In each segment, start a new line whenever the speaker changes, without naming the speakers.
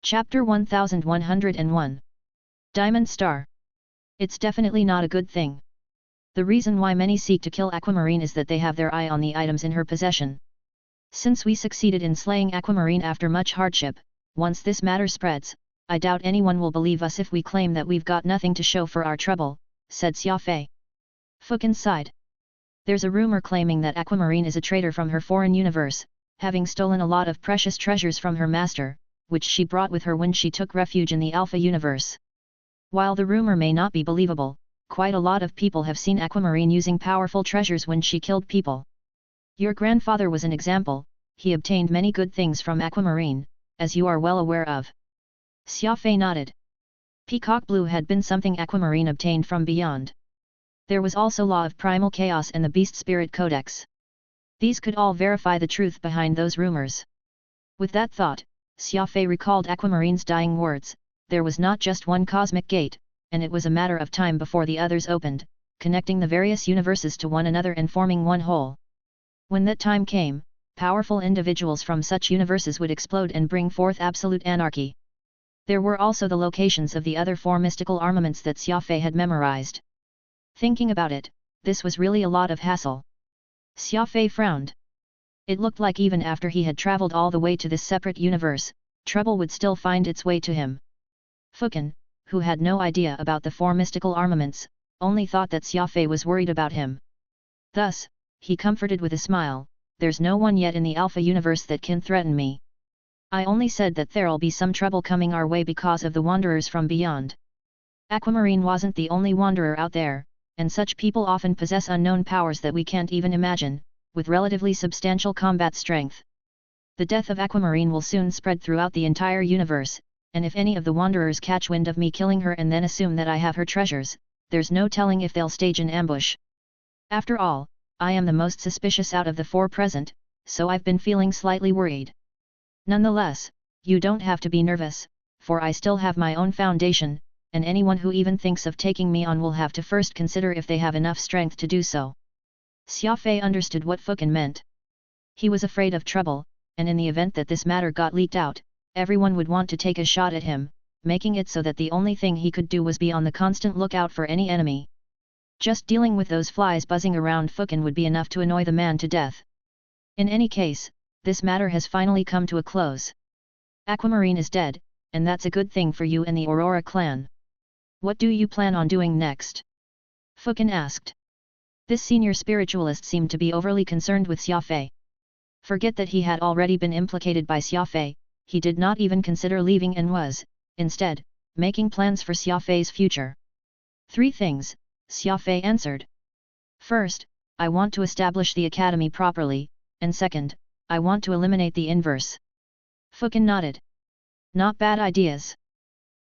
Chapter 1101. Diamond Star. It's definitely not a good thing. The reason why many seek to kill Aquamarine is that they have their eye on the items in her possession. Since we succeeded in slaying Aquamarine after much hardship, once this matter spreads, I doubt anyone will believe us if we claim that we've got nothing to show for our trouble, said Xia Fei. Fukin sighed. There's a rumor claiming that Aquamarine is a traitor from her foreign universe, having stolen a lot of precious treasures from her master, which she brought with her when she took refuge in the Alpha universe. While the rumor may not be believable, quite a lot of people have seen Aquamarine using powerful treasures when she killed people. Your grandfather was an example. He obtained many good things from Aquamarine, as you are well aware of. Xia Fei nodded. Peacock Blue had been something Aquamarine obtained from beyond. There was also Law of Primal Chaos and the Beast Spirit Codex. These could all verify the truth behind those rumors. With that thought, Xia Fei recalled Aquamarine's dying words. There was not just one cosmic gate, and it was a matter of time before the others opened, connecting the various universes to one another and forming one whole. When that time came, powerful individuals from such universes would explode and bring forth absolute anarchy. There were also the locations of the other four mystical armaments that Xia Fei had memorized. Thinking about it, this was really a lot of hassle. Xia Fei frowned. It looked like even after he had traveled all the way to this separate universe, trouble would still find its way to him. Fukin, who had no idea about the four mystical armaments, only thought that Xia Fei was worried about him. Thus, he comforted with a smile, there's no one yet in the Alpha universe that can threaten me. I only said that there'll be some trouble coming our way because of the wanderers from beyond. Aquamarine wasn't the only wanderer out there, and such people often possess unknown powers that we can't even imagine, with relatively substantial combat strength. The death of Aquamarine will soon spread throughout the entire universe, and if any of the wanderers catch wind of me killing her and then assume that I have her treasures, there's no telling if they'll stage an ambush. After all, I am the most suspicious out of the four present, so I've been feeling slightly worried. Nonetheless, you don't have to be nervous, for I still have my own foundation, and anyone who even thinks of taking me on will have to first consider if they have enough strength to do so. Xia Fei understood what Fukin meant. He was afraid of trouble, and in the event that this matter got leaked out, everyone would want to take a shot at him, making it so that the only thing he could do was be on the constant lookout for any enemy. Just dealing with those flies buzzing around Fukin would be enough to annoy the man to death. In any case, this matter has finally come to a close. Aquamarine is dead, and that's a good thing for you and the Aurora clan. What do you plan on doing next? Fukin asked. This senior spiritualist seemed to be overly concerned with Xia Fei. Forget that he had already been implicated by Xia Fei, he did not even consider leaving and was, instead, making plans for Xia Fei's future. 3 things, Xia Fei answered. First, I want to establish the academy properly, and second, I want to eliminate the inverse. Fukin nodded. Not bad ideas.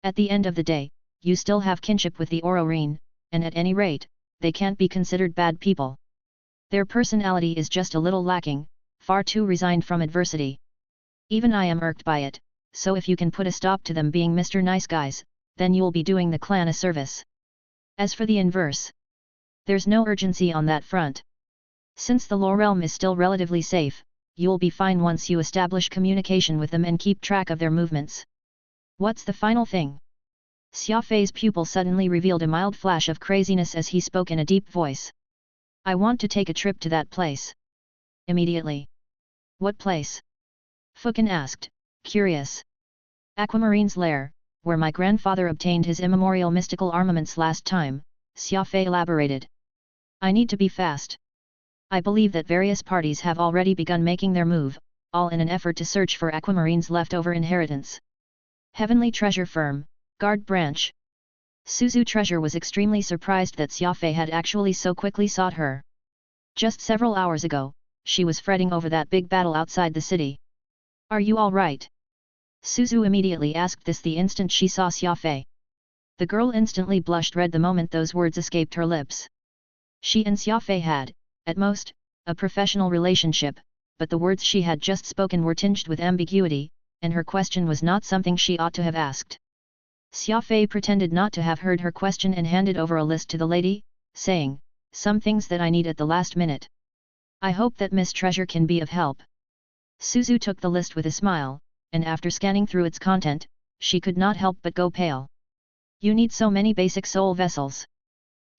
At the end of the day, you still have kinship with the Aurorine, and at any rate, they can't be considered bad people. Their personality is just a little lacking, far too resigned from adversity. Even I am irked by it, so if you can put a stop to them being Mr. Nice Guys, then you'll be doing the clan a service. As for the inverse, there's no urgency on that front. Since the lore realm is still relatively safe, you'll be fine once you establish communication with them and keep track of their movements. What's the final thing? Xia Fei's pupil suddenly revealed a mild flash of craziness as he spoke in a deep voice. I want to take a trip to that place. Immediately. What place? Fukin asked, curious. Aquamarine's lair, where my grandfather obtained his immemorial mystical armaments last time, Xia Fei elaborated. I need to be fast. I believe that various parties have already begun making their move, all in an effort to search for Aquamarine's leftover inheritance. Heavenly Treasure Firm, Guard Branch. Suzu Treasure was extremely surprised that Xia Fei had actually so quickly sought her. Just several hours ago, she was fretting over that big battle outside the city. Are you all right? Suzu immediately asked this the instant she saw Xia Fei. The girl instantly blushed red the moment those words escaped her lips. She and Xia Fei had, at most, a professional relationship, but the words she had just spoken were tinged with ambiguity, and her question was not something she ought to have asked. Xia Fei pretended not to have heard her question and handed over a list to the lady, saying, some things that I need at the last minute. I hope that Miss Treasure can be of help. Suzu took the list with a smile, and after scanning through its content, she could not help but go pale. You need so many basic soul vessels.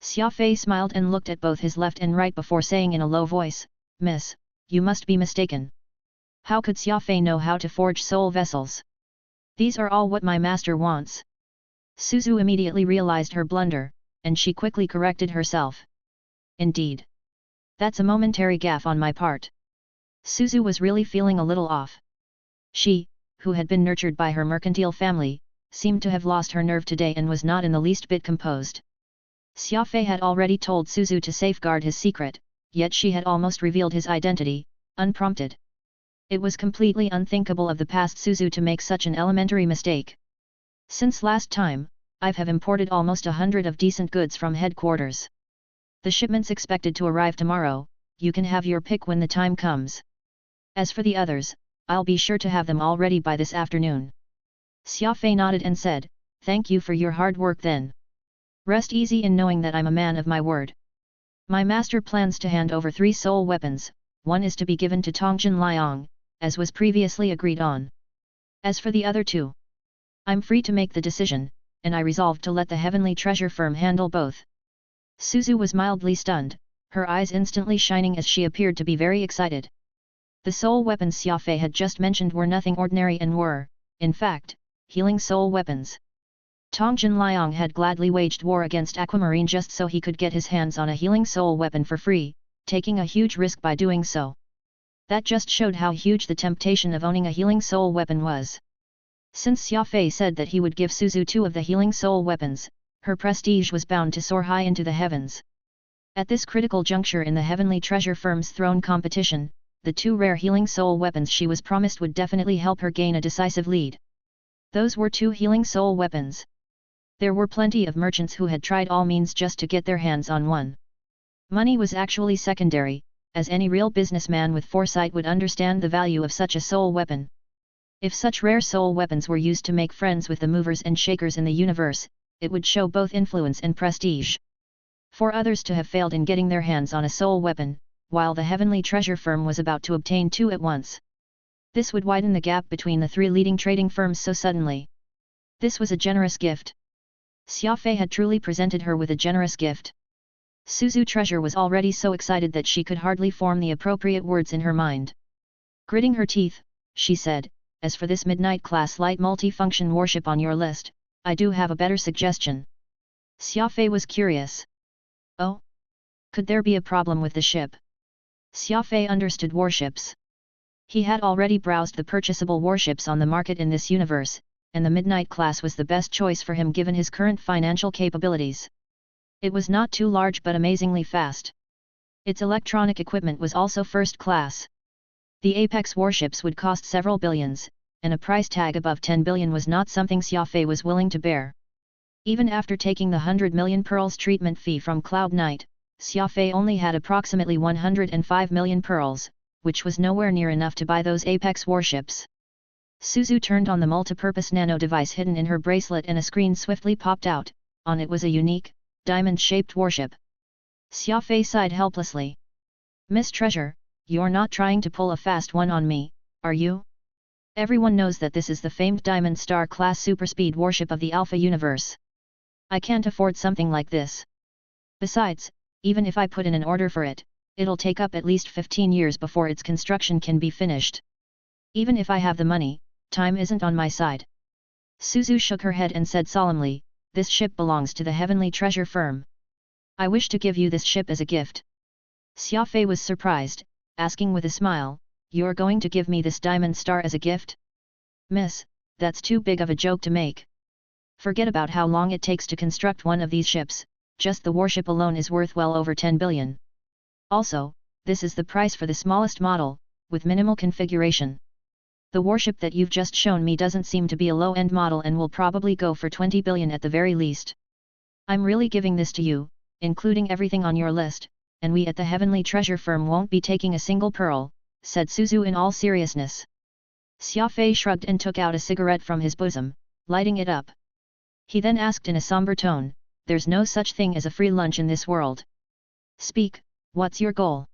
Xia Fei smiled and looked at both his left and right before saying in a low voice, Miss, you must be mistaken. How could Xia Fei know how to forge soul vessels? These are all what my master wants. Suzu immediately realized her blunder, and she quickly corrected herself. Indeed. That's a momentary gaffe on my part. Suzu was really feeling a little off. She, who had been nurtured by her mercantile family, seemed to have lost her nerve today and was not in the least bit composed. Xia Fei had already told Suzu to safeguard his secret, yet she had almost revealed his identity, unprompted. It was completely unthinkable of the past Suzu to make such an elementary mistake. Since last time, I've imported almost 100 of decent goods from headquarters. The shipment's expected to arrive tomorrow, you can have your pick when the time comes. As for the others, I'll be sure to have them all ready by this afternoon. Xia Fei nodded and said, thank you for your hard work then. Rest easy in knowing that I'm a man of my word. My master plans to hand over 3 soul weapons, one is to be given to Tongjin Liang, as was previously agreed on. As for the other 2, I'm free to make the decision, and I resolved to let the Heavenly Treasure firm handle both. Suzu was mildly stunned, her eyes instantly shining as she appeared to be very excited. The soul weapons Xia Fei had just mentioned were nothing ordinary and were, in fact, healing soul weapons. Tongjin Liang had gladly waged war against Aquamarine just so he could get his hands on a healing soul weapon for free, taking a huge risk by doing so. That just showed how huge the temptation of owning a healing soul weapon was. Since Xia Fei said that he would give Suzu 2 of the healing soul weapons, her prestige was bound to soar high into the heavens. At this critical juncture in the Heavenly Treasure firm's throne competition, the 2 rare healing soul weapons she was promised would definitely help her gain a decisive lead. Those were 2 healing soul weapons. There were plenty of merchants who had tried all means just to get their hands on one. Money was actually secondary, as any real businessman with foresight would understand the value of such a soul weapon. If such rare soul weapons were used to make friends with the movers and shakers in the universe, it would show both influence and prestige. For others to have failed in getting their hands on a soul weapon, while the Heavenly Treasure firm was about to obtain 2 at once. This would widen the gap between the 3 leading trading firms so suddenly. This was a generous gift. Xia Fei had truly presented her with a generous gift. Suzu Treasure was already so excited that she could hardly form the appropriate words in her mind. Gritting her teeth, she said, as for this midnight class light multifunction warship on your list, I do have a better suggestion. Xia Fei was curious. Oh? Could there be a problem with the ship? Xia Fei understood warships. He had already browsed the purchasable warships on the market in this universe, and the midnight class was the best choice for him given his current financial capabilities. It was not too large but amazingly fast. Its electronic equipment was also first class. The Apex warships would cost several billions, and a price tag above 10 billion was not something Xia Fei was willing to bear. Even after taking the 100 million pearls treatment fee from Cloud Knight, Xia Fei only had approximately 105 million pearls, which was nowhere near enough to buy those Apex warships. Suzu turned on the multipurpose nano device hidden in her bracelet and a screen swiftly popped out. On it was a unique, diamond-shaped warship. Xia Fei sighed helplessly. Miss Treasure, you're not trying to pull a fast one on me, are you? Everyone knows that this is the famed Diamond Star class superspeed warship of the Alpha universe. I can't afford something like this. Besides, even if I put in an order for it, it'll take up at least 15 years before its construction can be finished. Even if I have the money, time isn't on my side. Suzu shook her head and said solemnly, this ship belongs to the Heavenly Treasure firm. I wish to give you this ship as a gift. Xia Fei was surprised, asking with a smile, you're going to give me this Diamond Star as a gift? Miss, that's too big of a joke to make. Forget about how long it takes to construct one of these ships, just the warship alone is worth well over 10 billion. Also, this is the price for the smallest model, with minimal configuration. The warship that you've just shown me doesn't seem to be a low-end model and will probably go for 20 billion at the very least. I'm really giving this to you, including everything on your list, and we at the Heavenly Treasure firm won't be taking a single pearl, said Suzu in all seriousness. Xia Fei shrugged and took out a cigarette from his bosom, lighting it up. He then asked in a somber tone, there's no such thing as a free lunch in this world. Speak, what's your goal?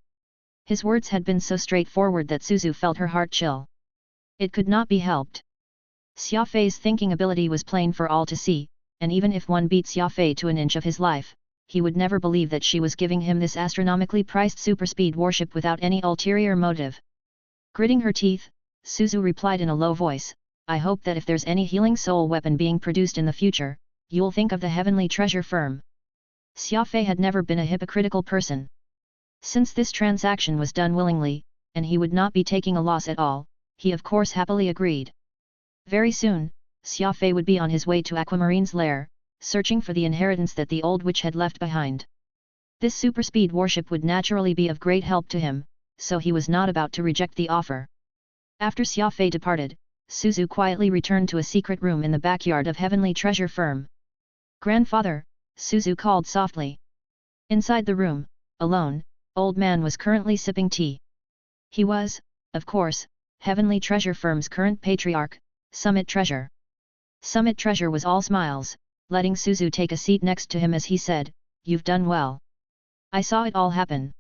His words had been so straightforward that Suzu felt her heart chill. It could not be helped. Xia Fei's thinking ability was plain for all to see, and even if one beat Xia Fei to an inch of his life, he would never believe that she was giving him this astronomically priced superspeed warship without any ulterior motive. Gritting her teeth, Suzu replied in a low voice, I hope that if there's any healing soul weapon being produced in the future, you'll think of the Heavenly Treasure Firm. Xia Fei had never been a hypocritical person. Since this transaction was done willingly, and he would not be taking a loss at all, he of course happily agreed. Very soon, Xia Fei would be on his way to Aquamarine's lair, searching for the inheritance that the old witch had left behind. This superspeed warship would naturally be of great help to him, so he was not about to reject the offer. After Xia Fei departed, Suzu quietly returned to a secret room in the backyard of Heavenly Treasure Firm. Grandfather, Suzu called softly. Inside the room, alone, old man was currently sipping tea. He was, of course, Heavenly Treasure Firm's current patriarch, Summit Treasure. Summit Treasure was all smiles, letting Suzu take a seat next to him as he said, You've done well. I saw it all happen.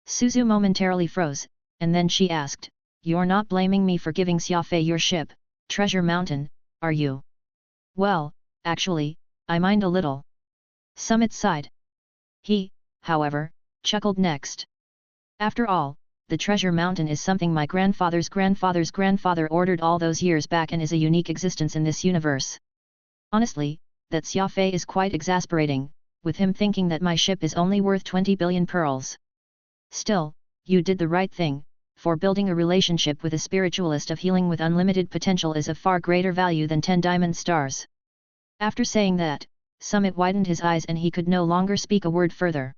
Suzu momentarily froze, and then she asked, You're not blaming me for giving Xia Fei your ship, Treasure Mountain, are you? Well, actually, I mind a little. Summit sighed. He, however, chuckled next. After all, the Treasure Mountain is something my grandfather's grandfather's grandfather ordered all those years back and is a unique existence in this universe. Honestly, that Xia Fei is quite exasperating, with him thinking that my ship is only worth 20 billion pearls. Still, you did the right thing, for building a relationship with a spiritualist of healing with unlimited potential is of far greater value than 10 diamond stars. After saying that, Summit widened his eyes and he could no longer speak a word further.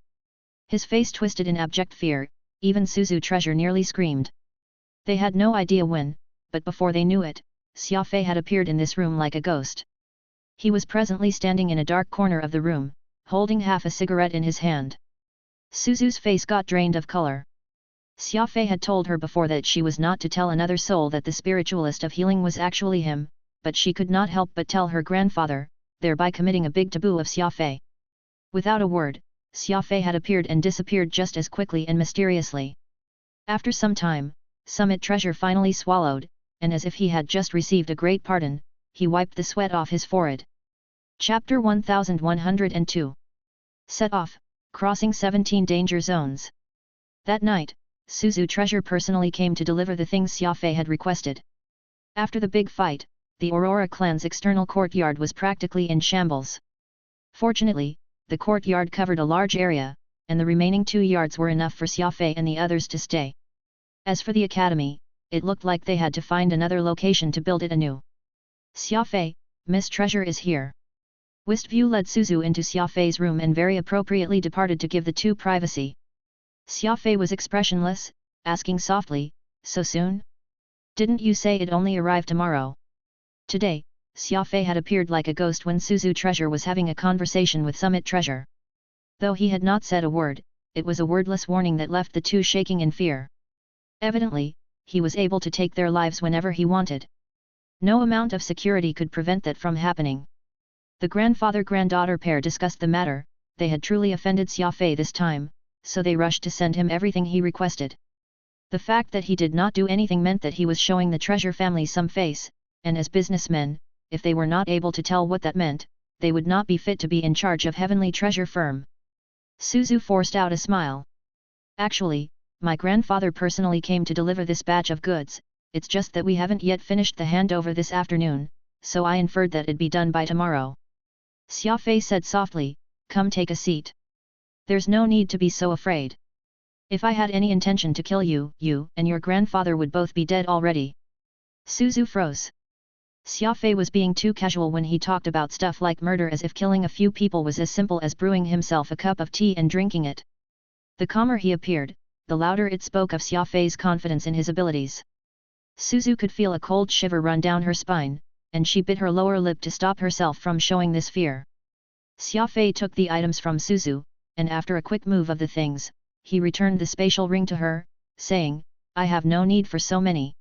His face twisted in abject fear, even Suzu Treasure nearly screamed. They had no idea when, but before they knew it, Xia Fei had appeared in this room like a ghost. He was presently standing in a dark corner of the room, holding half a cigarette in his hand. Suzu's face got drained of color. Xia Fei had told her before that she was not to tell another soul that the spiritualist of healing was actually him, but she could not help but tell her grandfather, thereby committing a big taboo of Xia Fei. Without a word, Xia Fei had appeared and disappeared just as quickly and mysteriously. After some time, Summit Treasure finally swallowed, and as if he had just received a great pardon, he wiped the sweat off his forehead. Chapter 1102. Set off, crossing 17 danger zones. That night, Suzu Treasure personally came to deliver the things Xia Fei had requested. After the big fight, the Aurora clan's external courtyard was practically in shambles. Fortunately, the courtyard covered a large area, and the remaining 2 yards were enough for Xia Fei and the others to stay. As for the academy, it looked like they had to find another location to build it anew. Xia Fei, Miss Treasure is here. Wistview led Suzu into Xia Fei's room and very appropriately departed to give the two privacy. Xia Fei was expressionless, asking softly, So soon? Didn't you say it only arrived tomorrow? Today, Xia Fei had appeared like a ghost when Suzu Treasure was having a conversation with Summit Treasure. Though he had not said a word, it was a wordless warning that left the two shaking in fear. Evidently, he was able to take their lives whenever he wanted. No amount of security could prevent that from happening. The grandfather-granddaughter pair discussed the matter. They had truly offended Xia Fei this time, so they rushed to send him everything he requested. The fact that he did not do anything meant that he was showing the Treasure family some face, and as businessmen, if they were not able to tell what that meant, they would not be fit to be in charge of Heavenly Treasure Firm. Suzu forced out a smile. Actually, my grandfather personally came to deliver this batch of goods, it's just that we haven't yet finished the handover this afternoon, so I inferred that it'd be done by tomorrow. Xia Fei said softly, Come take a seat. There's no need to be so afraid. If I had any intention to kill you, you and your grandfather would both be dead already. Suzu froze. Xia Fei was being too casual when he talked about stuff like murder, as if killing a few people was as simple as brewing himself a cup of tea and drinking it. The calmer he appeared, the louder it spoke of Xia Fei's confidence in his abilities. Suzu could feel a cold shiver run down her spine, and she bit her lower lip to stop herself from showing this fear. Xia Fei took the items from Suzu, and after a quick move of the things, he returned the spatial ring to her, saying, I have no need for so many.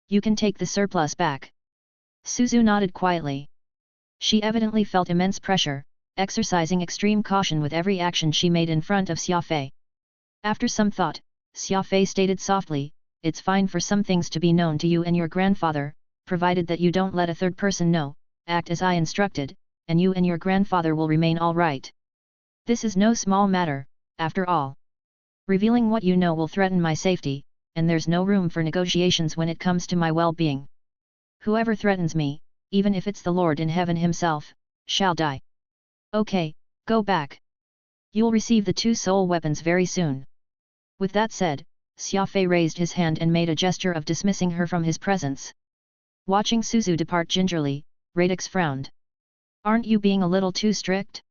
You can take the surplus back. Suzu nodded quietly. She evidently felt immense pressure, exercising extreme caution with every action she made in front of Xia Fei. After some thought, Xia Fei stated softly, It's fine for some things to be known to you and your grandfather, provided that you don't let a third person know, act as I instructed, and you and your grandfather will remain all right. This is no small matter, after all. Revealing what you know will threaten my safety, and there's no room for negotiations when it comes to my well-being. Whoever threatens me, even if it's the Lord in heaven himself, shall die. Okay, go back. You'll receive the 2 soul weapons very soon. With that said, Xia Fei raised his hand and made a gesture of dismissing her from his presence. Watching Suzu depart gingerly, Radix frowned. Aren't you being a little too strict?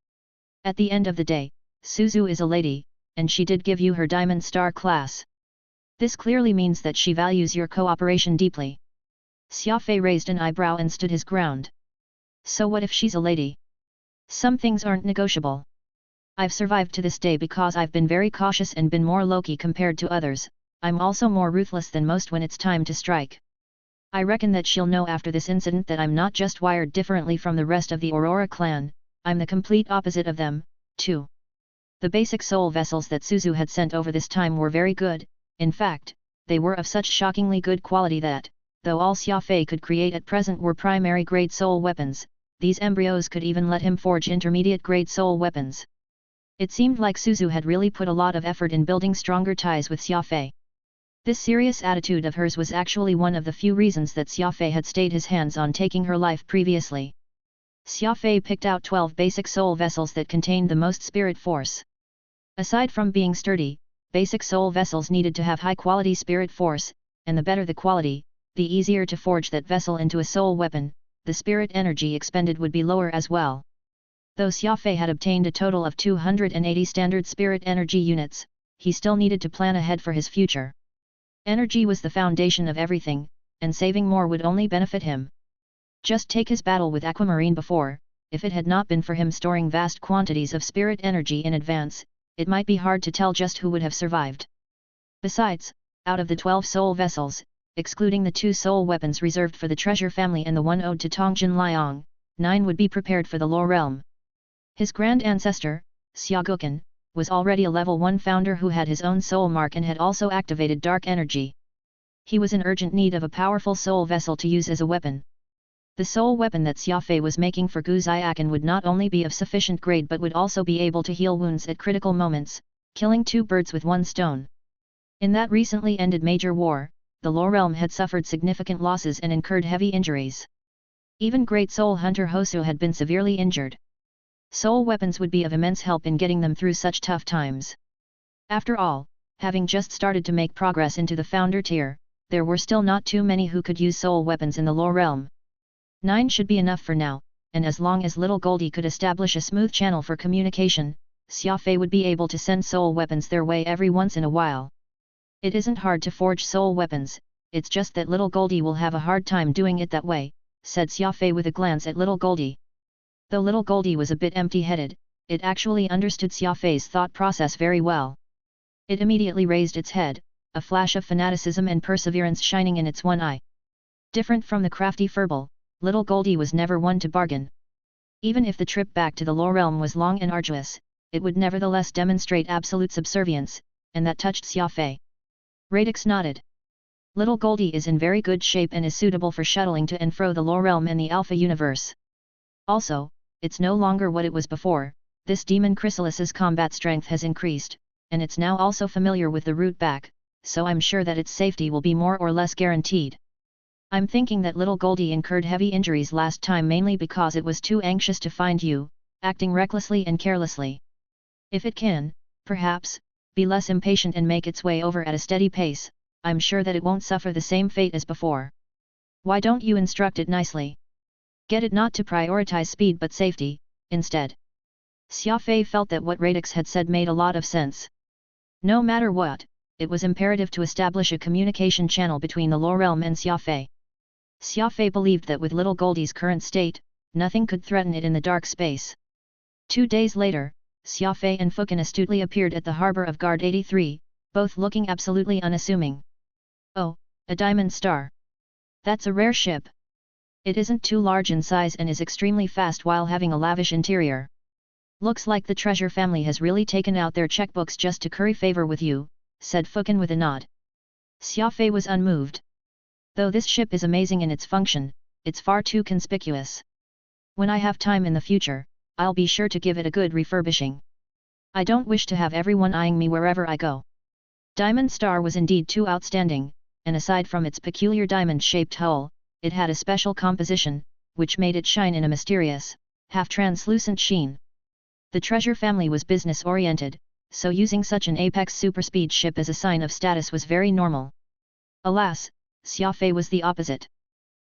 At the end of the day, Suzu is a lady, and she did give you her Diamond Star class. This clearly means that she values your cooperation deeply. Xia Fei raised an eyebrow and stood his ground. So what if she's a lady? Some things aren't negotiable. I've survived to this day because I've been very cautious and been more low-key compared to others. I'm also more ruthless than most when it's time to strike. I reckon that she'll know after this incident that I'm not just wired differently from the rest of the Aurora clan, I'm the complete opposite of them, too. The basic soul vessels that Suzu had sent over this time were very good. In fact, they were of such shockingly good quality that, though all Xia Fei could create at present were primary grade soul weapons, these embryos could even let him forge intermediate grade soul weapons. It seemed like Suzu had really put a lot of effort in building stronger ties with Xia Fei. This serious attitude of hers was actually one of the few reasons that Xia Fei had stayed his hands on taking her life previously. Xia Fei picked out 12 basic soul vessels that contained the most spirit force. Aside from being sturdy, basic soul vessels needed to have high-quality spirit force, and the better the quality, the easier to forge that vessel into a soul weapon, the spirit energy expended would be lower as well. Though Xia Fei had obtained a total of 280 standard spirit energy units, he still needed to plan ahead for his future. Energy was the foundation of everything, and saving more would only benefit him. Just take his battle with Aquamarine before, if it had not been for him storing vast quantities of spirit energy in advance, it might be hard to tell just who would have survived. Besides, out of the 12 soul vessels, excluding the 2 soul weapons reserved for the treasure family and the one ode to Tongjin Liang, 9 would be prepared for the Lore realm. His grand ancestor, Xia Gukan, was already a level 1 founder who had his own soul mark and had also activated dark energy. He was in urgent need of a powerful soul vessel to use as a weapon. The soul weapon that Xia Fei was making for Gu Xiaokan would not only be of sufficient grade but would also be able to heal wounds at critical moments, killing 2 birds with 1 stone. In that recently ended major war, the Lore realm had suffered significant losses and incurred heavy injuries. Even great soul hunter Hosu had been severely injured. Soul weapons would be of immense help in getting them through such tough times. After all, having just started to make progress into the founder tier, there were still not too many who could use soul weapons in the Lore realm. 9 should be enough for now, and as long as little Goldie could establish a smooth channel for communication, Xia Fei would be able to send soul weapons their way every once in a while. It isn't hard to forge soul weapons, it's just that little Goldie will have a hard time doing it that way, said Xia Fei with a glance at little Goldie. Though little Goldie was a bit empty-headed, it actually understood Xia Fei's thought process very well. It immediately raised its head, a flash of fanaticism and perseverance shining in its one eye. Different from the crafty Furball, little Goldie was never one to bargain. Even if the trip back to the Lore realm was long and arduous, it would nevertheless demonstrate absolute subservience, and that touched Xia Fei. Radix nodded. Little Goldie is in very good shape and is suitable for shuttling to and fro the Lore realm and the Alpha universe. Also, it's no longer what it was before, this demon Chrysalis's combat strength has increased, and it's now also familiar with the route back, so I'm sure that its safety will be more or less guaranteed. I'm thinking that little Goldie incurred heavy injuries last time mainly because it was too anxious to find you, acting recklessly and carelessly. If it can, perhaps, be less impatient and make its way over at a steady pace, I'm sure that it won't suffer the same fate as before. Why don't you instruct it nicely? Get it not to prioritize speed but safety, instead. Xia Fei felt that what Radix had said made a lot of sense. No matter what, it was imperative to establish a communication channel between the Lore realm and Xia Fei. Xia Fei believed that with little Goldie's current state, nothing could threaten it in the dark space. 2 days later, Xia Fei and Fukan astutely appeared at the harbor of Guard 83, both looking absolutely unassuming. Oh, a diamond star. That's a rare ship. It isn't too large in size and is extremely fast while having a lavish interior. Looks like the treasure family has really taken out their checkbooks just to curry favor with you, said Fukan with a nod. Xia Fei was unmoved. Though this ship is amazing in its function, it's far too conspicuous. When I have time in the future, I'll be sure to give it a good refurbishing. I don't wish to have everyone eyeing me wherever I go. Diamond Star was indeed too outstanding, and aside from its peculiar diamond-shaped hull, it had a special composition, which made it shine in a mysterious, half-translucent sheen. The Treasure family was business-oriented, so using such an apex superspeed ship as a sign of status was very normal. Alas, Xia Fei was the opposite.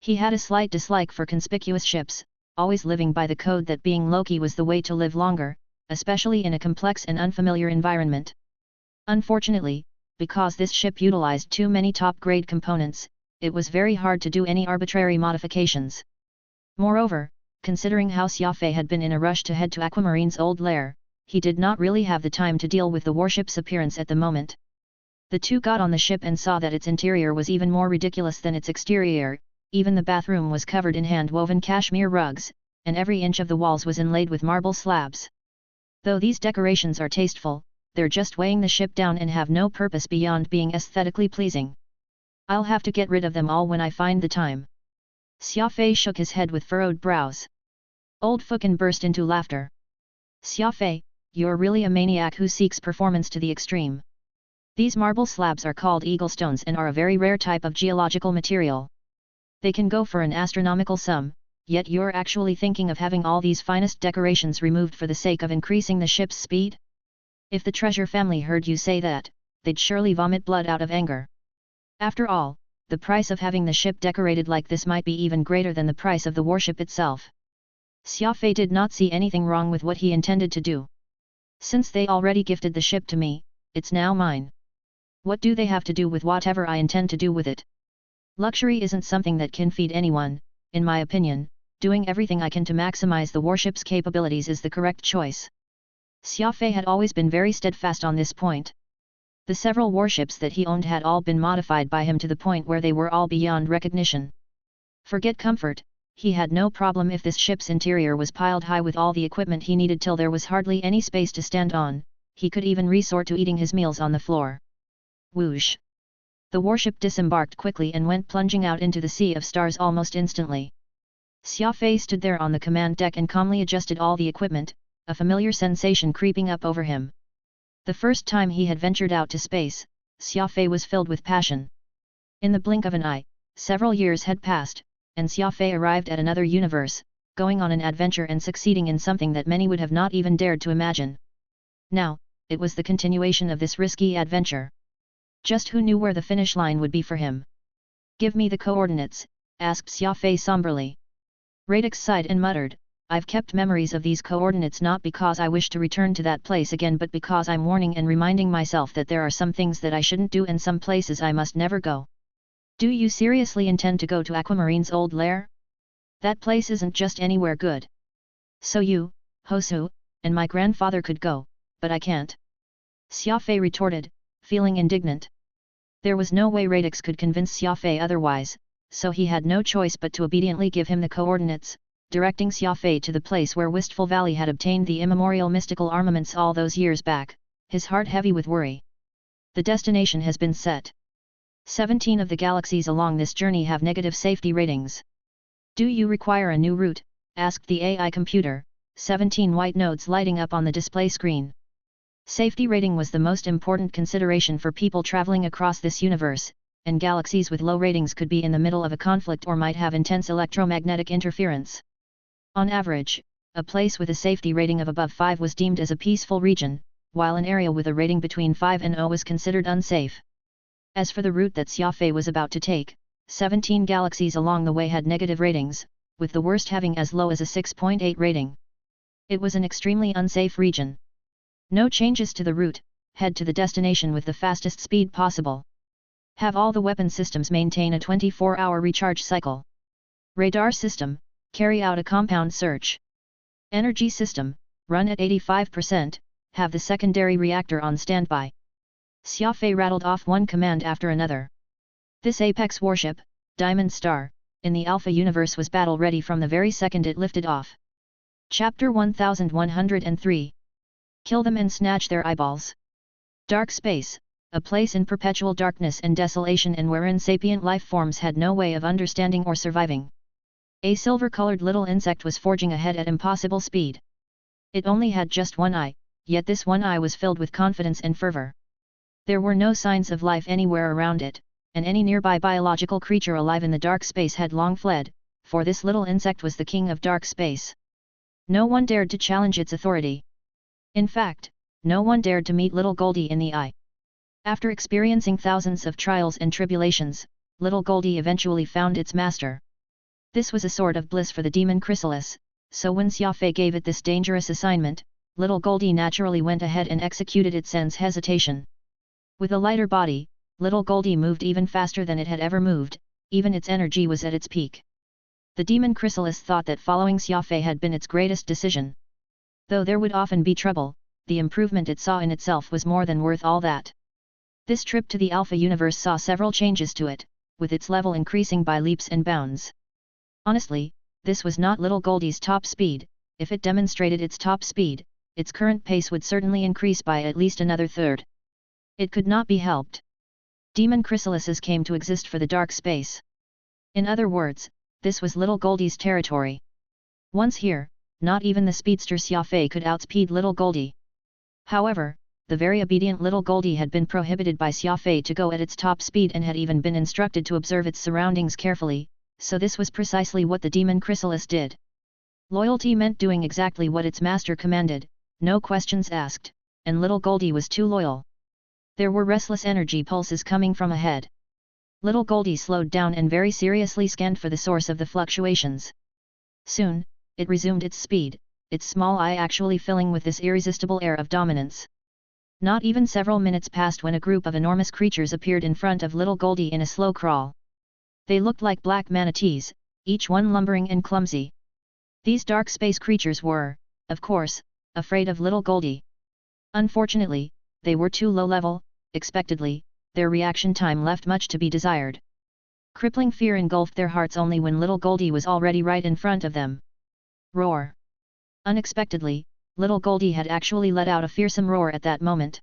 He had a slight dislike for conspicuous ships, always living by the code that being Loki was the way to live longer, especially in a complex and unfamiliar environment. Unfortunately, because this ship utilized too many top-grade components, it was very hard to do any arbitrary modifications. Moreover, considering how Xia Fei had been in a rush to head to Aquamarine's old lair, he did not really have the time to deal with the warship's appearance at the moment. The two got on the ship and saw that its interior was even more ridiculous than its exterior. Even the bathroom was covered in hand-woven cashmere rugs, and every inch of the walls was inlaid with marble slabs. Though these decorations are tasteful, they're just weighing the ship down and have no purpose beyond being aesthetically pleasing. I'll have to get rid of them all when I find the time. Xia Fei shook his head with furrowed brows. Old Fukin burst into laughter. Xia Fei, you're really a maniac who seeks performance to the extreme. These marble slabs are called eagle stones and are a very rare type of geological material. They can go for an astronomical sum, yet you're actually thinking of having all these finest decorations removed for the sake of increasing the ship's speed? If the Treasure family heard you say that, they'd surely vomit blood out of anger. After all, the price of having the ship decorated like this might be even greater than the price of the warship itself. Xia Fei did not see anything wrong with what he intended to do. Since they already gifted the ship to me, it's now mine. What do they have to do with whatever I intend to do with it? Luxury isn't something that can feed anyone. In my opinion, doing everything I can to maximize the warship's capabilities is the correct choice. Xia Fei had always been very steadfast on this point. The several warships that he owned had all been modified by him to the point where they were all beyond recognition. Forget comfort, he had no problem if this ship's interior was piled high with all the equipment he needed till there was hardly any space to stand on. He could even resort to eating his meals on the floor. Whoosh! The warship disembarked quickly and went plunging out into the sea of stars almost instantly. Xia Fei stood there on the command deck and calmly adjusted all the equipment, a familiar sensation creeping up over him. The first time he had ventured out to space, Xia Fei was filled with passion. In the blink of an eye, several years had passed, and Xia Fei arrived at another universe, going on an adventure and succeeding in something that many would have not even dared to imagine. Now, it was the continuation of this risky adventure. Just who knew where the finish line would be for him? Give me the coordinates, asked Xia Fei somberly. Radix sighed and muttered, I've kept memories of these coordinates not because I wish to return to that place again but because I'm warning and reminding myself that there are some things that I shouldn't do and some places I must never go. Do you seriously intend to go to Aquamarine's old lair? That place isn't just anywhere good. So you, Hosu, and my grandfather could go, but I can't. Xia Fei retorted, feeling indignant. There was no way Radix could convince Xia Fei otherwise, so he had no choice but to obediently give him the coordinates, directing Xia Fei to the place where Wistful Valley had obtained the immemorial mystical armaments all those years back, his heart heavy with worry. The destination has been set. 17 of the galaxies along this journey have negative safety ratings. Do you require a new route? Asked the AI computer, 17 white nodes lighting up on the display screen. Safety rating was the most important consideration for people traveling across this universe, and galaxies with low ratings could be in the middle of a conflict or might have intense electromagnetic interference. On average, a place with a safety rating of above 5 was deemed as a peaceful region, while an area with a rating between 5 and 0 was considered unsafe. As for the route that Xia Fei was about to take, 17 galaxies along the way had negative ratings, with the worst having as low as a 6.8 rating. It was an extremely unsafe region. No changes to the route, head to the destination with the fastest speed possible. Have all the weapon systems maintain a 24-hour recharge cycle. Radar system, carry out a compound search. Energy system, run at 85%, have the secondary reactor on standby. Xia Fei rattled off one command after another. This Apex warship, Diamond Star, in the Alpha universe was battle-ready from the very second it lifted off. Chapter 1103. Kill them and snatch their eyeballs. Dark space, a place in perpetual darkness and desolation and wherein sapient life forms had no way of understanding or surviving. A silver-colored little insect was forging ahead at impossible speed. It only had just one eye, yet this one eye was filled with confidence and fervor. There were no signs of life anywhere around it, and any nearby biological creature alive in the dark space had long fled, for this little insect was the king of dark space. No one dared to challenge its authority. In fact, no one dared to meet little Goldie in the eye. After experiencing thousands of trials and tribulations, little Goldie eventually found its master. This was a sort of bliss for the demon chrysalis, so when Xia Fei gave it this dangerous assignment, little Goldie naturally went ahead and executed it sans hesitation. With a lighter body, little Goldie moved even faster than it had ever moved, even its energy was at its peak. The demon chrysalis thought that following Xia Fei had been its greatest decision. Though there would often be trouble, the improvement it saw in itself was more than worth all that. This trip to the Alpha universe saw several changes to it, with its level increasing by leaps and bounds. Honestly, this was not little Goldie's top speed. If it demonstrated its top speed, its current pace would certainly increase by at least another third. It could not be helped. Demon chrysalises came to exist for the dark space. In other words, this was little Goldie's territory. Once here, not even the speedster Xia Fei could outspeed little Goldie. However, the very obedient little Goldie had been prohibited by Xia Fei to go at its top speed and had even been instructed to observe its surroundings carefully, so this was precisely what the demon chrysalis did. Loyalty meant doing exactly what its master commanded, no questions asked, and little Goldie was too loyal. There were restless energy pulses coming from ahead. Little Goldie slowed down and very seriously scanned for the source of the fluctuations. Soon, it resumed its speed, its small eye actually filling with this irresistible air of dominance. Not even several minutes passed when a group of enormous creatures appeared in front of little Goldie in a slow crawl. They looked like black manatees, each one lumbering and clumsy. These dark space creatures were, of course, afraid of little Goldie. Unfortunately, they were too low level. Expectedly, their reaction time left much to be desired. Crippling fear engulfed their hearts only when little Goldie was already right in front of them. Roar! Unexpectedly, little Goldie had actually let out a fearsome roar at that moment.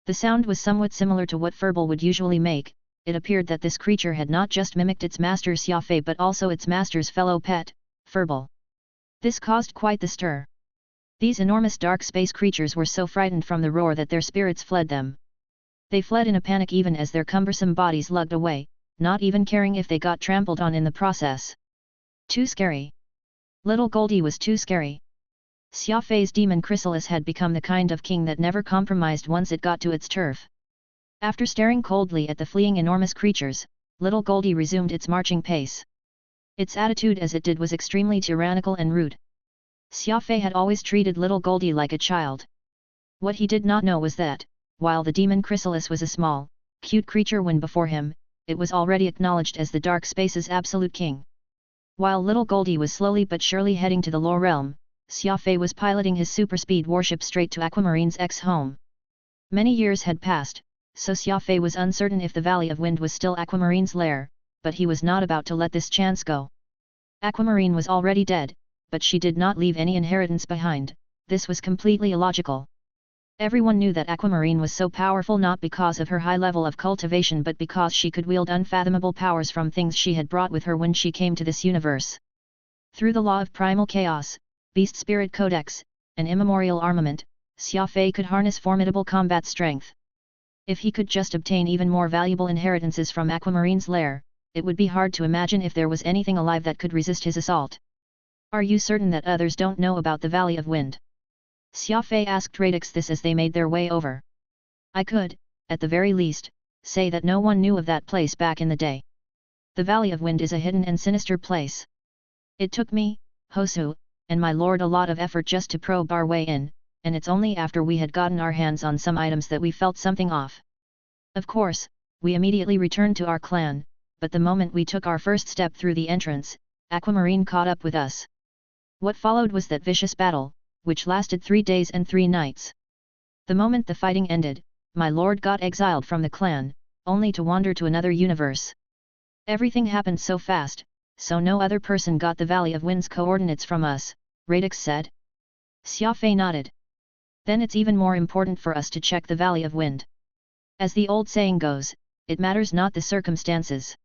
The sound was somewhat similar to what Furball would usually make. It appeared that this creature had not just mimicked its master Xia Fei but also its master's fellow pet, Furball. This caused quite the stir. These enormous dark space creatures were so frightened from the roar that their spirits fled them. They fled in a panic even as their cumbersome bodies lugged away, not even caring if they got trampled on in the process. Too scary. Little Goldie was too scary. Xia Fei's demon chrysalis had become the kind of king that never compromised once it got to its turf. After staring coldly at the fleeing enormous creatures, little Goldie resumed its marching pace. Its attitude as it did was extremely tyrannical and rude. Xia Fei had always treated little Goldie like a child. What he did not know was that, while the demon chrysalis was a small, cute creature when before him, it was already acknowledged as the dark space's absolute king. While little Goldie was slowly but surely heading to the Lore Realm, Xia Fei was piloting his superspeed warship straight to Aquamarine's ex-home. Many years had passed, so Xia Fei was uncertain if the Valley of Wind was still Aquamarine's lair, but he was not about to let this chance go. Aquamarine was already dead, but she did not leave any inheritance behind. This was completely illogical. Everyone knew that Aquamarine was so powerful not because of her high level of cultivation but because she could wield unfathomable powers from things she had brought with her when she came to this universe. Through the law of primal chaos, Beast Spirit Codex, and immemorial armament, Xia Fei could harness formidable combat strength. If he could just obtain even more valuable inheritances from Aquamarine's lair, it would be hard to imagine if there was anything alive that could resist his assault. Are you certain that others don't know about the Valley of Wind? Xia Fei asked Radix this as they made their way over. I could, at the very least, say that no one knew of that place back in the day. The Valley of Wind is a hidden and sinister place. It took me, Hosu, and my lord a lot of effort just to probe our way in, and it's only after we had gotten our hands on some items that we felt something off. Of course, we immediately returned to our clan, but the moment we took our first step through the entrance, Aquamarine caught up with us. What followed was that vicious battle, which lasted 3 days and 3 nights. The moment the fighting ended, my lord got exiled from the clan, only to wander to another universe. Everything happened so fast, so no other person got the Valley of Wind's coordinates from us, Radix said. Xia Fei nodded. Then it's even more important for us to check the Valley of Wind. As the old saying goes, it matters not the circumstances.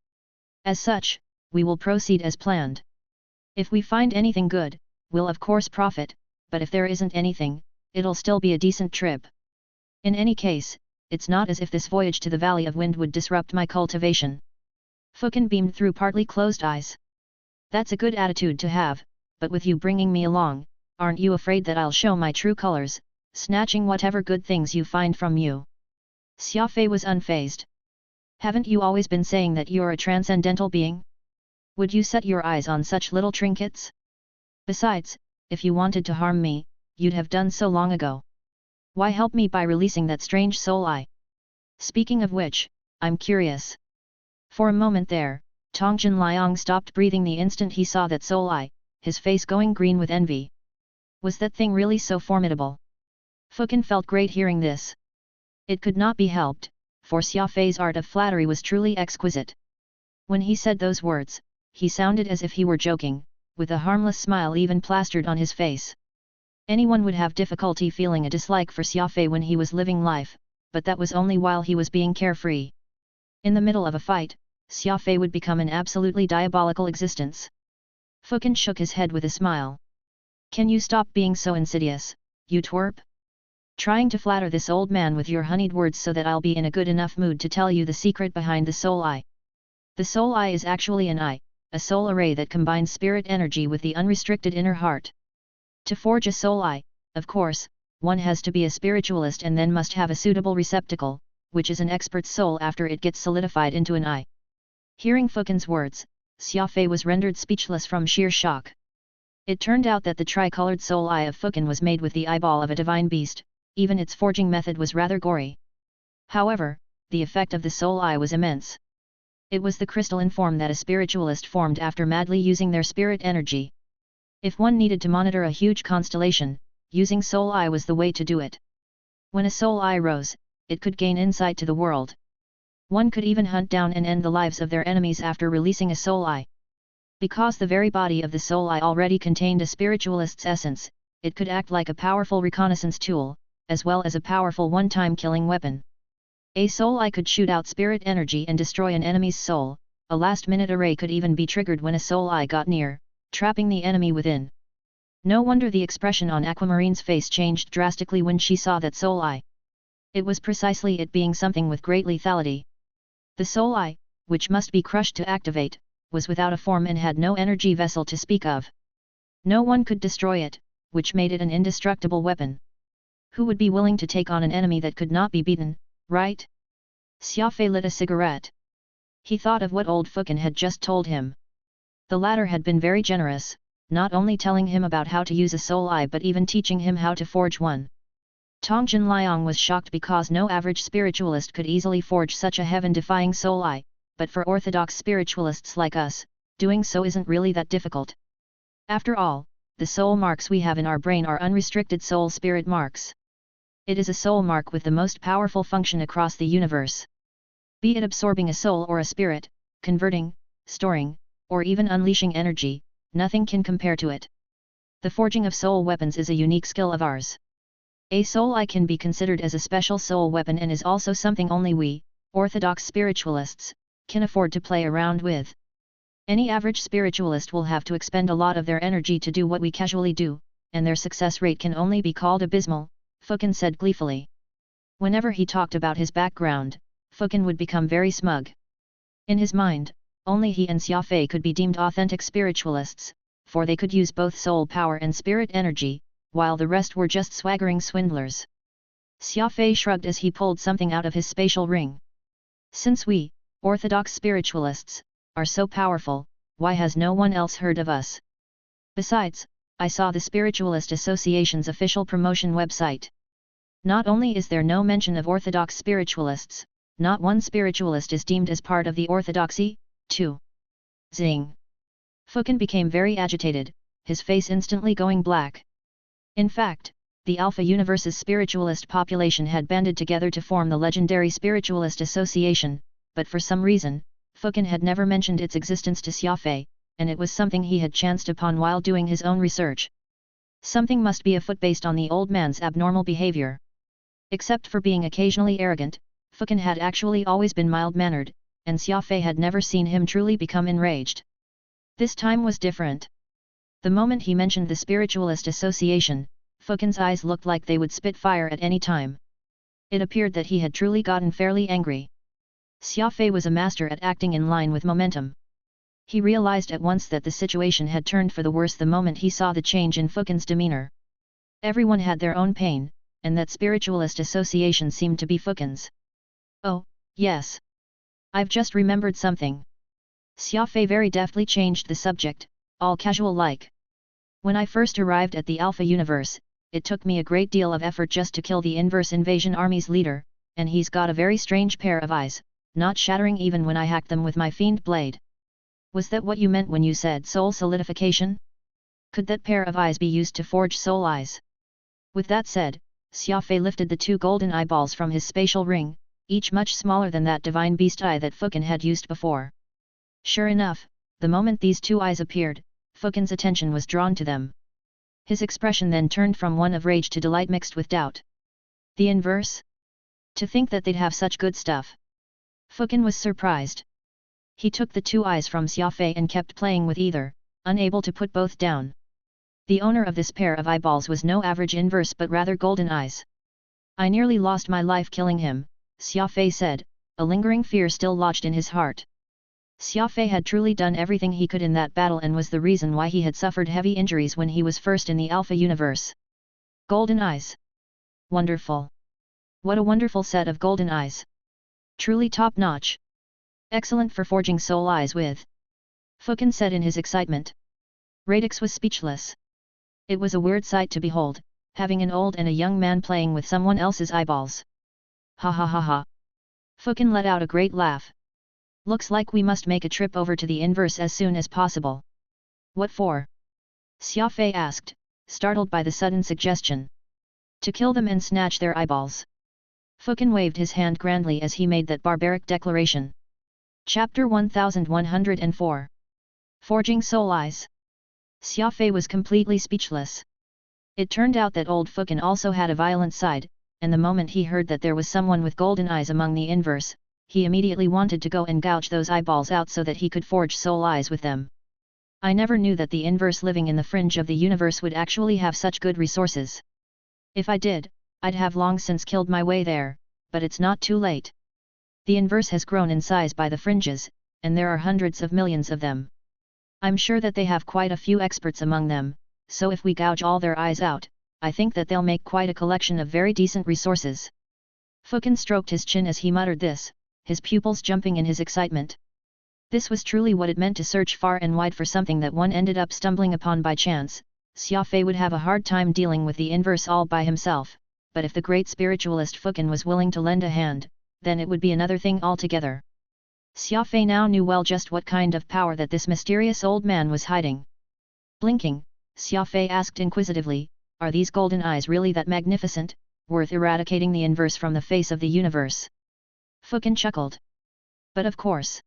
As such, we will proceed as planned. If we find anything good, we'll of course profit, but if there isn't anything, it'll still be a decent trip. In any case, it's not as if this voyage to the Valley of Wind would disrupt my cultivation. Fukin beamed through partly closed eyes. That's a good attitude to have, but with you bringing me along, aren't you afraid that I'll show my true colors, snatching whatever good things you find from you? Xia Fei was unfazed. Haven't you always been saying that you're a transcendental being? Would you set your eyes on such little trinkets? Besides, if you wanted to harm me, you'd have done so long ago. Why help me by releasing that strange soul eye? Speaking of which, I'm curious. For a moment there, Tongjin Liang stopped breathing the instant he saw that soul eye, his face going green with envy. Was that thing really so formidable? Fukin felt great hearing this. It could not be helped, for Xia Fei's art of flattery was truly exquisite. When he said those words, he sounded as if he were joking, with a harmless smile even plastered on his face. Anyone would have difficulty feeling a dislike for Xia Fei when he was living life, but that was only while he was being carefree. In the middle of a fight, Xia Fei would become an absolutely diabolical existence. Fukin shook his head with a smile. Can you stop being so insidious, you twerp? Trying to flatter this old man with your honeyed words so that I'll be in a good enough mood to tell you the secret behind the soul eye. The soul eye is actually an eye, a soul array that combines spirit energy with the unrestricted inner heart. To forge a soul eye, of course, one has to be a spiritualist and then must have a suitable receptacle, which is an expert's soul after it gets solidified into an eye. Hearing Fukin's words, Xia Fei was rendered speechless from sheer shock. It turned out that the tricolored soul eye of Fukin was made with the eyeball of a divine beast, even its forging method was rather gory. However, the effect of the soul eye was immense. It was the crystalline form that a spiritualist formed after madly using their spirit energy. If one needed to monitor a huge constellation, using soul eye was the way to do it. When a soul eye rose, it could gain insight to the world. One could even hunt down and end the lives of their enemies after releasing a soul eye. Because the very body of the soul eye already contained a spiritualist's essence, it could act like a powerful reconnaissance tool, as well as a powerful one-time killing weapon. A soul eye could shoot out spirit energy and destroy an enemy's soul. A last-minute array could even be triggered when a soul eye got near, trapping the enemy within. No wonder the expression on Aquamarine's face changed drastically when she saw that soul eye. It was precisely it being something with great lethality. The soul eye, which must be crushed to activate, was without a form and had no energy vessel to speak of. No one could destroy it, which made it an indestructible weapon. Who would be willing to take on an enemy that could not be beaten, right? Xia Fei lit a cigarette. He thought of what old Fukin had just told him. The latter had been very generous, not only telling him about how to use a soul eye but even teaching him how to forge one. Tongjin Liang was shocked because no average spiritualist could easily forge such a heaven-defying soul eye, but for orthodox spiritualists like us, doing so isn't really that difficult. After all, the soul marks we have in our brain are unrestricted soul spirit marks. It is a soul mark with the most powerful function across the universe. Be it absorbing a soul or a spirit, converting, storing, or even unleashing energy, nothing can compare to it. The forging of soul weapons is a unique skill of ours. A soul eye can be considered as a special soul weapon and is also something only we, orthodox spiritualists, can afford to play around with. Any average spiritualist will have to expend a lot of their energy to do what we casually do, and their success rate can only be called abysmal, Fukin said gleefully. Whenever he talked about his background, Fukin would become very smug. In his mind, only he and Xia Fei could be deemed authentic spiritualists, for they could use both soul power and spirit energy, while the rest were just swaggering swindlers. Xia Fei shrugged as he pulled something out of his spatial ring. Since we, orthodox spiritualists, are so powerful, why has no one else heard of us? Besides, I saw the Spiritualist Association's official promotion website. Not only is there no mention of orthodox spiritualists, not one spiritualist is deemed as part of the orthodoxy, too. Zing! Fukin became very agitated, his face instantly going black. In fact, the Alpha Universe's spiritualist population had banded together to form the legendary Spiritualist Association, but for some reason, Fukin had never mentioned its existence to Xia Fei, and it was something he had chanced upon while doing his own research. Something must be afoot based on the old man's abnormal behavior. Except for being occasionally arrogant, Fukin had actually always been mild-mannered, and Xia Fei had never seen him truly become enraged. This time was different. The moment he mentioned the Spiritualist Association, Fukin's eyes looked like they would spit fire at any time. It appeared that he had truly gotten fairly angry. Xia Fei was a master at acting in line with momentum. He realized at once that the situation had turned for the worse the moment he saw the change in Fukin's demeanor. Everyone had their own pain, and that Spiritualist Association seemed to be Fukin's. Oh, yes. I've just remembered something. Xia Fei very deftly changed the subject, all casual-like. When I first arrived at the Alpha Universe, it took me a great deal of effort just to kill the Inverse Invasion Army's leader, and he's got a very strange pair of eyes, not shattering even when I hacked them with my fiend blade. Was that what you meant when you said soul solidification? Could that pair of eyes be used to forge soul eyes? With that said, Xia Fei lifted the 2 golden eyeballs from his spatial ring, each much smaller than that divine beast eye that Fukin had used before. Sure enough, the moment these 2 eyes appeared, Fukin's attention was drawn to them. His expression then turned from one of rage to delight mixed with doubt. The inverse? To think that they'd have such good stuff. Fukin was surprised. He took the 2 eyes from Xia Fei and kept playing with either, unable to put both down. The owner of this pair of eyeballs was no average inverse but rather golden eyes. I nearly lost my life killing him, Xia Fei said, a lingering fear still lodged in his heart. Xia Fei had truly done everything he could in that battle and was the reason why he had suffered heavy injuries when he was first in the Alpha Universe. Golden eyes. Wonderful. What a wonderful set of golden eyes. Truly top-notch. Excellent for forging soul eyes with. Fukin said in his excitement. Radix was speechless. It was a weird sight to behold, having an old and a young man playing with someone else's eyeballs. Ha ha ha ha. Fukin let out a great laugh. Looks like we must make a trip over to the inverse as soon as possible. What for? Xia Fei asked, startled by the sudden suggestion. To kill them and snatch their eyeballs. Fukin waved his hand grandly as he made that barbaric declaration. Chapter 1104. Forging Soul Eyes. Xia Fei was completely speechless. It turned out that old Fukin also had a violent side, and the moment he heard that there was someone with golden eyes among the inverse, he immediately wanted to go and gouge those eyeballs out so that he could forge soul eyes with them. I never knew that the inverse living in the fringe of the universe would actually have such good resources. If I did, I'd have long since killed my way there, but it's not too late. The inverse has grown in size by the fringes, and there are hundreds of millions of them. I'm sure that they have quite a few experts among them, so if we gouge all their eyes out, I think that they'll make quite a collection of very decent resources. Fukin stroked his chin as he muttered this, his pupils jumping in his excitement. This was truly what it meant to search far and wide for something that one ended up stumbling upon by chance. Xia Fei would have a hard time dealing with the inverse all by himself, but if the great spiritualist Fukin was willing to lend a hand, then it would be another thing altogether. Xia Fei now knew well just what kind of power that this mysterious old man was hiding. Blinking, Xia Fei asked inquisitively, are these golden eyes really that magnificent, worth eradicating the inverse from the face of the universe? Fukin chuckled. But of course.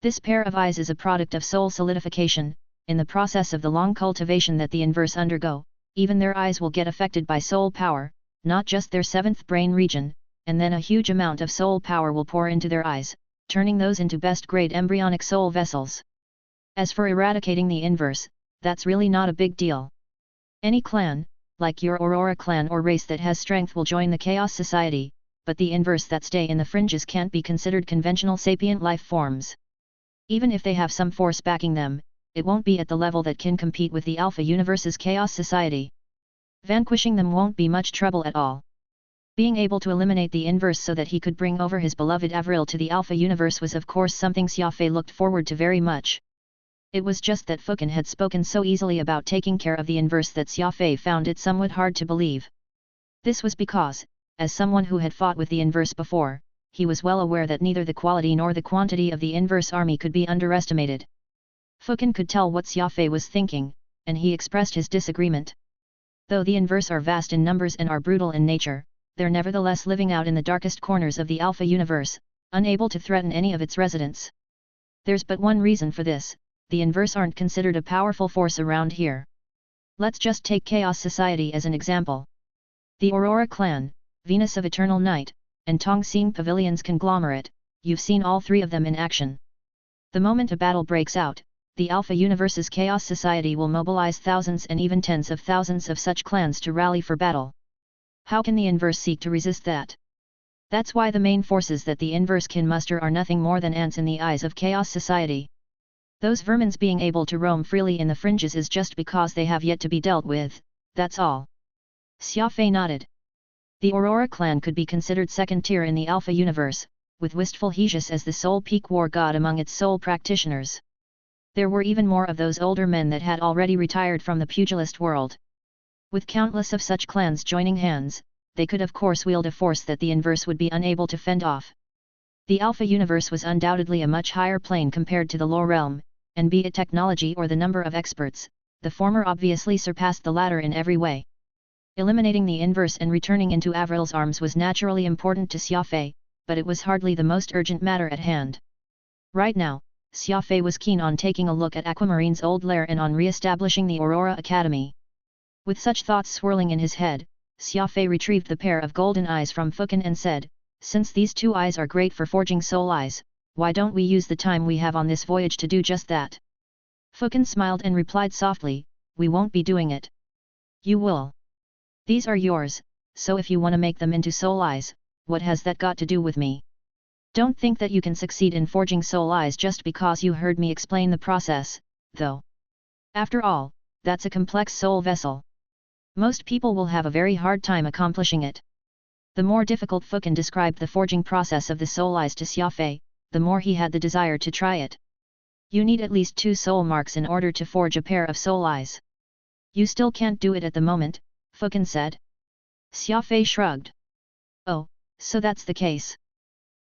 This pair of eyes is a product of soul solidification. In the process of the long cultivation that the inverse undergo, even their eyes will get affected by soul power, not just their 7th brain region, and then a huge amount of soul power will pour into their eyes, turning those into best-grade embryonic soul vessels. As for eradicating the inverse, that's really not a big deal. Any clan, like your Aurora clan or race that has strength will join the Chaos Society, but the inverse that stay in the fringes can't be considered conventional sapient life forms. Even if they have some force backing them, it won't be at the level that can compete with the Alpha Universe's Chaos Society. Vanquishing them won't be much trouble at all. Being able to eliminate the inverse so that he could bring over his beloved Avril to the Alpha Universe was of course something Xia Fei looked forward to very much. It was just that Fukin had spoken so easily about taking care of the inverse that Xia Fei found it somewhat hard to believe. This was because, as someone who had fought with the inverse before, he was well aware that neither the quality nor the quantity of the inverse army could be underestimated. Fukin could tell what Xia Fei was thinking, and he expressed his disagreement. Though the inverse are vast in numbers and are brutal in nature, they're nevertheless living out in the darkest corners of the Alpha Universe, unable to threaten any of its residents. There's but one reason for this: the inverse aren't considered a powerful force around here. Let's just take Chaos Society as an example. The Aurora clan, Venus of Eternal Night, and Tongxing Pavilion's conglomerate, you've seen all three of them in action. The moment a battle breaks out, the Alpha Universe's Chaos Society will mobilize thousands and even tens of thousands of such clans to rally for battle. How can the inverse seek to resist that? That's why the main forces that the inverse can muster are nothing more than ants in the eyes of Chaos Society. Those vermins being able to roam freely in the fringes is just because they have yet to be dealt with, that's all. Xia Fei nodded. The Aurora clan could be considered second tier in the Alpha Universe, with wistful Hesius as the sole peak war god among its sole practitioners. There were even more of those older men that had already retired from the pugilist world. With countless of such clans joining hands, they could of course wield a force that the inverse would be unable to fend off. The Alpha Universe was undoubtedly a much higher plane compared to the lower realm, and be it technology or the number of experts, the former obviously surpassed the latter in every way. Eliminating the inverse and returning into Avril's arms was naturally important to Xia Fei, but it was hardly the most urgent matter at hand. Right now, Xia Fei was keen on taking a look at Aquamarine's old lair and on re-establishing the Aurora Academy. With such thoughts swirling in his head, Xia Fei retrieved the pair of golden eyes from Fukin and said, "Since these two eyes are great for forging soul eyes, why don't we use the time we have on this voyage to do just that?" Fukin smiled and replied softly, "We won't be doing it. You will. These are yours, so if you want to make them into soul eyes, what has that got to do with me? Don't think that you can succeed in forging soul eyes just because you heard me explain the process, though. After all, that's a complex soul vessel. Most people will have a very hard time accomplishing it." The more difficult Fukin described the forging process of the soul eyes to Xia Fei, the more he had the desire to try it. "You need at least 2 soul marks in order to forge a pair of soul eyes. You still can't do it at the moment," Fukin said. Xia Fei shrugged. "Oh, so that's the case.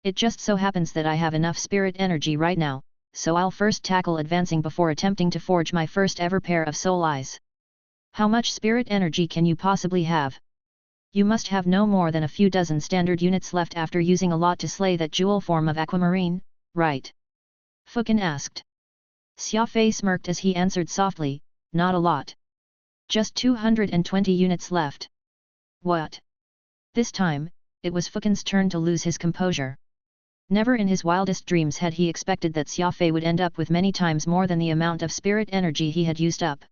It just so happens that I have enough spirit energy right now, so I'll first tackle advancing before attempting to forge my first ever pair of soul eyes." "How much spirit energy can you possibly have? You must have no more than a few dozen standard units left after using a lot to slay that jewel form of Aquamarine, right?" Fukin asked. Xia Fei smirked as he answered softly, "Not a lot. Just 220 units left." "What?" This time, it was Fukin's turn to lose his composure. Never in his wildest dreams had he expected that Xia Fei would end up with many times more than the amount of spirit energy he had used up.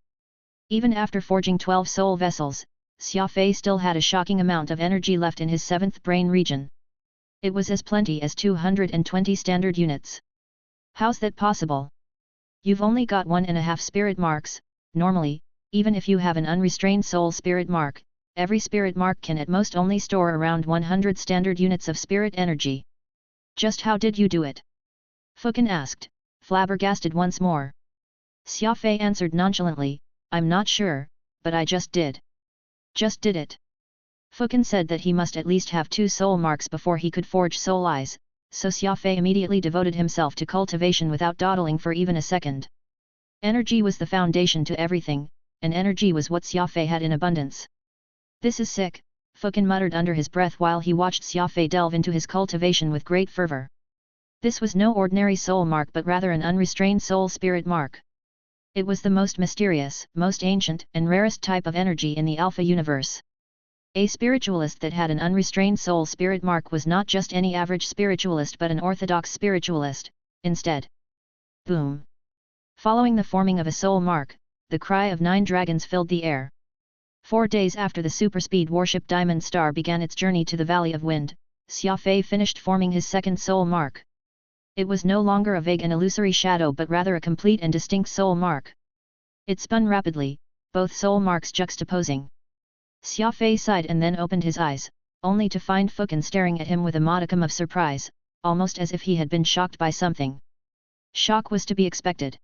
Even after forging 12 soul vessels, Xia Fei still had a shocking amount of energy left in his 7th brain region. It was as plenty as 220 standard units. "How's that possible? You've only got 1.5 spirit marks. Normally, even if you have an unrestrained soul spirit mark, every spirit mark can at most only store around 100 standard units of spirit energy. Just how did you do it?" Fukin asked, flabbergasted once more. Xia Fei answered nonchalantly, "I'm not sure, but I just did. Just did it." Fukin said that he must at least have 2 soul marks before he could forge soul eyes, so Xia Fei immediately devoted himself to cultivation without dawdling for even a second. Energy was the foundation to everything, and energy was what Xia Fei had in abundance. "This is sick," Fukin muttered under his breath while he watched Xia Fei delve into his cultivation with great fervor. This was no ordinary soul mark but rather an unrestrained soul spirit mark. It was the most mysterious, most ancient, and rarest type of energy in the Alpha Universe. A spiritualist that had an unrestrained soul spirit mark was not just any average spiritualist but an orthodox spiritualist, instead. Boom! Following the forming of a soul mark, the cry of 9 dragons filled the air. 4 days after the superspeed warship Diamond Star began its journey to the Valley of Wind, Xia Fei finished forming his 2nd soul mark. It was no longer a vague and illusory shadow but rather a complete and distinct soul mark. It spun rapidly, both soul marks juxtaposing. Xia Fei sighed and then opened his eyes, only to find Fukin staring at him with a modicum of surprise, almost as if he had been shocked by something. Shock was to be expected.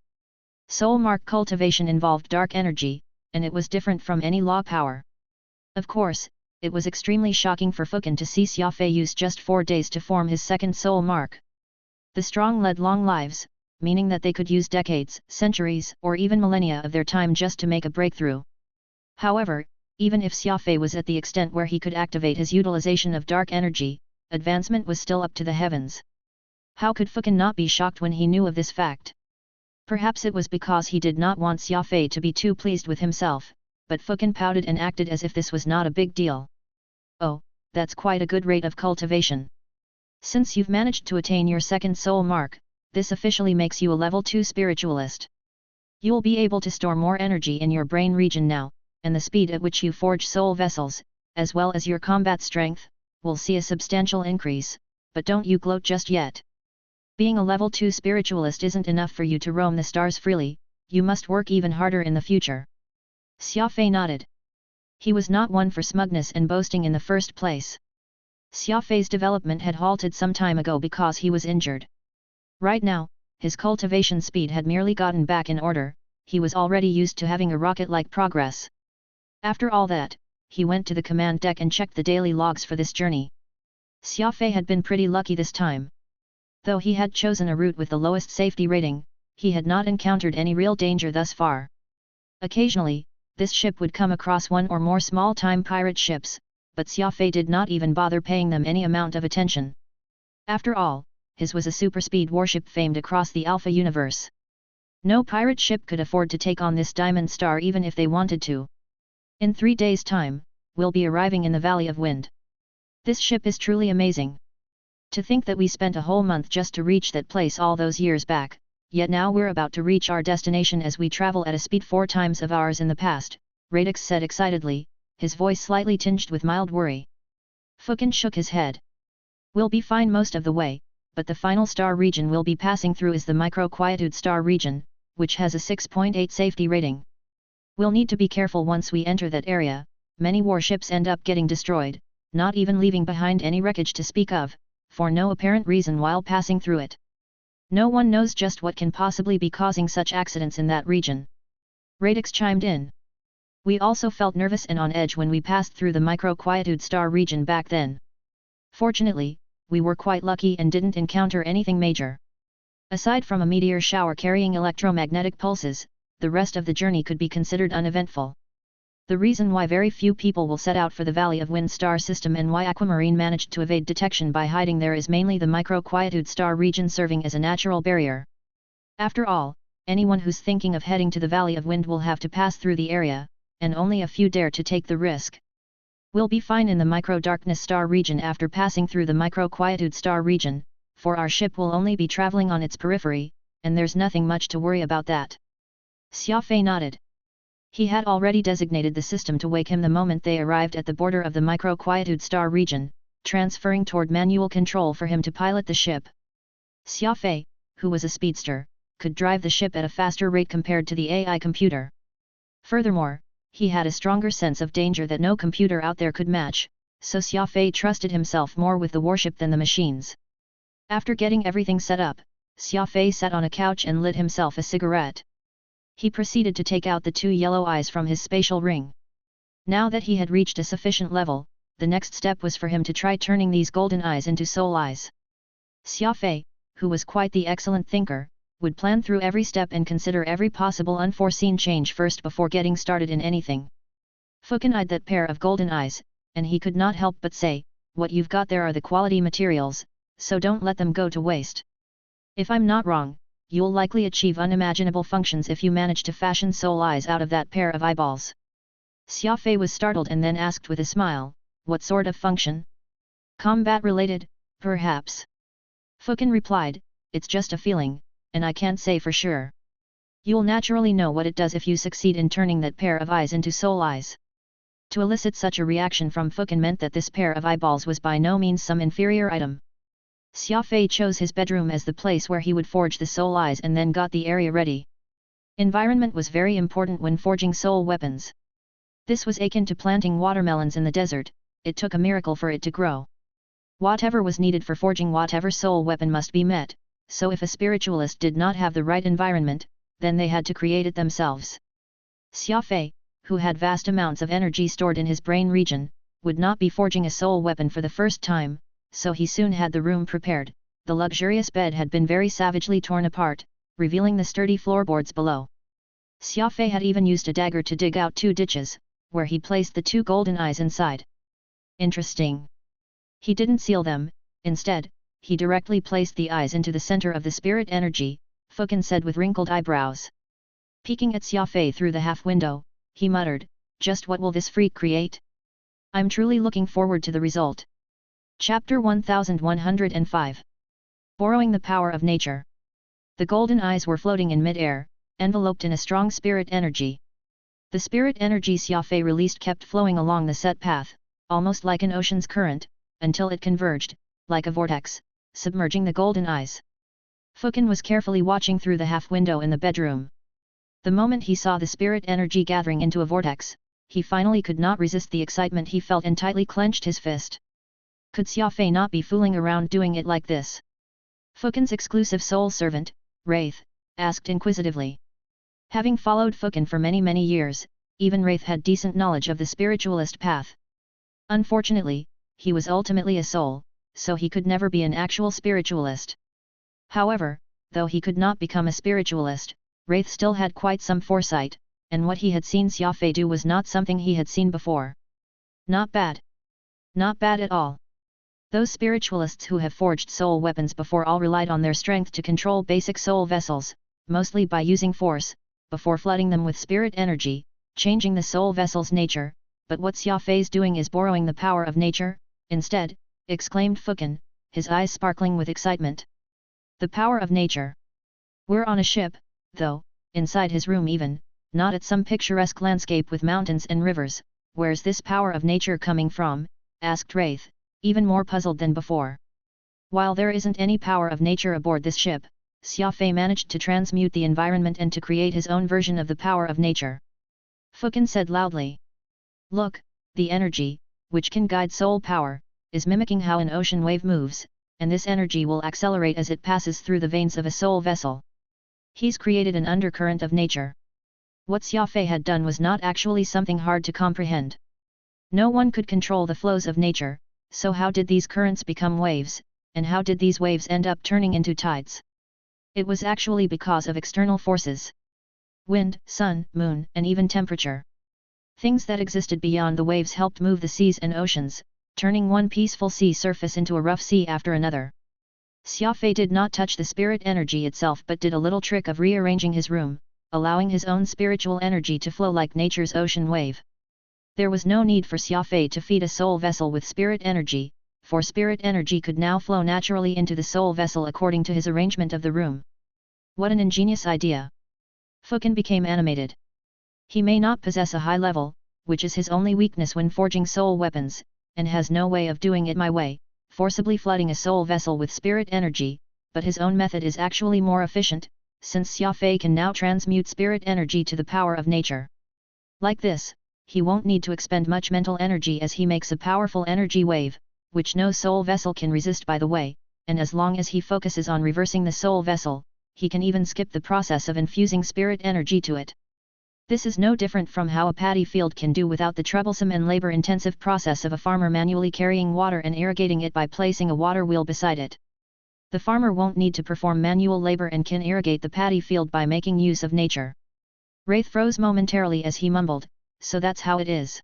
Soul mark cultivation involved dark energy, and it was different from any law power. Of course, it was extremely shocking for Fukin to see Xia Fei use just 4 days to form his 2nd soul mark. The strong led long lives, meaning that they could use decades, centuries, or even millennia of their time just to make a breakthrough. However, even if Xia Fei was at the extent where he could activate his utilization of dark energy, advancement was still up to the heavens. How could Fukin not be shocked when he knew of this fact? Perhaps it was because he did not want Xia Fei to be too pleased with himself, but Fukin pouted and acted as if this was not a big deal. "Oh, that's quite a good rate of cultivation. Since you've managed to attain your second soul mark, this officially makes you a level 2 spiritualist. You'll be able to store more energy in your brain region now, and the speed at which you forge soul vessels, as well as your combat strength, will see a substantial increase, but don't you gloat just yet. Being a level 2 spiritualist isn't enough for you to roam the stars freely, you must work even harder in the future. Xia Fei nodded. He was not one for smugness and boasting in the first place. Xia Fei's development had halted some time ago because he was injured. Right now, his cultivation speed had merely gotten back in order, he was already used to having a rocket-like progress. After all that, he went to the command deck and checked the daily logs for this journey. Xia Fei had been pretty lucky this time. Though he had chosen a route with the lowest safety rating, he had not encountered any real danger thus far. Occasionally, this ship would come across one or more small-time pirate ships, but Xia Fei did not even bother paying them any amount of attention. After all, his was a super-speed warship famed across the Alpha universe. No pirate ship could afford to take on this Diamond Star even if they wanted to. In 3 days' time, we'll be arriving in the Valley of Wind. This ship is truly amazing. To think that we spent a whole month just to reach that place all those years back, yet now we're about to reach our destination as we travel at a speed 4 times of ours in the past, Radix said excitedly, his voice slightly tinged with mild worry. Fukin shook his head. We'll be fine most of the way, but the final star region we'll be passing through is the micro-quietude star region, which has a 6.8 safety rating. We'll need to be careful once we enter that area. Many warships end up getting destroyed, not even leaving behind any wreckage to speak of, for no apparent reason while passing through it. No one knows just what can possibly be causing such accidents in that region. Radix chimed in. We also felt nervous and on edge when we passed through the micro-quietude star region back then. Fortunately, we were quite lucky and didn't encounter anything major. Aside from a meteor shower carrying electromagnetic pulses, the rest of the journey could be considered uneventful. The reason why very few people will set out for the Valley of Wind star system and why Aquamarine managed to evade detection by hiding there is mainly the micro-quietude star region serving as a natural barrier. After all, anyone who's thinking of heading to the Valley of Wind will have to pass through the area, and only a few dare to take the risk. We'll be fine in the micro-darkness star region after passing through the micro-quietude star region, for our ship will only be traveling on its periphery, and there's nothing much to worry about that. Xia Fei nodded. He had already designated the system to wake him the moment they arrived at the border of the micro-quietude star region, transferring toward manual control for him to pilot the ship. Xia Fei, who was a speedster, could drive the ship at a faster rate compared to the AI computer. Furthermore, he had a stronger sense of danger that no computer out there could match, so Xia Fei trusted himself more with the warship than the machines. After getting everything set up, Xia Fei sat on a couch and lit himself a cigarette. He proceeded to take out the 2 yellow eyes from his spatial ring. Now that he had reached a sufficient level, the next step was for him to try turning these golden eyes into soul eyes. Xia Fei, who was quite the excellent thinker, would plan through every step and consider every possible unforeseen change first before getting started in anything. Fukin eyed that pair of golden eyes, and he could not help but say, what you've got there are the quality materials, so don't let them go to waste. If I'm not wrong, you'll likely achieve unimaginable functions if you manage to fashion soul eyes out of that pair of eyeballs. Xia Fei was startled and then asked with a smile, what sort of function? Combat-related, perhaps. Fukin replied, it's just a feeling, and I can't say for sure. You'll naturally know what it does if you succeed in turning that pair of eyes into soul eyes. To elicit such a reaction from Fukin meant that this pair of eyeballs was by no means some inferior item. Xia Fei chose his bedroom as the place where he would forge the soul eyes and then got the area ready. Environment was very important when forging soul weapons. This was akin to planting watermelons in the desert, it took a miracle for it to grow. Whatever was needed for forging whatever soul weapon must be met, so if a spiritualist did not have the right environment, then they had to create it themselves. Xia Fei, who had vast amounts of energy stored in his brain region, would not be forging a soul weapon for the first time, so he soon had the room prepared. The luxurious bed had been very savagely torn apart, revealing the sturdy floorboards below. Xia Fei had even used a dagger to dig out 2 ditches, where he placed the 2 golden eyes inside. Interesting. He didn't seal them, instead, he directly placed the eyes into the center of the spirit energy, Fukin said with wrinkled eyebrows. Peeking at Xia Fei through the half window, he muttered, just what will this freak create? I'm truly looking forward to the result. Chapter 1105. Borrowing the Power of Nature. The golden eyes were floating in mid-air, enveloped in a strong spirit energy. The spirit energy Xia Fei released kept flowing along the set path, almost like an ocean's current, until it converged, like a vortex, submerging the golden eyes. Fukin was carefully watching through the half-window in the bedroom. The moment he saw the spirit energy gathering into a vortex, he finally could not resist the excitement he felt and tightly clenched his fist. Could Xia Fei not be fooling around doing it like this? Fukin's exclusive soul servant, Wraith, asked inquisitively. Having followed Fukin for many years, even Wraith had decent knowledge of the spiritualist path. Unfortunately, he was ultimately a soul, so he could never be an actual spiritualist. However, though he could not become a spiritualist, Wraith still had quite some foresight, and what he had seen Xia Fei do was not something he had seen before. Not bad. Not bad at all. Those spiritualists who have forged soul weapons before all relied on their strength to control basic soul vessels, mostly by using force, before flooding them with spirit energy, changing the soul vessel's nature, but what Xia Fei's doing is borrowing the power of nature, instead, exclaimed Fukin, his eyes sparkling with excitement. The power of nature. We're on a ship, though, inside his room even, not at some picturesque landscape with mountains and rivers. Where's this power of nature coming from? Asked Wraith, even more puzzled than before. While there isn't any power of nature aboard this ship, Xia Fei managed to transmute the environment and to create his own version of the power of nature. Fukin said loudly. Look, the energy, which can guide soul power, is mimicking how an ocean wave moves, and this energy will accelerate as it passes through the veins of a soul vessel. He's created an undercurrent of nature. What Xia Fei had done was not actually something hard to comprehend. No one could control the flows of nature, so how did these currents become waves, and how did these waves end up turning into tides? It was actually because of external forces. Wind, sun, moon, and even temperature. Things that existed beyond the waves helped move the seas and oceans, turning one peaceful sea surface into a rough sea after another. Xia Fei did not touch the spirit energy itself but did a little trick of rearranging his room, allowing his own spiritual energy to flow like nature's ocean wave. There was no need for Xia Fei to feed a soul vessel with spirit energy, for spirit energy could now flow naturally into the soul vessel according to his arrangement of the room. What an ingenious idea! Fukin became animated. He may not possess a high level, which is his only weakness when forging soul weapons, and has no way of doing it my way, forcibly flooding a soul vessel with spirit energy, but his own method is actually more efficient, since Xia Fei can now transmute spirit energy to the power of nature. Like this, he won't need to expend much mental energy as he makes a powerful energy wave, which no soul vessel can resist by the way, and as long as he focuses on reversing the soul vessel, he can even skip the process of infusing spirit energy to it. This is no different from how a paddy field can do without the troublesome and labor-intensive process of a farmer manually carrying water and irrigating it by placing a water wheel beside it. The farmer won't need to perform manual labor and can irrigate the paddy field by making use of nature. Wraith froze momentarily as he mumbled, so that's how it is.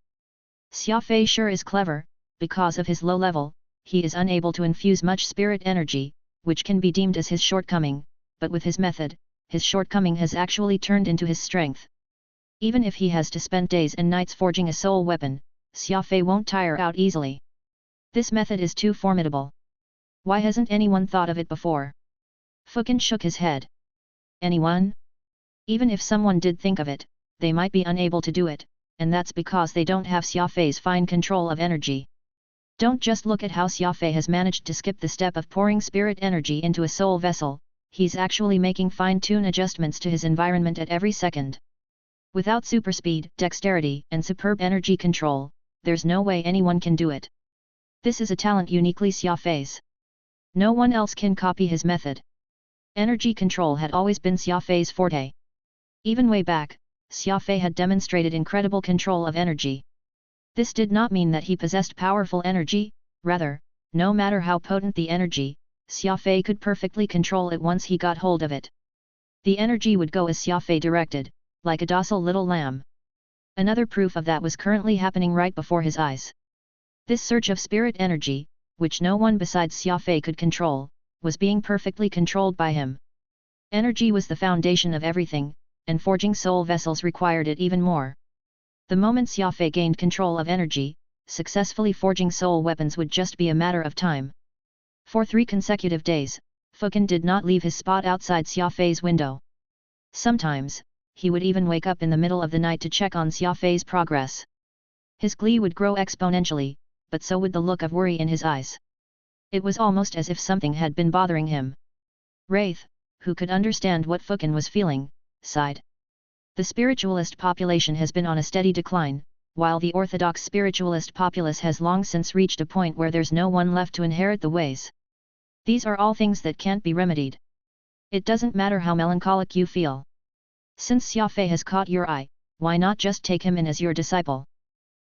Xia Fei sure is clever, because of his low level, he is unable to infuse much spirit energy, which can be deemed as his shortcoming, but with his method, his shortcoming has actually turned into his strength. Even if he has to spend days and nights forging a soul weapon, Xia Fei won't tire out easily. This method is too formidable. Why hasn't anyone thought of it before? Fukin shook his head. Anyone? Even if someone did think of it, they might be unable to do it, and that's because they don't have Xia Fei's fine control of energy. Don't just look at how Xia Fei has managed to skip the step of pouring spirit energy into a soul vessel, he's actually making fine-tune adjustments to his environment at every second. Without super speed, dexterity, and superb energy control, there's no way anyone can do it. This is a talent uniquely Xia Fei's. No one else can copy his method. Energy control had always been Xia Fei's forte. Even way back, Xia Fei had demonstrated incredible control of energy. This did not mean that he possessed powerful energy, rather, no matter how potent the energy, Xia Fei could perfectly control it once he got hold of it. The energy would go as Xia Fei directed, like a docile little lamb. Another proof of that was currently happening right before his eyes. This surge of spirit energy, which no one besides Xia Fei could control, was being perfectly controlled by him. Energy was the foundation of everything, and forging soul vessels required it even more. The moment Xia Fei gained control of energy, successfully forging soul weapons would just be a matter of time. For 3 consecutive days, Fukin did not leave his spot outside Xia Fei's window. Sometimes, he would even wake up in the middle of the night to check on Xia Fei's progress. His glee would grow exponentially, but so would the look of worry in his eyes. It was almost as if something had been bothering him. Wraith, who could understand what Fukin was feeling, sighed. The spiritualist population has been on a steady decline, while the orthodox spiritualist populace has long since reached a point where there's no one left to inherit the ways. These are all things that can't be remedied. It doesn't matter how melancholic you feel. Since Xia Fei has caught your eye, why not just take him in as your disciple?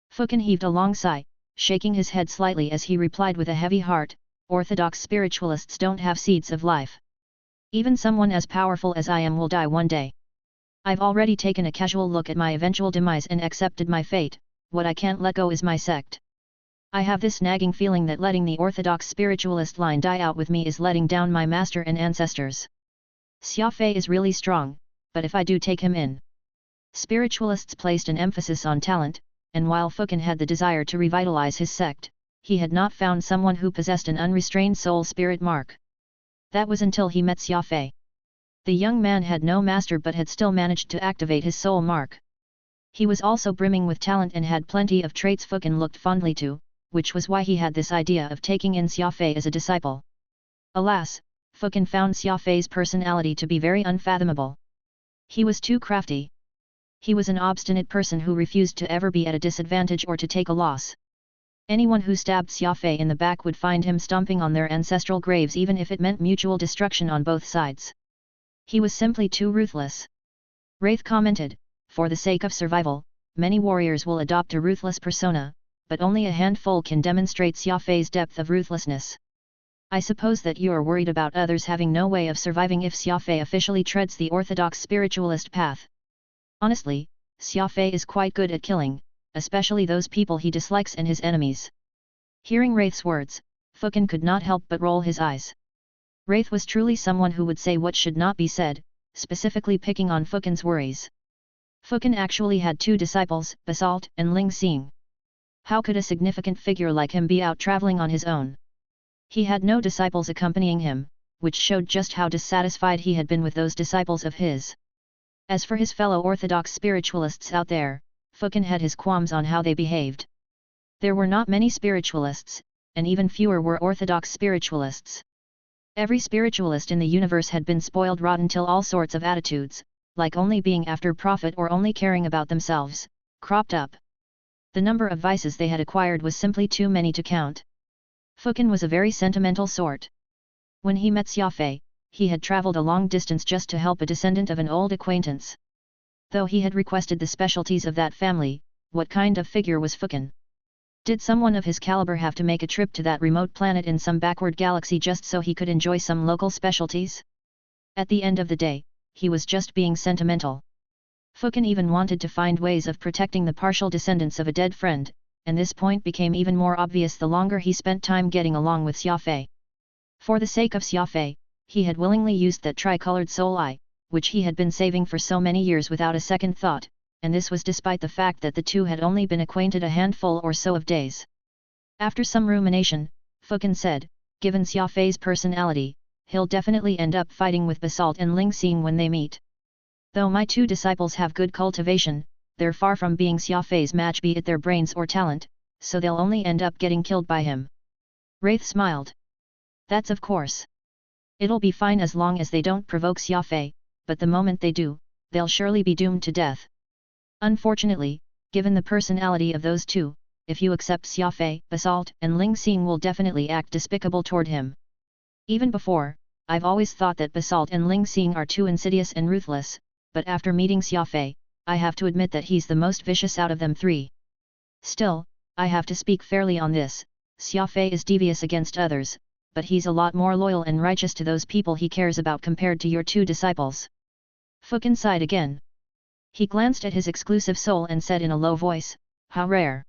Fukin heaved a long sigh, shaking his head slightly as he replied with a heavy heart, orthodox spiritualists don't have seeds of life. Even someone as powerful as I am will die one day. I've already taken a casual look at my eventual demise and accepted my fate. What I can't let go is my sect. I have this nagging feeling that letting the orthodox spiritualist line die out with me is letting down my master and ancestors. Xia Fei is really strong, but if I do take him in. Spiritualists placed an emphasis on talent, and while Fukin had the desire to revitalize his sect, he had not found someone who possessed an unrestrained soul spirit mark. That was until he met Xia Fei. The young man had no master but had still managed to activate his soul mark. He was also brimming with talent and had plenty of traits Fukin looked fondly to, which was why he had this idea of taking in Xia Fei as a disciple. Alas, Fukin found Xia Fei's personality to be very unfathomable. He was too crafty. He was an obstinate person who refused to ever be at a disadvantage or to take a loss. Anyone who stabbed Xia Fei in the back would find him stomping on their ancestral graves even if it meant mutual destruction on both sides. He was simply too ruthless. Wraith commented, for the sake of survival, many warriors will adopt a ruthless persona, but only a handful can demonstrate Xia Fei's depth of ruthlessness. I suppose that you are worried about others having no way of surviving if Xia Fei officially treads the orthodox spiritualist path. Honestly, Xia Fei is quite good at killing, especially those people he dislikes and his enemies. Hearing Wraith's words, Fukin could not help but roll his eyes. Wraith was truly someone who would say what should not be said, specifically picking on Fukin's worries. Fukin actually had 2 disciples, Basalt and Ling Xing. How could a significant figure like him be out traveling on his own? He had no disciples accompanying him, which showed just how dissatisfied he had been with those disciples of his. As for his fellow orthodox spiritualists out there, Fukin had his qualms on how they behaved. There were not many spiritualists, and even fewer were orthodox spiritualists. Every spiritualist in the universe had been spoiled rotten till all sorts of attitudes, like only being after profit or only caring about themselves, cropped up. The number of vices they had acquired was simply too many to count. Fukin was a very sentimental sort. When he met Xia Fei, he had traveled a long distance just to help a descendant of an old acquaintance. Though he had requested the specialties of that family, what kind of figure was Fukin? Did someone of his caliber have to make a trip to that remote planet in some backward galaxy just so he could enjoy some local specialties? At the end of the day, he was just being sentimental. Fukin even wanted to find ways of protecting the partial descendants of a dead friend, and this point became even more obvious the longer he spent time getting along with Xia Fei. For the sake of Xia Fei, he had willingly used that tricolored soul eye, which he had been saving for so many years without a second thought, and this was despite the fact that the two had only been acquainted a handful or so of days. After some rumination, Fukin said, given Xia Fei's personality, he'll definitely end up fighting with Basalt and Ling Xing when they meet. Though my 2 disciples have good cultivation, they're far from being Xia Fei's match be it their brains or talent, so they'll only end up getting killed by him. Wraith smiled. That's of course. It'll be fine as long as they don't provoke Xia Fei, but the moment they do, they'll surely be doomed to death. Unfortunately, given the personality of those 2, if you accept Xia Fei, Basalt and Ling Xing will definitely act despicable toward him. Even before, I've always thought that Basalt and Ling Xing are too insidious and ruthless, but after meeting Xia Fei, I have to admit that he's the most vicious out of them 3. Still, I have to speak fairly on this, Xia Fei is devious against others, but he's a lot more loyal and righteous to those people he cares about compared to your 2 disciples. Fukin sighed again. He glanced at his exclusive soul and said in a low voice, how rare.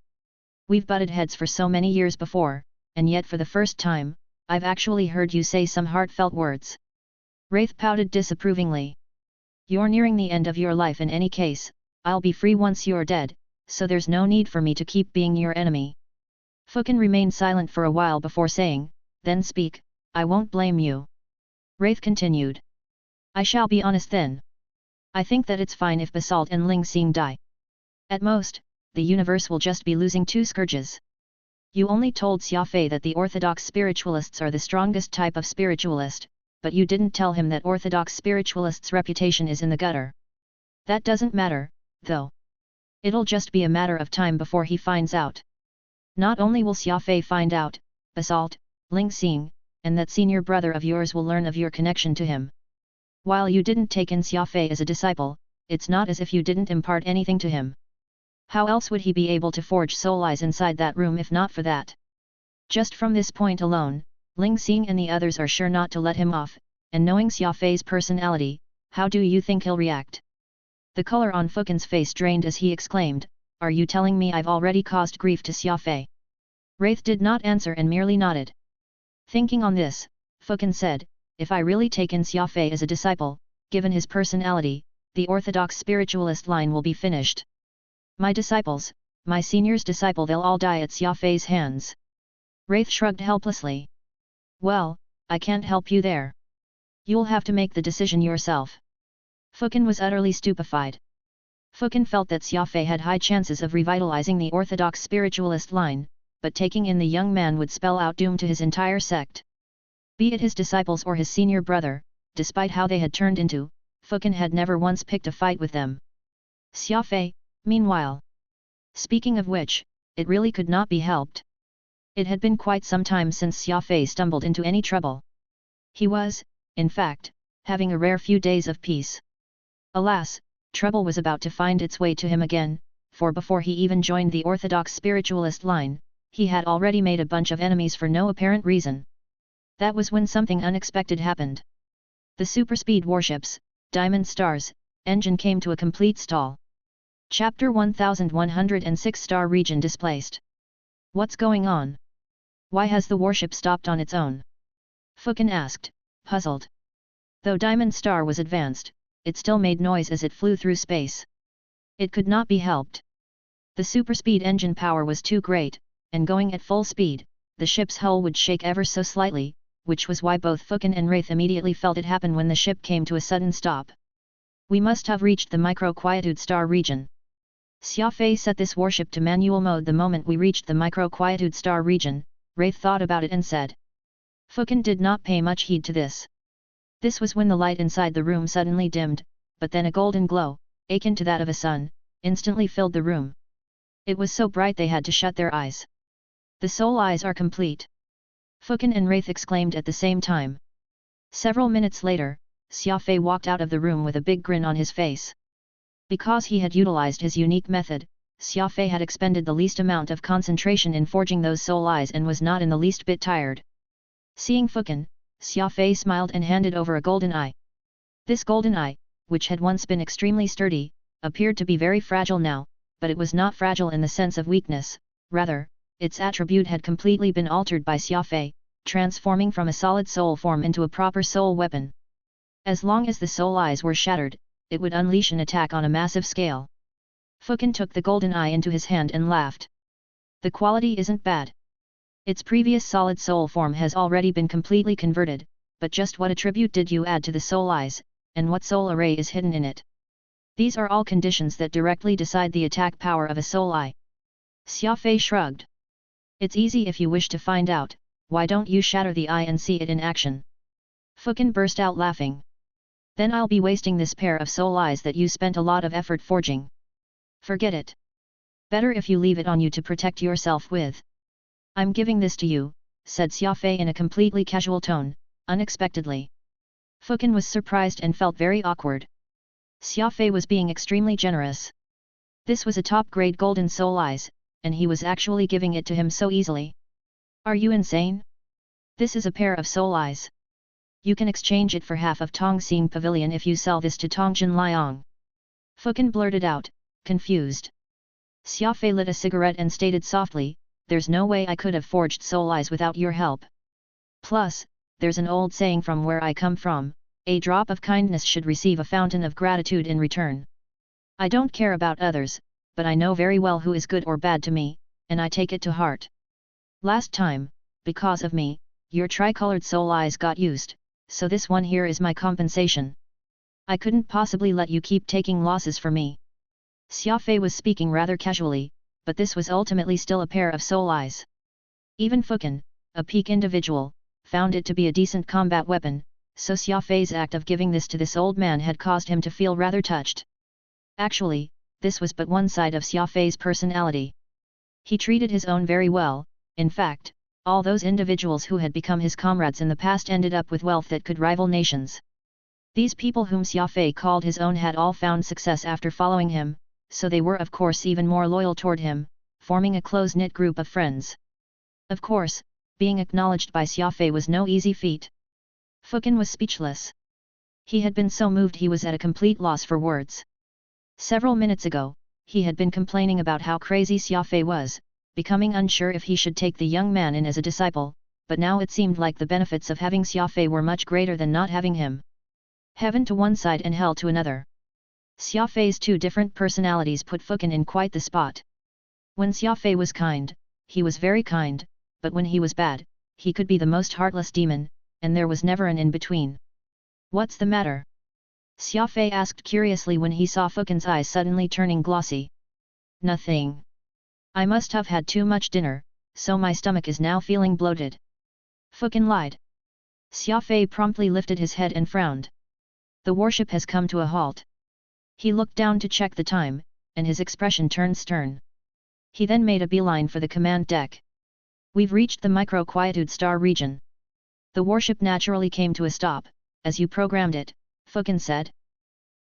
We've butted heads for so many years before, and yet for the first time, I've actually heard you say some heartfelt words. Wraith pouted disapprovingly. You're nearing the end of your life in any case, I'll be free once you're dead, so there's no need for me to keep being your enemy. Fukin remained silent for a while before saying, then speak, I won't blame you. Wraith continued. I shall be honest then. I think that it's fine if Basalt and Ling Xing die. At most, the universe will just be losing 2 scourges. You only told Xia Fei that the orthodox spiritualists are the strongest type of spiritualist, but you didn't tell him that orthodox spiritualists' reputation is in the gutter. That doesn't matter, though. It'll just be a matter of time before he finds out. Not only will Xia Fei find out, Basalt, Ling Xing, and that senior brother of yours will learn of your connection to him. While you didn't take in Xia Fei as a disciple, it's not as if you didn't impart anything to him. How else would he be able to forge soul eyes inside that room if not for that? Just from this point alone, Ling Xing and the others are sure not to let him off, and knowing Xia Fei's personality, how do you think he'll react? The color on Fukin's face drained as he exclaimed, are you telling me I've already caused grief to Xia Fei? Wraith did not answer and merely nodded. Thinking on this, Fukin said, if I really take in Xia Fei as a disciple, given his personality, the orthodox spiritualist line will be finished. My disciples, my senior's disciple, they'll all die at Xia Fei's hands. Wraith shrugged helplessly. Well, I can't help you there. You'll have to make the decision yourself. Fukin was utterly stupefied. Fukin felt that Xia Fei had high chances of revitalizing the orthodox spiritualist line, but taking in the young man would spell out doom to his entire sect. Be it his disciples or his senior brother, despite how they had turned into, Fukin had never once picked a fight with them. Xia Fei, meanwhile. Speaking of which, it really could not be helped. It had been quite some time since Xia Fei stumbled into any trouble. He was, in fact, having a rare few days of peace. Alas, trouble was about to find its way to him again, for before he even joined the orthodox spiritualist line, he had already made a bunch of enemies for no apparent reason. That was when something unexpected happened. The superspeed warships, Diamond Star's, engine came to a complete stall. Chapter 1106 Star Region displaced. What's going on? Why has the warship stopped on its own? Fukin asked, puzzled. Though Diamond Star was advanced, it still made noise as it flew through space. It could not be helped. The superspeed engine power was too great, and going at full speed, the ship's hull would shake ever so slightly, which was why both Fukin and Wraith immediately felt it happen when the ship came to a sudden stop. We must have reached the micro-quietude star region. Xia Fei set this warship to manual mode the moment we reached the micro-quietude star region, Wraith thought about it and said. Fukin did not pay much heed to this. This was when the light inside the room suddenly dimmed, but then a golden glow, akin to that of a sun, instantly filled the room. It was so bright they had to shut their eyes. The soul eyes are complete. Fukin and Wraith exclaimed at the same time. Several minutes later, Xia Fei walked out of the room with a big grin on his face. Because he had utilized his unique method, Xia Fei had expended the least amount of concentration in forging those soul eyes and was not in the least bit tired. Seeing Fukin, Xia Fei smiled and handed over a golden eye. This golden eye, which had once been extremely sturdy, appeared to be very fragile now, but it was not fragile in the sense of weakness, rather, its attribute had completely been altered by Xia Fei, transforming from a solid soul form into a proper soul weapon. As long as the soul eyes were shattered, it would unleash an attack on a massive scale. Fukin took the golden eye into his hand and laughed. The quality isn't bad. Its previous solid soul form has already been completely converted, but just what attribute did you add to the soul eyes, and what soul array is hidden in it? These are all conditions that directly decide the attack power of a soul eye. Xia Fei shrugged. It's easy if you wish to find out, why don't you shatter the eye and see it in action? Fukin burst out laughing. Then I'll be wasting this pair of soul eyes that you spent a lot of effort forging. Forget it. Better if you leave it on you to protect yourself with. I'm giving this to you, said Xia Fei in a completely casual tone, unexpectedly. Fukin was surprised and felt very awkward. Xia Fei was being extremely generous. This was a top-grade golden soul eyes, and he was actually giving it to him so easily. Are you insane? This is a pair of soul eyes. You can exchange it for half of Tongxing Pavilion if you sell this to Tongjin Liang. Fukin blurted out, confused. Xia Fei lit a cigarette and stated softly, there's no way I could have forged soul eyes without your help. Plus, there's an old saying from where I come from, a drop of kindness should receive a fountain of gratitude in return. I don't care about others, but I know very well who is good or bad to me, and I take it to heart. Last time, because of me, your tricolored soul eyes got used, so this one here is my compensation. I couldn't possibly let you keep taking losses for me. Xia Fei was speaking rather casually, but this was ultimately still a pair of soul eyes. Even Fukin, a peak individual, found it to be a decent combat weapon, so Xia Fei's act of giving this to this old man had caused him to feel rather touched. Actually, this was but one side of Xia Fei's personality. He treated his own very well. In fact, all those individuals who had become his comrades in the past ended up with wealth that could rival nations. These people whom Xia Fei called his own had all found success after following him, so they were of course even more loyal toward him, forming a close-knit group of friends. Of course, being acknowledged by Xia Fei was no easy feat. Fukin was speechless. He had been so moved he was at a complete loss for words. Several minutes ago, he had been complaining about how crazy Xia Fei was, becoming unsure if he should take the young man in as a disciple, but now it seemed like the benefits of having Xia Fei were much greater than not having him. Heaven to one side and hell to another. Xia Fei's two different personalities put Fukin in quite the spot. When Xia Fei was kind, he was very kind, but when he was bad, he could be the most heartless demon, and there was never an in-between. What's the matter? Xia Fei asked curiously when he saw Fukin's eyes suddenly turning glossy. Nothing. I must have had too much dinner, so my stomach is now feeling bloated. Fukin lied. Xia Fei promptly lifted his head and frowned. The warship has come to a halt. He looked down to check the time, and his expression turned stern. He then made a beeline for the command deck. We've reached the micro-quietude star region. The warship naturally came to a stop, as you programmed it, Fukin said.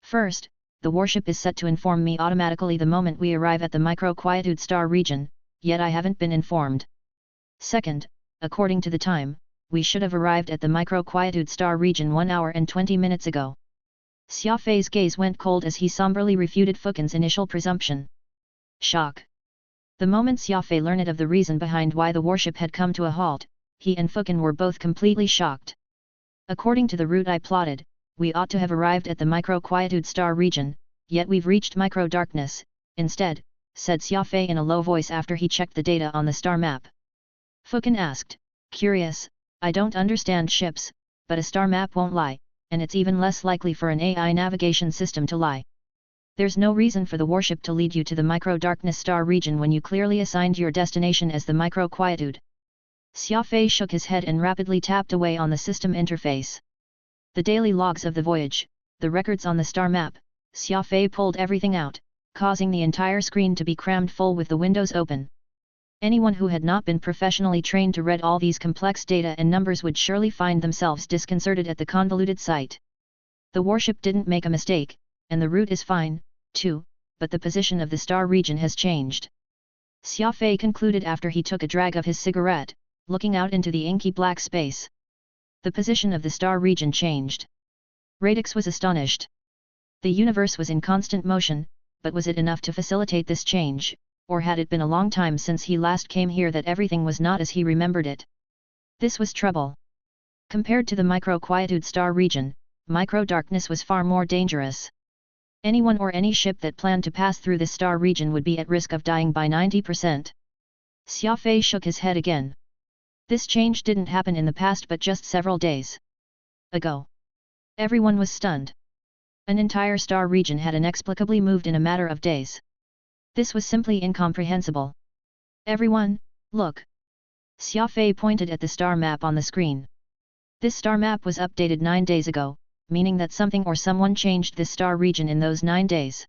First, the warship is set to inform me automatically the moment we arrive at the micro-quietude star region, yet I haven't been informed. Second, according to the time, we should have arrived at the micro-quietude star region 1 hour and 20 minutes ago. Xia Fei's gaze went cold as he somberly refuted Fukin's initial presumption. Shock. The moment Xia Fei learned of the reason behind why the warship had come to a halt, he and Fukin were both completely shocked. According to the route I plotted, we ought to have arrived at the micro-quietude star region, yet we've reached micro-darkness, instead, said Xia Fei in a low voice after he checked the data on the star map. Fukin asked, curious, I don't understand ships, but a star map won't lie, and it's even less likely for an AI navigation system to lie. There's no reason for the warship to lead you to the micro-darkness star region when you clearly assigned your destination as the micro-quietude. Xia Fei shook his head and rapidly tapped away on the system interface. The daily logs of the voyage, the records on the star map, Xia Fei pulled everything out, causing the entire screen to be crammed full with the windows open. Anyone who had not been professionally trained to read all these complex data and numbers would surely find themselves disconcerted at the convoluted sight. The warship didn't make a mistake, and the route is fine, too, but the position of the star region has changed. Xia Fei concluded after he took a drag of his cigarette, looking out into the inky black space. The position of the star region changed. Radix was astonished. The universe was in constant motion, but was it enough to facilitate this change, or had it been a long time since he last came here that everything was not as he remembered it? This was trouble. Compared to the micro-quietude star region, micro-darkness was far more dangerous. Anyone or any ship that planned to pass through this star region would be at risk of dying by 90%. Xia Fei shook his head again. This change didn't happen in the past but just several days ago. Everyone was stunned. An entire star region had inexplicably moved in a matter of days. This was simply incomprehensible. Everyone, look! Xia Fei pointed at the star map on the screen. This star map was updated 9 days ago, meaning that something or someone changed this star region in those 9 days.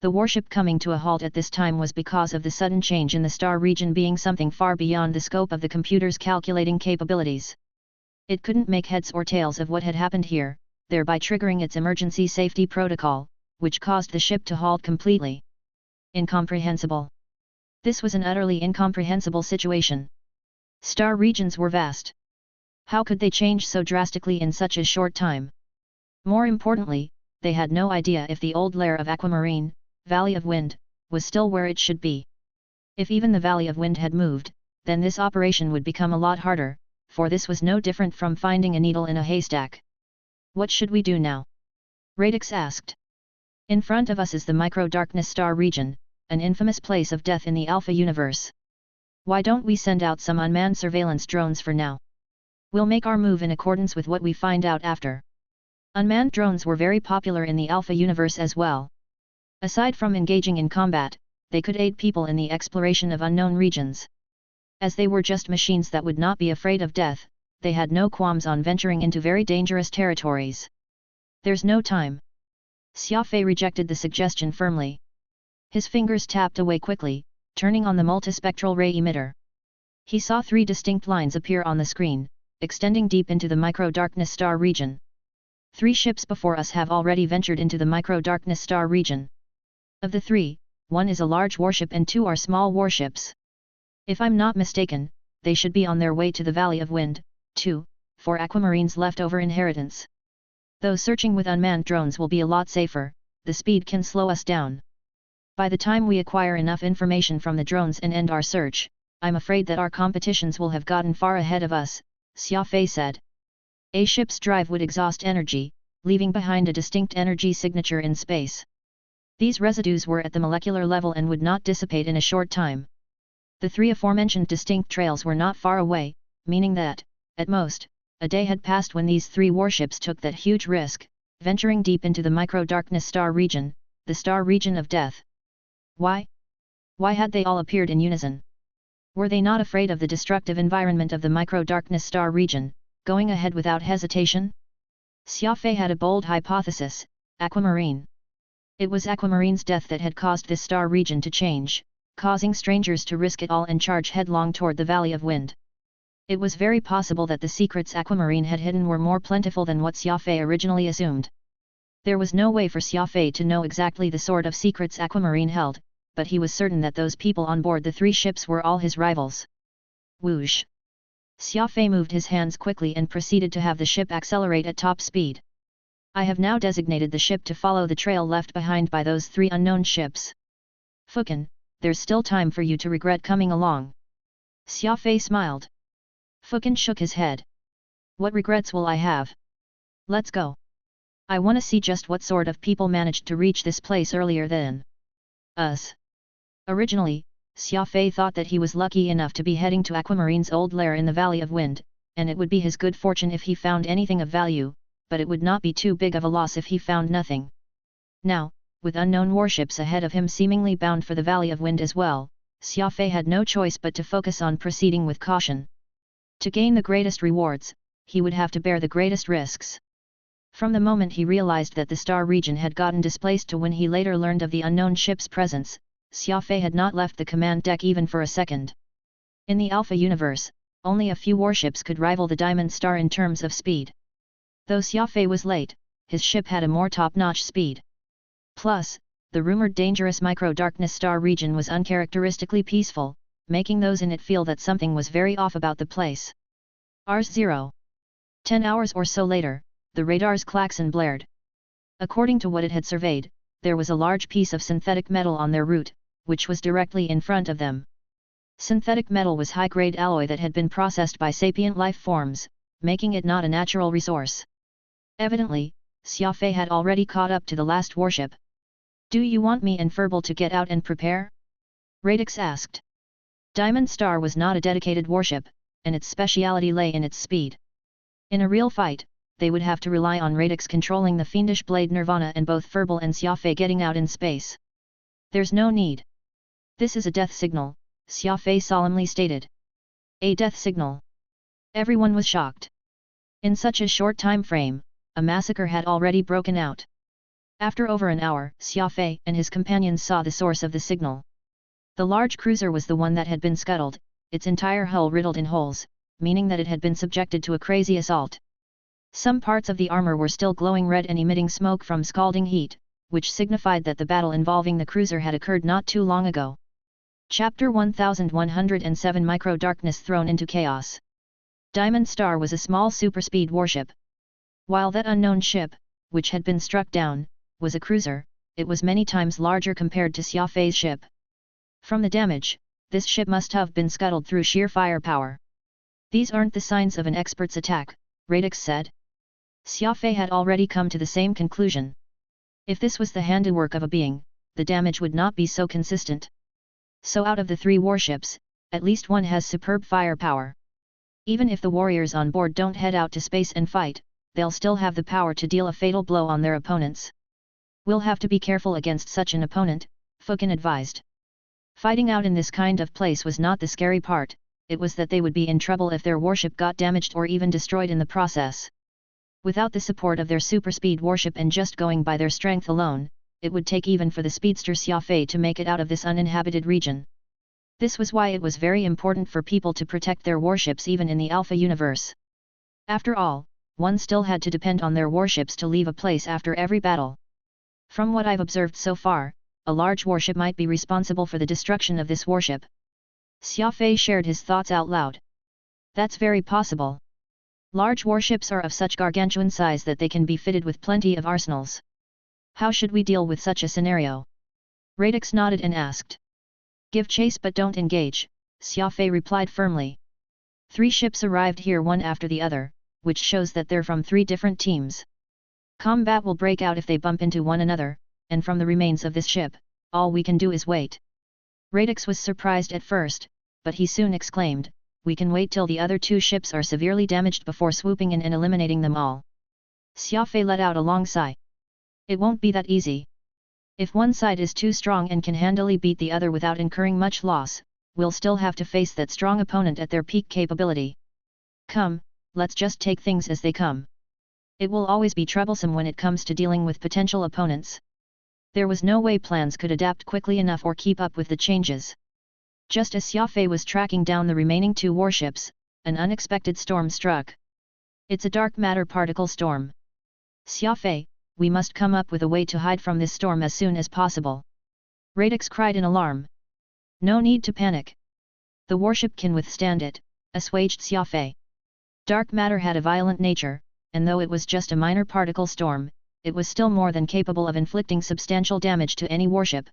The warship coming to a halt at this time was because of the sudden change in the star region being something far beyond the scope of the computer's calculating capabilities. It couldn't make heads or tails of what had happened here, thereby triggering its emergency safety protocol, which caused the ship to halt completely. Incomprehensible. This was an utterly incomprehensible situation. Star regions were vast. How could they change so drastically in such a short time? More importantly, they had no idea if the old lair of Aquamarine, Valley of Wind, was still where it should be. If even the Valley of Wind had moved, then this operation would become a lot harder, for this was no different from finding a needle in a haystack. What should we do now? Radix asked. In front of us is the micro-darkness star region, an infamous place of death in the Alpha universe. Why don't we send out some unmanned surveillance drones for now? We'll make our move in accordance with what we find out after. Unmanned drones were very popular in the Alpha universe as well. Aside from engaging in combat, they could aid people in the exploration of unknown regions. As they were just machines that would not be afraid of death, they had no qualms on venturing into very dangerous territories. There's no time. Xia Fei rejected the suggestion firmly. His fingers tapped away quickly, turning on the multispectral ray emitter. He saw 3 distinct lines appear on the screen, extending deep into the micro-darkness star region. 3 ships before us have already ventured into the micro-darkness star region. Of the 3, 1 is a large warship and 2 are small warships. If I'm not mistaken, they should be on their way to the Valley of Wind, too, for Aquamarine's leftover inheritance. Though searching with unmanned drones will be a lot safer, the speed can slow us down. By the time we acquire enough information from the drones and end our search, I'm afraid that our competitions will have gotten far ahead of us, Xia Fei said. A ship's drive would exhaust energy, leaving behind a distinct energy signature in space. These residues were at the molecular level and would not dissipate in a short time. The 3 aforementioned distinct trails were not far away, meaning that, at most, a day had passed when these 3 warships took that huge risk, venturing deep into the micro-darkness star region, the star region of death. Why? Why had they all appeared in unison? Were they not afraid of the destructive environment of the micro-darkness star region, going ahead without hesitation? Xia Fei had a bold hypothesis: Aquamarine. It was Aquamarine's death that had caused this star region to change, causing strangers to risk it all and charge headlong toward the Valley of Wind. It was very possible that the secrets Aquamarine had hidden were more plentiful than what Xia Fei originally assumed. There was no way for Xia Fei to know exactly the sort of secrets Aquamarine held, but he was certain that those people on board the 3 ships were all his rivals. Whoosh! Xia Fei moved his hands quickly and proceeded to have the ship accelerate at top speed. I have now designated the ship to follow the trail left behind by those 3 unknown ships. Fukin, there's still time for you to regret coming along. Xia Fei smiled. Fukin shook his head. What regrets will I have? Let's go. I want to see just what sort of people managed to reach this place earlier than us. Originally, Xia Fei thought that he was lucky enough to be heading to Aquamarine's old lair in the Valley of Wind, and it would be his good fortune if he found anything of value, but it would not be too big of a loss if he found nothing. Now, with unknown warships ahead of him seemingly bound for the Valley of Wind as well, Xia Fei had no choice but to focus on proceeding with caution. To gain the greatest rewards, he would have to bear the greatest risks. From the moment he realized that the star region had gotten displaced to when he later learned of the unknown ship's presence, Xia Fei had not left the command deck even for a second. In the Alpha universe, only a few warships could rival the Diamond Star in terms of speed. Though Xia Fei was late, his ship had a more top-notch speed. Plus, the rumored dangerous micro-darkness star region was uncharacteristically peaceful, making those in it feel that something was very off about the place. Rs 0. 10 hours or so later, the radar's klaxon blared. According to what it had surveyed, there was a large piece of synthetic metal on their route, which was directly in front of them. Synthetic metal was high-grade alloy that had been processed by sapient life forms, making it not a natural resource. Evidently, Xia Fei had already caught up to the last warship. Do you want me and Furball to get out and prepare? Radix asked. Diamond Star was not a dedicated warship, and its speciality lay in its speed. In a real fight, they would have to rely on Radix controlling the fiendish blade Nirvana and both Furball and Xia Fei getting out in space. There's no need. This is a death signal, Xia Fei solemnly stated. A death signal. Everyone was shocked. In such a short time frame, a massacre had already broken out. After over an hour, Xia Fei and his companions saw the source of the signal. The large cruiser was the one that had been scuttled, its entire hull riddled in holes, meaning that it had been subjected to a crazy assault. Some parts of the armor were still glowing red and emitting smoke from scalding heat, which signified that the battle involving the cruiser had occurred not too long ago. Chapter 1107 Micro-Darkness Thrown into Chaos. Diamond Star was a small superspeed warship. While that unknown ship, which had been struck down, was a cruiser, it was many times larger compared to Xia Fei's ship. From the damage, this ship must have been scuttled through sheer firepower. These aren't the signs of an expert's attack, Radix said. Xia Fei had already come to the same conclusion. If this was the handiwork of a being, the damage would not be so consistent. So out of the 3 warships, at least one has superb firepower. Even if the warriors on board don't head out to space and fight, they'll still have the power to deal a fatal blow on their opponents. We'll have to be careful against such an opponent, Fukin advised. Fighting out in this kind of place was not the scary part, it was that they would be in trouble if their warship got damaged or even destroyed in the process. Without the support of their super-speed warship and just going by their strength alone, it would take even for the speedster Xia Fei to make it out of this uninhabited region. This was why it was very important for people to protect their warships even in the Alpha universe. After all, one still had to depend on their warships to leave a place after every battle. From what I've observed so far, a large warship might be responsible for the destruction of this warship. Xia Fei shared his thoughts out loud. That's very possible. Large warships are of such gargantuan size that they can be fitted with plenty of arsenals. How should we deal with such a scenario? Radix nodded and asked. Give chase but don't engage, Xia Fei replied firmly. 3 ships arrived here one after the other, which shows that they're from 3 different teams. Combat will break out if they bump into one another, and from the remains of this ship, all we can do is wait. Radix was surprised at first, but he soon exclaimed, we can wait till the other 2 ships are severely damaged before swooping in and eliminating them all. Xia Fei let out a long sigh. It won't be that easy. If one side is too strong and can handily beat the other without incurring much loss, we'll still have to face that strong opponent at their peak capability. Come, let's just take things as they come. It will always be troublesome when it comes to dealing with potential opponents. There was no way plans could adapt quickly enough or keep up with the changes. Just as Xia Fei was tracking down the remaining 2 warships, an unexpected storm struck. It's a dark matter particle storm. Xia Fei, we must come up with a way to hide from this storm as soon as possible. Radix cried in alarm. No need to panic. The warship can withstand it, assuaged Xia Fei. Dark matter had a violent nature, and though it was just a minor particle storm, it was still more than capable of inflicting substantial damage to any warship.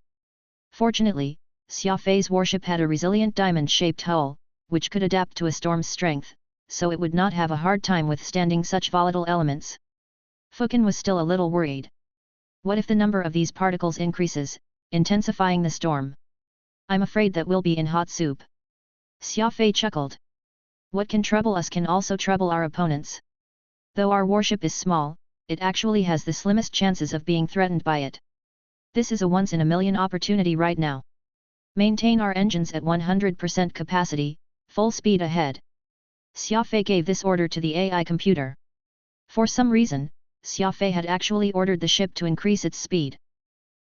Fortunately, Xia Fei's warship had a resilient diamond-shaped hull, which could adapt to a storm's strength, so it would not have a hard time withstanding such volatile elements. Fukin was still a little worried. What if the number of these particles increases, intensifying the storm? I'm afraid that we'll be in hot soup. Xia Fei chuckled. What can trouble us can also trouble our opponents. Though our warship is small, it actually has the slimmest chances of being threatened by it. This is a once-in-a-million opportunity right now. Maintain our engines at 100% capacity, full speed ahead. Xia Fei gave this order to the AI computer. For some reason, Xia Fei had actually ordered the ship to increase its speed.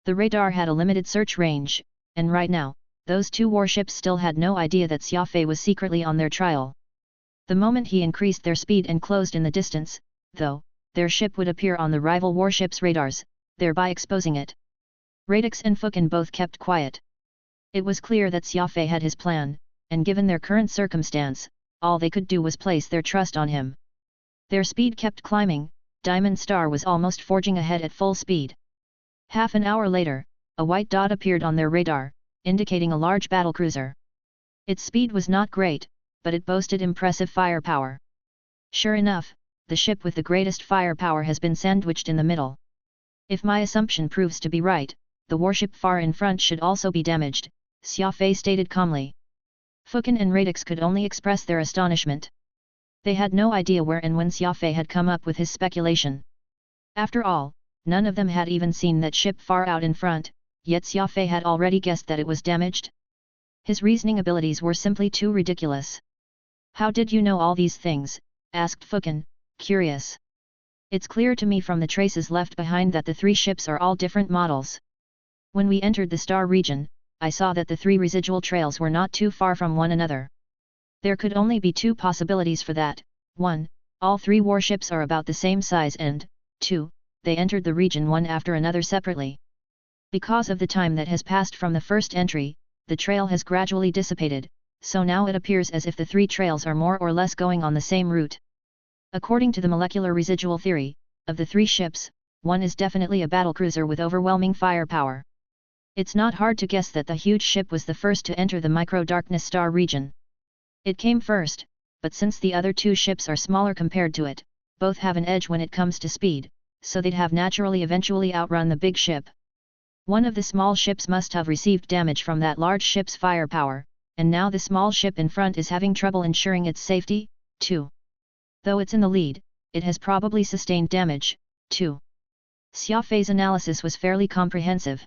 The radar had a limited search range, and right now, those 2 warships still had no idea that Xia Fei was secretly on their trial. The moment he increased their speed and closed in the distance, though, their ship would appear on the rival warship's radars, thereby exposing it. Radix and Fukin both kept quiet. It was clear that Xia Fei had his plan, and given their current circumstance, all they could do was place their trust on him. Their speed kept climbing, Diamond Star was almost forging ahead at full speed. Half an hour later, a white dot appeared on their radar, indicating a large battlecruiser. Its speed was not great, but it boasted impressive firepower. Sure enough, the ship with the greatest firepower has been sandwiched in the middle. If my assumption proves to be right, the warship far in front should also be damaged, Xia Fei stated calmly. Fukin and Radix could only express their astonishment. They had no idea where and when Xia Fei had come up with his speculation. After all, none of them had even seen that ship far out in front, yet Xia Fei had already guessed that it was damaged. His reasoning abilities were simply too ridiculous. How did you know all these things? Asked Fukin, curious. It's clear to me from the traces left behind that the 3 ships are all different models. When we entered the star region, I saw that the 3 residual trails were not too far from one another. There could only be 2 possibilities for that. 1, all 3 warships are about the same size and, 2, they entered the region one after another separately. Because of the time that has passed from the first entry, the trail has gradually dissipated, so now it appears as if the 3 trails are more or less going on the same route. According to the molecular residual theory, of the 3 ships, one is definitely a battlecruiser with overwhelming firepower. It's not hard to guess that the huge ship was the first to enter the micro-darkness star region. It came first, but since the other 2 ships are smaller compared to it, both have an edge when it comes to speed, so they'd have naturally eventually outrun the big ship. One of the small ships must have received damage from that large ship's firepower, and now the small ship in front is having trouble ensuring its safety, too. Though it's in the lead, it has probably sustained damage, too. Xia Fei's analysis was fairly comprehensive.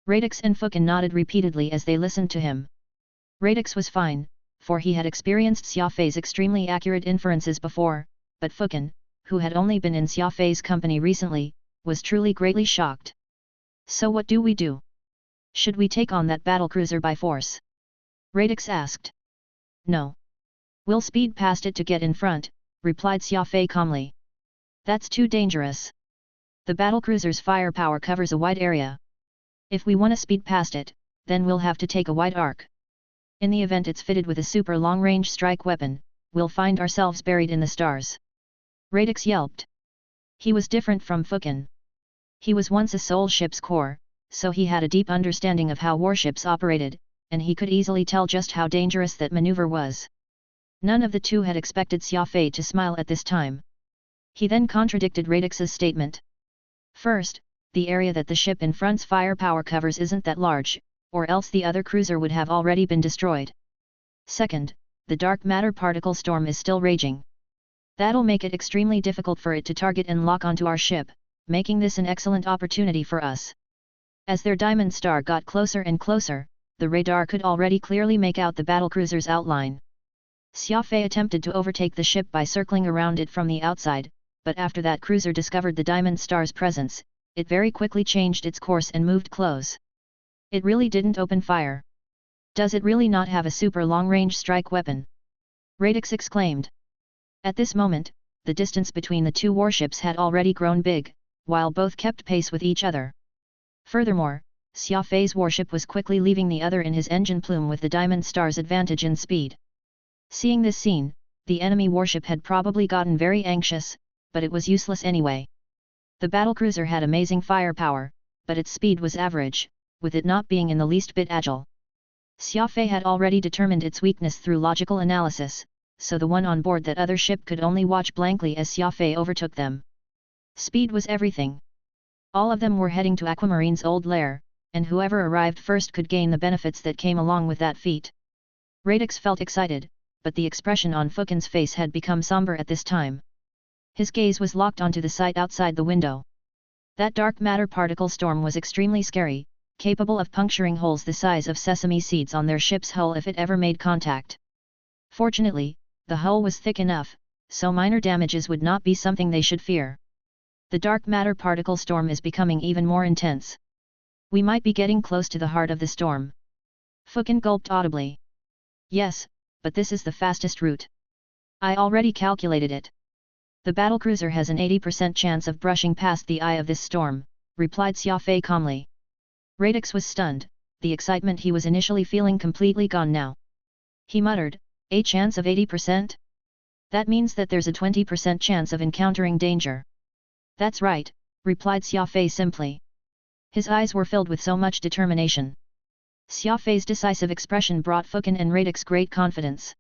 Radix and Fukin nodded repeatedly as they listened to him. Radix was fine, for he had experienced Xia Fei's extremely accurate inferences before, but Fukin, who had only been in Xia Fei's company recently, was truly greatly shocked. So what do we do? Should we take on that battlecruiser by force? Radix asked. No. We'll speed past it to get in front, replied Xia Fei calmly. That's too dangerous. The battlecruiser's firepower covers a wide area. If we want to speed past it, then we'll have to take a wide arc. In the event it's fitted with a super long-range strike weapon, we'll find ourselves buried in the stars. Radix yelped. He was different from Fukin. He was once a Soul ship's core, so he had a deep understanding of how warships operated, and he could easily tell just how dangerous that maneuver was. None of the two had expected Xia Fei to smile at this time. He then contradicted Radix's statement. First, the area that the ship in front's firepower covers isn't that large, or else the other cruiser would have already been destroyed. Second, the dark matter particle storm is still raging. That'll make it extremely difficult for it to target and lock onto our ship, making this an excellent opportunity for us. As their diamond star got closer and closer, the radar could already clearly make out the battlecruiser's outline. Xia Fei attempted to overtake the ship by circling around it from the outside, but after that cruiser discovered the diamond star's presence, it very quickly changed its course and moved close. It really didn't open fire. Does it really not have a super long-range strike weapon? Radix exclaimed. At this moment, the distance between the two warships had already grown big, while both kept pace with each other. Furthermore, Xia Fei's warship was quickly leaving the other in his engine plume with the diamond star's advantage in speed. Seeing this scene, the enemy warship had probably gotten very anxious, but it was useless anyway. The battlecruiser had amazing firepower, but its speed was average, with it not being in the least bit agile. Xia Fei had already determined its weakness through logical analysis, so the one on board that other ship could only watch blankly as Xia Fei overtook them. Speed was everything. All of them were heading to Aquamarine's old lair, and whoever arrived first could gain the benefits that came along with that feat. Radix felt excited, but the expression on Fukin's face had become somber at this time. His gaze was locked onto the sight outside the window. That dark matter particle storm was extremely scary, capable of puncturing holes the size of sesame seeds on their ship's hull if it ever made contact. Fortunately, the hull was thick enough, so minor damages would not be something they should fear. The dark matter particle storm is becoming even more intense. We might be getting close to the heart of the storm. Fukin gulped audibly. Yes, but this is the fastest route. I already calculated it. The battlecruiser has an 80% chance of brushing past the eye of this storm, replied Xia Fei calmly. Radix was stunned, the excitement he was initially feeling completely gone now. He muttered, a chance of 80%? That means that there's a 20% chance of encountering danger. That's right, replied Xia Fei simply. His eyes were filled with so much determination. Xia Fei's decisive expression brought Fukin and Radix great confidence.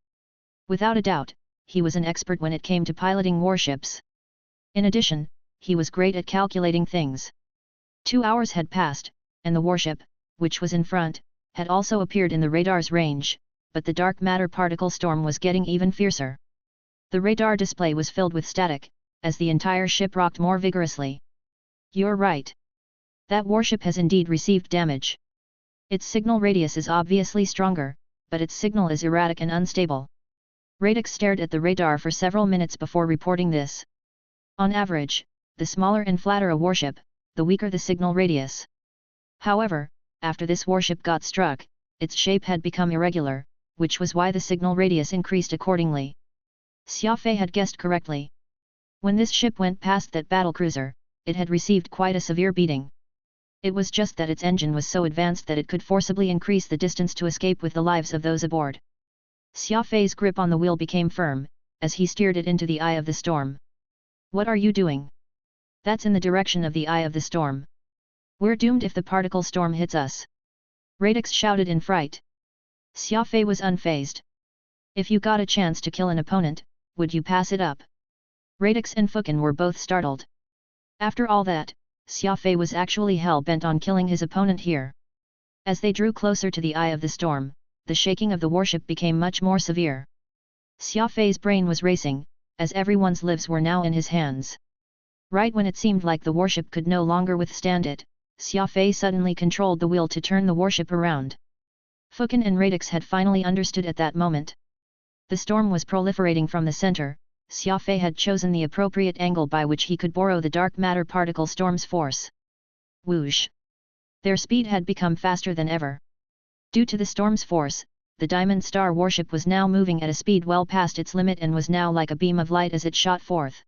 Without a doubt, he was an expert when it came to piloting warships. In addition, he was great at calculating things. 2 hours had passed, and the warship, which was in front, had also appeared in the radar's range, but the dark matter particle storm was getting even fiercer. The radar display was filled with static, as the entire ship rocked more vigorously. You're right. That warship has indeed received damage. Its signal radius is obviously stronger, but its signal is erratic and unstable. Radix stared at the radar for several minutes before reporting this. On average, the smaller and flatter a warship, the weaker the signal radius. However, after this warship got struck, its shape had become irregular, which was why the signal radius increased accordingly. Xia Fei had guessed correctly. When this ship went past that battlecruiser, it had received quite a severe beating. It was just that its engine was so advanced that it could forcibly increase the distance to escape with the lives of those aboard. Xia Fei's grip on the wheel became firm, as he steered it into the eye of the storm. What are you doing? That's in the direction of the eye of the storm. We're doomed if the particle storm hits us. Radix shouted in fright. Xia Fei was unfazed. If you got a chance to kill an opponent, would you pass it up? Radix and Fukin were both startled. After all that, Xia Fei was actually hell-bent on killing his opponent here. As they drew closer to the eye of the storm, the shaking of the warship became much more severe. Xia Fei's brain was racing, as everyone's lives were now in his hands. Right when it seemed like the warship could no longer withstand it, Xia Fei suddenly controlled the wheel to turn the warship around. Fukin and Radix had finally understood at that moment. The storm was proliferating from the center. Xia Fei had chosen the appropriate angle by which he could borrow the dark matter particle storm's force. Whoosh! Their speed had become faster than ever. Due to the storm's force, the Diamond Star warship was now moving at a speed well past its limit and was now like a beam of light as it shot forth.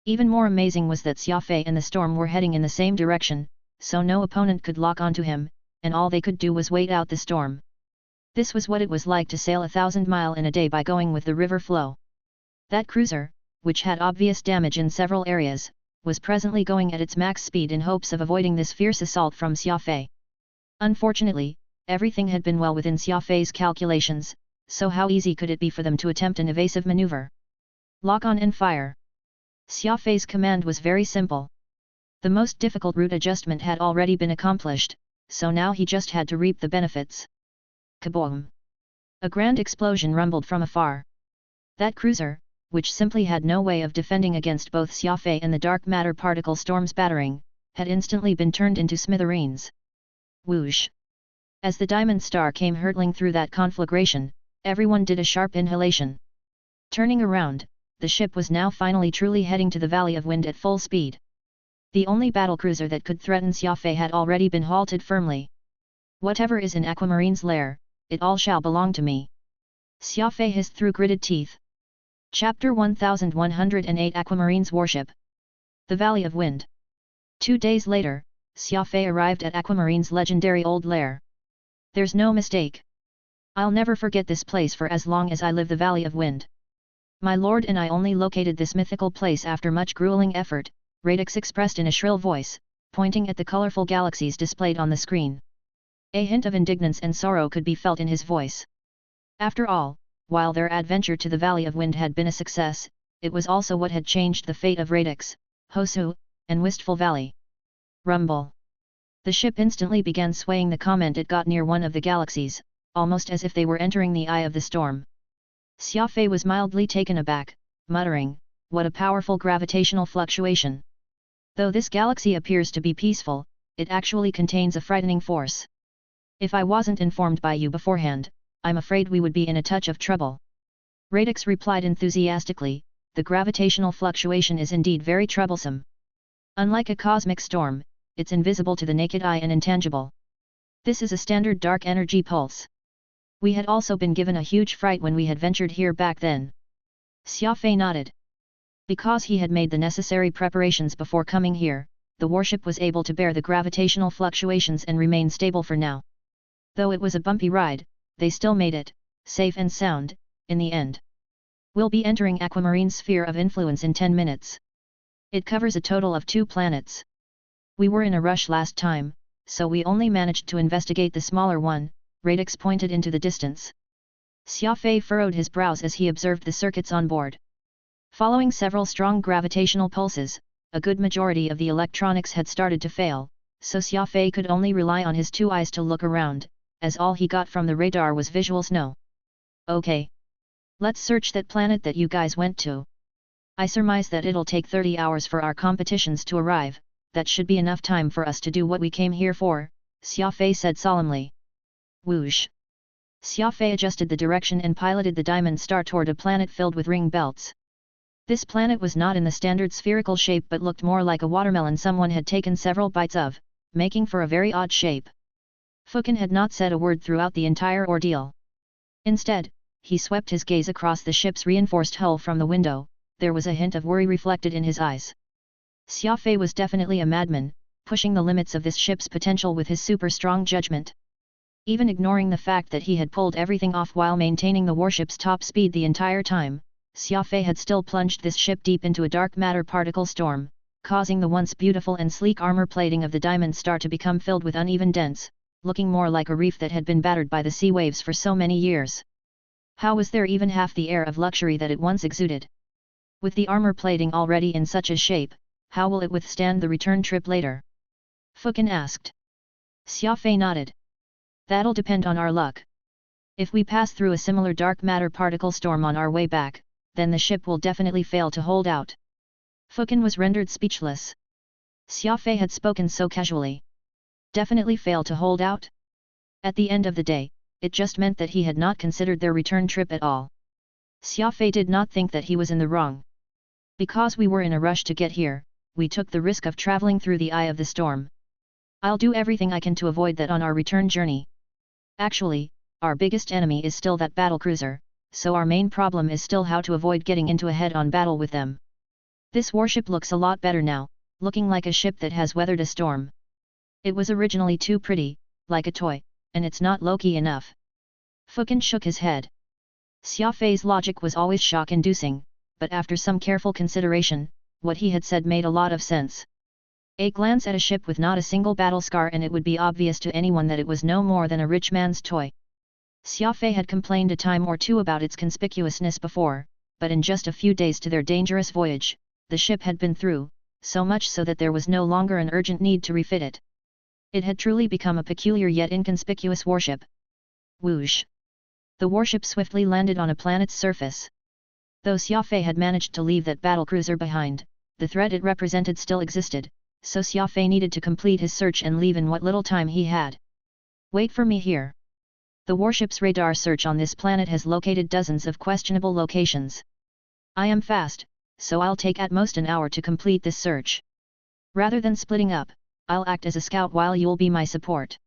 Even more amazing was that Xia Fei and the storm were heading in the same direction, so no opponent could lock onto him, and all they could do was wait out the storm. This was what it was like to sail 1,000 miles in a day by going with the river flow. That cruiser, which had obvious damage in several areas, was presently going at its max speed in hopes of avoiding this fierce assault from Xia Fei. Unfortunately, everything had been well within Xia Fei's calculations, so how easy could it be for them to attempt an evasive maneuver? Lock on and fire. Xia Fei's command was very simple. The most difficult route adjustment had already been accomplished, so now he just had to reap the benefits. Kaboom! A grand explosion rumbled from afar. That cruiser, which simply had no way of defending against both Xia Fei and the dark matter particle storm's battering, had instantly been turned into smithereens. Whoosh! As the Diamond Star came hurtling through that conflagration, everyone did a sharp inhalation. Turning around, the ship was now finally truly heading to the Valley of Wind at full speed. The only battlecruiser that could threaten Xia Fei had already been halted firmly. Whatever is in Aquamarine's lair, it all shall belong to me. Xia Fei hissed through gritted teeth. Chapter 1108 Aquamarine's Warship. The Valley of Wind. 2 days later, Xia Fei arrived at Aquamarine's legendary old lair. There's no mistake. I'll never forget this place for as long as I live. The Valley of Wind. My lord and I only located this mythical place after much grueling effort, Radix expressed in a shrill voice, pointing at the colorful galaxies displayed on the screen. A hint of indignance and sorrow could be felt in his voice. After all, while their adventure to the Valley of Wind had been a success, it was also what had changed the fate of Radix, Hosu, and Wistful Valley. Rumble. The ship instantly began swaying the moment it got near one of the galaxies, almost as if they were entering the eye of the storm. Xia Fei was mildly taken aback, muttering, "What a powerful gravitational fluctuation! Though this galaxy appears to be peaceful, it actually contains a frightening force. If I wasn't informed by you beforehand, I'm afraid we would be in a touch of trouble." Radix replied enthusiastically, "The gravitational fluctuation is indeed very troublesome. Unlike a cosmic storm, it's invisible to the naked eye and intangible. This is a standard dark energy pulse. We had also been given a huge fright when we had ventured here back then." Xia Fei nodded. Because he had made the necessary preparations before coming here, the warship was able to bear the gravitational fluctuations and remain stable for now. Though it was a bumpy ride, they still made it, safe and sound, in the end. We'll be entering Aquamarine's sphere of influence in 10 minutes. It covers a total of 2 planets. We were in a rush last time, so we only managed to investigate the smaller one. Radix pointed into the distance. Xia Fei furrowed his brows as he observed the circuits on board. Following several strong gravitational pulses, a good majority of the electronics had started to fail, so Xia Fei could only rely on his 2 eyes to look around, as all he got from the radar was visual snow. "Okay. Let's search that planet that you guys went to. I surmise that it'll take 30 hours for our competitions to arrive. That should be enough time for us to do what we came here for," Xia Fei said solemnly. Whoosh! Xia Fei adjusted the direction and piloted the Diamond Star toward a planet filled with ring belts. This planet was not in the standard spherical shape but looked more like a watermelon someone had taken several bites of, making for a very odd shape. Fukin had not said a word throughout the entire ordeal. Instead, he swept his gaze across the ship's reinforced hull from the window. There was a hint of worry reflected in his eyes. Xia Fei was definitely a madman, pushing the limits of this ship's potential with his super-strong judgment. Even ignoring the fact that he had pulled everything off while maintaining the warship's top speed the entire time, Xia Fei had still plunged this ship deep into a dark matter particle storm, causing the once beautiful and sleek armor plating of the Diamond Star to become filled with uneven dents, looking more like a reef that had been battered by the sea waves for so many years. How was there even half the air of luxury that it once exuded? With the armor plating already in such a shape, how will it withstand the return trip later? Fukin asked. Xia Fei nodded. That'll depend on our luck. If we pass through a similar dark matter particle storm on our way back, then the ship will definitely fail to hold out. Fukin was rendered speechless. Xia Fei had spoken so casually. Definitely fail to hold out? At the end of the day, it just meant that he had not considered their return trip at all. Xia Fei did not think that he was in the wrong. Because we were in a rush to get here, we took the risk of traveling through the eye of the storm. I'll do everything I can to avoid that on our return journey. Actually, our biggest enemy is still that battlecruiser, so our main problem is still how to avoid getting into a head-on battle with them. This warship looks a lot better now, looking like a ship that has weathered a storm. It was originally too pretty, like a toy, and it's not low-key enough. Fukin shook his head. Xia Fei's logic was always shock-inducing, but after some careful consideration, what he had said made a lot of sense. A glance at a ship with not a single battle scar and it would be obvious to anyone that it was no more than a rich man's toy. Xia Fei had complained a time or two about its conspicuousness before, but in just a few days to their dangerous voyage, the ship had been through, so much so that there was no longer an urgent need to refit it. It had truly become a peculiar yet inconspicuous warship. Whoosh! The warship swiftly landed on a planet's surface. Though Xia Fei had managed to leave that battlecruiser behind, the threat it represented still existed, so Xia Fei needed to complete his search and leave in what little time he had. Wait for me here. The warship's radar search on this planet has located dozens of questionable locations. I am fast, so I'll take at most an hour to complete this search. Rather than splitting up, I'll act as a scout while you'll be my support.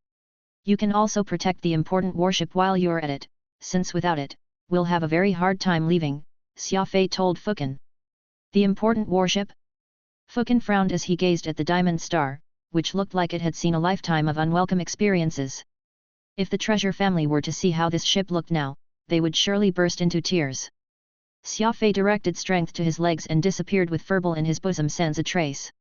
You can also protect the important warship while you're at it, since without it, we'll have a very hard time leaving, Xia Fei told Fukin. The important warship? Fukin frowned as he gazed at the diamond star, which looked like it had seen a lifetime of unwelcome experiences. If the treasure family were to see how this ship looked now, they would surely burst into tears. Xia Fei directed strength to his legs and disappeared with furball in his bosom sans a trace.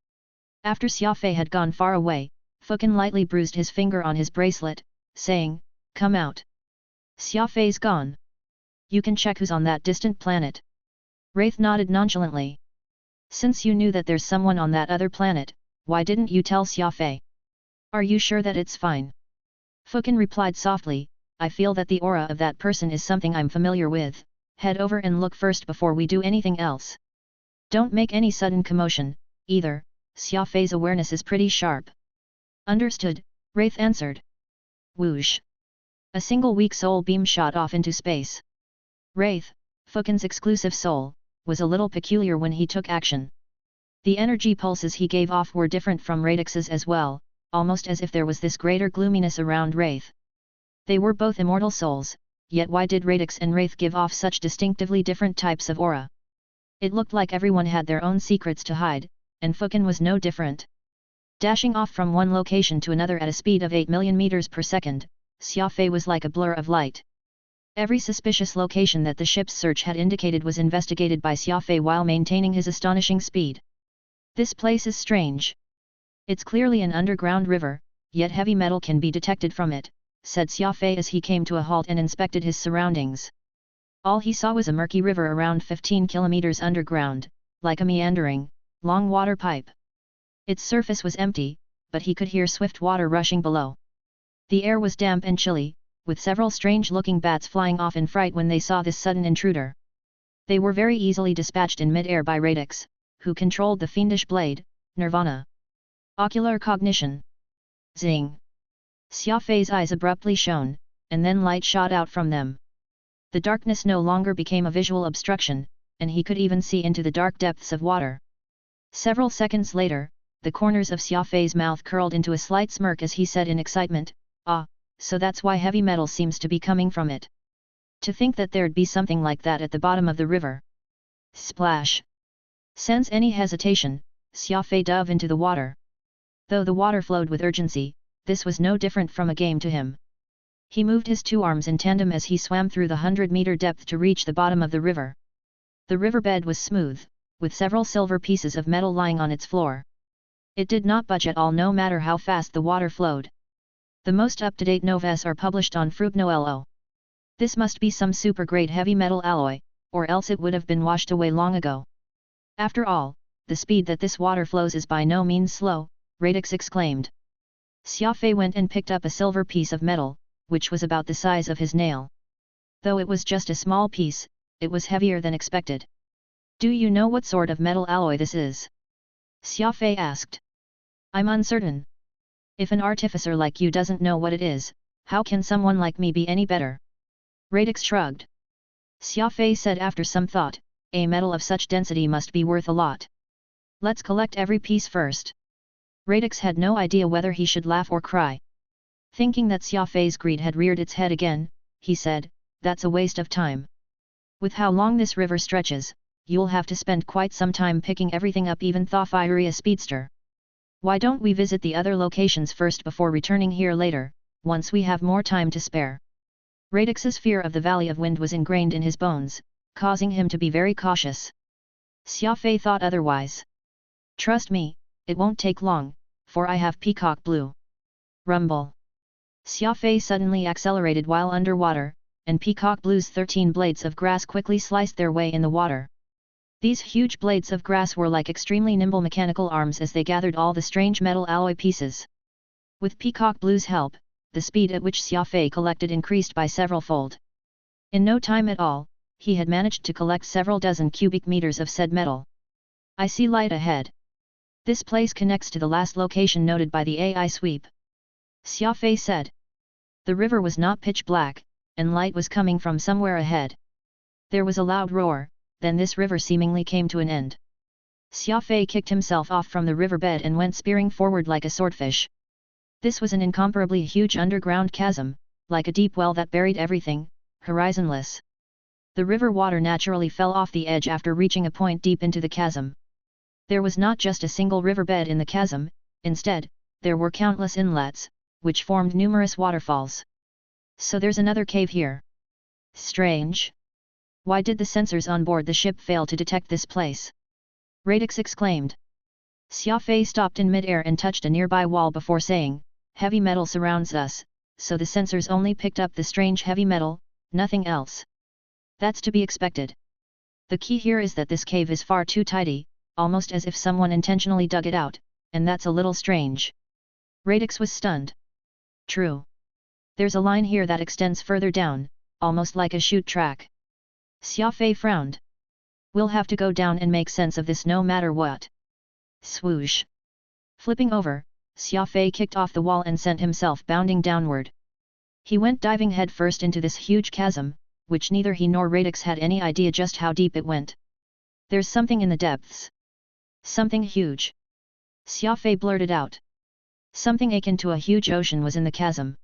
After Xia Fei had gone far away, Fukin lightly bruised his finger on his bracelet, saying, "Come out." Xia Fei's gone. You can check who's on that distant planet. Wraith nodded nonchalantly. Since you knew that there's someone on that other planet, why didn't you tell Xia Fei? Are you sure that it's fine? Fukin replied softly, I feel that the aura of that person is something I'm familiar with, head over and look first before we do anything else. Don't make any sudden commotion, either, Xia Fei's awareness is pretty sharp. Understood, Wraith answered. Whoosh! A single weak soul beam shot off into space. Wraith, Fukin's exclusive soul, was a little peculiar when he took action. The energy pulses he gave off were different from Radix's as well, almost as if there was this greater gloominess around Wraith. They were both immortal souls, yet why did Radix and Wraith give off such distinctively different types of aura? It looked like everyone had their own secrets to hide, and Fukin was no different. Dashing off from one location to another at a speed of 8 million meters per second, Xia Fei was like a blur of light. Every suspicious location that the ship's search had indicated was investigated by Xia Fei while maintaining his astonishing speed. This place is strange. It's clearly an underground river, yet heavy metal can be detected from it, said Xia Fei as he came to a halt and inspected his surroundings. All he saw was a murky river around 15 kilometers underground, like a meandering, long water pipe. Its surface was empty, but he could hear swift water rushing below. The air was damp and chilly, with several strange-looking bats flying off in fright when they saw this sudden intruder. They were very easily dispatched in mid-air by Radix, who controlled the fiendish blade, Nirvana. Ocular cognition. Zing! Xia Fei's eyes abruptly shone, and then light shot out from them. The darkness no longer became a visual obstruction, and he could even see into the dark depths of water. Several seconds later, the corners of Xia Fei's mouth curled into a slight smirk as he said in excitement, "Ah, so that's why heavy metal seems to be coming from it. To think that there'd be something like that at the bottom of the river." Splash! Sans any hesitation, Xia Fei dove into the water. Though the water flowed with urgency, this was no different from a game to him. He moved his two arms in tandem as he swam through the 100-meter depth to reach the bottom of the river. The riverbed was smooth, with several silver pieces of metal lying on its floor. It did not budge at all no matter how fast the water flowed. The most up-to-date novels are published on Fruitnoelo. This must be some super-grade heavy metal alloy, or else it would have been washed away long ago. After all, the speed that this water flows is by no means slow, Radix exclaimed. Xia Fei went and picked up a silver piece of metal, which was about the size of his nail. Though it was just a small piece, it was heavier than expected. Do you know what sort of metal alloy this is? Xia Fei asked. I'm uncertain. If an artificer like you doesn't know what it is, how can someone like me be any better? Radix shrugged. Xia Fei said after some thought, a metal of such density must be worth a lot. Let's collect every piece first. Radix had no idea whether he should laugh or cry. Thinking that Xia Fei's greed had reared its head again, he said, that's a waste of time. With how long this river stretches, you'll have to spend quite some time picking everything up, even though a speedster. Why don't we visit the other locations first before returning here later, once we have more time to spare? Radix's fear of the Valley of Wind was ingrained in his bones, causing him to be very cautious. Xia Fei thought otherwise. Trust me, it won't take long, for I have peacock blue. Rumble. Xia Fei suddenly accelerated while underwater, and peacock blue's 13 blades of grass quickly sliced their way in the water. These huge blades of grass were like extremely nimble mechanical arms as they gathered all the strange metal alloy pieces. With peacock blue's help, the speed at which Xia Fei collected increased by several-fold. In no time at all, he had managed to collect several dozen cubic meters of said metal. I see light ahead. This place connects to the last location noted by the AI sweep. Xia Fei said. The river was not pitch black, and light was coming from somewhere ahead. There was a loud roar, then this river seemingly came to an end. Xia Fei kicked himself off from the riverbed and went spearing forward like a swordfish. This was an incomparably huge underground chasm, like a deep well that buried everything, horizonless. The river water naturally fell off the edge after reaching a point deep into the chasm. There was not just a single riverbed in the chasm, instead, there were countless inlets, which formed numerous waterfalls. So there's another cave here. Strange. Why did the sensors on board the ship fail to detect this place? Radix exclaimed. Xia Fei stopped in mid-air and touched a nearby wall before saying, heavy metal surrounds us, so the sensors only picked up the strange heavy metal, nothing else. That's to be expected. The key here is that this cave is far too tidy, almost as if someone intentionally dug it out, and that's a little strange. Radix was stunned. True. There's a line here that extends further down, almost like a chute track. Xia Fei frowned. We'll have to go down and make sense of this no matter what. Swoosh. Flipping over, Xia Fei kicked off the wall and sent himself bounding downward. He went diving headfirst into this huge chasm, which neither he nor Radix had any idea just how deep it went. There's something in the depths. Something huge. Xia Fei blurted out. Something akin to a huge ocean was in the chasm.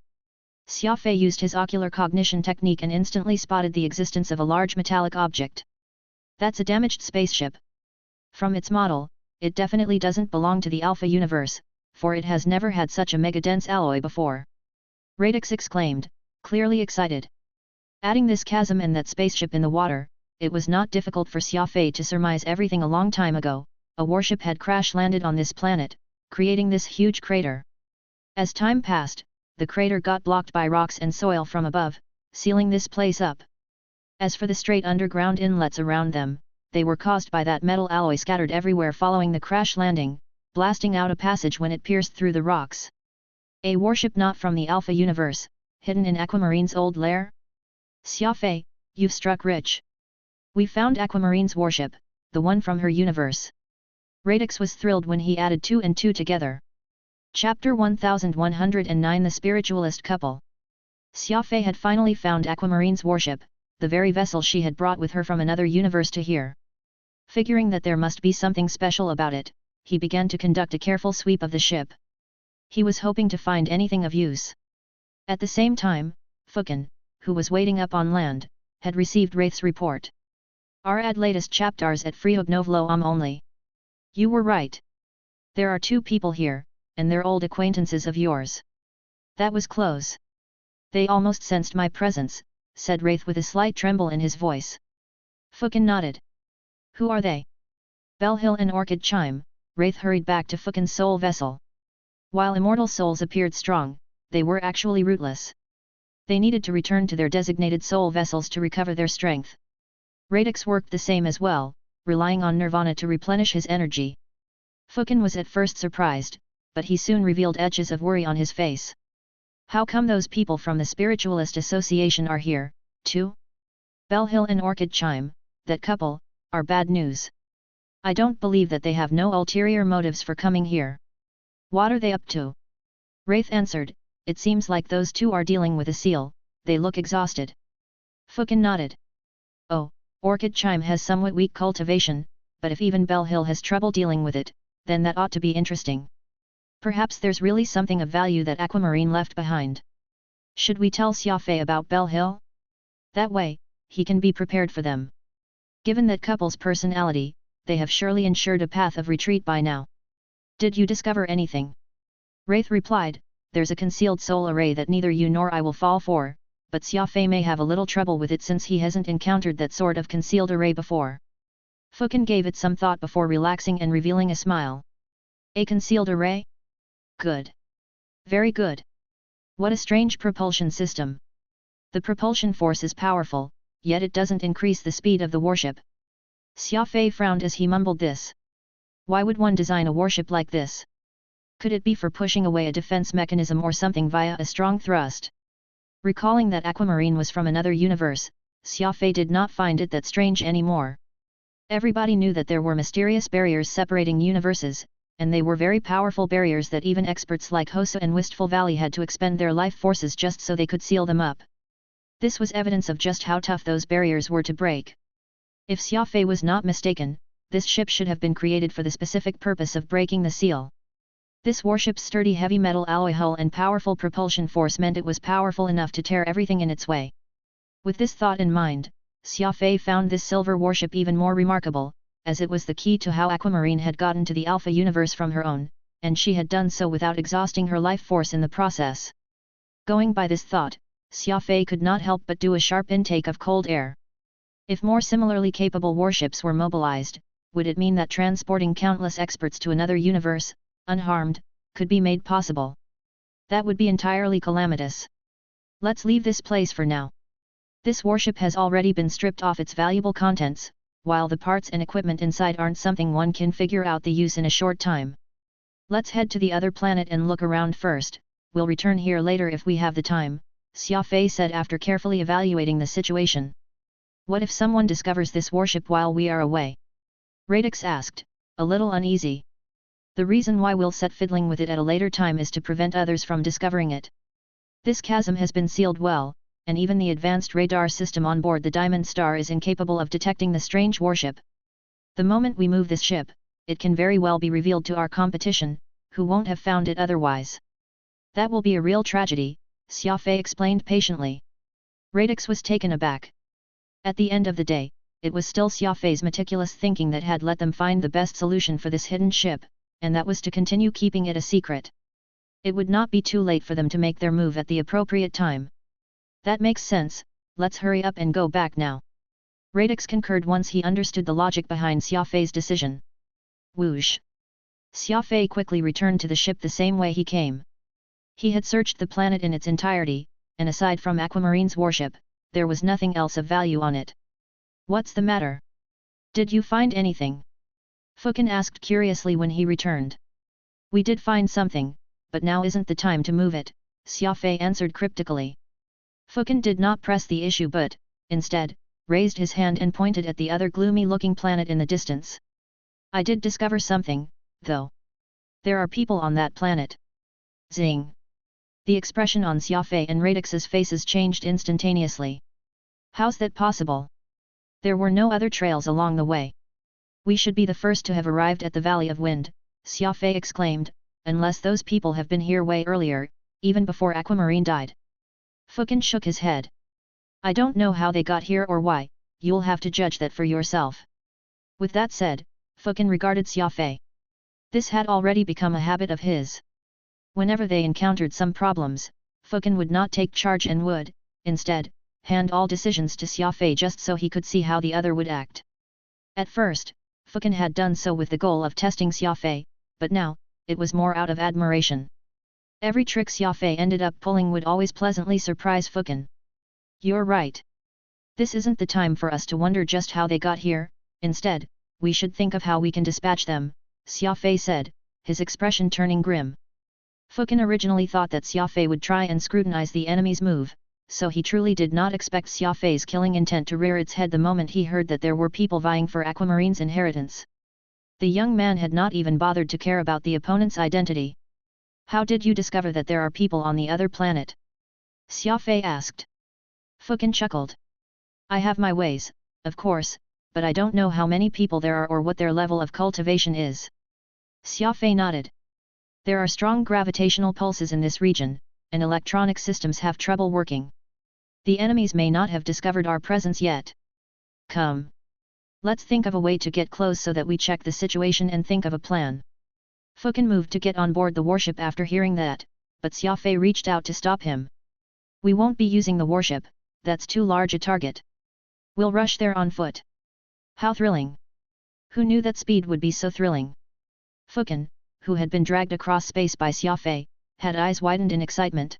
Xia Fei used his ocular cognition technique and instantly spotted the existence of a large metallic object. That's a damaged spaceship. From its model, it definitely doesn't belong to the Alpha universe, for it has never had such a mega-dense alloy before. Radix exclaimed, clearly excited. Adding this chasm and that spaceship in the water, it was not difficult for Xia Fei to surmise everything a long time ago. A warship had crash-landed on this planet, creating this huge crater. As time passed, the crater got blocked by rocks and soil from above, sealing this place up. As for the straight underground inlets around them, they were caused by that metal alloy scattered everywhere following the crash landing, blasting out a passage when it pierced through the rocks. A warship not from the Alpha universe, hidden in Aquamarine's old lair? Xia Fei, you've struck rich. We found Aquamarine's warship, the one from her universe. Radix was thrilled when he added 2 and 2 together. Chapter 1109 The Spiritualist Couple. Xia Fei had finally found Aquamarine's warship, the very vessel she had brought with her from another universe to here. Figuring that there must be something special about it, he began to conduct a careful sweep of the ship. He was hoping to find anything of use. At the same time, Fukin, who was waiting up on land, had received Wraith's report. Add latest chapters at freeognovlo only. You were right. There are 2 people here, and they're old acquaintances of yours. That was close. They almost sensed my presence, said Wraith with a slight tremble in his voice. Fukin nodded. Who are they? Bellhill and Orchid Chime. Wraith hurried back to Fukin's soul vessel. While immortal souls appeared strong, they were actually rootless. They needed to return to their designated soul vessels to recover their strength. Radix worked the same as well, relying on Nirvana to replenish his energy. Fukin was at first surprised, but he soon revealed edges of worry on his face. How come those people from the Spiritualist Association are here, too? Bell Hill and Orchid Chime, that couple, are bad news. I don't believe that they have no ulterior motives for coming here. What are they up to? Wraith answered, it seems like those two are dealing with a seal, they look exhausted. Fukin nodded. Oh, Orchid Chime has somewhat weak cultivation, but if even Bell Hill has trouble dealing with it, then that ought to be interesting. Perhaps there's really something of value that Aquamarine left behind. Should we tell Xia Fei about Bell Hill? That way, he can be prepared for them. Given that couple's personality, they have surely ensured a path of retreat by now. Did you discover anything? Wraith replied, there's a concealed soul array that neither you nor I will fall for, but Xia Fei may have a little trouble with it since he hasn't encountered that sort of concealed array before. Fukin gave it some thought before relaxing and revealing a smile. A concealed array? Good. Very good. What a strange propulsion system. The propulsion force is powerful, yet it doesn't increase the speed of the warship. Xia Fei frowned as he mumbled this. Why would one design a warship like this? Could it be for pushing away a defense mechanism or something via a strong thrust? Recalling that Aquamarine was from another universe, Xia Fei did not find it that strange anymore. Everybody knew that there were mysterious barriers separating universes, and they were very powerful barriers that even experts like Hosa and Wistful Valley had to expend their life forces just so they could seal them up. This was evidence of just how tough those barriers were to break. If Xia Fei was not mistaken, this ship should have been created for the specific purpose of breaking the seal. This warship's sturdy heavy metal alloy hull and powerful propulsion force meant it was powerful enough to tear everything in its way. With this thought in mind, Xia Fei found this silver warship even more remarkable, as it was the key to how Aquamarine had gotten to the Alpha universe from her own, and she had done so without exhausting her life force in the process. Going by this thought, Xia Fei could not help but do a sharp intake of cold air. If more similarly capable warships were mobilized, would it mean that transporting countless experts to another universe, unharmed, could be made possible? That would be entirely calamitous. Let's leave this place for now. This warship has already been stripped off its valuable contents, while the parts and equipment inside aren't something one can figure out the use in a short time. Let's head to the other planet and look around first, we'll return here later if we have the time, Xia Fei said after carefully evaluating the situation. What if someone discovers this warship while we are away? Radix asked, a little uneasy. The reason why we'll set fiddling with it at a later time is to prevent others from discovering it. This chasm has been sealed well, and even the advanced radar system on board the Diamond Star is incapable of detecting the strange warship. The moment we move this ship, it can very well be revealed to our competition, who won't have found it otherwise. That will be a real tragedy, Xia Fei explained patiently. Radix was taken aback. At the end of the day, it was still Xia Fei's meticulous thinking that had let them find the best solution for this hidden ship, and that was to continue keeping it a secret. It would not be too late for them to make their move at the appropriate time. That makes sense, let's hurry up and go back now. Radix concurred once he understood the logic behind Xia Fei's decision. Whoosh! Xia Fei quickly returned to the ship the same way he came. He had searched the planet in its entirety, and aside from Aquamarine's warship, there was nothing else of value on it. What's the matter? Did you find anything? Fukin asked curiously when he returned. We did find something, but now isn't the time to move it, Xia Fei answered cryptically. Fukin did not press the issue but, instead, raised his hand and pointed at the other gloomy-looking planet in the distance. I did discover something, though. There are people on that planet. Zing! The expression on Xia Fei and Radix's faces changed instantaneously. How's that possible? There were no other trails along the way. We should be the first to have arrived at the Valley of Wind, Xia Fei exclaimed, unless those people have been here way earlier, even before Aquamarine died. Fukin shook his head. I don't know how they got here or why, you'll have to judge that for yourself. With that said, Fukin regarded Xia Fei. This had already become a habit of his. Whenever they encountered some problems, Fukin would not take charge and would, instead, hand all decisions to Xia Fei just so he could see how the other would act. At first, Fukin had done so with the goal of testing Xia Fei, but now, it was more out of admiration. Every trick Xia Fei ended up pulling would always pleasantly surprise Fukin. You're right. This isn't the time for us to wonder just how they got here, instead, we should think of how we can dispatch them, Xia Fei said, his expression turning grim. Fukin originally thought that Xia Fei would try and scrutinize the enemy's move, so he truly did not expect Xia Fei's killing intent to rear its head the moment he heard that there were people vying for Aquamarine's inheritance. The young man had not even bothered to care about the opponent's identity. "How did you discover that there are people on the other planet?" Xia Fei asked. Fukin chuckled. "I have my ways, of course, but I don't know how many people there are or what their level of cultivation is." Xia Fei nodded. "There are strong gravitational pulses in this region, and electronic systems have trouble working. The enemies may not have discovered our presence yet. Come. Let's think of a way to get close so that we check the situation and think of a plan." Fukin moved to get on board the warship after hearing that, but Xia Fei reached out to stop him. "We won't be using the warship, that's too large a target. We'll rush there on foot." "How thrilling! Who knew that speed would be so thrilling?" Fukin, who had been dragged across space by Xia Fei, had eyes widened in excitement.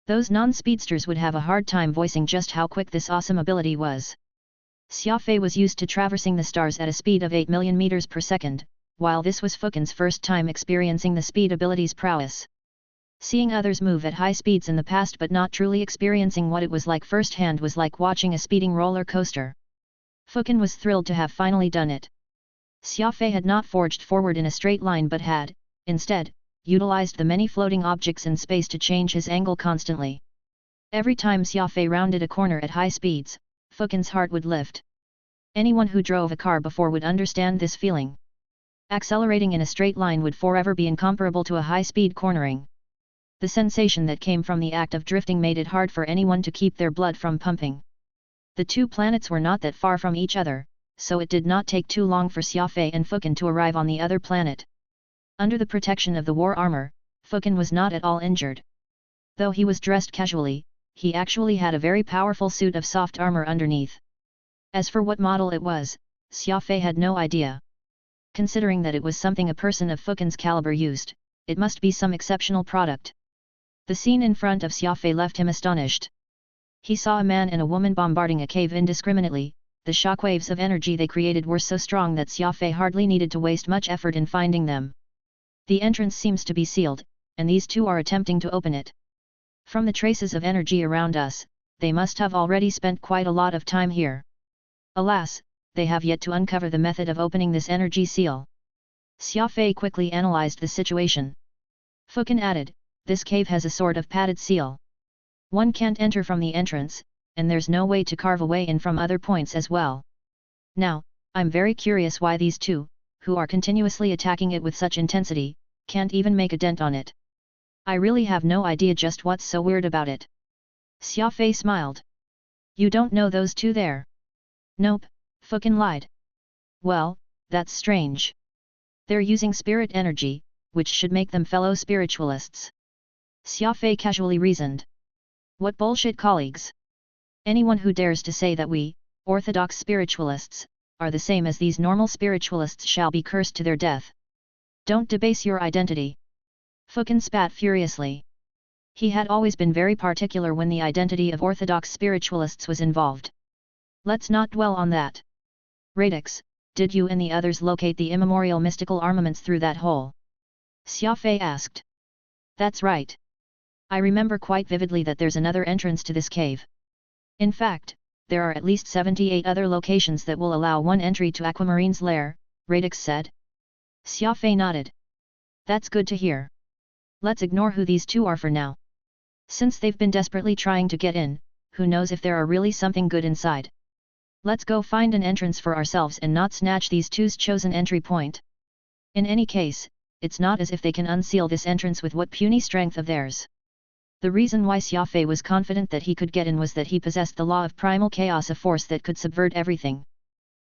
Those non-speedsters would have a hard time voicing just how quick this awesome ability was. Xia Fei was used to traversing the stars at a speed of 8 million meters per second, while this was Fukin's first time experiencing the speed ability's prowess. Seeing others move at high speeds in the past but not truly experiencing what it was like firsthand was like watching a speeding roller coaster. Fukin was thrilled to have finally done it. Xia Fei had not forged forward in a straight line but had, instead, utilized the many floating objects in space to change his angle constantly. Every time Xia Fei rounded a corner at high speeds, Fukin's heart would lift. Anyone who drove a car before would understand this feeling. Accelerating in a straight line would forever be incomparable to a high-speed cornering. The sensation that came from the act of drifting made it hard for anyone to keep their blood from pumping. The two planets were not that far from each other, so it did not take too long for Xia Fei and Fukin to arrive on the other planet. Under the protection of the war armor, Fukin was not at all injured. Though he was dressed casually, he actually had a very powerful suit of soft armor underneath. As for what model it was, Xia Fei had no idea. Considering that it was something a person of Fukin's caliber used, it must be some exceptional product. The scene in front of Xia Fei left him astonished. He saw a man and a woman bombarding a cave indiscriminately. The shockwaves of energy they created were so strong that Xia Fei hardly needed to waste much effort in finding them. The entrance seems to be sealed, and these two are attempting to open it. From the traces of energy around us, they must have already spent quite a lot of time here. Alas, they have yet to uncover the method of opening this energy seal. Xia Fei quickly analyzed the situation. Fukin added, "This cave has a sort of padded seal. One can't enter from the entrance, and there's no way to carve a way in from other points as well. Now, I'm very curious why these two, who are continuously attacking it with such intensity, can't even make a dent on it. I really have no idea just what's so weird about it." Xia Fei smiled. "You don't know those two there?" "Nope," Fukin lied. "Well, that's strange. They're using spirit energy, which should make them fellow spiritualists." Xia Fei casually reasoned. "What bullshit, colleagues! Anyone who dares to say that we, orthodox spiritualists, are the same as these normal spiritualists shall be cursed to their death. Don't debase your identity." Fukin spat furiously. He had always been very particular when the identity of orthodox spiritualists was involved. "Let's not dwell on that. Radix, did you and the others locate the immemorial mystical armaments through that hole?" Xia Fei asked. "That's right. I remember quite vividly that there's another entrance to this cave. In fact, there are at least 78 other locations that will allow one entry to Aquamarine's lair," Radix said. Xia Fei nodded. "That's good to hear. Let's ignore who these two are for now. Since they've been desperately trying to get in, who knows if there are really something good inside. Let's go find an entrance for ourselves and not snatch these two's chosen entry point. In any case, it's not as if they can unseal this entrance with what puny strength of theirs." The reason why Xia Fei was confident that he could get in was that he possessed the law of primal chaos, a force that could subvert everything.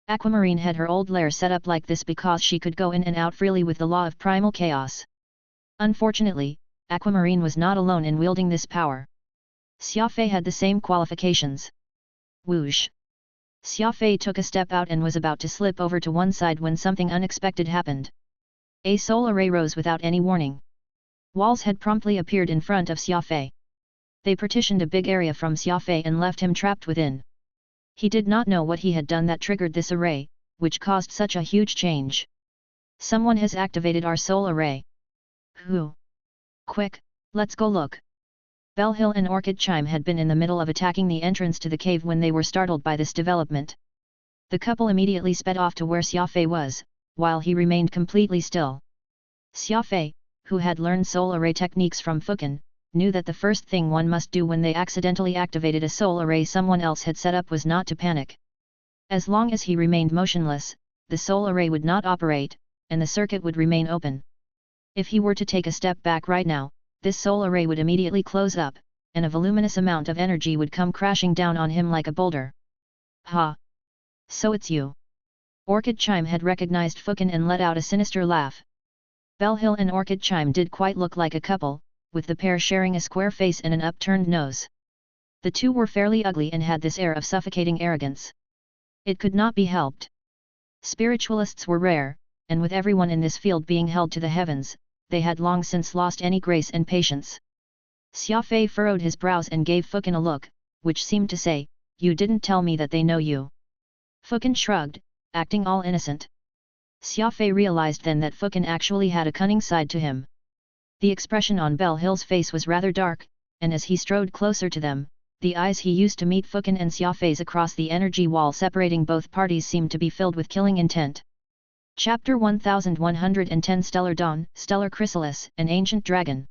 Aquamarine had her old lair set up like this because she could go in and out freely with the law of primal chaos. Unfortunately, Aquamarine was not alone in wielding this power. Xia Fei had the same qualifications. Whoosh! Xia Fei took a step out and was about to slip over to one side when something unexpected happened. A solar ray rose without any warning. Walls had promptly appeared in front of Xia Fei. They partitioned a big area from Xia Fei and left him trapped within. He did not know what he had done that triggered this array, which caused such a huge change. "Someone has activated our soul array." "Who? Quick, let's go look." Bell Hill and Orchid Chime had been in the middle of attacking the entrance to the cave when they were startled by this development. The couple immediately sped off to where Xia Fei was, while he remained completely still. Xia Fei, who had learned soul array techniques from Fukin, knew that the first thing one must do when they accidentally activated a soul array someone else had set up was not to panic. As long as he remained motionless, the soul array would not operate, and the circuit would remain open. If he were to take a step back right now, this soul array would immediately close up, and a voluminous amount of energy would come crashing down on him like a boulder. Ha! So it's you. Orchid Chime had recognized Fukin and let out a sinister laugh. Bell Hill and Orchid Chime did quite look like a couple, with the pair sharing a square face and an upturned nose. The two were fairly ugly and had this air of suffocating arrogance. It could not be helped. Spiritualists were rare, and with everyone in this field being held to the heavens, they had long since lost any grace and patience. Xia Fei furrowed his brows and gave Fukin a look, which seemed to say, "You didn't tell me that they know you." Fukin shrugged, acting all innocent. Xia Fei realized then that Fukin actually had a cunning side to him. The expression on Bell Hill's face was rather dark, and as he strode closer to them, the eyes he used to meet Fukin and Xia Fei's across the energy wall separating both parties seemed to be filled with killing intent. Chapter 1110 Stellar Dawn, Stellar Chrysalis, an Ancient Dragon.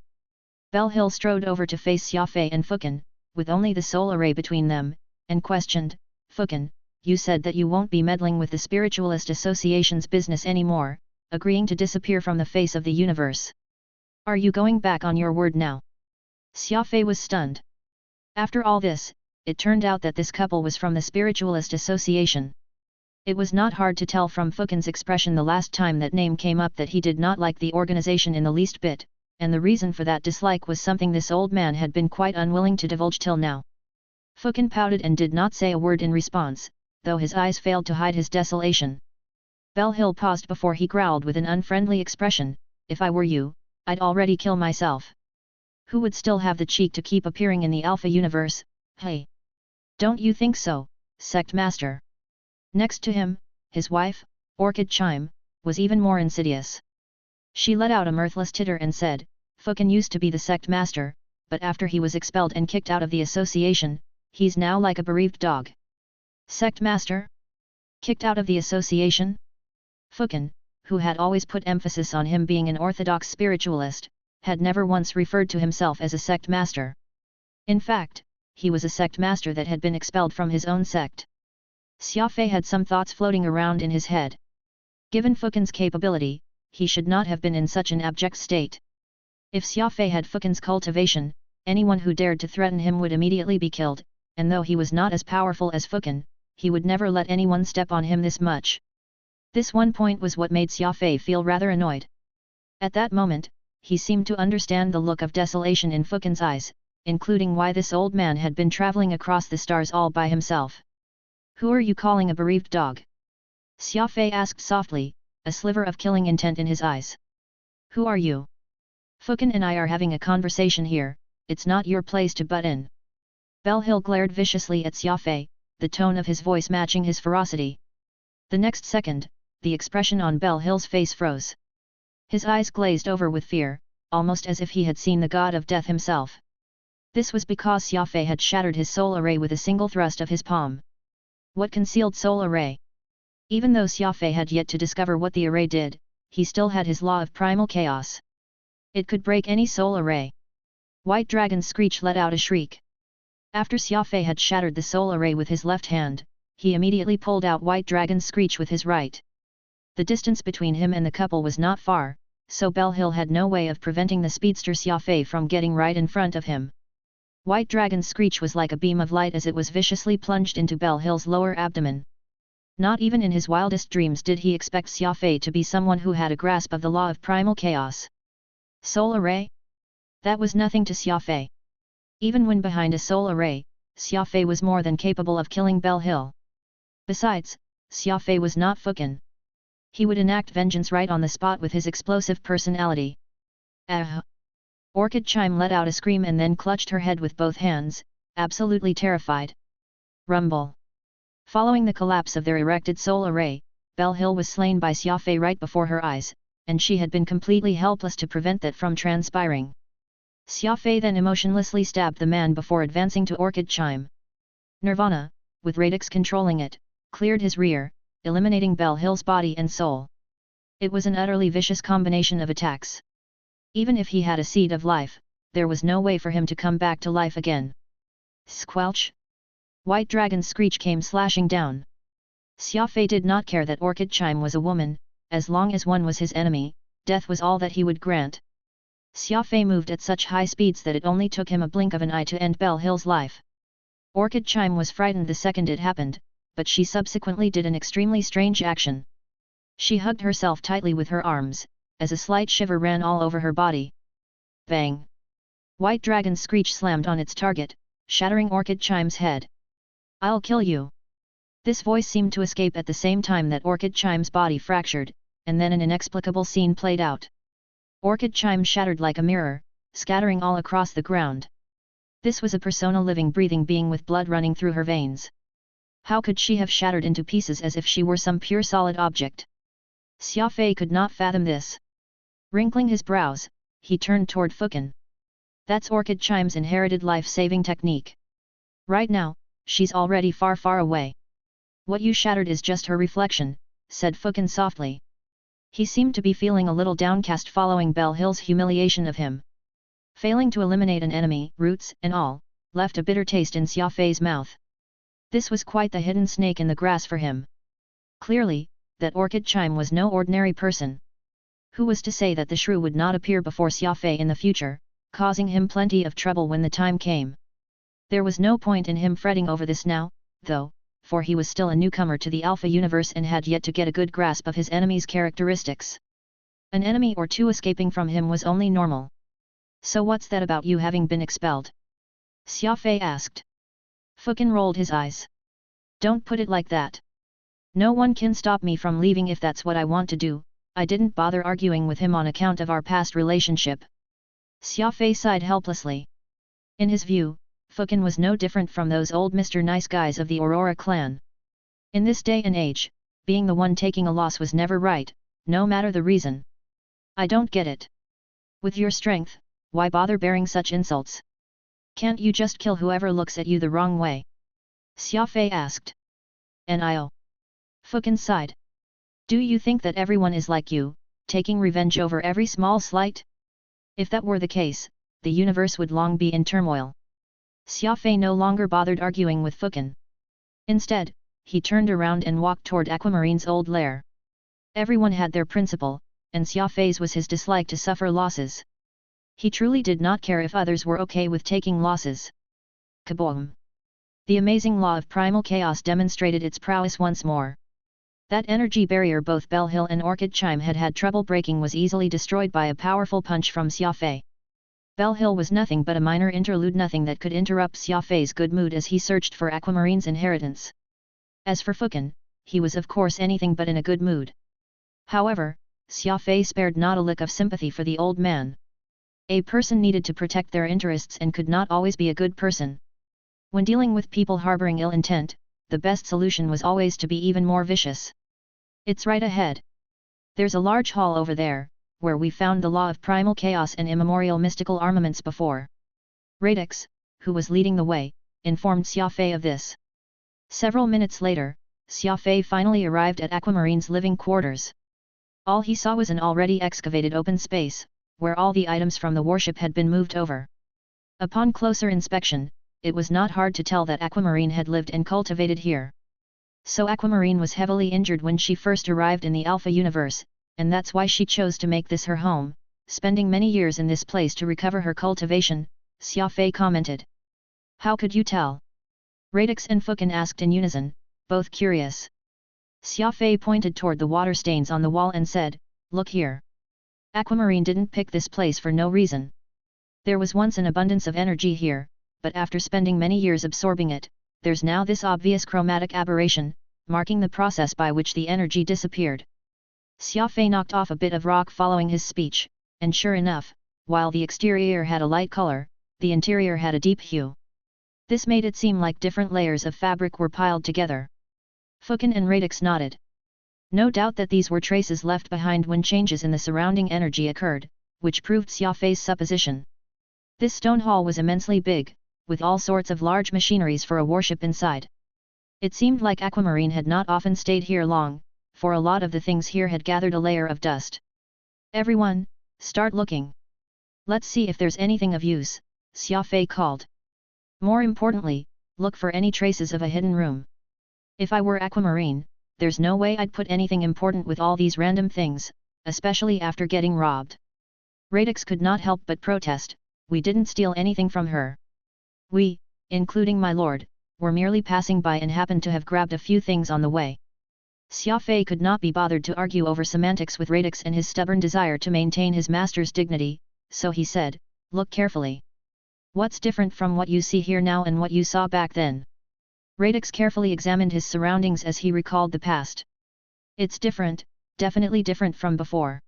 Bell Hill strode over to face Xia Fei and Fukin, with only the soul array between them, and questioned, "Fukin, you said that you won't be meddling with the Spiritualist Association's business anymore, agreeing to disappear from the face of the universe. Are you going back on your word now?" Xia Fei was stunned. After all this, it turned out that this couple was from the Spiritualist Association. It was not hard to tell from Fukin's expression the last time that name came up that he did not like the organization in the least bit, and the reason for that dislike was something this old man had been quite unwilling to divulge till now. Fukin pouted and did not say a word in response, though his eyes failed to hide his desolation. Bell Hill paused before he growled with an unfriendly expression, "If I were you, I'd already kill myself. Who would still have the cheek to keep appearing in the Alpha universe, hey? Don't you think so, Sect Master?" Next to him, his wife, Orchid Chime, was even more insidious. She let out a mirthless titter and said, "Fukin used to be the Sect Master, but after he was expelled and kicked out of the association, he's now like a bereaved dog." Sect Master? Kicked out of the association? Fukin, who had always put emphasis on him being an orthodox spiritualist, had never once referred to himself as a sect master. In fact, he was a sect master that had been expelled from his own sect. Xia Fei had some thoughts floating around in his head. Given Fukin's capability, he should not have been in such an abject state. If Xia Fei had Fukin's cultivation, anyone who dared to threaten him would immediately be killed, and though he was not as powerful as Fukin, he would never let anyone step on him this much. This one point was what made Xia Fei feel rather annoyed. At that moment, he seemed to understand the look of desolation in Fukin's eyes, including why this old man had been traveling across the stars all by himself. "Who are you calling a bereaved dog?" Xia Fei asked softly, a sliver of killing intent in his eyes. "Who are you? Fukin and I are having a conversation here, it's not your place to butt in." Bell Hill glared viciously at Xia Fei, the tone of his voice matching his ferocity. The next second, the expression on Bell Hill's face froze. His eyes glazed over with fear, almost as if he had seen the god of death himself. This was because Xia Fei had shattered his soul array with a single thrust of his palm. What concealed soul array? Even though Xia Fei had yet to discover what the array did, he still had his law of primal chaos. It could break any soul array. White Dragon's Screech let out a shriek. After Xia Fei had shattered the soul array with his left hand, he immediately pulled out White Dragon's Screech with his right. The distance between him and the couple was not far, so Bell Hill had no way of preventing the speedster Xia Fei from getting right in front of him. White Dragon's Screech was like a beam of light as it was viciously plunged into Bell Hill's lower abdomen. Not even in his wildest dreams did he expect Xia Fei to be someone who had a grasp of the law of primal chaos. Soul array? That was nothing to Xia Fei. Even when behind a soul array, Xia Fei was more than capable of killing Bell Hill. Besides, Xia Fei was not Fukin. He would enact vengeance right on the spot with his explosive personality. Ah! Orchid Chime let out a scream and then clutched her head with both hands, absolutely terrified. Rumble. Following the collapse of their erected soul array, Bell Hill was slain by Xia Fei right before her eyes, and she had been completely helpless to prevent that from transpiring. Xia Fei then emotionlessly stabbed the man before advancing to Orchid Chime. Nirvana, with Radix controlling it, cleared his rear, eliminating Bell Hill's body and soul. It was an utterly vicious combination of attacks. Even if he had a seed of life, there was no way for him to come back to life again. Squelch! White Dragon's screech came slashing down. Xia Fei did not care that Orchid Chime was a woman, as long as one was his enemy, death was all that he would grant. Xia Fei moved at such high speeds that it only took him a blink of an eye to end Bell Hill's life. Orchid Chime was frightened the second it happened, but she subsequently did an extremely strange action. She hugged herself tightly with her arms, as a slight shiver ran all over her body. Bang! White Dragon's screech slammed on its target, shattering Orchid Chime's head. I'll kill you! This voice seemed to escape at the same time that Orchid Chime's body fractured, and then an inexplicable scene played out. Orchid Chime shattered like a mirror, scattering all across the ground. This was a persona living breathing being with blood running through her veins. How could she have shattered into pieces as if she were some pure solid object? Xia Fei could not fathom this. Wrinkling his brows, he turned toward Fukin. That's Orchid Chime's inherited life-saving technique. Right now, she's already far far away. What you shattered is just her reflection, said Fukin softly. He seemed to be feeling a little downcast following Bell Hill's humiliation of him. Failing to eliminate an enemy, roots and all, left a bitter taste in Xia Fei's mouth. This was quite the hidden snake in the grass for him. Clearly, that Orchid Chime was no ordinary person. Who was to say that the shrew would not appear before Xia Fei in the future, causing him plenty of trouble when the time came? There was no point in him fretting over this now, though, for he was still a newcomer to the Alpha universe and had yet to get a good grasp of his enemy's characteristics. An enemy or two escaping from him was only normal. So what's that about you having been expelled? Xia Fei asked. Fukin rolled his eyes. Don't put it like that. No one can stop me from leaving if that's what I want to do. I didn't bother arguing with him on account of our past relationship. Xia Fei sighed helplessly. In his view, Fukin was no different from those old Mr. Nice Guys of the Aurora clan. In this day and age, being the one taking a loss was never right, no matter the reason. I don't get it. With your strength, why bother bearing such insults? Can't you just kill whoever looks at you the wrong way? Xia Fei asked. Nio. Fukin sighed. Do you think that everyone is like you, taking revenge over every small slight? If that were the case, the universe would long be in turmoil. Xia Fei no longer bothered arguing with Fukin. Instead, he turned around and walked toward Aquamarine's old lair. Everyone had their principle, and Xia Fei's was his dislike to suffer losses. He truly did not care if others were okay with taking losses. Kaboom! The amazing law of primal chaos demonstrated its prowess once more. That energy barrier both Bell Hill and Orchid Chime had had trouble breaking was easily destroyed by a powerful punch from Xia Fei. Bell Hill was nothing but a minor interlude, nothing that could interrupt Xia Fei's good mood as he searched for Aquamarine's inheritance. As for Fukin, he was of course anything but in a good mood. However, Xia Fei spared not a lick of sympathy for the old man. A person needed to protect their interests and could not always be a good person. When dealing with people harboring ill intent, the best solution was always to be even more vicious. It's right ahead. There's a large hall over there, where we found the law of primal chaos and immemorial mystical armaments before. Radix, who was leading the way, informed Xia Fei of this. Several minutes later, Xia Fei finally arrived at Aquamarine's living quarters. All he saw was an already excavated open space, where all the items from the warship had been moved over. Upon closer inspection, it was not hard to tell that Aquamarine had lived and cultivated here. So Aquamarine was heavily injured when she first arrived in the Alpha universe, and that's why she chose to make this her home, spending many years in this place to recover her cultivation, Xia Fei commented. How could you tell? Radix and Fukin asked in unison, both curious. Xia Fei pointed toward the water stains on the wall and said, Look here. Aquamarine didn't pick this place for no reason. There was once an abundance of energy here, but after spending many years absorbing it, there's now this obvious chromatic aberration, marking the process by which the energy disappeared. Xia Fei knocked off a bit of rock following his speech, and sure enough, while the exterior had a light color, the interior had a deep hue. This made it seem like different layers of fabric were piled together. Fukin and Radix nodded. No doubt that these were traces left behind when changes in the surrounding energy occurred, which proved Xia Fei's supposition. This stone hall was immensely big, with all sorts of large machineries for a warship inside. It seemed like Aquamarine had not often stayed here long, for a lot of the things here had gathered a layer of dust. Everyone, start looking. Let's see if there's anything of use, Xia Fei called. More importantly, look for any traces of a hidden room. If I were Aquamarine, there's no way I'd put anything important with all these random things, especially after getting robbed. Radix could not help but protest, we didn't steal anything from her. We, including my lord, were merely passing by and happened to have grabbed a few things on the way. Xia Fei could not be bothered to argue over semantics with Radix and his stubborn desire to maintain his master's dignity, so he said, look carefully. What's different from what you see here now and what you saw back then? Radix carefully examined his surroundings as he recalled the past. It's different, definitely different from before.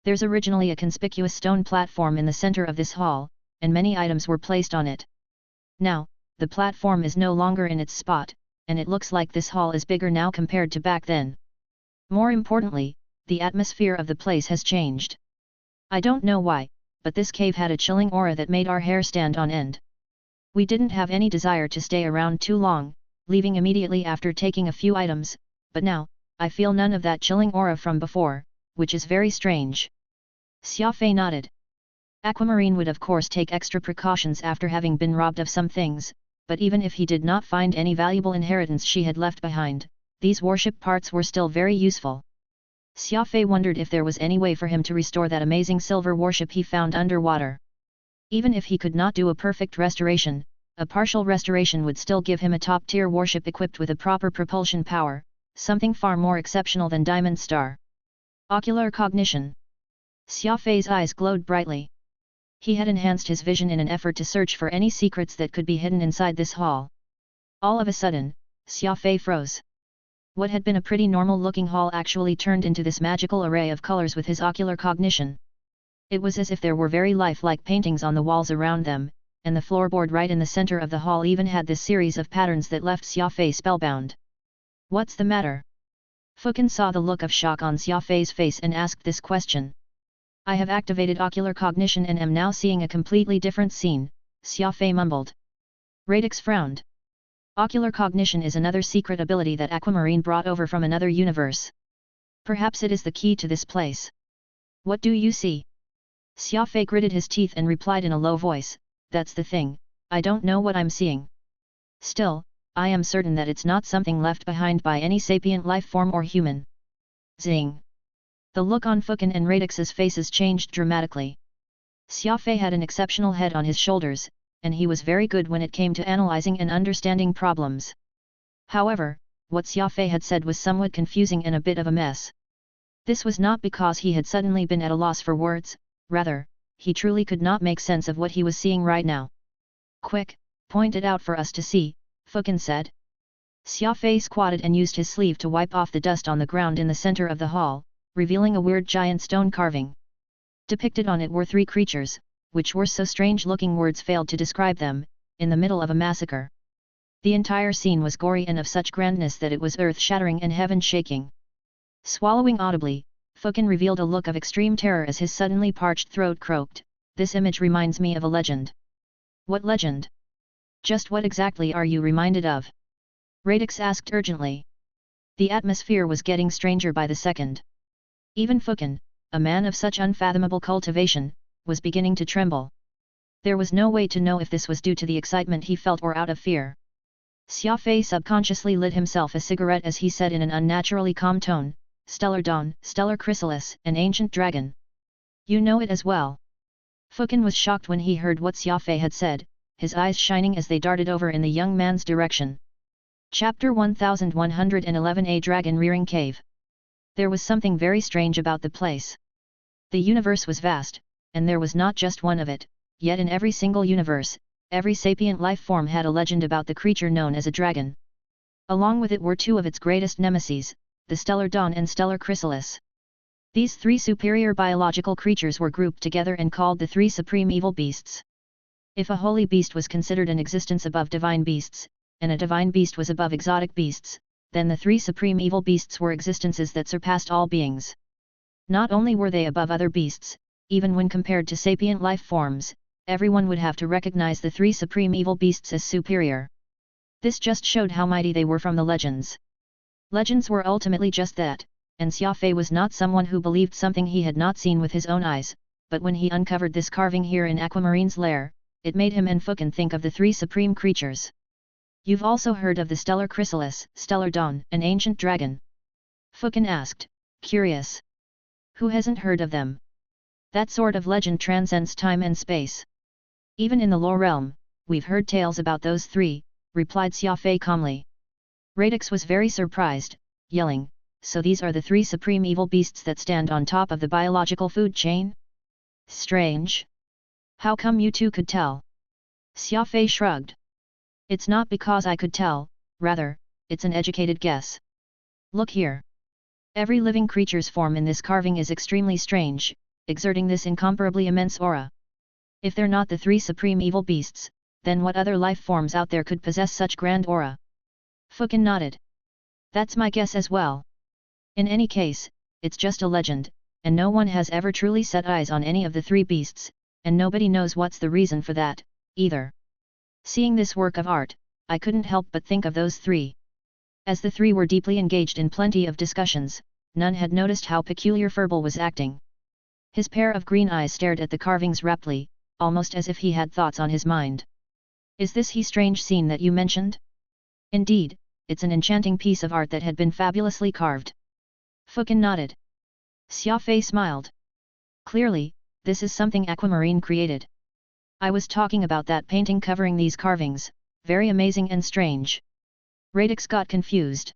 There's originally a conspicuous stone platform in the center of this hall, and many items were placed on it. Now, the platform is no longer in its spot, and it looks like this hall is bigger now compared to back then. More importantly, the atmosphere of the place has changed. I don't know why, but this cave had a chilling aura that made our hair stand on end. We didn't have any desire to stay around too long, leaving immediately after taking a few items, but now, I feel none of that chilling aura from before, which is very strange. Xia Fei nodded. Aquamarine would of course take extra precautions after having been robbed of some things, but even if he did not find any valuable inheritance she had left behind, these warship parts were still very useful. Xia Fei wondered if there was any way for him to restore that amazing silver warship he found underwater. Even if he could not do a perfect restoration, a partial restoration would still give him a top-tier warship equipped with a proper propulsion power, something far more exceptional than Diamond Star. Ocular cognition. Xia Fei's eyes glowed brightly. He had enhanced his vision in an effort to search for any secrets that could be hidden inside this hall. All of a sudden, Xia Fei froze. What had been a pretty normal-looking hall actually turned into this magical array of colors with his ocular cognition. It was as if there were very lifelike paintings on the walls around them, and the floorboard right in the center of the hall even had this series of patterns that left Xia Fei spellbound. What's the matter? Fukin saw the look of shock on Xia Fei's face and asked this question. I have activated ocular cognition and am now seeing a completely different scene, Xia Fei mumbled. Radix frowned. Ocular cognition is another secret ability that Aquamarine brought over from another universe. Perhaps it is the key to this place. What do you see? Xia Fei gritted his teeth and replied in a low voice, that's the thing, I don't know what I'm seeing. Still, I am certain that it's not something left behind by any sapient life form or human. Zing! The look on Fukin and Radix's faces changed dramatically. Xia Fei had an exceptional head on his shoulders, and he was very good when it came to analyzing and understanding problems. However, what Xia Fei had said was somewhat confusing and a bit of a mess. This was not because he had suddenly been at a loss for words, rather, he truly could not make sense of what he was seeing right now. Quick, point it out for us to see, Fukin said. Xia Fei squatted and used his sleeve to wipe off the dust on the ground in the center of the hall, revealing a weird giant stone carving. Depicted on it were three creatures, which were so strange-looking words failed to describe them, in the middle of a massacre. The entire scene was gory and of such grandness that it was earth-shattering and heaven-shaking. Swallowing audibly, Fukin revealed a look of extreme terror as his suddenly parched throat croaked, "This image reminds me of a legend." "What legend? Just what exactly are you reminded of?" Radix asked urgently. The atmosphere was getting stranger by the second. Even Fukin, a man of such unfathomable cultivation, was beginning to tremble. There was no way to know if this was due to the excitement he felt or out of fear. Xia Fei subconsciously lit himself a cigarette as he said in an unnaturally calm tone, "Stellar Dawn, Stellar Chrysalis, an ancient dragon. You know it as well." Fukin was shocked when he heard what Xia Fei had said, his eyes shining as they darted over in the young man's direction. Chapter 1111 A Dragon Rearing Cave. There was something very strange about the place. The universe was vast, and there was not just one of it, yet in every single universe, every sapient life form had a legend about the creature known as a dragon. Along with it were two of its greatest nemeses, the Stellar Dawn and Stellar Chrysalis. These three superior biological creatures were grouped together and called the three supreme evil beasts. If a holy beast was considered an existence above divine beasts, and a divine beast was above exotic beasts, then the three supreme evil beasts were existences that surpassed all beings. Not only were they above other beasts, even when compared to sapient life forms, everyone would have to recognize the three supreme evil beasts as superior. This just showed how mighty they were from the legends. Legends were ultimately just that, and Xia Fei was not someone who believed something he had not seen with his own eyes, but when he uncovered this carving here in Aquamarine's lair, it made him and Fukin think of the three supreme creatures. You've also heard of the Stellar Chrysalis, Stellar Dawn, an ancient dragon? Fukin asked, curious. Who hasn't heard of them? That sort of legend transcends time and space. Even in the lore realm, we've heard tales about those three, replied Xia Fei calmly. Radix was very surprised, yelling, so these are the three supreme evil beasts that stand on top of the biological food chain? Strange. How come you two could tell? Xia Fei shrugged. It's not because I could tell, rather, it's an educated guess. Look here. Every living creature's form in this carving is extremely strange, exerting this incomparably immense aura. If they're not the three supreme evil beasts, then what other life forms out there could possess such grand aura? Fukin nodded. That's my guess as well. In any case, it's just a legend, and no one has ever truly set eyes on any of the three beasts, and nobody knows what's the reason for that, either. Seeing this work of art, I couldn't help but think of those three. As the three were deeply engaged in plenty of discussions, none had noticed how peculiar Furball was acting. His pair of green eyes stared at the carvings raptly, almost as if he had thoughts on his mind. Is this the strange scene that you mentioned? Indeed, it's an enchanting piece of art that had been fabulously carved. Fukin nodded. Xia Fei smiled. Clearly, this is something Aquamarine created. I was talking about that painting covering these carvings, very amazing and strange. Radix got confused.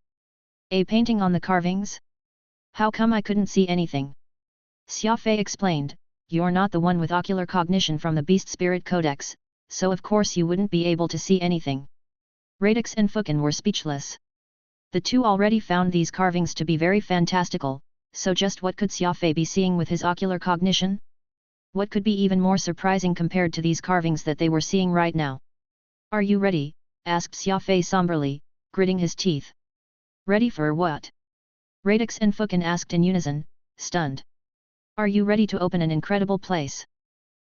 A painting on the carvings? How come I couldn't see anything? Xia Fei explained, you're not the one with ocular cognition from the Beast Spirit Codex, so of course you wouldn't be able to see anything. Radix and Fukin were speechless. The two already found these carvings to be very fantastical, so just what could Xia Fei be seeing with his ocular cognition? What could be even more surprising compared to these carvings that they were seeing right now? Are you ready? Asked Xia Fei somberly, gritting his teeth. Ready for what? Radix and Fukin asked in unison, stunned. Are you ready to open an incredible place?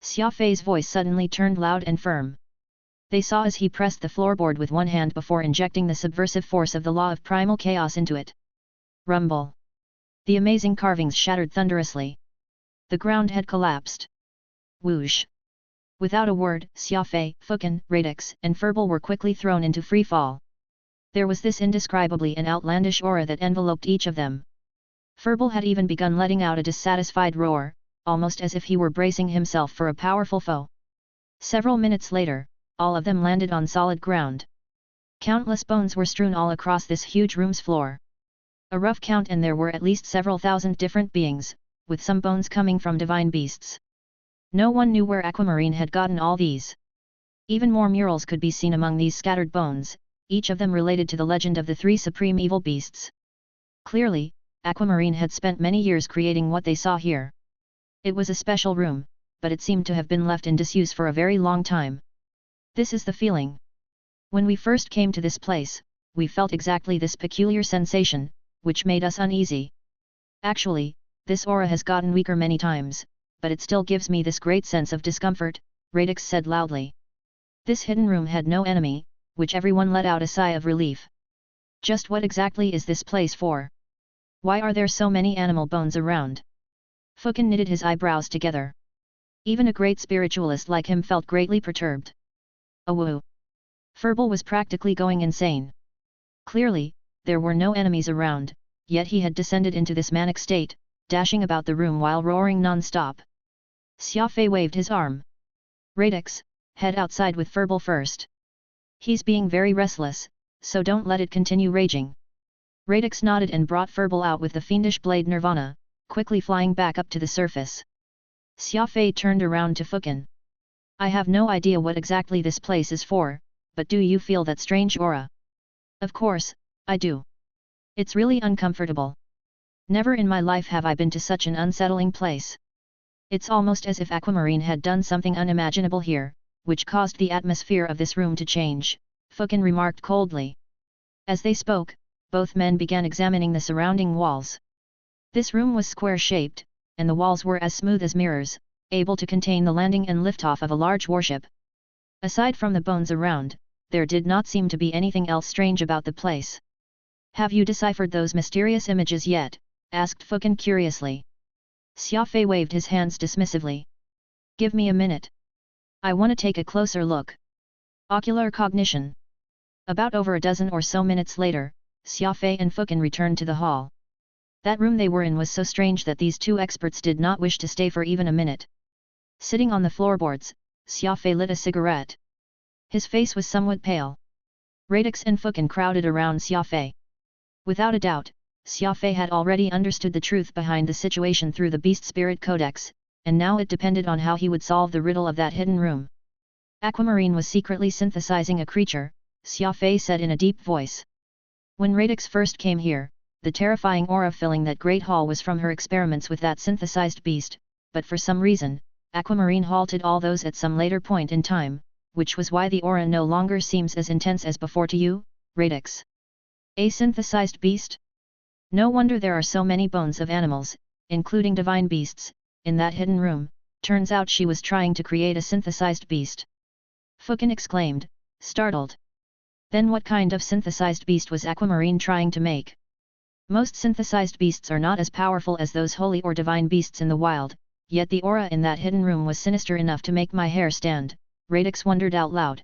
Xia Fei's voice suddenly turned loud and firm. They saw as he pressed the floorboard with one hand before injecting the subversive force of the law of primal chaos into it. Rumble. The amazing carvings shattered thunderously. The ground had collapsed. Whoosh. Without a word, Xia Fei, Fukin, Radix, and Furball were quickly thrown into free fall. There was this indescribably and outlandish aura that enveloped each of them. Furball had even begun letting out a dissatisfied roar, almost as if he were bracing himself for a powerful foe. Several minutes later, all of them landed on solid ground. Countless bones were strewn all across this huge room's floor. A rough count and there were at least several thousand different beings, with some bones coming from divine beasts. No one knew where Aquamarine had gotten all these. Even more murals could be seen among these scattered bones, each of them related to the legend of the three supreme evil beasts. Clearly, Aquamarine had spent many years creating what they saw here. It was a special room, but it seemed to have been left in disuse for a very long time. This is the feeling. When we first came to this place, we felt exactly this peculiar sensation, which made us uneasy. Actually, this aura has gotten weaker many times, but it still gives me this great sense of discomfort, Radix said loudly. This hidden room had no enemy, which everyone let out a sigh of relief. Just what exactly is this place for? Why are there so many animal bones around? Fukin knitted his eyebrows together. Even a great spiritualist like him felt greatly perturbed. Awoo! Furball was practically going insane. Clearly, there were no enemies around, yet he had descended into this manic state, dashing about the room while roaring non-stop. Xia Fei waved his arm. Radix, head outside with Furball first. He's being very restless, so don't let it continue raging. Radix nodded and brought Furball out with the fiendish blade Nirvana, quickly flying back up to the surface. Xia Fei turned around to Fukin. I have no idea what exactly this place is for, but do you feel that strange aura? Of course, I do. It's really uncomfortable. Never in my life have I been to such an unsettling place. It's almost as if Aquamarine had done something unimaginable here, which caused the atmosphere of this room to change, Fukin remarked coldly. As they spoke, both men began examining the surrounding walls. This room was square-shaped, and the walls were as smooth as mirrors, able to contain the landing and liftoff of a large warship. Aside from the bones around, there did not seem to be anything else strange about the place. "Have you deciphered those mysterious images yet?" asked Fukin curiously. Xia Fei waved his hands dismissively. "Give me a minute. I want to take a closer look." Ocular cognition. About over a dozen or so minutes later, Xia Fei and Fukin returned to the hall. That room they were in was so strange that these two experts did not wish to stay for even a minute. Sitting on the floorboards, Xia Fei lit a cigarette. His face was somewhat pale. Radix and Fukin crowded around Xia Fei. Without a doubt, Xia Fei had already understood the truth behind the situation through the Beast Spirit Codex, and now it depended on how he would solve the riddle of that hidden room. Aquamarine was secretly synthesizing a creature, Xia Fei said in a deep voice. When Radix first came here, the terrifying aura filling that great hall was from her experiments with that synthesized beast, but for some reason, Aquamarine halted all those at some later point in time, which was why the aura no longer seems as intense as before to you, Radix. A synthesized beast? No wonder there are so many bones of animals, including divine beasts, in that hidden room. Turns out she was trying to create a synthesized beast. Fukin exclaimed, startled. Then what kind of synthesized beast was Aquamarine trying to make? Most synthesized beasts are not as powerful as those holy or divine beasts in the wild, yet the aura in that hidden room was sinister enough to make my hair stand, Radix wondered out loud.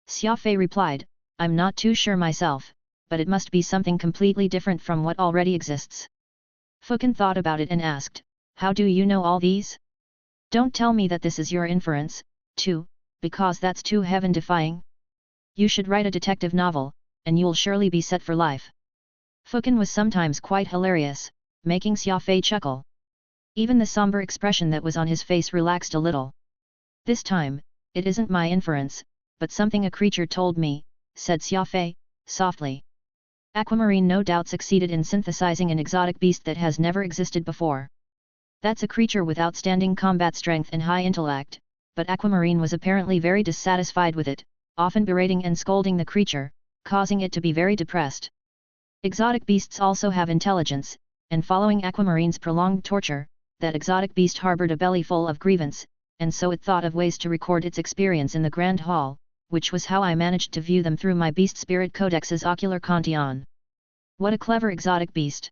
Xia Fei replied, I'm not too sure myself, but it must be something completely different from what already exists. Fukin thought about it and asked, how do you know all these? Don't tell me that this is your inference, too, because that's too heaven-defying. You should write a detective novel, and you'll surely be set for life. Fukin was sometimes quite hilarious, making Xia Fei chuckle. Even the somber expression that was on his face relaxed a little. This time, it isn't my inference, but something a creature told me, said Xia Fei, softly. Aquamarine no doubt succeeded in synthesizing an exotic beast that has never existed before. That's a creature with outstanding combat strength and high intellect, but Aquamarine was apparently very dissatisfied with it, often berating and scolding the creature, causing it to be very depressed. Exotic beasts also have intelligence, and following Aquamarine's prolonged torture, that exotic beast harbored a belly full of grievance, and so it thought of ways to record its experience in the Grand Hall, which was how I managed to view them through my Beast Spirit Codex's ocular cantillon. What a clever exotic beast!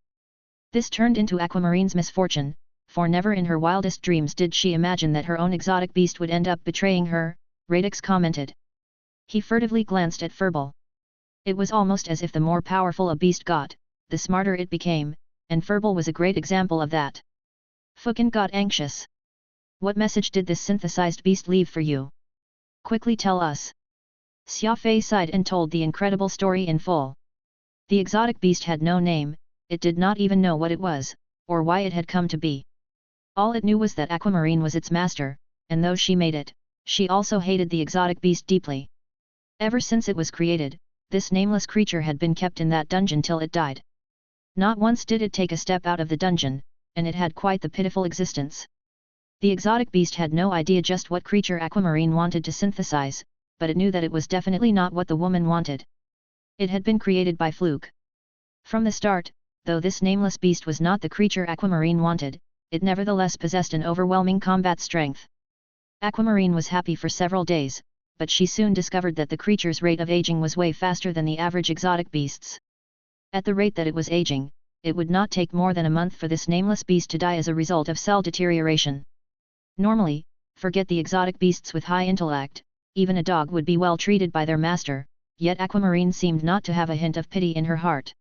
This turned into Aquamarine's misfortune, for never in her wildest dreams did she imagine that her own exotic beast would end up betraying her, Radix commented. He furtively glanced at Furball. It was almost as if the more powerful a beast got, the smarter it became, and Furball was a great example of that. Fukin got anxious. What message did this synthesized beast leave for you? Quickly tell us. Xia Fei sighed and told the incredible story in full. The exotic beast had no name, it did not even know what it was, or why it had come to be. All it knew was that Aquamarine was its master, and though she made it, she also hated the exotic beast deeply. Ever since it was created, this nameless creature had been kept in that dungeon till it died. Not once did it take a step out of the dungeon, and it had quite the pitiful existence. The exotic beast had no idea just what creature Aquamarine wanted to synthesize, but it knew that it was definitely not what the woman wanted. It had been created by fluke. From the start, though this nameless beast was not the creature Aquamarine wanted, it nevertheless possessed an overwhelming combat strength. Aquamarine was happy for several days, but she soon discovered that the creature's rate of aging was way faster than the average exotic beasts. At the rate that it was aging, it would not take more than a month for this nameless beast to die as a result of cell deterioration. Normally, forget the exotic beasts with high intellect, even a dog would be well treated by their master, yet Aquamarine seemed not to have a hint of pity in her heart.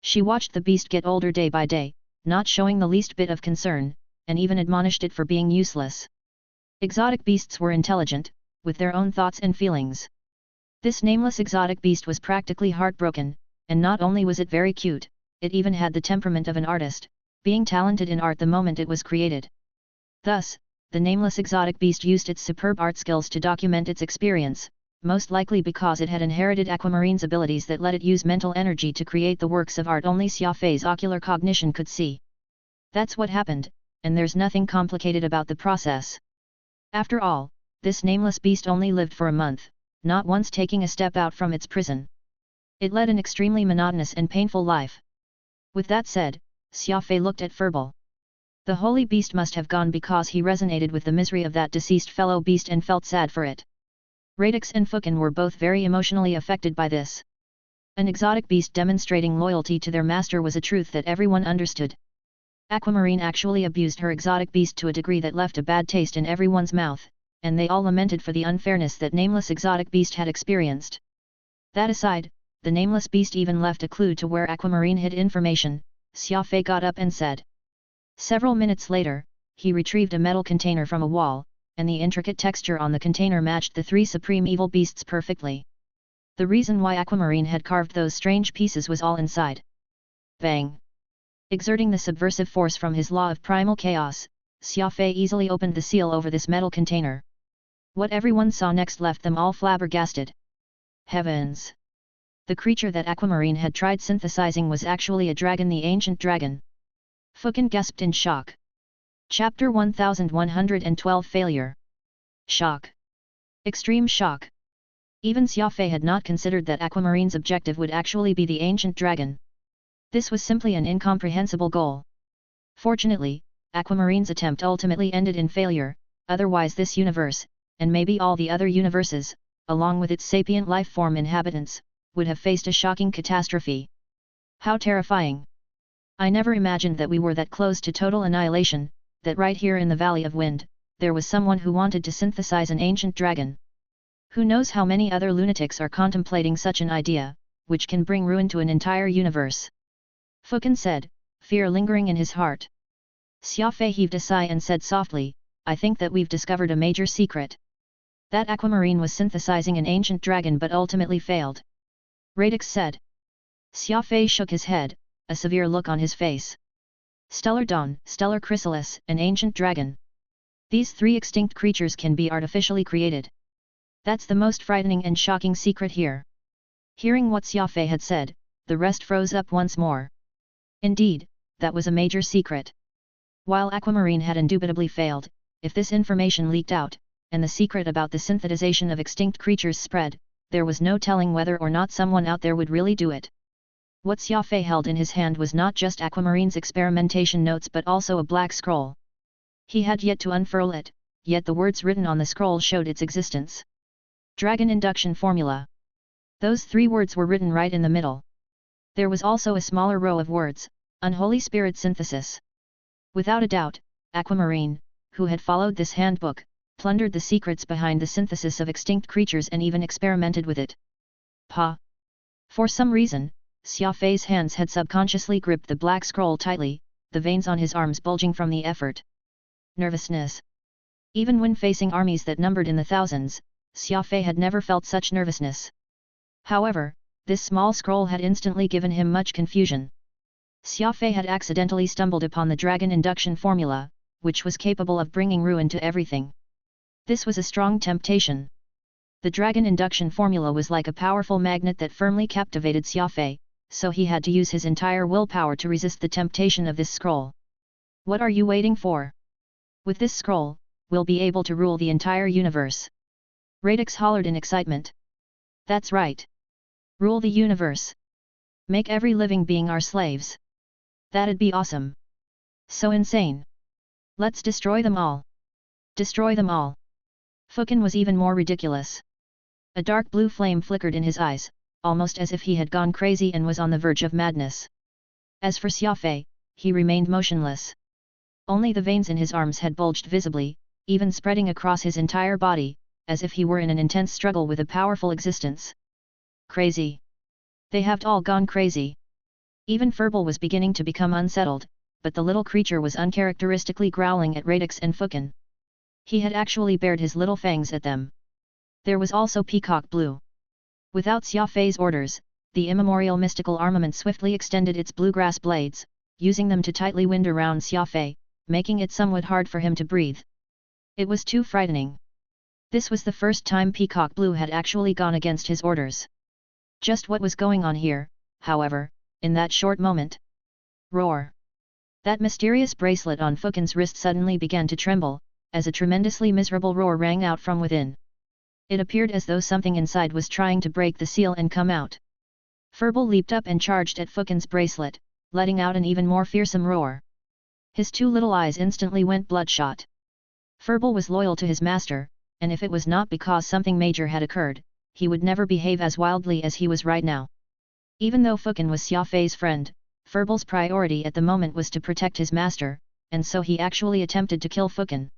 She watched the beast get older day by day, not showing the least bit of concern, and even admonished it for being useless. Exotic beasts were intelligent, with their own thoughts and feelings. This nameless exotic beast was practically heartbroken, and not only was it very cute, it even had the temperament of an artist, being talented in art the moment it was created. Thus, the nameless exotic beast used its superb art skills to document its experience, most likely because it had inherited Aquamarine's abilities that let it use mental energy to create the works of art only Xia Fei's ocular cognition could see. That's what happened, and there's nothing complicated about the process. After all, this nameless beast only lived for a month, not once taking a step out from its prison. It led an extremely monotonous and painful life. With that said, Xia Fei looked at Furball. The holy beast must have gone because he resonated with the misery of that deceased fellow beast and felt sad for it. Radix and Fukin were both very emotionally affected by this. An exotic beast demonstrating loyalty to their master was a truth that everyone understood. Aquamarine actually abused her exotic beast to a degree that left a bad taste in everyone's mouth, and they all lamented for the unfairness that nameless exotic beast had experienced. That aside, the nameless beast even left a clue to where Aquamarine hid information. Xia Fei got up and said. Several minutes later, he retrieved a metal container from a wall, and the intricate texture on the container matched the three supreme evil beasts perfectly. The reason why Aquamarine had carved those strange pieces was all inside. Bang! Exerting the subversive force from his law of primal chaos, Xia Fei easily opened the seal over this metal container. What everyone saw next left them all flabbergasted. Heavens! The creature that Aquamarine had tried synthesizing was actually a dragon, the ancient dragon. Fukin gasped in shock. Chapter 1112 Failure. Shock. Extreme shock. Even Xia Fei had not considered that Aquamarine's objective would actually be the ancient dragon. This was simply an incomprehensible goal. Fortunately, Aquamarine's attempt ultimately ended in failure, otherwise this universe, and maybe all the other universes, along with its sapient life form inhabitants, would have faced a shocking catastrophe. How terrifying! I never imagined that we were that close to total annihilation, that right here in the Valley of Wind, there was someone who wanted to synthesize an ancient dragon. Who knows how many other lunatics are contemplating such an idea, which can bring ruin to an entire universe. Fukin said, fear lingering in his heart. Xia Fei heaved a sigh and said softly, I think that we've discovered a major secret. That Aquamarine was synthesizing an ancient dragon but ultimately failed. Radix said. Xia Fei shook his head, a severe look on his face. Stellar Dawn, Stellar Chrysalis, an ancient dragon. These three extinct creatures can be artificially created. That's the most frightening and shocking secret here. Hearing what Xia Fei had said, the rest froze up once more. Indeed, that was a major secret. While Aquamarine had indubitably failed, if this information leaked out, and the secret about the synthesization of extinct creatures spread, there was no telling whether or not someone out there would really do it. What Xia Fei held in his hand was not just Aquamarine's experimentation notes but also a black scroll. He had yet to unfurl it, yet the words written on the scroll showed its existence. Dragon Induction Formula. Those three words were written right in the middle. There was also a smaller row of words, Unholy Spirit Synthesis. Without a doubt, Aquamarine, who had followed this handbook, plundered the secrets behind the synthesis of extinct creatures and even experimented with it. Pa! For some reason, Xia Fei's hands had subconsciously gripped the black scroll tightly, the veins on his arms bulging from the effort. Nervousness. Even when facing armies that numbered in the thousands, Xia Fei had never felt such nervousness. However, this small scroll had instantly given him much confusion. Xia Fei had accidentally stumbled upon the Dragon Induction Formula, which was capable of bringing ruin to everything. This was a strong temptation. The Dragon Induction Formula was like a powerful magnet that firmly captivated Xia Fei, so he had to use his entire willpower to resist the temptation of this scroll. What are you waiting for? With this scroll, we'll be able to rule the entire universe. Radix hollered in excitement. That's right. Rule the universe. Make every living being our slaves. That'd be awesome. So insane. Let's destroy them all. Destroy them all. Fukin was even more ridiculous. A dark blue flame flickered in his eyes, almost as if he had gone crazy and was on the verge of madness. As for Xia Fei, he remained motionless. Only the veins in his arms had bulged visibly, even spreading across his entire body, as if he were in an intense struggle with a powerful existence. Crazy. They have all gone crazy. Even Furball was beginning to become unsettled, but the little creature was uncharacteristically growling at Radix and Fukin. He had actually bared his little fangs at them. There was also Peacock Blue. Without Xia Fei's orders, the immemorial mystical armament swiftly extended its bluegrass blades, using them to tightly wind around Xia Fei, making it somewhat hard for him to breathe. It was too frightening. This was the first time Peacock Blue had actually gone against his orders. Just what was going on here, however, in that short moment? Roar! That mysterious bracelet on Fukin's wrist suddenly began to tremble, as a tremendously miserable roar rang out from within. It appeared as though something inside was trying to break the seal and come out. Furball leaped up and charged at Fukin's bracelet, letting out an even more fearsome roar. His two little eyes instantly went bloodshot. Furball was loyal to his master, and if it was not because something major had occurred, he would never behave as wildly as he was right now. Even though Fukin was Xia Fei's friend, Furball's priority at the moment was to protect his master, and so he actually attempted to kill Fukin.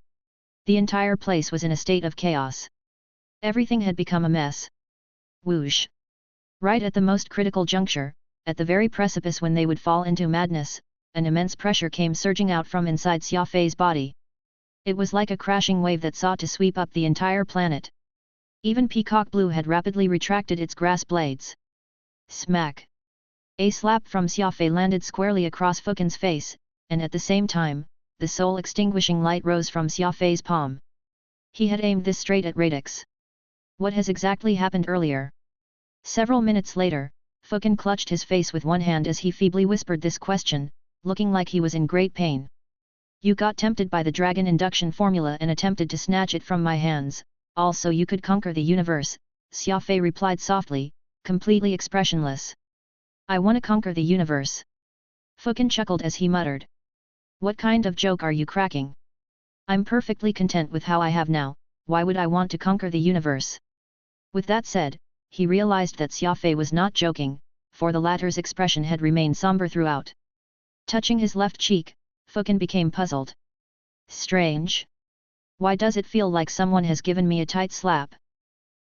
The entire place was in a state of chaos. Everything had become a mess. Whoosh! Right at the most critical juncture, at the very precipice when they would fall into madness, an immense pressure came surging out from inside Xia Fei's body. It was like a crashing wave that sought to sweep up the entire planet. Even Peacock Blue had rapidly retracted its grass blades. Smack! A slap from Xia Fei landed squarely across Fukin's face, and at the same time, the soul-extinguishing light rose from Xia Fei's palm. He had aimed this straight at Radix. What has exactly happened earlier? Several minutes later, Fukin clutched his face with one hand as he feebly whispered this question, looking like he was in great pain. You got tempted by the dragon induction formula and attempted to snatch it from my hands, also you could conquer the universe, Xia Fei replied softly, completely expressionless. I want to conquer the universe. Fukin chuckled as he muttered. What kind of joke are you cracking? I'm perfectly content with how I have now, why would I want to conquer the universe? With that said, he realized that Xia Fei was not joking, for the latter's expression had remained somber throughout. Touching his left cheek, Fukin became puzzled. Strange. Why does it feel like someone has given me a tight slap?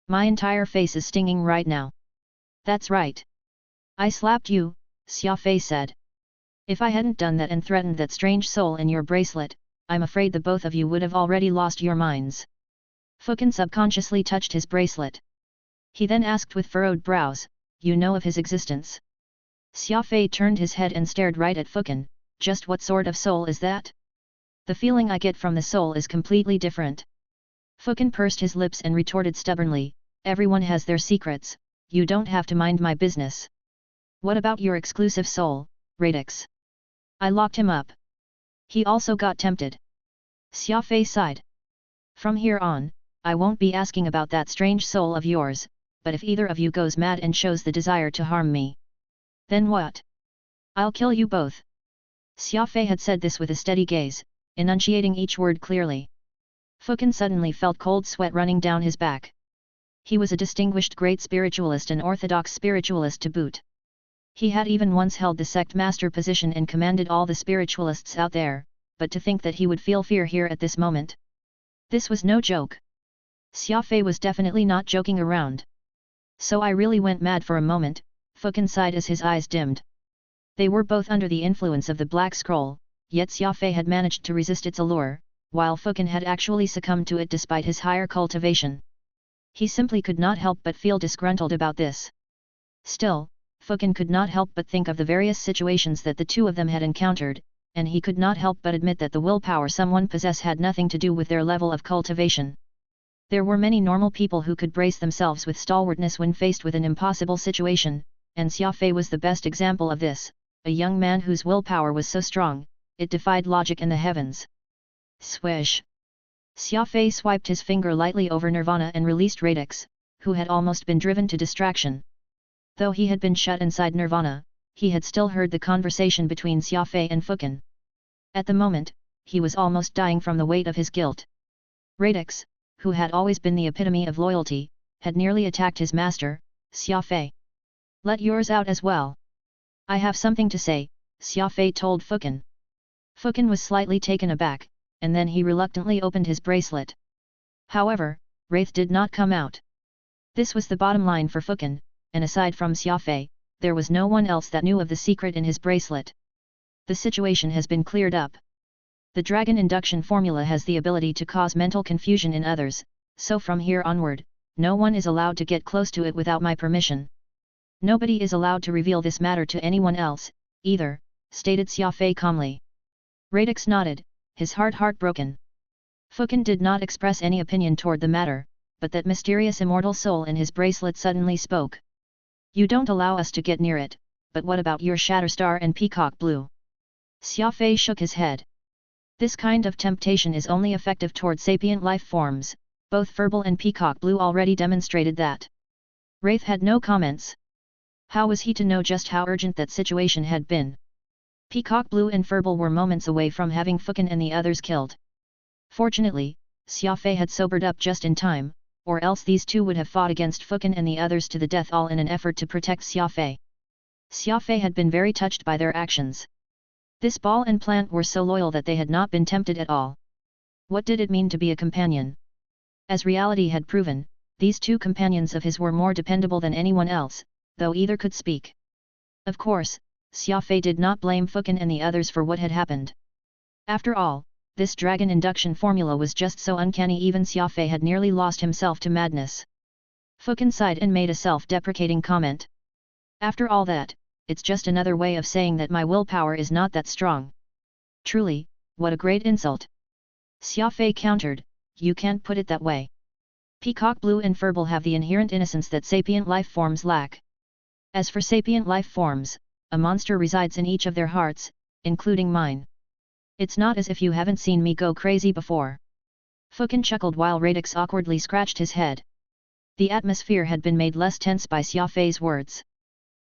My entire face is stinging right now. That's right. I slapped you, Xia Fei said. If I hadn't done that and threatened that strange soul in your bracelet, I'm afraid the both of you would have already lost your minds. Fukin subconsciously touched his bracelet. He then asked with furrowed brows, you know of his existence? Xia Fei turned his head and stared right at Fukin, just what sort of soul is that? The feeling I get from the soul is completely different. Fukin pursed his lips and retorted stubbornly, everyone has their secrets, you don't have to mind my business. What about your exclusive soul, Radix? I locked him up. He also got tempted. Xia Fei sighed. From here on, I won't be asking about that strange soul of yours, but if either of you goes mad and shows the desire to harm me, then what? I'll kill you both. Xia Fei had said this with a steady gaze, enunciating each word clearly. Fukin suddenly felt cold sweat running down his back. He was a distinguished great spiritualist and orthodox spiritualist to boot. He had even once held the sect master position and commanded all the spiritualists out there, but to think that he would feel fear here at this moment. This was no joke. Xia Fei was definitely not joking around. So I really went mad for a moment, Fukin sighed as his eyes dimmed. They were both under the influence of the Black Scroll, yet Xia Fei had managed to resist its allure, while Fukin had actually succumbed to it despite his higher cultivation. He simply could not help but feel disgruntled about this. Still, Fukin could not help but think of the various situations that the two of them had encountered, and he could not help but admit that the willpower someone possessed had nothing to do with their level of cultivation. There were many normal people who could brace themselves with stalwartness when faced with an impossible situation, and Xia Fei was the best example of this, a young man whose willpower was so strong, it defied logic in the heavens. Swish! Xia Fei swiped his finger lightly over Nirvana and released Radix, who had almost been driven to distraction. Though he had been shut inside Nirvana, he had still heard the conversation between Xia Fei and Fukin. At the moment, he was almost dying from the weight of his guilt. Radix, who had always been the epitome of loyalty, had nearly attacked his master, Xia Fei. Let yours out as well. I have something to say, Xia Fei told Fukin. Fukin was slightly taken aback, and then he reluctantly opened his bracelet. However, Wraith did not come out. This was the bottom line for Fukin, and aside from Xia Fei, there was no one else that knew of the secret in his bracelet. The situation has been cleared up. The dragon induction formula has the ability to cause mental confusion in others, so from here onward, no one is allowed to get close to it without my permission. Nobody is allowed to reveal this matter to anyone else, either, stated Xia Fei calmly. Radix nodded, his heart heartbroken. Fukin did not express any opinion toward the matter, but that mysterious immortal soul in his bracelet suddenly spoke. You don't allow us to get near it, but what about your Shatterstar and Peacock Blue? Xia Fei shook his head. This kind of temptation is only effective toward sapient life forms, both Furball and Peacock Blue already demonstrated that. Wraith had no comments. How was he to know just how urgent that situation had been? Peacock Blue and Furball were moments away from having Fukin and the others killed. Fortunately, Xia Fei had sobered up just in time, or else these two would have fought against Fukin and the others to the death, all in an effort to protect Xia Fei. Xia Fei had been very touched by their actions. This ball and plant were so loyal that they had not been tempted at all. What did it mean to be a companion? As reality had proven, these two companions of his were more dependable than anyone else, though either could speak. Of course, Xia Fei did not blame Fukin and the others for what had happened. After all, this dragon induction formula was just so uncanny, even Xia Fei had nearly lost himself to madness. Fukin sighed and made a self-deprecating comment. After all that, it's just another way of saying that my willpower is not that strong. Truly, what a great insult. Xia Fei countered, you can't put it that way. Peacock Blue and Furball have the inherent innocence that sapient life forms lack. As for sapient life forms, a monster resides in each of their hearts, including mine. It's not as if you haven't seen me go crazy before. Fukin chuckled while Radix awkwardly scratched his head. The atmosphere had been made less tense by Xia Fei's words.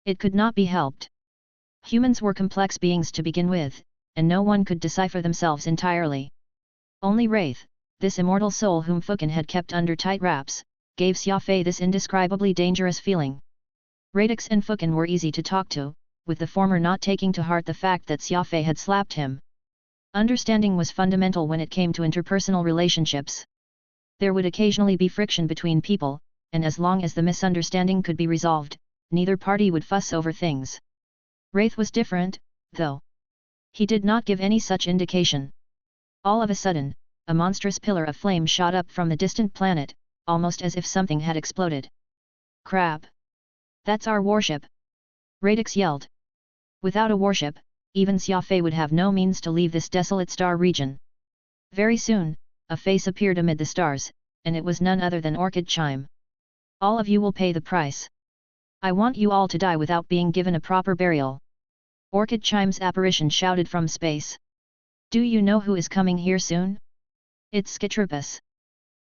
It could not be helped. Humans were complex beings to begin with, and no one could decipher themselves entirely. Only Wraith, this immortal soul whom Fukin had kept under tight wraps, gave Xia Fei this indescribably dangerous feeling. Radix and Fukin were easy to talk to, with the former not taking to heart the fact that Xia Fei had slapped him. Understanding was fundamental when it came to interpersonal relationships. There would occasionally be friction between people, and as long as the misunderstanding could be resolved, neither party would fuss over things. Wraith was different, though. He did not give any such indication. All of a sudden, a monstrous pillar of flame shot up from the distant planet, almost as if something had exploded. Crap! That's our warship! Radix yelled. Without a warship, even Xia Fei would have no means to leave this desolate star region. Very soon, a face appeared amid the stars, and it was none other than Orchid Chime. All of you will pay the price. I want you all to die without being given a proper burial. Orchid Chime's apparition shouted from space. Do you know who is coming here soon? It's Skitrupus.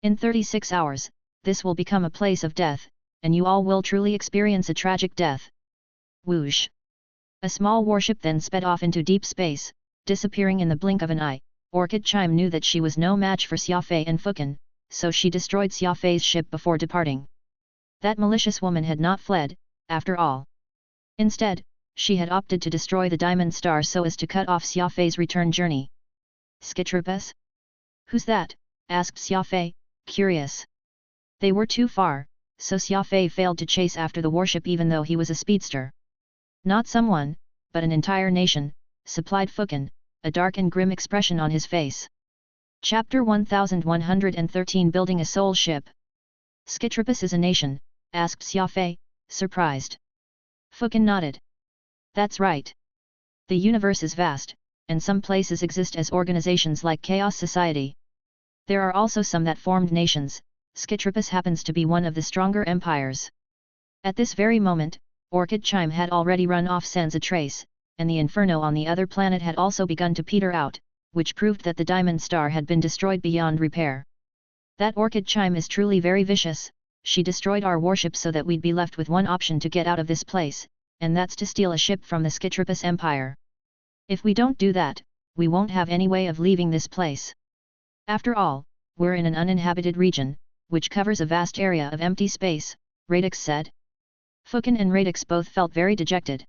In 36 hours, this will become a place of death, and you all will truly experience a tragic death. Whoosh! A small warship then sped off into deep space, disappearing in the blink of an eye. Orchid Chime knew that she was no match for Xia Fei and Fukin, so she destroyed Xia Fei's ship before departing. That malicious woman had not fled, after all. Instead, she had opted to destroy the Diamond Star so as to cut off Xia Fei's return journey. Skitrupus? Who's that? Asked Xia Fei, curious. They were too far, so Xia Fei failed to chase after the warship even though he was a speedster. Not someone, but an entire nation, supplied Fukin, a dark and grim expression on his face. Chapter 1113 Building a Soul Ship. Skitrupus is a nation? Asked Xia Fei, surprised. Fukin nodded. That's right. The universe is vast, and some places exist as organizations like Chaos Society. There are also some that formed nations. Skitrupus happens to be one of the stronger empires. At this very moment, Orchid Chime had already run off sans a trace, and the inferno on the other planet had also begun to peter out, which proved that the Diamond Star had been destroyed beyond repair. That Orchid Chime is truly very vicious. She destroyed our warship so that we'd be left with one option to get out of this place, and that's to steal a ship from the Skitrupus Empire. If we don't do that, we won't have any way of leaving this place. After all, we're in an uninhabited region, which covers a vast area of empty space, Radix said. Fukin and Radix both felt very dejected.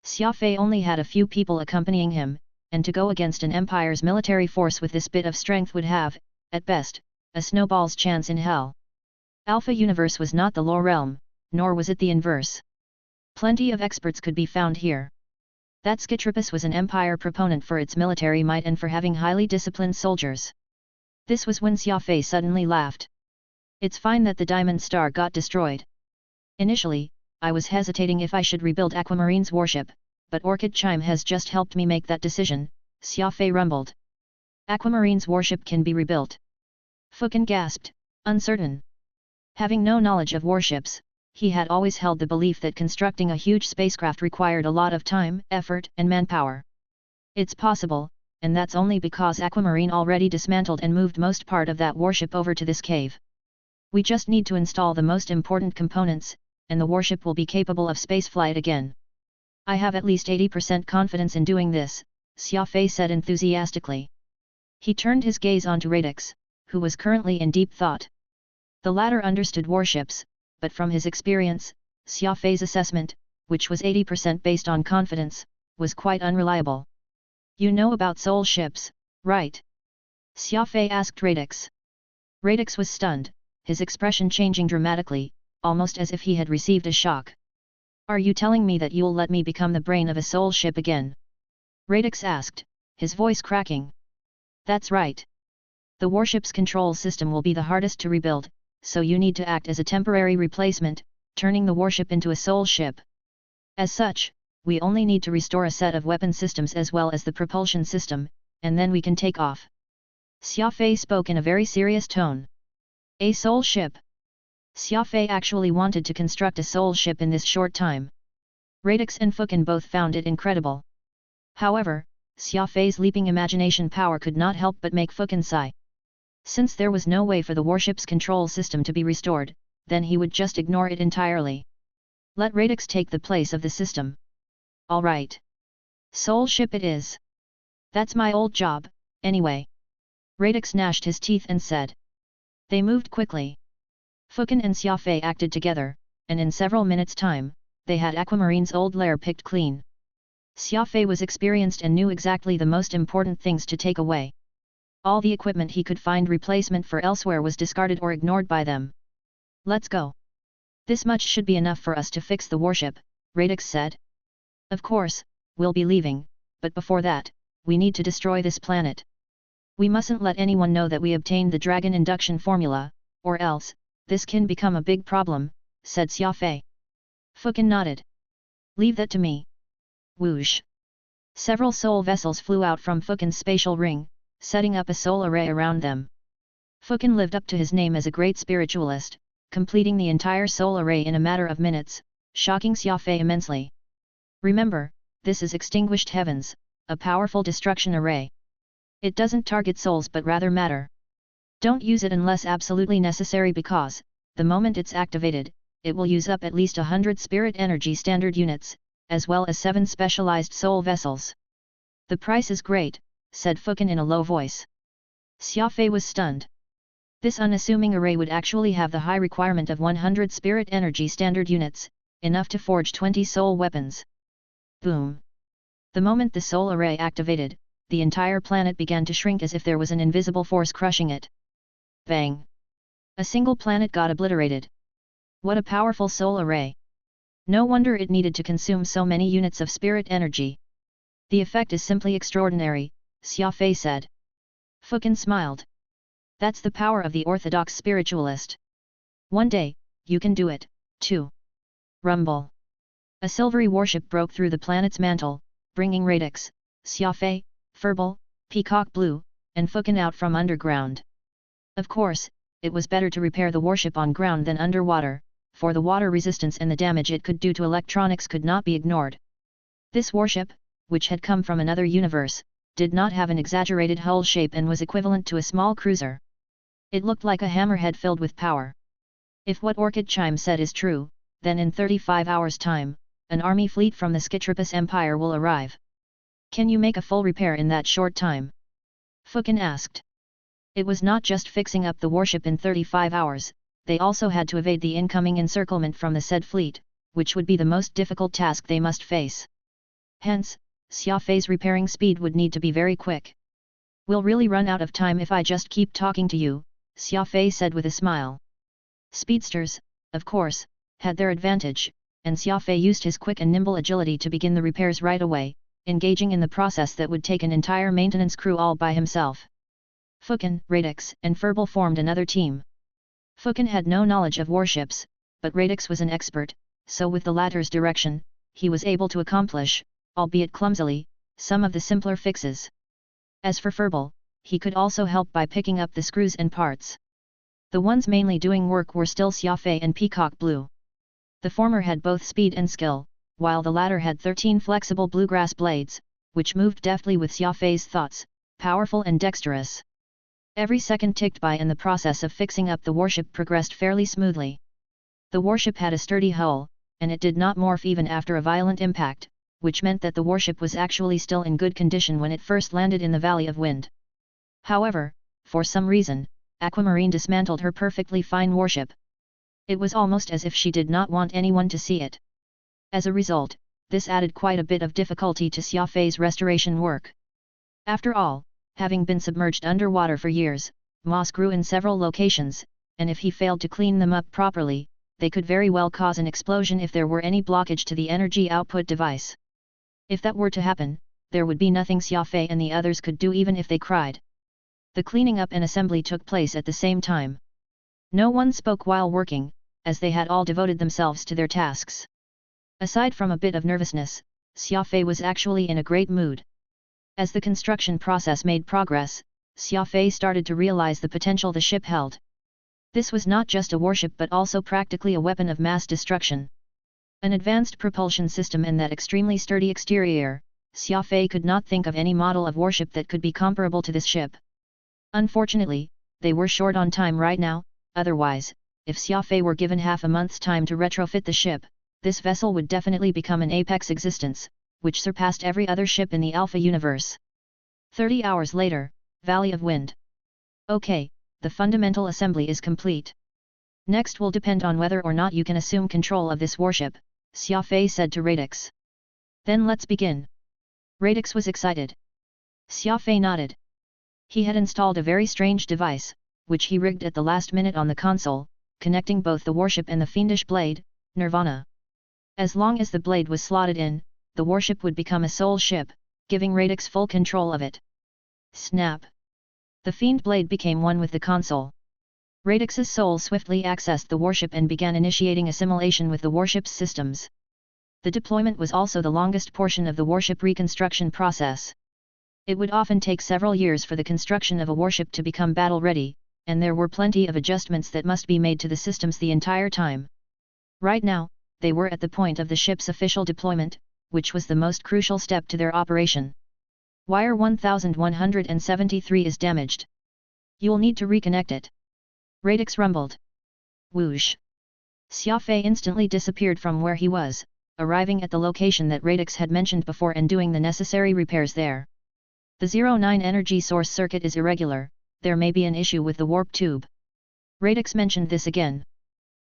Xia Fei only had a few people accompanying him, and to go against an empire's military force with this bit of strength would have, at best, a snowball's chance in hell. Alpha Universe was not the low realm, nor was it the inverse. Plenty of experts could be found here. That Skitrupus was an empire proponent for its military might and for having highly disciplined soldiers. This was when Xia Fei suddenly laughed. It's fine that the Diamond Star got destroyed. Initially, I was hesitating if I should rebuild Aquamarine's warship, but Orchid Chime has just helped me make that decision, Xia Fei rumbled. Aquamarine's warship can be rebuilt. Fukin gasped, uncertain. Having no knowledge of warships, he had always held the belief that constructing a huge spacecraft required a lot of time, effort, and manpower. It's possible, and that's only because Aquamarine already dismantled and moved most part of that warship over to this cave. We just need to install the most important components, and the warship will be capable of spaceflight again. I have at least 80% confidence in doing this, Xia Fei said enthusiastically. He turned his gaze onto Radix, who was currently in deep thought. The latter understood warships, but from his experience, Xia Fei's assessment, which was 80% based on confidence, was quite unreliable. You know about soul ships, right? Xia Fei asked Radix. Radix was stunned, his expression changing dramatically, almost as if he had received a shock. Are you telling me that you'll let me become the brain of a soul ship again? Radix asked, his voice cracking. That's right. The warship's control system will be the hardest to rebuild, so you need to act as a temporary replacement, turning the warship into a soul ship. As such, we only need to restore a set of weapon systems as well as the propulsion system, and then we can take off. Xia Fei spoke in a very serious tone. A soul ship? Xia Fei actually wanted to construct a soul ship in this short time. Radix and Fukin both found it incredible. However, Xia Fei's leaping imagination power could not help but make Fukin sigh. Since there was no way for the warship's control system to be restored, then he would just ignore it entirely. Let Radix take the place of the system. All right. Soul ship it is. That's my old job, anyway. Radix gnashed his teeth and said. They moved quickly. Fukin and Xia Fei acted together, and in several minutes' time, they had Aquamarine's old lair picked clean. Xia Fei was experienced and knew exactly the most important things to take away. All the equipment he could find replacement for elsewhere was discarded or ignored by them. Let's go. This much should be enough for us to fix the warship, Radix said. Of course, we'll be leaving, but before that, we need to destroy this planet. We mustn't let anyone know that we obtained the dragon induction formula, or else, this can become a big problem, said Xia Fei. Fukin nodded. Leave that to me. Whoosh. Several soul vessels flew out from Fukin's spatial ring, setting up a soul array around them. Fukin lived up to his name as a great spiritualist, completing the entire soul array in a matter of minutes, shocking Xia Fei immensely. Remember, this is Extinguished Heavens, a powerful destruction array. It doesn't target souls but rather matter. Don't use it unless absolutely necessary because, the moment it's activated, it will use up at least 100 spirit energy standard units, as well as 7 specialized soul vessels. The price is great, said Fukin in a low voice. Xia Fei was stunned. This unassuming array would actually have the high requirement of 100 spirit energy standard units, enough to forge 20 soul weapons. Boom! The moment the soul array activated, the entire planet began to shrink as if there was an invisible force crushing it. Bang! A single planet got obliterated. What a powerful soul array! No wonder it needed to consume so many units of spirit energy. The effect is simply extraordinary, Xia Fei said. Fukin smiled. That's the power of the orthodox spiritualist. One day, you can do it, too. Rumble. A silvery warship broke through the planet's mantle, bringing Radix, Xia Fei, Furball, Peacock Blue, and Fukin out from underground. Of course, it was better to repair the warship on ground than underwater, for the water resistance and the damage it could do to electronics could not be ignored. This warship, which had come from another universe, did not have an exaggerated hull shape and was equivalent to a small cruiser. It looked like a hammerhead filled with power. If what Orchid Chime said is true, then in 35 hours' time, an army fleet from the Skytripus Empire will arrive. Can you make a full repair in that short time? Fukin asked. It was not just fixing up the warship in 35 hours, they also had to evade the incoming encirclement from the said fleet, which would be the most difficult task they must face. Hence, Xia Fei's repairing speed would need to be very quick. We'll really run out of time if I just keep talking to you, Xia Fei said with a smile. Speedsters, of course, had their advantage, and Xia Fei used his quick and nimble agility to begin the repairs right away, engaging in the process that would take an entire maintenance crew all by himself. Fukin, Radix, and Furball formed another team. Fukin had no knowledge of warships, but Radix was an expert, so with the latter's direction, he was able to accomplish, albeit clumsily, some of the simpler fixes. As for Furball, he could also help by picking up the screws and parts. The ones mainly doing work were still Xia Fei and Peacock Blue. The former had both speed and skill, while the latter had 13 flexible bluegrass blades, which moved deftly with Xia Fei's thoughts, powerful and dexterous. Every second ticked by and the process of fixing up the warship progressed fairly smoothly. The warship had a sturdy hull, and it did not morph even after a violent impact, which meant that the warship was actually still in good condition when it first landed in the Valley of Wind. However, for some reason, Aquamarine dismantled her perfectly fine warship. It was almost as if she did not want anyone to see it. As a result, this added quite a bit of difficulty to Xia Fei's restoration work. After all, having been submerged underwater for years, moss grew in several locations, and if he failed to clean them up properly, they could very well cause an explosion if there were any blockage to the energy output device. If that were to happen, there would be nothing Xia Fei and the others could do even if they cried. The cleaning up and assembly took place at the same time. No one spoke while working, as they had all devoted themselves to their tasks. Aside from a bit of nervousness, Xia Fei was actually in a great mood. As the construction process made progress, Xia Fei started to realize the potential the ship held. This was not just a warship but also practically a weapon of mass destruction. An advanced propulsion system and that extremely sturdy exterior, Xia Fei could not think of any model of warship that could be comparable to this ship. Unfortunately, they were short on time right now, otherwise, if Xia Fei were given half a month's time to retrofit the ship, this vessel would definitely become an apex existence, which surpassed every other ship in the Alpha universe. 30 hours later, Valley of Wind. Okay, the fundamental assembly is complete. Next will depend on whether or not you can assume control of this warship, Xia Fei said to Radix. Then let's begin. Radix was excited. Xia Fei nodded. He had installed a very strange device, which he rigged at the last minute on the console, connecting both the warship and the fiendish blade, Nirvana. As long as the blade was slotted in, the warship would become a soul ship, giving Radix full control of it. Snap! The fiend blade became one with the console. Radix's soul swiftly accessed the warship and began initiating assimilation with the warship's systems. The deployment was also the longest portion of the warship reconstruction process. It would often take several years for the construction of a warship to become battle-ready, and there were plenty of adjustments that must be made to the systems the entire time. Right now, they were at the point of the ship's official deployment, which was the most crucial step to their operation. Wire 1173 is damaged. You'll need to reconnect it. Radix rumbled. Whoosh! Xia Fei instantly disappeared from where he was, arriving at the location that Radix had mentioned before and doing the necessary repairs there. The 09 energy source circuit is irregular, there may be an issue with the warp tube. Radix mentioned this again.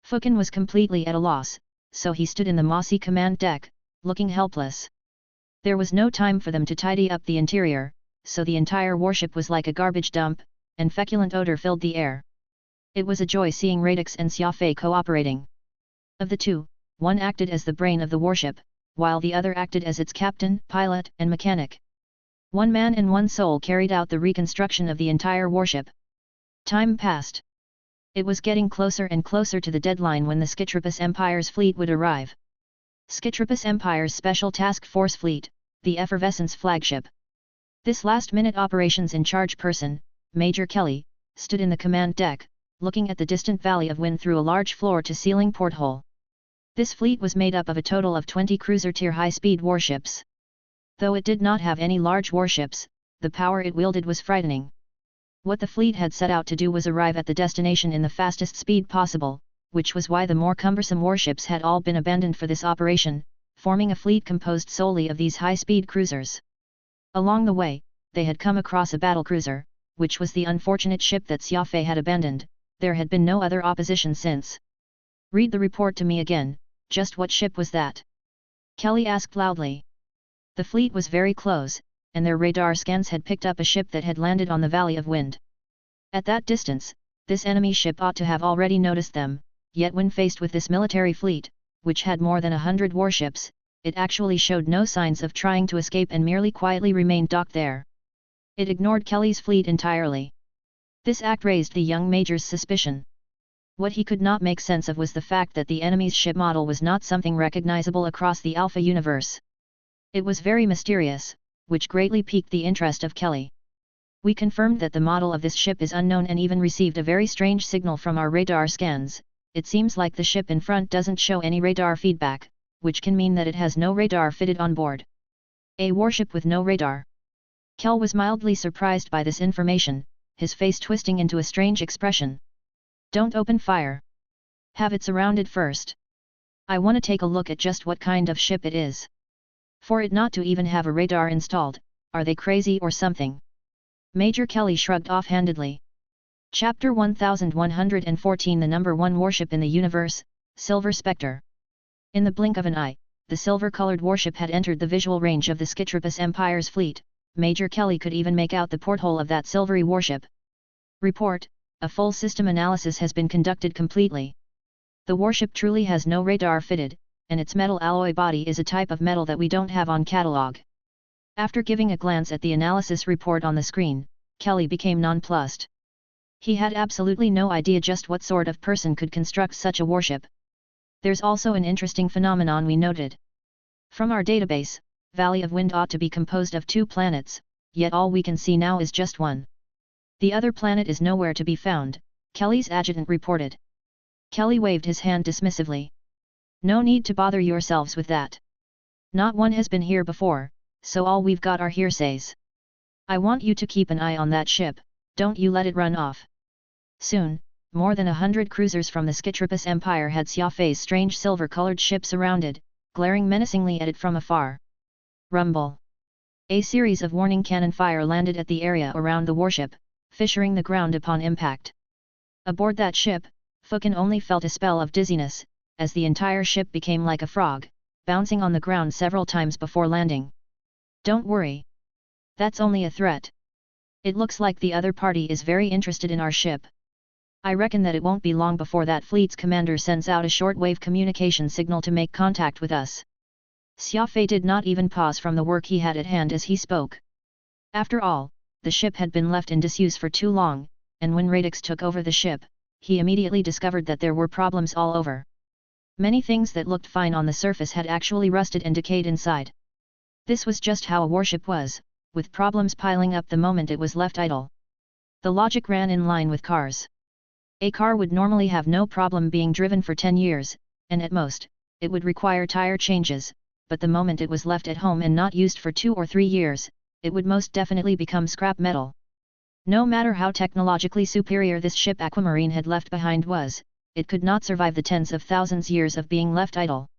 Fukin was completely at a loss, so he stood in the mossy command deck, looking helpless. There was no time for them to tidy up the interior, so the entire warship was like a garbage dump, and feculent odor filled the air. It was a joy seeing Radix and Xia Fei cooperating. Of the two, one acted as the brain of the warship, while the other acted as its captain, pilot, and mechanic. One man and one soul carried out the reconstruction of the entire warship. Time passed. It was getting closer and closer to the deadline when the Skytropus Empire's fleet would arrive. Skytropus Empire's Special Task Force Fleet, the Effervescence flagship. This last-minute operations in charge person, Major Kelly, stood in the command deck, looking at the distant Valley of Wind through a large floor-to-ceiling porthole. This fleet was made up of a total of 20 cruiser-tier high-speed warships. Though it did not have any large warships, the power it wielded was frightening. What the fleet had set out to do was arrive at the destination in the fastest speed possible, which was why the more cumbersome warships had all been abandoned for this operation, forming a fleet composed solely of these high-speed cruisers. Along the way, they had come across a battlecruiser, which was the unfortunate ship that Xia Fei had abandoned. There had been no other opposition since. Read the report to me again, just what ship was that? Kelly asked loudly. The fleet was very close, and their radar scans had picked up a ship that had landed on the Valley of Wind. At that distance, this enemy ship ought to have already noticed them, yet when faced with this military fleet, which had more than 100 warships, it actually showed no signs of trying to escape and merely quietly remained docked there. It ignored Kelly's fleet entirely. This act raised the young major's suspicion. What he could not make sense of was the fact that the enemy's ship model was not something recognizable across the Alpha universe. It was very mysterious, which greatly piqued the interest of Kelly. We confirmed that the model of this ship is unknown and even received a very strange signal from our radar scans. It seems like the ship in front doesn't show any radar feedback, which can mean that it has no radar fitted on board. A warship with no radar. Kel was mildly surprised by this information, his face twisting into a strange expression. Don't open fire. Have it surrounded first. I want to take a look at just what kind of ship it is. For it not to even have a radar installed, are they crazy or something? Major Kelly shrugged offhandedly. Chapter 1114 The number one warship in the universe, Silver Spectre. In the blink of an eye, the silver-colored warship had entered the visual range of the Skytropus Empire's fleet. Major Kelly could even make out the porthole of that silvery warship. Report: a full system analysis has been conducted completely. The warship truly has no radar fitted, and its metal alloy body is a type of metal that we don't have on catalog. After giving a glance at the analysis report on the screen, Kelly became nonplussed. He had absolutely no idea just what sort of person could construct such a warship. There's also an interesting phenomenon we noted. From our database, Valley of Wind ought to be composed of 2 planets, yet all we can see now is just one. The other planet is nowhere to be found, Kelly's adjutant reported. Kelly waved his hand dismissively. No need to bother yourselves with that. Not one has been here before, so all we've got are hearsays. I want you to keep an eye on that ship, don't you let it run off. Soon, more than 100 cruisers from the Skytropus Empire had Xia Fei's strange silver-colored ship surrounded, glaring menacingly at it from afar. Rumble. A series of warning cannon fire landed at the area around the warship, fissuring the ground upon impact. Aboard that ship, Fukin only felt a spell of dizziness, as the entire ship became like a frog, bouncing on the ground several times before landing. Don't worry. That's only a threat. It looks like the other party is very interested in our ship. I reckon that it won't be long before that fleet's commander sends out a shortwave communication signal to make contact with us. Xia Fei did not even pause from the work he had at hand as he spoke. After all, the ship had been left in disuse for too long, and when Radix took over the ship, he immediately discovered that there were problems all over. Many things that looked fine on the surface had actually rusted and decayed inside. This was just how a warship was, with problems piling up the moment it was left idle. The logic ran in line with cars. A car would normally have no problem being driven for 10 years, and at most, it would require tire changes, but the moment it was left at home and not used for 2 or 3 years, it would most definitely become scrap metal. No matter how technologically superior this ship Aquamarine had left behind was, it could not survive the tens of thousands years of being left idle.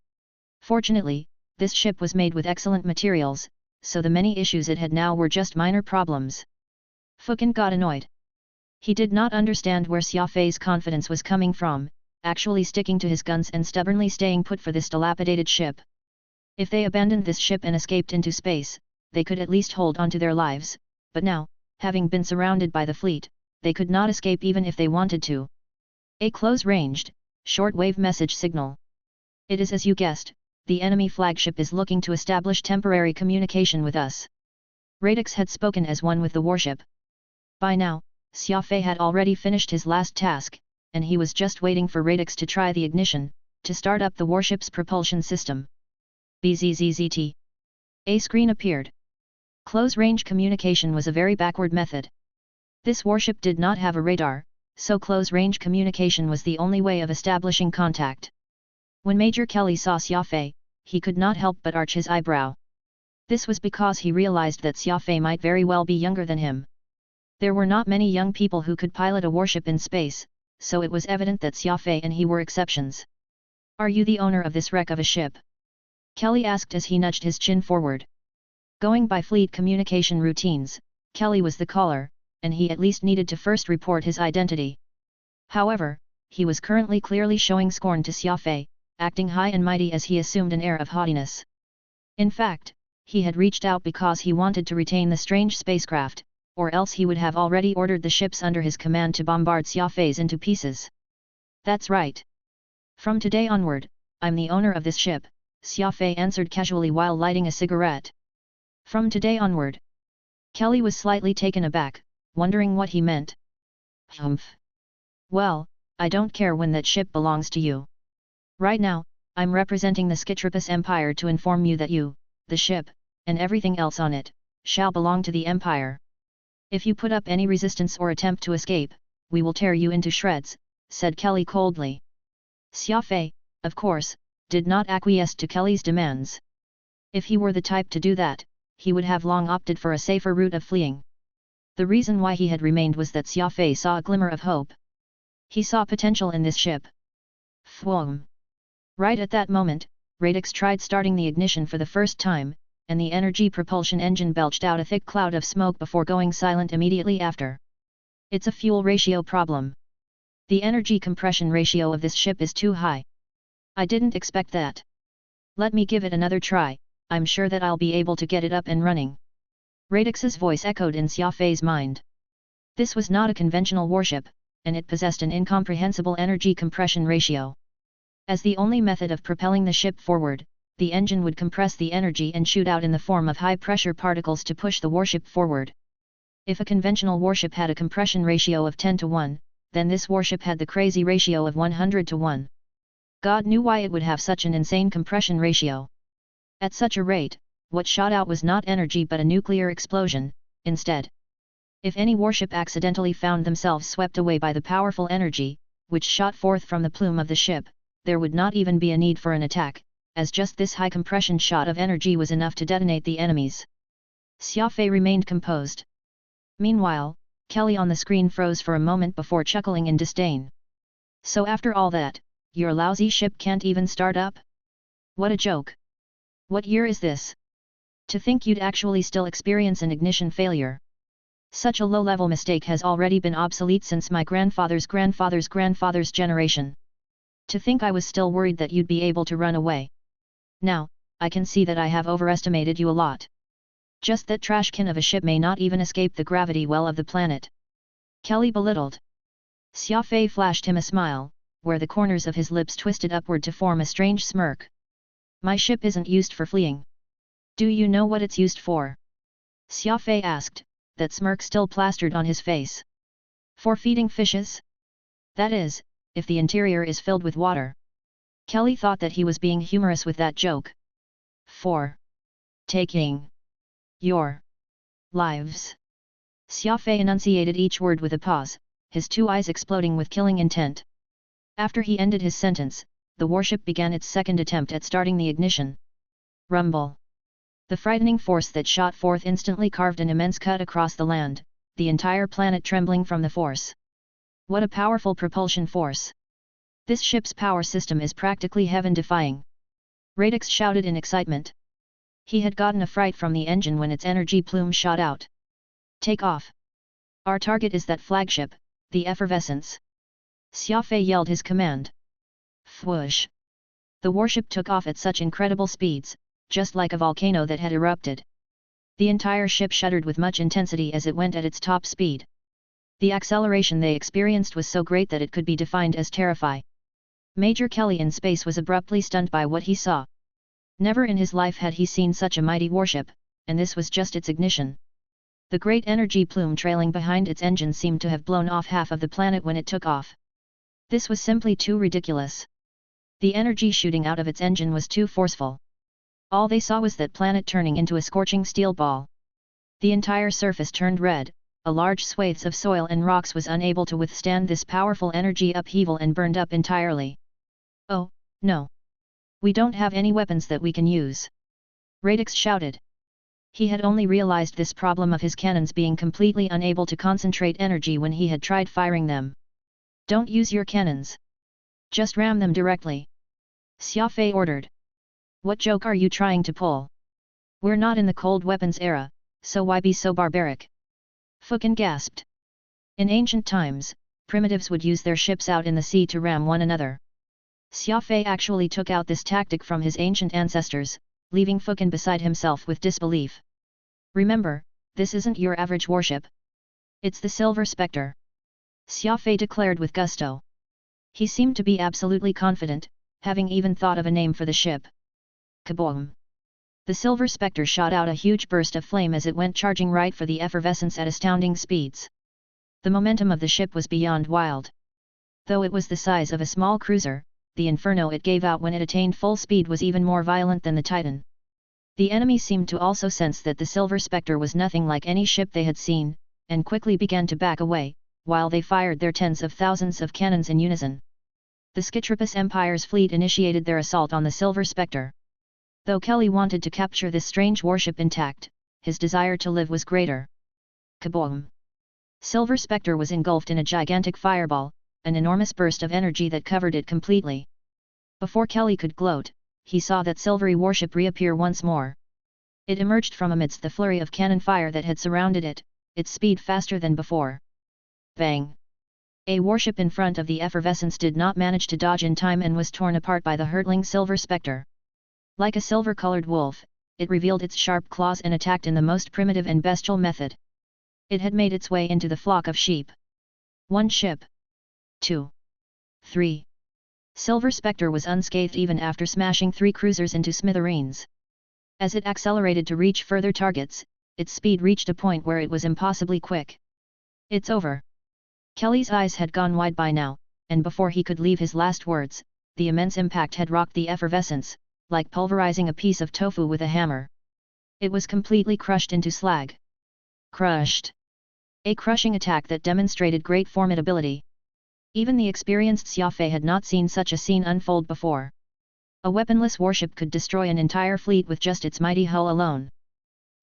Fortunately, this ship was made with excellent materials, so the many issues it had now were just minor problems. Fukin got annoyed. He did not understand where Xia Fei's confidence was coming from, actually sticking to his guns and stubbornly staying put for this dilapidated ship. If they abandoned this ship and escaped into space, they could at least hold on to their lives, but now, having been surrounded by the fleet, they could not escape even if they wanted to. A close-ranged, short-wave message signal. It is as you guessed, the enemy flagship is looking to establish temporary communication with us. Radix had spoken as one with the warship. By now, Xia Fei had already finished his last task, and he was just waiting for Radix to try the ignition, to start up the warship's propulsion system. Bzzzt. A screen appeared. Close-range communication was a very backward method. This warship did not have a radar, so close-range communication was the only way of establishing contact. When Major Kelly saw Xia Fei, he could not help but arch his eyebrow. This was because he realized that Xia Fei might very well be younger than him. There were not many young people who could pilot a warship in space, so it was evident that Xia Fei and he were exceptions. Are you the owner of this wreck of a ship? Kelly asked as he nudged his chin forward. Going by fleet communication routines, Kelly was the caller, and he at least needed to first report his identity. However, he was currently clearly showing scorn to Xia Fei, acting high and mighty as he assumed an air of haughtiness. In fact, he had reached out because he wanted to retain the strange spacecraft, or else he would have already ordered the ships under his command to bombard Xia Fei's into pieces. That's right. From today onward, I'm the owner of this ship, Xia Fei answered casually while lighting a cigarette. From today onward. Kelly was slightly taken aback, wondering what he meant. Humph. Well, I don't care when that ship belongs to you. Right now, I'm representing the Skytropus Empire to inform you that you, the ship, and everything else on it, shall belong to the Empire. If you put up any resistance or attempt to escape, we will tear you into shreds, said Kelly coldly. Xia Fei, of course, did not acquiesce to Kelly's demands. If he were the type to do that, he would have long opted for a safer route of fleeing. The reason why he had remained was that Xia Fei saw a glimmer of hope. He saw potential in this ship. Phoom. Right at that moment, Radix tried starting the ignition for the first time, and the energy propulsion engine belched out a thick cloud of smoke before going silent immediately after. It's a fuel ratio problem. The energy compression ratio of this ship is too high. I didn't expect that. Let me give it another try, I'm sure that I'll be able to get it up and running. Radix's voice echoed in Xia Fei's mind. This was not a conventional warship, and it possessed an incomprehensible energy compression ratio. As the only method of propelling the ship forward, the engine would compress the energy and shoot out in the form of high-pressure particles to push the warship forward. If a conventional warship had a compression ratio of 10 to 1, then this warship had the crazy ratio of 100 to 1. God knew why it would have such an insane compression ratio. At such a rate, what shot out was not energy but a nuclear explosion, instead. If any warship accidentally found themselves swept away by the powerful energy, which shot forth from the plume of the ship, there would not even be a need for an attack, as just this high compression shot of energy was enough to detonate the enemies. Xia Fei remained composed. Meanwhile, Kelly on the screen froze for a moment before chuckling in disdain. So after all that, your lousy ship can't even start up? What a joke! What year is this? To think you'd actually still experience an ignition failure. Such a low-level mistake has already been obsolete since my grandfather's grandfather's grandfather's generation. To think I was still worried that you'd be able to run away. Now, I can see that I have overestimated you a lot. Just that trashcan of a ship may not even escape the gravity well of the planet. Kelly belittled. Xia Fei flashed him a smile, where the corners of his lips twisted upward to form a strange smirk. My ship isn't used for fleeing. Do you know what it's used for? Xia Fei asked, that smirk still plastered on his face. For feeding fishes? That is, if the interior is filled with water. Kelly thought that he was being humorous with that joke. For taking your lives. Xia Fei enunciated each word with a pause, his two eyes exploding with killing intent. After he ended his sentence, the warship began its second attempt at starting the ignition. Rumble. The frightening force that shot forth instantly carved an immense cut across the land, the entire planet trembling from the force. What a powerful propulsion force! This ship's power system is practically heaven-defying. Radix shouted in excitement. He had gotten a fright from the engine when its energy plume shot out. Take off! Our target is that flagship, the Effervescence. Xia Fei yelled his command. Whoosh! The warship took off at such incredible speeds, just like a volcano that had erupted. The entire ship shuddered with much intensity as it went at its top speed. The acceleration they experienced was so great that it could be defined as terrify. Major Kelly in space was abruptly stunned by what he saw. Never in his life had he seen such a mighty warship, and this was just its ignition. The great energy plume trailing behind its engine seemed to have blown off half of the planet when it took off. This was simply too ridiculous. The energy shooting out of its engine was too forceful. All they saw was that planet turning into a scorching steel ball. The entire surface turned red, a large swathes of soil and rocks was unable to withstand this powerful energy upheaval and burned up entirely. Oh, no! We don't have any weapons that we can use! Radix shouted. He had only realized this problem of his cannons being completely unable to concentrate energy when he had tried firing them. Don't use your cannons. Just ram them directly. Xia Fei ordered. What joke are you trying to pull? We're not in the cold weapons era, so why be so barbaric? Fukin gasped. In ancient times, primitives would use their ships out in the sea to ram one another. Xia Fei actually took out this tactic from his ancient ancestors, leaving Fukin beside himself with disbelief. Remember, this isn't your average warship. It's the Silver Spectre. Xia Fei declared with gusto. He seemed to be absolutely confident, having even thought of a name for the ship. Kaboom! The Silver Spectre shot out a huge burst of flame as it went charging right for the Effervescence at astounding speeds. The momentum of the ship was beyond wild. Though it was the size of a small cruiser, the inferno it gave out when it attained full speed was even more violent than the Titan. The enemy seemed to also sense that the Silver Spectre was nothing like any ship they had seen, and quickly began to back away, while they fired their tens of thousands of cannons in unison. The Scytropus Empire's fleet initiated their assault on the Silver Spectre. Though Kelly wanted to capture this strange warship intact, his desire to live was greater. Kaboom! Silver Spectre was engulfed in a gigantic fireball, an enormous burst of energy that covered it completely. Before Kelly could gloat, he saw that silvery warship reappear once more. It emerged from amidst the flurry of cannon fire that had surrounded it, its speed faster than before. Bang! A warship in front of the effervescence did not manage to dodge in time and was torn apart by the hurtling silver spectre. Like a silver-colored wolf, it revealed its sharp claws and attacked in the most primitive and bestial method. It had made its way into the flock of sheep. 1 ship. 2. 3. Silver Spectre was unscathed even after smashing 3 cruisers into smithereens. As it accelerated to reach further targets, its speed reached a point where it was impossibly quick. It's over. Kelly's eyes had gone wide by now, and before he could leave his last words, the immense impact had rocked the effervescence, like pulverizing a piece of tofu with a hammer. It was completely crushed into slag. Crushed. A crushing attack that demonstrated great formidability. Even the experienced Xia Fei had not seen such a scene unfold before. A weaponless warship could destroy an entire fleet with just its mighty hull alone.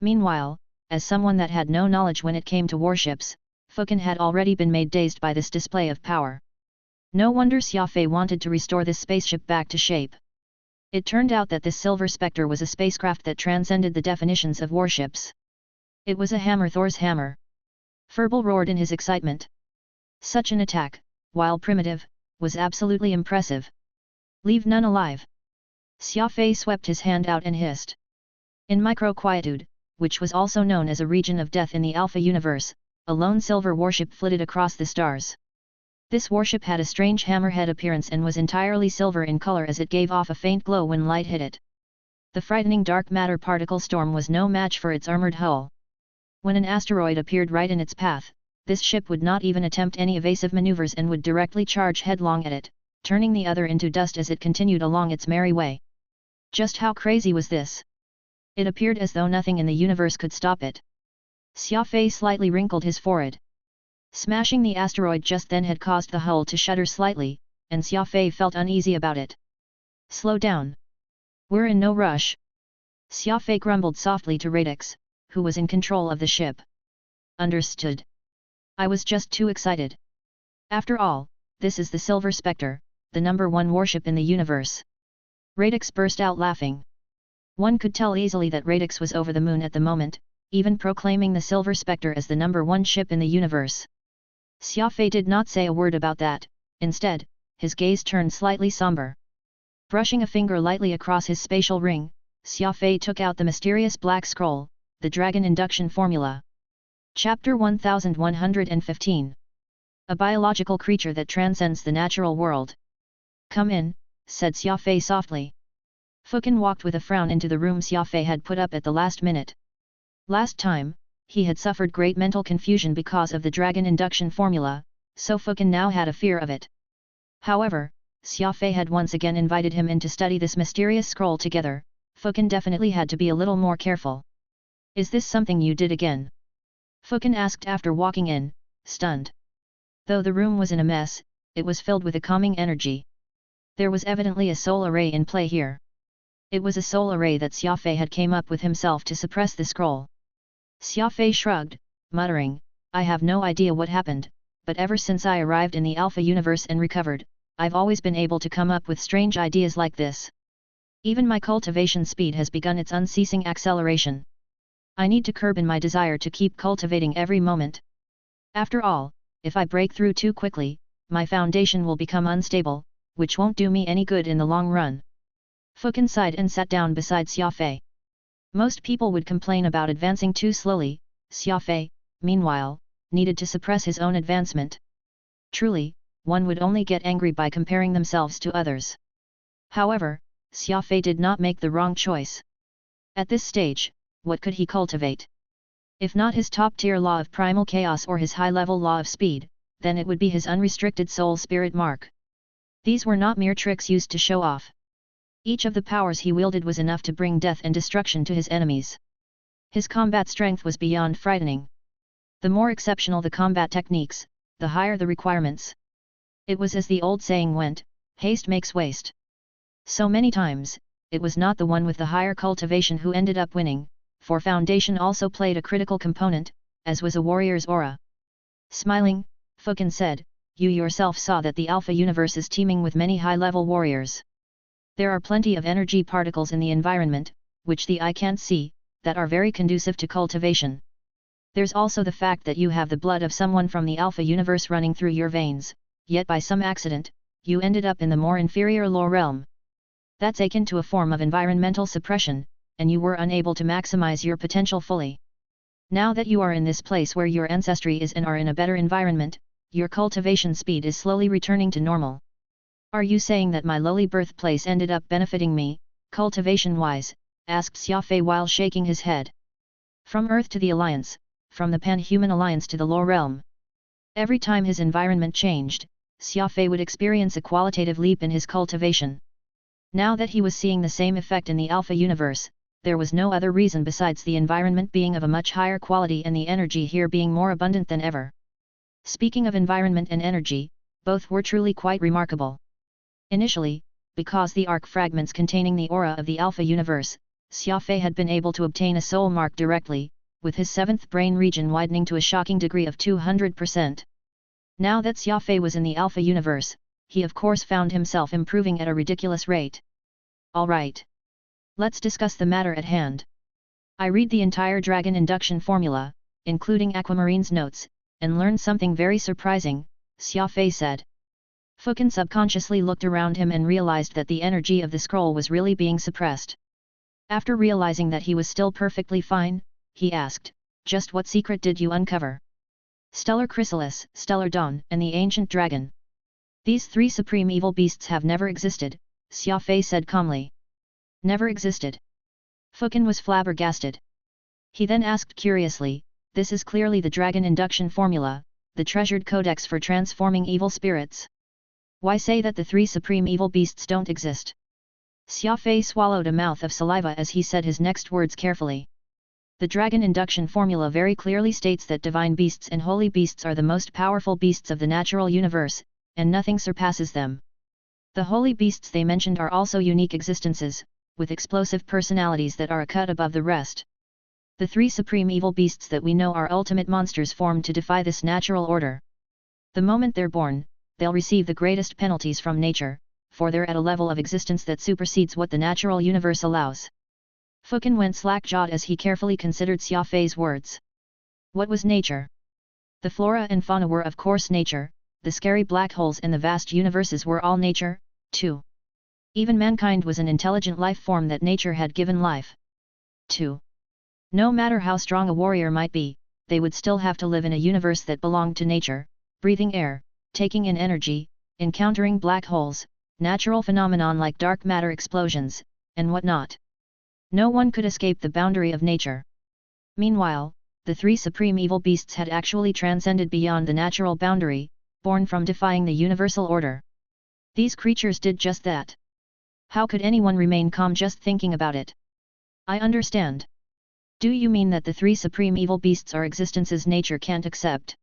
Meanwhile, as someone that had no knowledge when it came to warships, Fukin had already been made dazed by this display of power. No wonder Xia Fei wanted to restore this spaceship back to shape. It turned out that this Silver Spectre was a spacecraft that transcended the definitions of warships. It was a hammer, Thor's hammer. Furball roared in his excitement. Such an attack, while primitive, was absolutely impressive. Leave none alive. Xia Fei swept his hand out and hissed. In micro-quietude, which was also known as a region of death in the Alpha universe, a lone silver warship flitted across the stars. This warship had a strange hammerhead appearance and was entirely silver in color as it gave off a faint glow when light hit it. The frightening dark matter particle storm was no match for its armored hull. When an asteroid appeared right in its path, this ship would not even attempt any evasive maneuvers and would directly charge headlong at it, turning the other into dust as it continued along its merry way. Just how crazy was this? It appeared as though nothing in the universe could stop it. Xia Fei slightly wrinkled his forehead. Smashing the asteroid just then had caused the hull to shudder slightly, and Xia Fei felt uneasy about it. Slow down. We're in no rush. Xia Fei grumbled softly to Radix, who was in control of the ship. Understood. I was just too excited. After all, this is the Silver Spectre, the #1 warship in the universe. Radix burst out laughing. One could tell easily that Radix was over the moon at the moment, even proclaiming the Silver Spectre as the #1 ship in the universe. Xia Fei did not say a word about that, instead, his gaze turned slightly somber. Brushing a finger lightly across his spatial ring, Xia Fei took out the mysterious black scroll, the Dragon Induction Formula. Chapter 1115. A biological creature that transcends the natural world. Come in, said Xia Fei softly. Fukin walked with a frown into the room Xia Fei had put up at the last minute. Last time, he had suffered great mental confusion because of the Dragon Induction Formula, so Fukin now had a fear of it. However, Xia Fei had once again invited him in to study this mysterious scroll together. Fukin definitely had to be a little more careful. Is this something you did again? Fukin asked after walking in, stunned. Though the room was in a mess, it was filled with a calming energy. There was evidently a soul array in play here. It was a soul array that Xia Fei had came up with himself to suppress the scroll. Xia Fei shrugged, muttering, I have no idea what happened, but ever since I arrived in the Alpha universe and recovered, I've always been able to come up with strange ideas like this. Even my cultivation speed has begun its unceasing acceleration. I need to curb in my desire to keep cultivating every moment. After all, if I break through too quickly, my foundation will become unstable, which won't do me any good in the long run. Fukin sighed and sat down beside Xia Fei. Most people would complain about advancing too slowly. Xia Fei, meanwhile, needed to suppress his own advancement. Truly, one would only get angry by comparing themselves to others. However, Xia Fei did not make the wrong choice. At this stage, what could he cultivate? If not his top-tier law of primal chaos or his high-level law of speed, then it would be his unrestricted soul spirit mark. These were not mere tricks used to show off. Each of the powers he wielded was enough to bring death and destruction to his enemies. His combat strength was beyond frightening. The more exceptional the combat techniques, the higher the requirements. It was as the old saying went, haste makes waste. So many times, it was not the one with the higher cultivation who ended up winning, for foundation also played a critical component, as was a warrior's aura. Smiling, Fukin said, you yourself saw that the Alpha universe is teeming with many high-level warriors. There are plenty of energy particles in the environment, which the eye can't see, that are very conducive to cultivation. There's also the fact that you have the blood of someone from the Alpha universe running through your veins, yet by some accident, you ended up in the more inferior low realm. That's akin to a form of environmental suppression, and you were unable to maximize your potential fully. Now that you are in this place where your ancestry is and are in a better environment, your cultivation speed is slowly returning to normal. Are you saying that my lowly birthplace ended up benefiting me, cultivation-wise? Asked Xia Fei while shaking his head. From Earth to the Alliance, from the Pan-Human Alliance to the Low Realm. Every time his environment changed, Xia Fei would experience a qualitative leap in his cultivation. Now that he was seeing the same effect in the Alpha universe, there was no other reason besides the environment being of a much higher quality and the energy here being more abundant than ever. Speaking of environment and energy, both were truly quite remarkable. Initially, because the arc fragments containing the aura of the Alpha universe, Xia Fei had been able to obtain a soul mark directly, with his 7th brain region widening to a shocking degree of 200%. Now that Xia Fei was in the Alpha universe, he of course found himself improving at a ridiculous rate. Alright. Let's discuss the matter at hand. I read the entire dragon induction formula, including Aquamarine's notes, and learned something very surprising, Xia Fei said. Fukin subconsciously looked around him and realized that the energy of the scroll was really being suppressed. After realizing that he was still perfectly fine, he asked, "Just what secret did you uncover?" Stellar Chrysalis, Stellar Dawn, and the Ancient Dragon. These 3 supreme evil beasts have never existed, Xia Fei said calmly. Never existed. Fukin was flabbergasted. He then asked curiously, "This is clearly the dragon induction formula, the treasured codex for transforming evil spirits. Why say that the 3 supreme evil beasts don't exist?" Xia Fei swallowed a mouth of saliva as he said his next words carefully. The dragon induction formula very clearly states that divine beasts and holy beasts are the most powerful beasts of the natural universe, and nothing surpasses them. The holy beasts they mentioned are also unique existences, with explosive personalities that are a cut above the rest. The 3 supreme evil beasts that we know are ultimate monsters formed to defy this natural order. The moment they're born, they'll receive the greatest penalties from nature, for they're at a level of existence that supersedes what the natural universe allows. Fukin went slack-jawed as he carefully considered Xia Fei's words. What was nature? The flora and fauna were of course nature, the scary black holes and the vast universes were all nature, too. Even mankind was an intelligent life form that nature had given life to. No matter how strong a warrior might be, they would still have to live in a universe that belonged to nature, breathing air, taking in energy, encountering black holes, natural phenomenon like dark matter explosions, and whatnot. No one could escape the boundary of nature. Meanwhile, the 3 supreme evil beasts had actually transcended beyond the natural boundary, born from defying the universal order. These creatures did just that. How could anyone remain calm just thinking about it? I understand. Do you mean that the 3 supreme evil beasts are existences nature can't accept?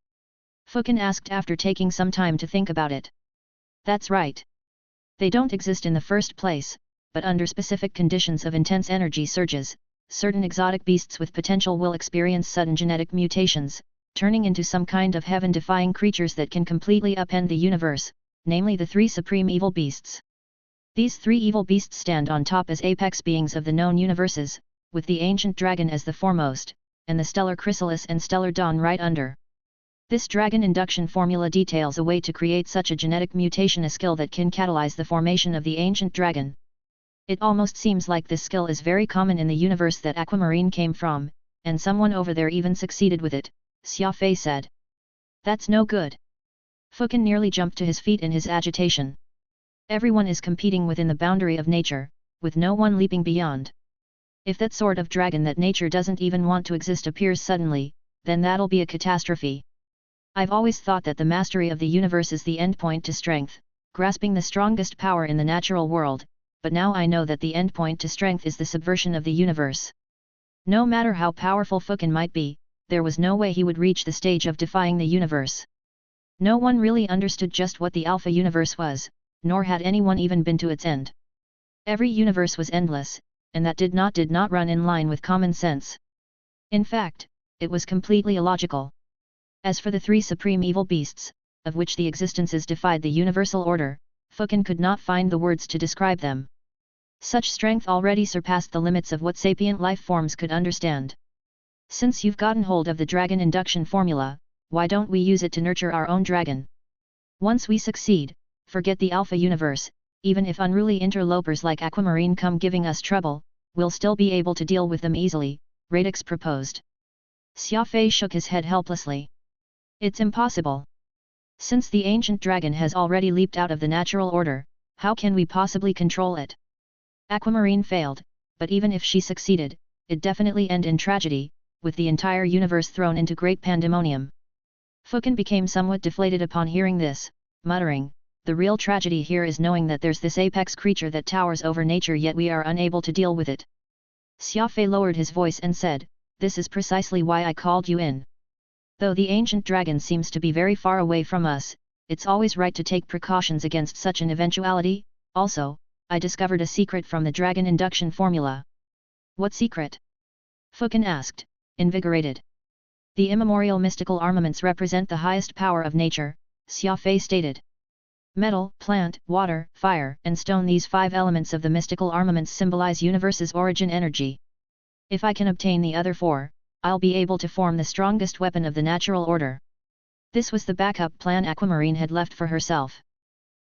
Fukin asked after taking some time to think about it. That's right. They don't exist in the first place, but under specific conditions of intense energy surges, certain exotic beasts with potential will experience sudden genetic mutations, turning into some kind of heaven-defying creatures that can completely upend the universe, namely the 3 supreme evil beasts. These 3 evil beasts stand on top as apex beings of the known universes, with the ancient dragon as the foremost, and the stellar chrysalis and stellar dawn right under. This dragon induction formula details a way to create such a genetic mutation, a skill that can catalyze the formation of the ancient dragon. It almost seems like this skill is very common in the universe that Aquamarine came from, and someone over there even succeeded with it, Xia Fei said. That's no good. Fukin nearly jumped to his feet in his agitation. Everyone is competing within the boundary of nature, with no one leaping beyond. If that sort of dragon that nature doesn't even want to exist appears suddenly, then that'll be a catastrophe. I've always thought that the mastery of the universe is the endpoint to strength, grasping the strongest power in the natural world, but now I know that the endpoint to strength is the subversion of the universe. No matter how powerful Fukin might be, there was no way he would reach the stage of defying the universe. No one really understood just what the Alpha universe was, nor had anyone even been to its end. Every universe was endless, and that did not run in line with common sense. In fact, it was completely illogical. As for the 3 supreme evil beasts, of which the existences defied the universal order, Fukin could not find the words to describe them. Such strength already surpassed the limits of what sapient life forms could understand. Since you've gotten hold of the dragon induction formula, why don't we use it to nurture our own dragon? Once we succeed, forget the Alpha universe, even if unruly interlopers like Aquamarine come giving us trouble, we'll still be able to deal with them easily, Radix proposed. Xia Fei shook his head helplessly. It's impossible. Since the ancient dragon has already leaped out of the natural order, how can we possibly control it? Aquamarine failed, but even if she succeeded, it'd definitely end in tragedy, with the entire universe thrown into great pandemonium. Fukin became somewhat deflated upon hearing this, muttering, the real tragedy here is knowing that there's this apex creature that towers over nature yet we are unable to deal with it. Xia Fei lowered his voice and said, this is precisely why I called you in. Though the ancient dragon seems to be very far away from us, it's always right to take precautions against such an eventuality. Also, I discovered a secret from the dragon induction formula. What secret? Fukin asked, invigorated. The immemorial mystical armaments represent the highest power of nature, Xia Fei stated. Metal, plant, water, fire, and stone, these 5 elements of the mystical armaments symbolize universe's origin energy. If I can obtain the other 4, I'll be able to form the strongest weapon of the natural order. This was the backup plan Aquamarine had left for herself.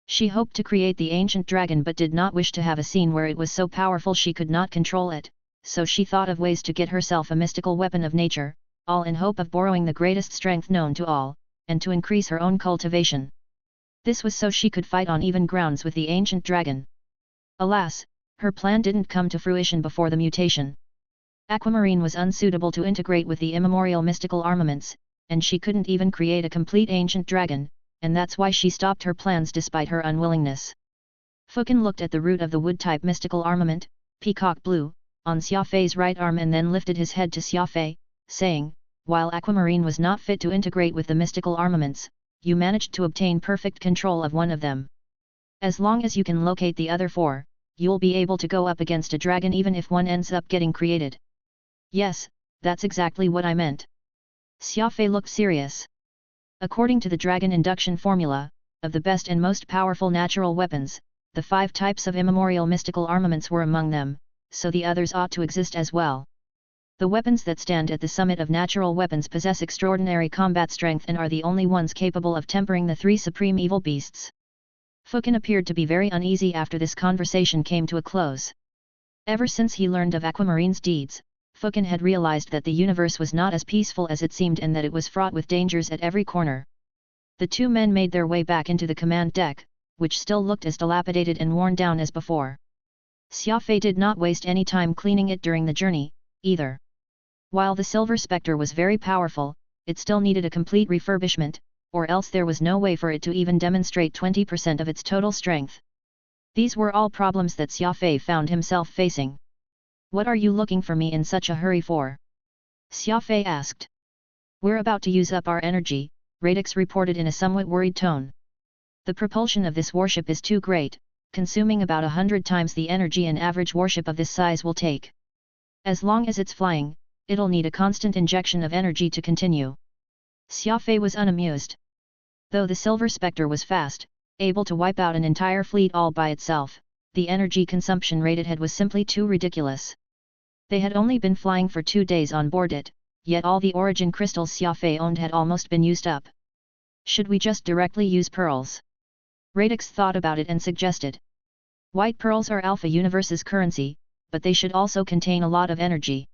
She hoped to create the ancient dragon but did not wish to have a scene where it was so powerful she could not control it, so she thought of ways to get herself a mystical weapon of nature, all in hope of borrowing the greatest strength known to all, and to increase her own cultivation. This was so she could fight on even grounds with the ancient dragon. Alas, her plan didn't come to fruition before the mutation. Aquamarine was unsuitable to integrate with the immemorial mystical armaments, and she couldn't even create a complete ancient dragon, and that's why she stopped her plans despite her unwillingness. Fukin looked at the root of the wood-type mystical armament, peacock blue, on Xia Fei's right arm and then lifted his head to Xia Fei, saying, while Aquamarine was not fit to integrate with the mystical armaments, you managed to obtain perfect control of one of them. As long as you can locate the other 4, you'll be able to go up against a dragon even if one ends up getting created. Yes, that's exactly what I meant. Xia Fei looked serious. According to the dragon induction formula, of the best and most powerful natural weapons, the 5 types of immemorial mystical armaments were among them, so the others ought to exist as well. The weapons that stand at the summit of natural weapons possess extraordinary combat strength and are the only ones capable of tempering the 3 supreme evil beasts. Fukin appeared to be very uneasy after this conversation came to a close. Ever since he learned of Aquamarine's deeds, Fukin had realized that the universe was not as peaceful as it seemed and that it was fraught with dangers at every corner. The 2 men made their way back into the command deck, which still looked as dilapidated and worn down as before. Xia Fei did not waste any time cleaning it during the journey, either. While the Silver Spectre was very powerful, it still needed a complete refurbishment, or else there was no way for it to even demonstrate 20% of its total strength. These were all problems that Xia Fei found himself facing. What are you looking for me in such a hurry for? Xia Fei asked. We're about to use up our energy, Radix reported in a somewhat worried tone. The propulsion of this warship is too great, consuming about 100 times the energy an average warship of this size will take. As long as it's flying, it'll need a constant injection of energy to continue. Xia Fei was unamused. Though the Silver Spectre was fast, able to wipe out an entire fleet all by itself, the energy consumption rate it had was simply too ridiculous. They had only been flying for 2 days on board it, yet all the origin crystals Xia Fei owned had almost been used up. Should we just directly use pearls? Radix thought about it and suggested. White pearls are Alpha Universe's currency, but they should also contain a lot of energy.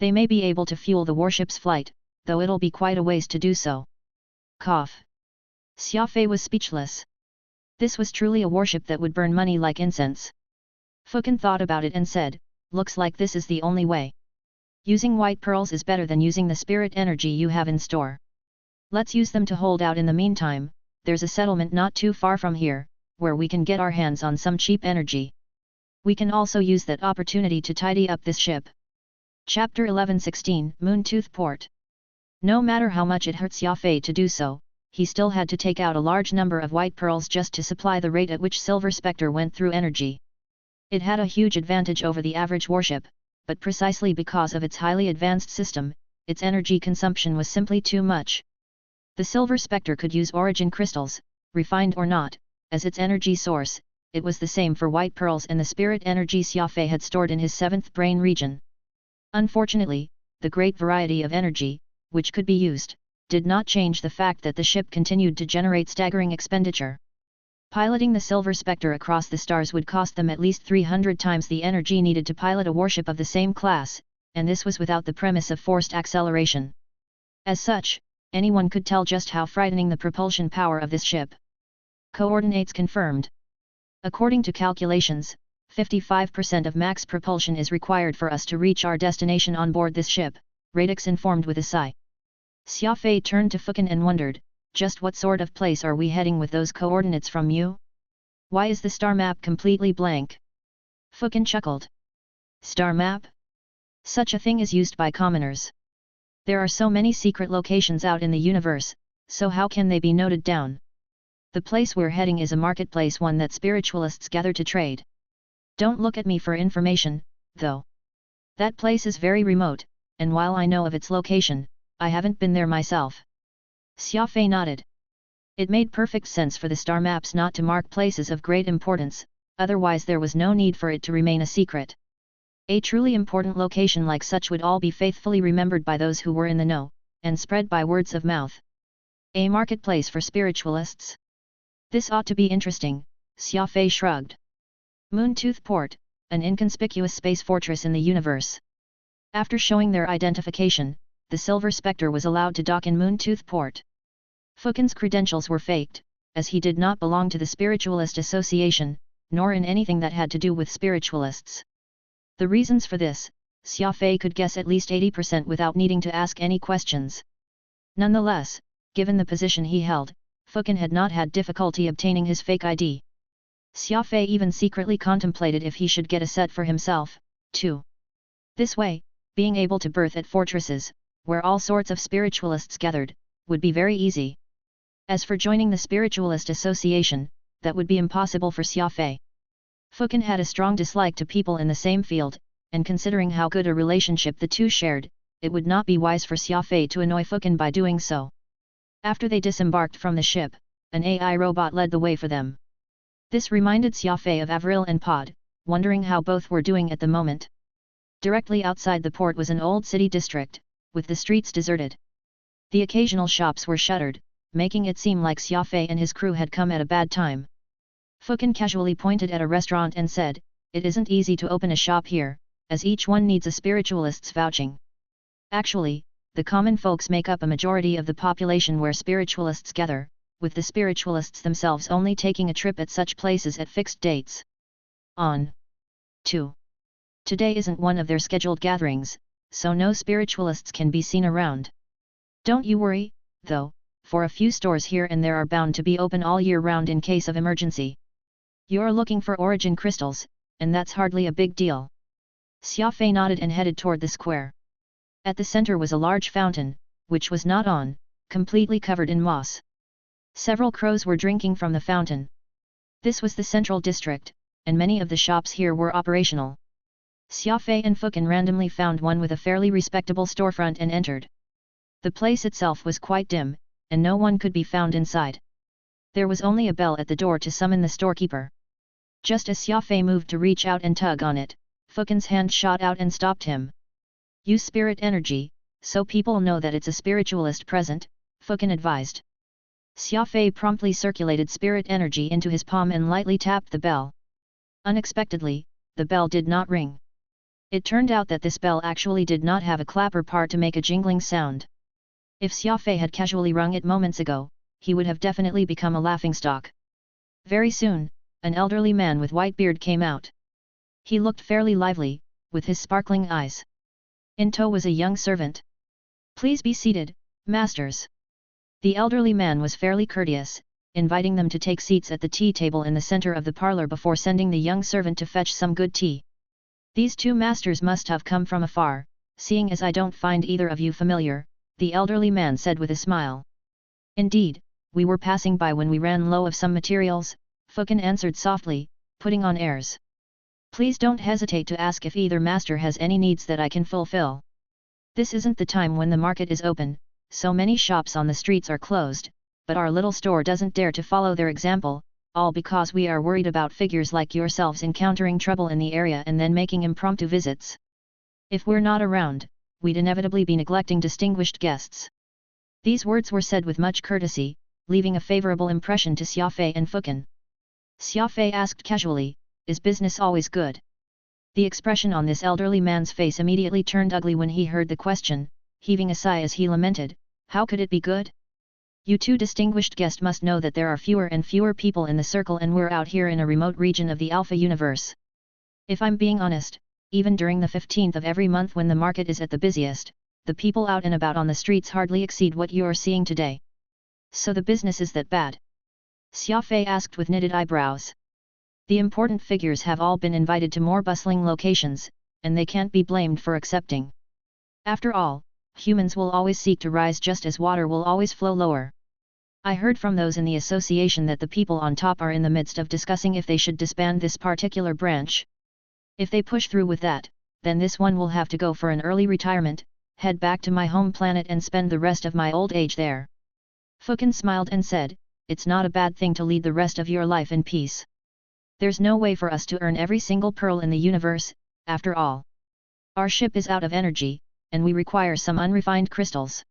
They may be able to fuel the warship's flight, though it'll be quite a ways to do so. Cough. Xia Fei was speechless. This was truly a warship that would burn money like incense. Fukin thought about it and said, looks like this is the only way. Using white pearls is better than using the spirit energy you have in store. Let's use them to hold out in the meantime. There's a settlement not too far from here, where we can get our hands on some cheap energy. We can also use that opportunity to tidy up this ship. Chapter 11:16 Moontooth Port. No matter how much it hurt Xia Fei to do so, he still had to take out a large number of white pearls just to supply the rate at which Silver Spectre went through energy. It had a huge advantage over the average warship, but precisely because of its highly advanced system, its energy consumption was simply too much. The Silver Spectre could use origin crystals, refined or not, as its energy source, it was the same for white pearls and the spirit energy Xia Fei had stored in his seventh brain region. Unfortunately, the great variety of energy, which could be used, did not change the fact that the ship continued to generate staggering expenditure. Piloting the Silver Spectre across the stars would cost them at least 300 times the energy needed to pilot a warship of the same class, and this was without the premise of forced acceleration. As such, anyone could tell just how frightening the propulsion power of this ship. Coordinates confirmed. According to calculations, 55% of max propulsion is required for us to reach our destination on board this ship, Radix informed with a sigh. Xia Fei turned to Fukin and wondered, just what sort of place are we heading with those coordinates from you? Why is the star map completely blank? Fukin chuckled. Star map? Such a thing is used by commoners. There are so many secret locations out in the universe, so how can they be noted down? The place we're heading is a marketplace, one that spiritualists gather to trade. Don't look at me for information, though. That place is very remote, and while I know of its location, I haven't been there myself. Xia Fei nodded. It made perfect sense for the star maps not to mark places of great importance, otherwise there was no need for it to remain a secret. A truly important location like such would all be faithfully remembered by those who were in the know, and spread by words of mouth. A marketplace for spiritualists? This ought to be interesting, Xia Fei shrugged. Moontooth Port, an inconspicuous space fortress in the universe. After showing their identification, the Silver Spectre was allowed to dock in Moontooth Port. Fukin's credentials were faked, as he did not belong to the Spiritualist Association, nor in anything that had to do with spiritualists. The reasons for this, Xia Fei could guess at least 80% without needing to ask any questions. Nonetheless, given the position he held, Fukin had not had difficulty obtaining his fake ID. Xia Fei even secretly contemplated if he should get a set for himself, too. This way, being able to berth at fortresses, where all sorts of spiritualists gathered, would be very easy. As for joining the Spiritualist Association, that would be impossible for Xia Fei. Fukin had a strong dislike to people in the same field, and considering how good a relationship the two shared, it would not be wise for Xia Fei to annoy Fukin by doing so. After they disembarked from the ship, an AI robot led the way for them. This reminded Xia Fei of Avril and Pod, wondering how both were doing at the moment. Directly outside the port was an old city district, with the streets deserted. The occasional shops were shuttered, making it seem like Xia Fei and his crew had come at a bad time. Fukin casually pointed at a restaurant and said, "It isn't easy to open a shop here, as each one needs a spiritualist's vouching. Actually, the common folks make up a majority of the population where spiritualists gather, with the spiritualists themselves only taking a trip at such places at fixed dates. On 2. Today isn't one of their scheduled gatherings, so no spiritualists can be seen around. Don't you worry, though, for a few stores here and there are bound to be open all year round in case of emergency. You're looking for origin crystals, and that's hardly a big deal." Xia Fei nodded and headed toward the square. At the center was a large fountain, which was not on, completely covered in moss. Several crows were drinking from the fountain. This was the central district, and many of the shops here were operational. Xia Fei and Fukin randomly found one with a fairly respectable storefront and entered. The place itself was quite dim, and no one could be found inside. There was only a bell at the door to summon the storekeeper. Just as Xia Fei moved to reach out and tug on it, Fukin's hand shot out and stopped him. "Use spirit energy, so people know that it's a spiritualist present," Fukin advised. Xia Fei promptly circulated spirit energy into his palm and lightly tapped the bell. Unexpectedly, the bell did not ring. It turned out that this bell actually did not have a clapper part to make a jingling sound. If Xia Fei had casually rung it moments ago, he would have definitely become a laughingstock. Very soon, an elderly man with white beard came out. He looked fairly lively, with his sparkling eyes. In tow was a young servant. "Please be seated, masters." The elderly man was fairly courteous, inviting them to take seats at the tea table in the center of the parlor before sending the young servant to fetch some good tea. "These two masters must have come from afar, seeing as I don't find either of you familiar," the elderly man said with a smile. "Indeed, we were passing by when we ran low of some materials," Fukin answered softly, putting on airs. "Please don't hesitate to ask if either master has any needs that I can fulfill. This isn't the time when the market is open, so many shops on the streets are closed, but our little store doesn't dare to follow their example, all because we are worried about figures like yourselves encountering trouble in the area and then making impromptu visits. If we're not around, we'd inevitably be neglecting distinguished guests." These words were said with much courtesy, leaving a favorable impression to Xia Fei and Fukin. Xia Fei asked casually, "Is business always good?" The expression on this elderly man's face immediately turned ugly when he heard the question, heaving a sigh as he lamented, "How could it be good? You two distinguished guest must know that there are fewer and fewer people in the circle and we're out here in a remote region of the Alpha universe. If I'm being honest, even during the 15th of every month when the market is at the busiest, the people out and about on the streets hardly exceed what you're seeing today. So the business is that bad?" Xia Fei asked with knitted eyebrows. "The important figures have all been invited to more bustling locations, and they can't be blamed for accepting. After all, humans will always seek to rise just as water will always flow lower. I heard from those in the association that the people on top are in the midst of discussing if they should disband this particular branch. If they push through with that, then this one will have to go for an early retirement, head back to my home planet and spend the rest of my old age there." Fukin smiled and said, "It's not a bad thing to lead the rest of your life in peace. There's no way for us to earn every single pearl in the universe, after all. Our ship is out of energy, and we require some unrefined crystals.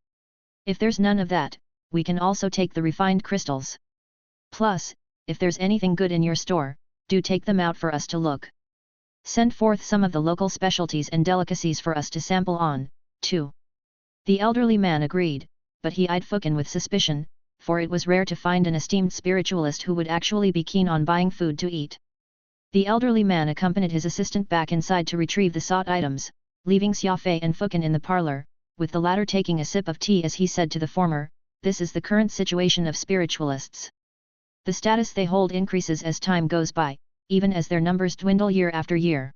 If there's none of that, we can also take the refined crystals. Plus, if there's anything good in your store, do take them out for us to look. Send forth some of the local specialties and delicacies for us to sample on, too." The elderly man agreed, but he eyed Fukin with suspicion, for it was rare to find an esteemed spiritualist who would actually be keen on buying food to eat. The elderly man accompanied his assistant back inside to retrieve the sought items, leaving Xia Fei and Fukin in the parlor, with the latter taking a sip of tea as he said to the former, "This is the current situation of spiritualists. The status they hold increases as time goes by, even as their numbers dwindle year after year.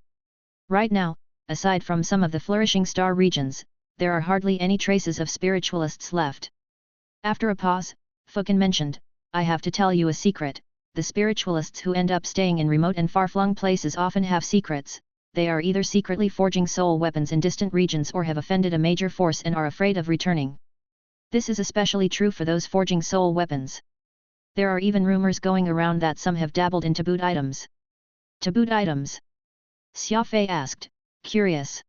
Right now, aside from some of the flourishing star regions, there are hardly any traces of spiritualists left." After a pause, Fukin mentioned, "I have to tell you a secret, the spiritualists who end up staying in remote and far-flung places often have secrets. They are either secretly forging soul weapons in distant regions or have offended a major force and are afraid of returning. This is especially true for those forging soul weapons. There are even rumors going around that some have dabbled in tabooed items." "Tabooed items?" Xia Fei asked, curious.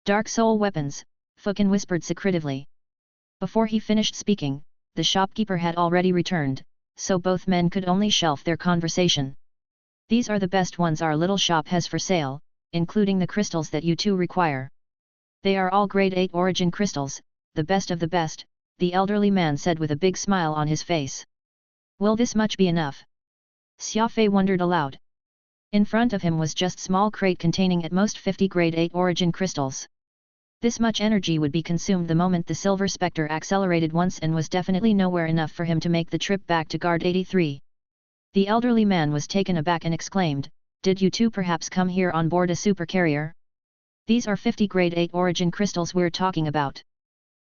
"Dark soul weapons," Fukin whispered secretively. Before he finished speaking, the shopkeeper had already returned, so both men could only shelf their conversation. "These are the best ones our little shop has for sale, including the crystals that you two require. They are all grade 8 origin crystals, the best of the best," the elderly man said with a big smile on his face. "Will this much be enough?" Xia Fei wondered aloud. In front of him was just small crate containing at most 50 grade 8 origin crystals. This much energy would be consumed the moment the Silver Spectre accelerated once and was definitely nowhere enough for him to make the trip back to Guard 83. The elderly man was taken aback and exclaimed, "Did you two perhaps come here on board a supercarrier? These are 50 grade 8 origin crystals we're talking about."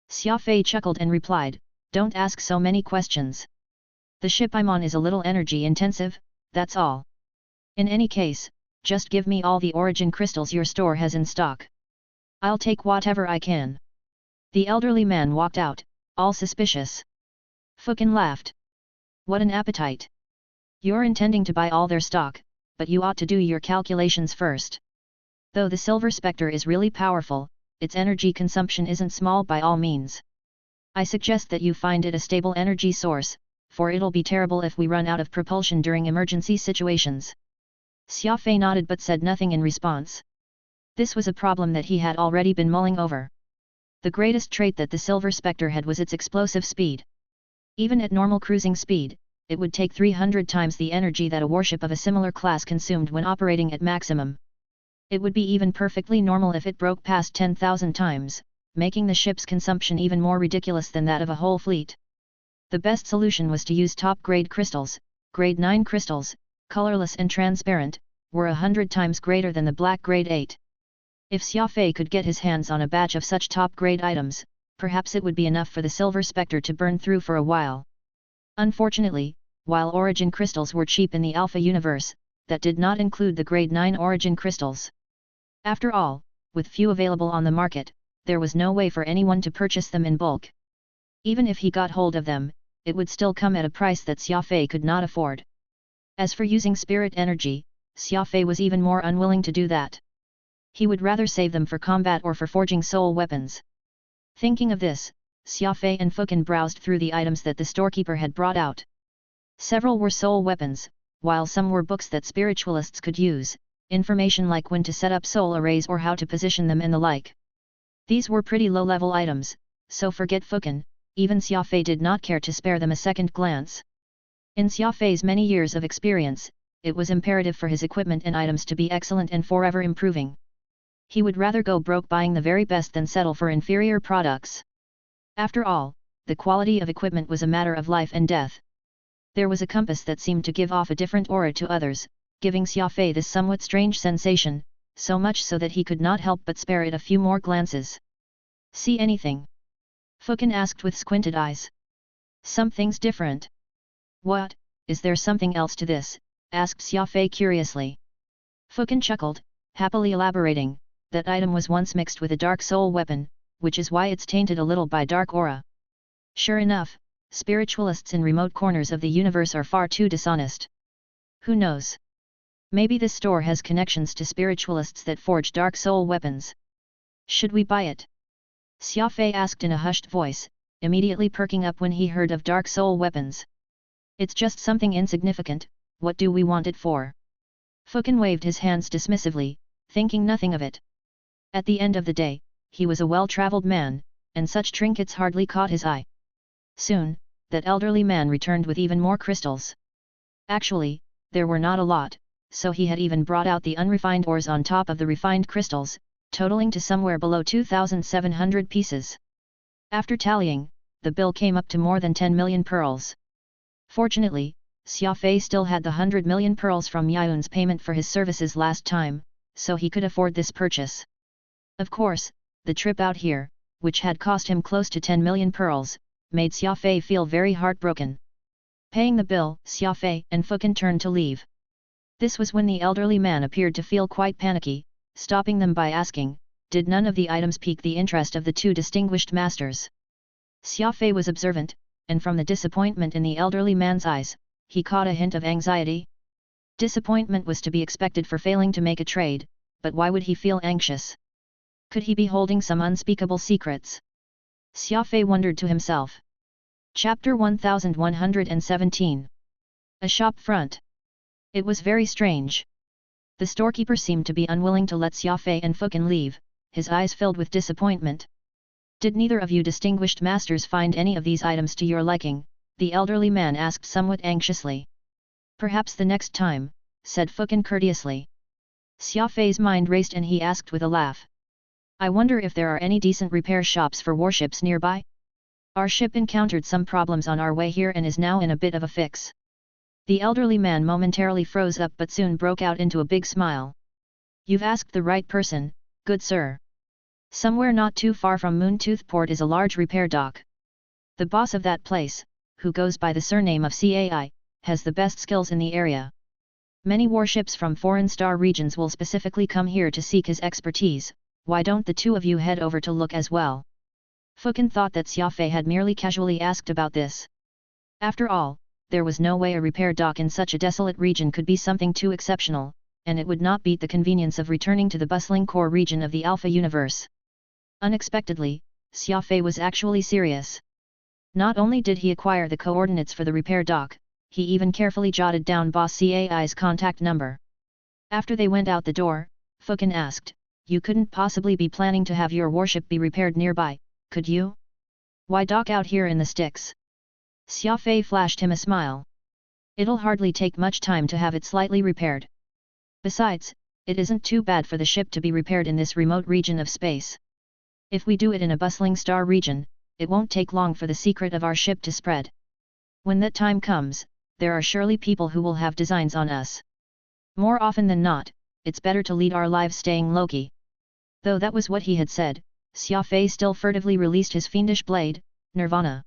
Xia Fei chuckled and replied, "Don't ask so many questions. The ship I'm on is a little energy intensive, that's all. In any case, just give me all the origin crystals your store has in stock. I'll take whatever I can." The elderly man walked out, all suspicious. Fukin laughed. "What an appetite! You're intending to buy all their stock, but you ought to do your calculations first. Though the Silver Spectre is really powerful, its energy consumption isn't small by all means. I suggest that you find it a stable energy source, for it'll be terrible if we run out of propulsion during emergency situations." Xia Fei nodded but said nothing in response. This was a problem that he had already been mulling over. The greatest trait that the Silver Spectre had was its explosive speed. Even at normal cruising speed, it would take 300 times the energy that a warship of a similar class consumed when operating at maximum. It would be even perfectly normal if it broke past 10,000 times, making the ship's consumption even more ridiculous than that of a whole fleet. The best solution was to use top-grade crystals. Grade 9 crystals, colorless and transparent, were 100 times greater than the black grade 8. If Xia Fei could get his hands on a batch of such top-grade items, perhaps it would be enough for the Silver Spectre to burn through for a while. Unfortunately, while origin crystals were cheap in the Alpha universe, that did not include the grade 9 origin crystals. After all, with few available on the market, there was no way for anyone to purchase them in bulk. Even if he got hold of them, it would still come at a price that Xia Fei could not afford. As for using spirit energy, Xia Fei was even more unwilling to do that. He would rather save them for combat or for forging soul weapons. Thinking of this, Xia Fei and Fukin browsed through the items that the storekeeper had brought out. Several were soul weapons, while some were books that spiritualists could use, information like when to set up soul arrays or how to position them and the like. These were pretty low-level items, so forget Fukin, even Xia Fei did not care to spare them a second glance. In Xia Fei's many years of experience, it was imperative for his equipment and items to be excellent and forever improving. He would rather go broke buying the very best than settle for inferior products. After all, the quality of equipment was a matter of life and death. There was a compass that seemed to give off a different aura to others, giving Xia Fei this somewhat strange sensation, so much so that he could not help but spare it a few more glances. See anything? Fukin asked with squinted eyes. Something's different. What, is there something else to this? Asked Xia Fei curiously. Fukin chuckled, happily elaborating, that item was once mixed with a dark soul weapon, which is why it's tainted a little by dark aura. Sure enough, spiritualists in remote corners of the universe are far too dishonest. Who knows? Maybe this store has connections to spiritualists that forge dark soul weapons. Should we buy it? Xia Fei asked in a hushed voice, immediately perking up when he heard of dark soul weapons. It's just something insignificant, what do we want it for? Fukin waved his hands dismissively, thinking nothing of it. At the end of the day, he was a well-traveled man, and such trinkets hardly caught his eye. Soon, that elderly man returned with even more crystals. Actually, there were not a lot, so he had even brought out the unrefined ores on top of the refined crystals, totaling to somewhere below 2,700 pieces. After tallying, the bill came up to more than 10 million pearls. Fortunately, Xia Fei still had the 100 million pearls from Yun's payment for his services last time, so he could afford this purchase. Of course, the trip out here, which had cost him close to 10 million pearls, made Xia Fei feel very heartbroken. Paying the bill, Xia Fei and Fukin turned to leave. This was when the elderly man appeared to feel quite panicky, stopping them by asking, did none of the items pique the interest of the two distinguished masters? Xia Fei was observant, and from the disappointment in the elderly man's eyes, he caught a hint of anxiety. Disappointment was to be expected for failing to make a trade, but why would he feel anxious? Could he be holding some unspeakable secrets? Xia Fei wondered to himself. Chapter 1117. A shop front. It was very strange. The storekeeper seemed to be unwilling to let Xia Fei and Fukin leave, his eyes filled with disappointment. Did neither of you distinguished masters find any of these items to your liking? The elderly man asked somewhat anxiously. Perhaps the next time, said Fukin courteously. Xia Fei's mind raced and he asked with a laugh. I wonder if there are any decent repair shops for warships nearby? Our ship encountered some problems on our way here and is now in a bit of a fix. The elderly man momentarily froze up but soon broke out into a big smile. You've asked the right person, good sir. Somewhere not too far from Moontooth Port is a large repair dock. The boss of that place, who goes by the surname of Cai, has the best skills in the area. Many warships from foreign star regions will specifically come here to seek his expertise. Why don't the two of you head over to look as well? Fukin thought that Xia Fei had merely casually asked about this. After all, there was no way a repair dock in such a desolate region could be something too exceptional, and it would not beat the convenience of returning to the bustling core region of the Alpha universe. Unexpectedly, Xia Fei was actually serious. Not only did he acquire the coordinates for the repair dock, he even carefully jotted down Boss Cai's contact number. After they went out the door, Fukin asked, you couldn't possibly be planning to have your warship be repaired nearby, could you? Why dock out here in the sticks? Xia Fei flashed him a smile. It'll hardly take much time to have it slightly repaired. Besides, it isn't too bad for the ship to be repaired in this remote region of space. If we do it in a bustling star region, it won't take long for the secret of our ship to spread. When that time comes, there are surely people who will have designs on us. More often than not, it's better to lead our lives staying low-key. Though that was what he had said, Xia Fei still furtively released his fiendish blade, Nirvana.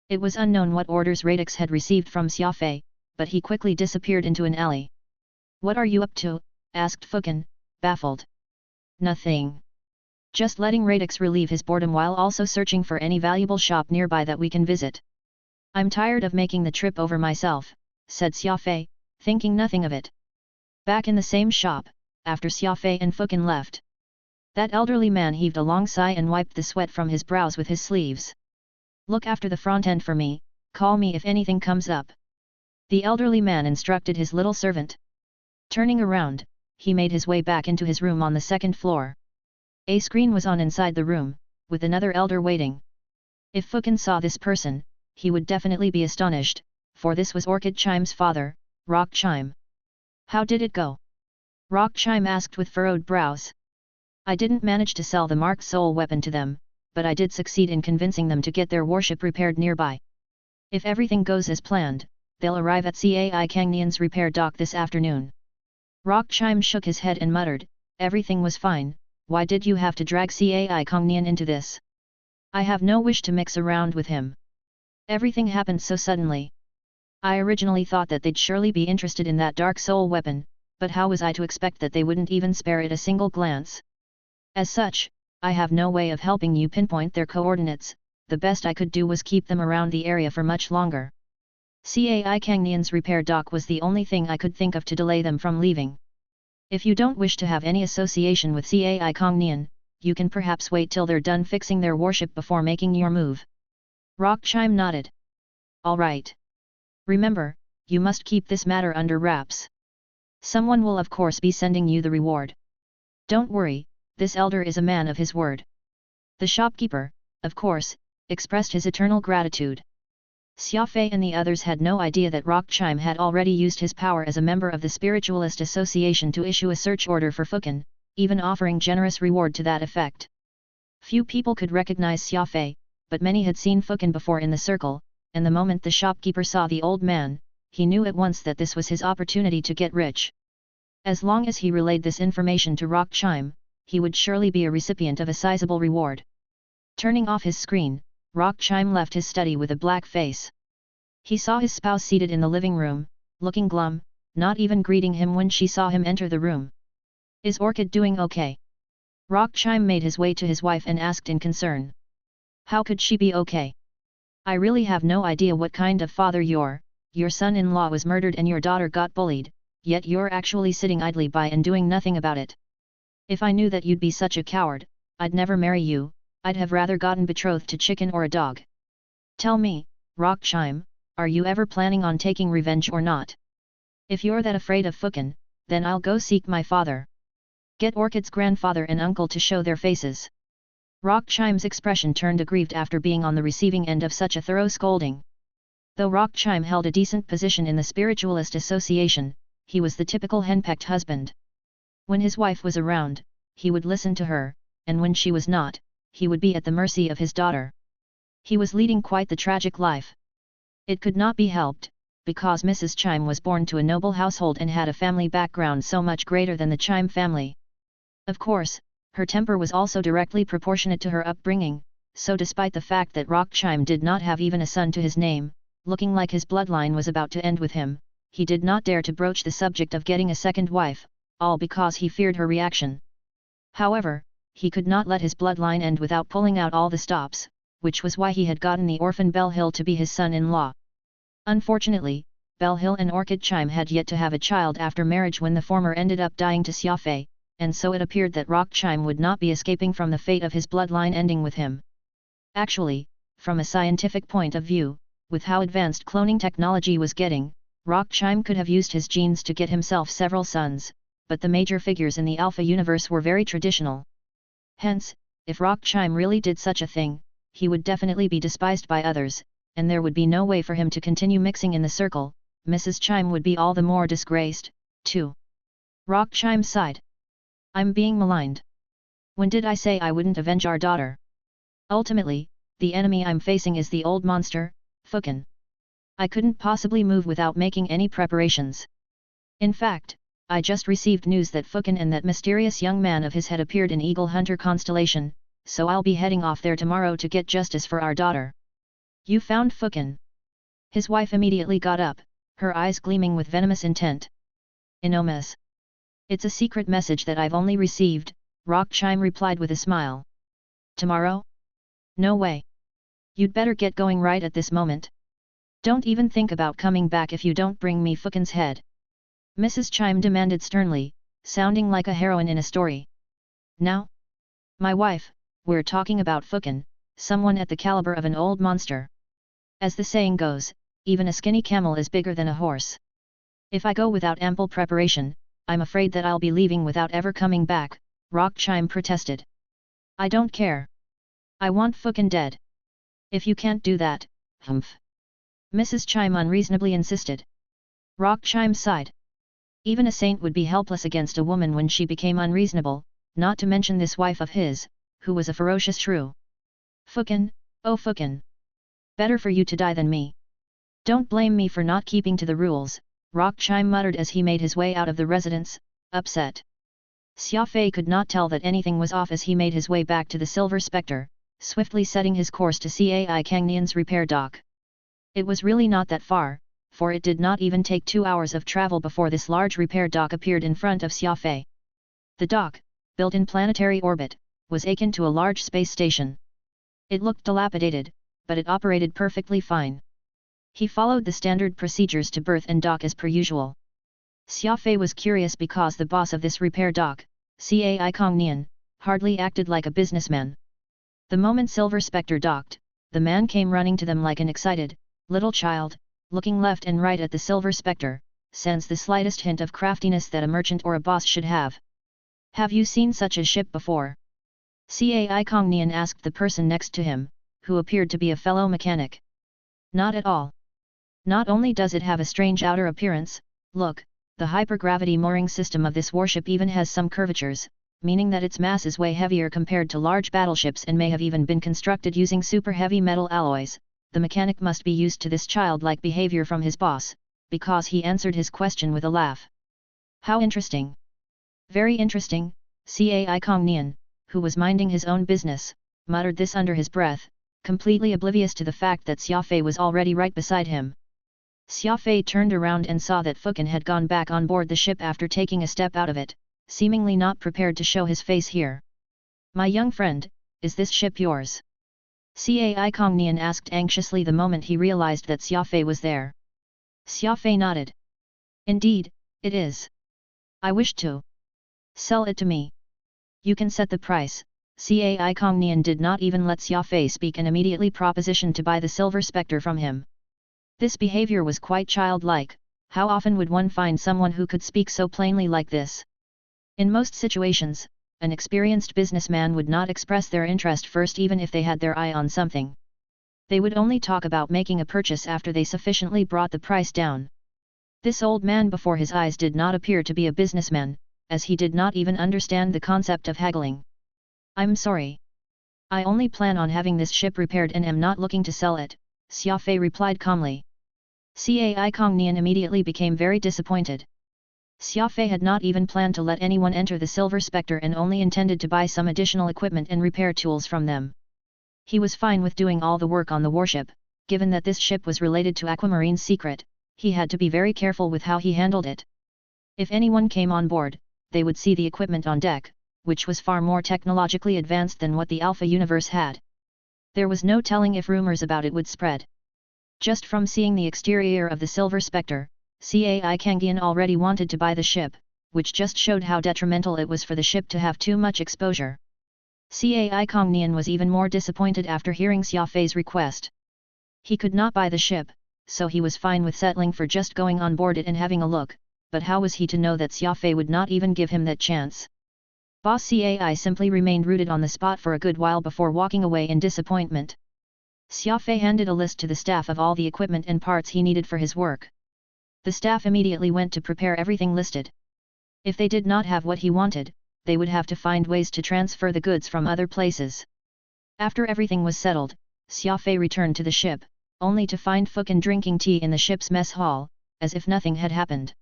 It was unknown what orders Radix had received from Xia Fei, but he quickly disappeared into an alley. What are you up to? Asked Fukin, baffled. Nothing. Just letting Radix relieve his boredom while also searching for any valuable shop nearby that we can visit. I'm tired of making the trip over myself, said Xia Fei, thinking nothing of it. Back in the same shop, after Xia Fei and Fukin left, that elderly man heaved a long sigh and wiped the sweat from his brows with his sleeves. Look after the front end for me, call me if anything comes up. The elderly man instructed his little servant. Turning around, he made his way back into his room on the second floor. A screen was on inside the room, with another elder waiting. If Fukin saw this person, he would definitely be astonished, for this was Orchid Chime's father, Rock Chime. How did it go? Rock Chime asked with furrowed brows. I didn't manage to sell the Mark Soul weapon to them, but I did succeed in convincing them to get their warship repaired nearby. If everything goes as planned, they'll arrive at Cai Kangnian's repair dock this afternoon. Rock Chime shook his head and muttered, everything was fine, why did you have to drag Cai Kangnian into this? I have no wish to mix around with him. Everything happened so suddenly. I originally thought that they'd surely be interested in that Dark Soul weapon, but how was I to expect that they wouldn't even spare it a single glance? As such, I have no way of helping you pinpoint their coordinates, the best I could do was keep them around the area for much longer. Cai Kangnian's repair dock was the only thing I could think of to delay them from leaving. If you don't wish to have any association with Cai Kangnian, you can perhaps wait till they're done fixing their warship before making your move. Rock Chime nodded. All right. Remember, you must keep this matter under wraps. Someone will of course be sending you the reward. Don't worry, this elder is a man of his word. The shopkeeper, of course, expressed his eternal gratitude. Xia Fei and the others had no idea that Rock Chime had already used his power as a member of the Spiritualist Association to issue a search order for Fukin, even offering generous reward to that effect. Few people could recognize Xia Fei, but many had seen Fukin before in the circle, and the moment the shopkeeper saw the old man, he knew at once that this was his opportunity to get rich. As long as he relayed this information to Rock Chime, he would surely be a recipient of a sizable reward. Turning off his screen, Rock Chime left his study with a black face. He saw his spouse seated in the living room, looking glum, not even greeting him when she saw him enter the room. Is Orchid doing okay? Rock Chime made his way to his wife and asked in concern. How could she be okay? I really have no idea what kind of father your son-in-law was murdered and your daughter got bullied, yet you're actually sitting idly by and doing nothing about it. If I knew that you'd be such a coward, I'd never marry you, I'd have rather gotten betrothed to chicken or a dog. Tell me, Rock Chime, are you ever planning on taking revenge or not? If you're that afraid of Fukin, then I'll go seek my father. Get Orchid's grandfather and uncle to show their faces. Rock Chime's expression turned aggrieved after being on the receiving end of such a thorough scolding. Though Rock Chime held a decent position in the Spiritualist Association, he was the typical henpecked husband. When his wife was around, he would listen to her, and when she was not, he would be at the mercy of his daughter. He was leading quite the tragic life. It could not be helped, because Mrs. Chime was born to a noble household and had a family background so much greater than the Chime family. Of course, her temper was also directly proportionate to her upbringing, so despite the fact that Rock Chime did not have even a son to his name, looking like his bloodline was about to end with him, he did not dare to broach the subject of getting a second wife, all because he feared her reaction. However, he could not let his bloodline end without pulling out all the stops, which was why he had gotten the orphan Bell Hill to be his son-in-law. Unfortunately, Bell Hill and Orchid Chime had yet to have a child after marriage when the former ended up dying to Xia Fei, and so it appeared that Rock Chime would not be escaping from the fate of his bloodline ending with him. Actually, from a scientific point of view, with how advanced cloning technology was getting, Rock Chime could have used his genes to get himself several sons, but the major figures in the Alpha universe were very traditional. Hence, if Rock Chime really did such a thing, he would definitely be despised by others, and there would be no way for him to continue mixing in the circle. Mrs. Chime would be all the more disgraced, too. Rock Chime sighed. I'm being maligned. When did I say I wouldn't avenge our daughter? Ultimately, the enemy I'm facing is the old monster, Fukin. I couldn't possibly move without making any preparations. In fact, I just received news that Fukin and that mysterious young man of his had appeared in Eagle Hunter constellation, so I'll be heading off there tomorrow to get justice for our daughter. You found Fukin? His wife immediately got up, her eyes gleaming with venomous intent. Enormous. It's a secret message that I've only received, Rock Chime replied with a smile. Tomorrow? No way. You'd better get going right at this moment. Don't even think about coming back if you don't bring me Fukin's head. Mrs. Chime demanded sternly, sounding like a heroine in a story. Now? My wife, we're talking about Fukin, someone at the caliber of an old monster. As the saying goes, even a skinny camel is bigger than a horse. If I go without ample preparation, I'm afraid that I'll be leaving without ever coming back, Rock Chime protested. I don't care. I want Fukin dead. If you can't do that, humph. Mrs. Chime unreasonably insisted. Rock Chime sighed. Even a saint would be helpless against a woman when she became unreasonable, not to mention this wife of his, who was a ferocious shrew. Fukin, oh Fukin. Better for you to die than me. Don't blame me for not keeping to the rules, Rock Chime muttered as he made his way out of the residence, upset. Xia Fei could not tell that anything was off as he made his way back to the Silver Spectre, swiftly setting his course to Cai Kangnian's repair dock. It was really not that far, for it did not even take 2 hours of travel before this large repair dock appeared in front of Xia Fei. The dock, built in planetary orbit, was akin to a large space station. It looked dilapidated, but it operated perfectly fine. He followed the standard procedures to berth and dock as per usual. Xia Fei was curious because the boss of this repair dock, Cai Kangnian, hardly acted like a businessman. The moment Silver Spectre docked, the man came running to them like an excited, little child, looking left and right at the Silver Spectre, sans the slightest hint of craftiness that a merchant or a boss should have. Have you seen such a ship before? Cai Kangnian asked the person next to him, who appeared to be a fellow mechanic. Not at all. Not only does it have a strange outer appearance, look, the hypergravity mooring system of this warship even has some curvatures, meaning that its mass is way heavier compared to large battleships and may have even been constructed using super heavy metal alloys. The mechanic must be used to this childlike behavior from his boss, because he answered his question with a laugh. How interesting. Very interesting, Cai Kangnian, who was minding his own business, muttered this under his breath, completely oblivious to the fact that Xia Fei was already right beside him. Xia Fei turned around and saw that Fukin had gone back on board the ship after taking a step out of it, seemingly not prepared to show his face here. My young friend, is this ship yours? Cai Kangnian asked anxiously the moment he realized that Xia Fei was there. Xia Fei nodded. Indeed, it is. I wish to sell it to me. You can set the price. Cai Kangnian did not even let Xia Fei speak and immediately propositioned to buy the Silver Spectre from him. This behavior was quite childlike. How often would one find someone who could speak so plainly like this? In most situations, an experienced businessman would not express their interest first even if they had their eye on something. They would only talk about making a purchase after they sufficiently brought the price down. This old man before his eyes did not appear to be a businessman, as he did not even understand the concept of haggling. I'm sorry. I only plan on having this ship repaired and am not looking to sell it, Xia Fei replied calmly. Cai Kangnian immediately became very disappointed. Xia Fei had not even planned to let anyone enter the Silver Spectre and only intended to buy some additional equipment and repair tools from them. He was fine with doing all the work on the warship. Given that this ship was related to Aquamarine's secret, he had to be very careful with how he handled it. If anyone came on board, they would see the equipment on deck, which was far more technologically advanced than what the Alpha universe had. There was no telling if rumors about it would spread. Just from seeing the exterior of the Silver Spectre, Cai Kangnian already wanted to buy the ship, which just showed how detrimental it was for the ship to have too much exposure. Cai Kangnian was even more disappointed after hearing Xia Fei's request. He could not buy the ship, so he was fine with settling for just going on board it and having a look, but how was he to know that Xia Fei would not even give him that chance? Boss Cai simply remained rooted on the spot for a good while before walking away in disappointment. Xia Fei handed a list to the staff of all the equipment and parts he needed for his work. The staff immediately went to prepare everything listed. If they did not have what he wanted, they would have to find ways to transfer the goods from other places. After everything was settled, Xia Fei returned to the ship, only to find Fukin drinking tea in the ship's mess hall, as if nothing had happened.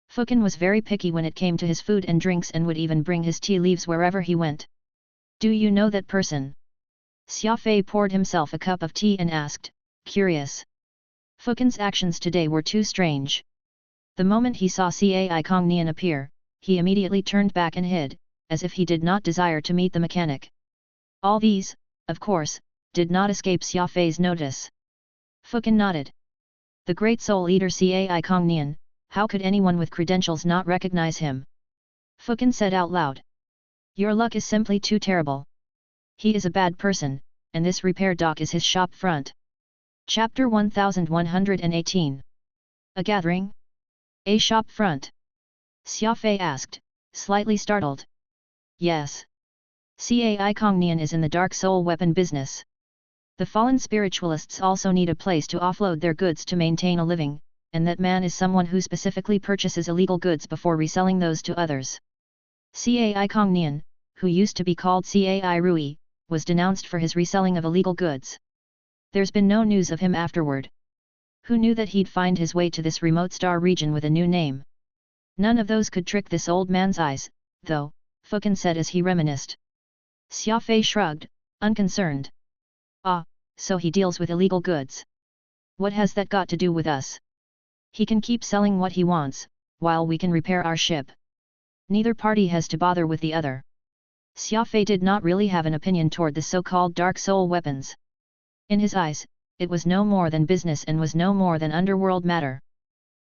Fukin was very picky when it came to his food and drinks and would even bring his tea leaves wherever he went. Do you know that person? Xia Fei poured himself a cup of tea and asked, curious. Fukin's actions today were too strange. The moment he saw Cai Kangnian appear, he immediately turned back and hid, as if he did not desire to meet the mechanic. All these, of course, did not escape Xia Fei's notice. Fukin nodded. The great soul eater Cai Kangnian, How could anyone with credentials not recognize him? Fukin said out loud. Your luck is simply too terrible. He is a bad person, and this repair dock is his shop front. Chapter 1118. A gathering? A shop front? Xia Fei asked, slightly startled. Yes. Cai Kongnian is in the dark soul weapon business. The fallen spiritualists also need a place to offload their goods to maintain a living, and that man is someone who specifically purchases illegal goods before reselling those to others. Cai Kongnian, who used to be called Cai Rui, was denounced for his reselling of illegal goods. There's been no news of him afterward. Who knew that he'd find his way to this remote star region with a new name? None of those could trick this old man's eyes, though, Fukin said as he reminisced. Xia Fei shrugged, unconcerned. Ah, so he deals with illegal goods. What has that got to do with us? He can keep selling what he wants, while we can repair our ship. Neither party has to bother with the other. Xia Fei did not really have an opinion toward the so-called dark soul weapons. In his eyes, it was no more than business and was no more than underworld matter.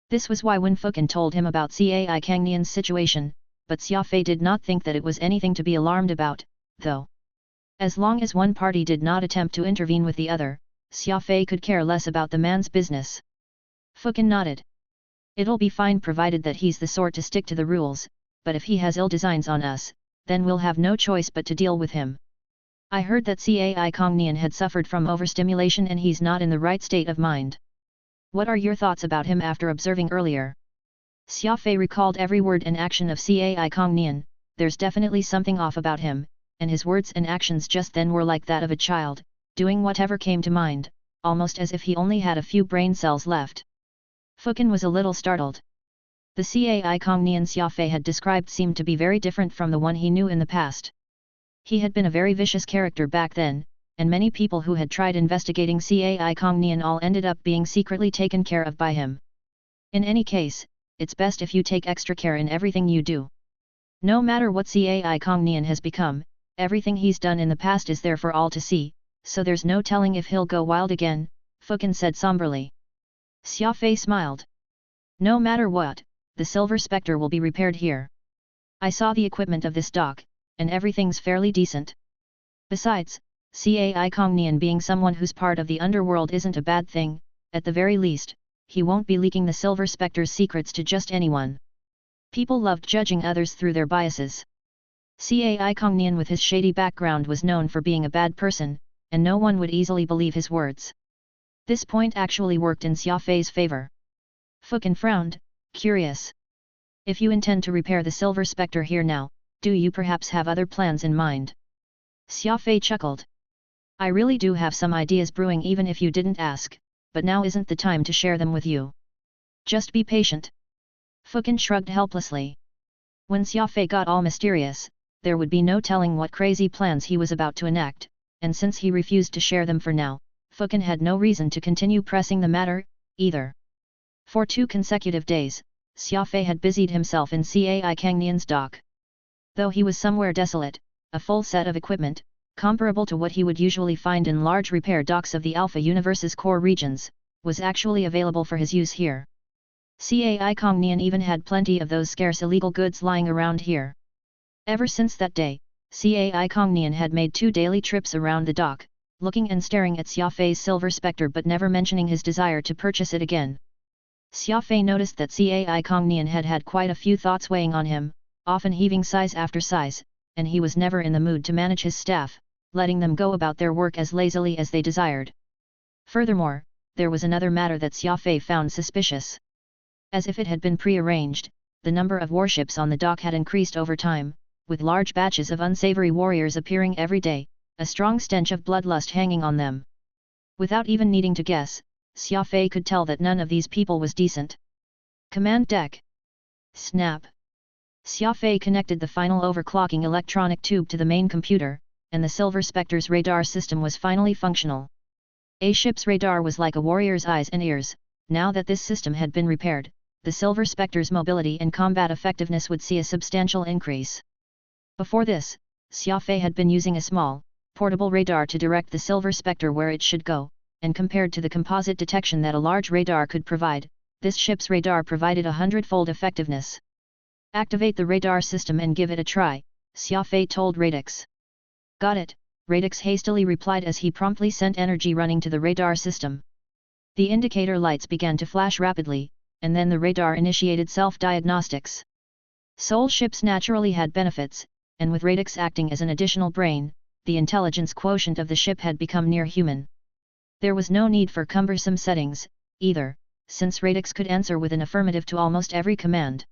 This was why when Fukin told him about Cai Kongnian's situation, but Xia Fei did not think that it was anything to be alarmed about, though. As long as one party did not attempt to intervene with the other, Xia Fei could care less about the man's business. Fukin nodded. It'll be fine provided that he's the sort to stick to the rules, but if he has ill designs on us, then we'll have no choice but to deal with him. I heard that Cai Kongnian had suffered from overstimulation and he's not in the right state of mind. What are your thoughts about him after observing earlier? Xia Fei recalled every word and action of Cai Kongnian. There's definitely something off about him, and his words and actions just then were like that of a child, doing whatever came to mind, almost as if he only had a few brain cells left. Fukin was a little startled. The Cai Kongnian Xia Fei had described seemed to be very different from the one he knew in the past. He had been a very vicious character back then, and many people who had tried investigating Cai Kongnian all ended up being secretly taken care of by him. In any case, it's best if you take extra care in everything you do. No matter what Cai Kongnian has become, everything he's done in the past is there for all to see, so there's no telling if he'll go wild again, Fukin said somberly. Xia Fei smiled. No matter what, the Silver Spectre will be repaired here. I saw the equipment of this dock, and everything's fairly decent. Besides, Cai Kongnian being someone who's part of the underworld isn't a bad thing, at the very least, he won't be leaking the Silver Spectre's secrets to just anyone. People loved judging others through their biases. Cai Kongnian with his shady background was known for being a bad person, and no one would easily believe his words. This point actually worked in Xia Fei's favor. Fukin frowned, curious. If you intend to repair the Silver Spectre here now, do you perhaps have other plans in mind? Xia Fei chuckled. I really do have some ideas brewing even if you didn't ask, but now isn't the time to share them with you. Just be patient. Fukin shrugged helplessly. When Xia Fei got all mysterious, there would be no telling what crazy plans he was about to enact, and since he refused to share them for now, Fukin had no reason to continue pressing the matter, either. For 2 consecutive days, Xia Fei had busied himself in Cai Kongnian's dock. Though he was somewhere desolate, a full set of equipment, comparable to what he would usually find in large repair docks of the Alpha Universe's core regions, was actually available for his use here. Cai Kongnian even had plenty of those scarce illegal goods lying around here. Ever since that day, Cai Kongnian had made 2 daily trips around the dock, looking and staring at Xia Fei's Silver Spectre but never mentioning his desire to purchase it again. Xia Fei noticed that Cai Kongnian had had quite a few thoughts weighing on him, often heaving sighs after sighs, and he was never in the mood to manage his staff, letting them go about their work as lazily as they desired. Furthermore, there was another matter that Xia Fei found suspicious. As if it had been pre-arranged, the number of warships on the dock had increased over time, with large batches of unsavory warriors appearing every day, a strong stench of bloodlust hanging on them. Without even needing to guess, Xia Fei could tell that none of these people was decent. Command deck. Snap. Xia Fei connected the final overclocking electronic tube to the main computer, and the Silver Spectre's radar system was finally functional. A ship's radar was like a warrior's eyes and ears. Now that this system had been repaired, the Silver Spectre's mobility and combat effectiveness would see a substantial increase. Before this, Xia Fei had been using a small, portable radar to direct the Silver Spectre where it should go, and compared to the composite detection that a large radar could provide, This ship's radar provided 100-fold effectiveness. Activate the radar system and give it a try, Xia Fei told Radix. Got it, Radix hastily replied as he promptly sent energy running to the radar system. The indicator lights began to flash rapidly, and then the radar initiated self-diagnostics. Soul ships naturally had benefits, and with Radix acting as an additional brain, the intelligence quotient of the ship had become near human. There was no need for cumbersome settings, either, since Radix could answer with an affirmative to almost every command.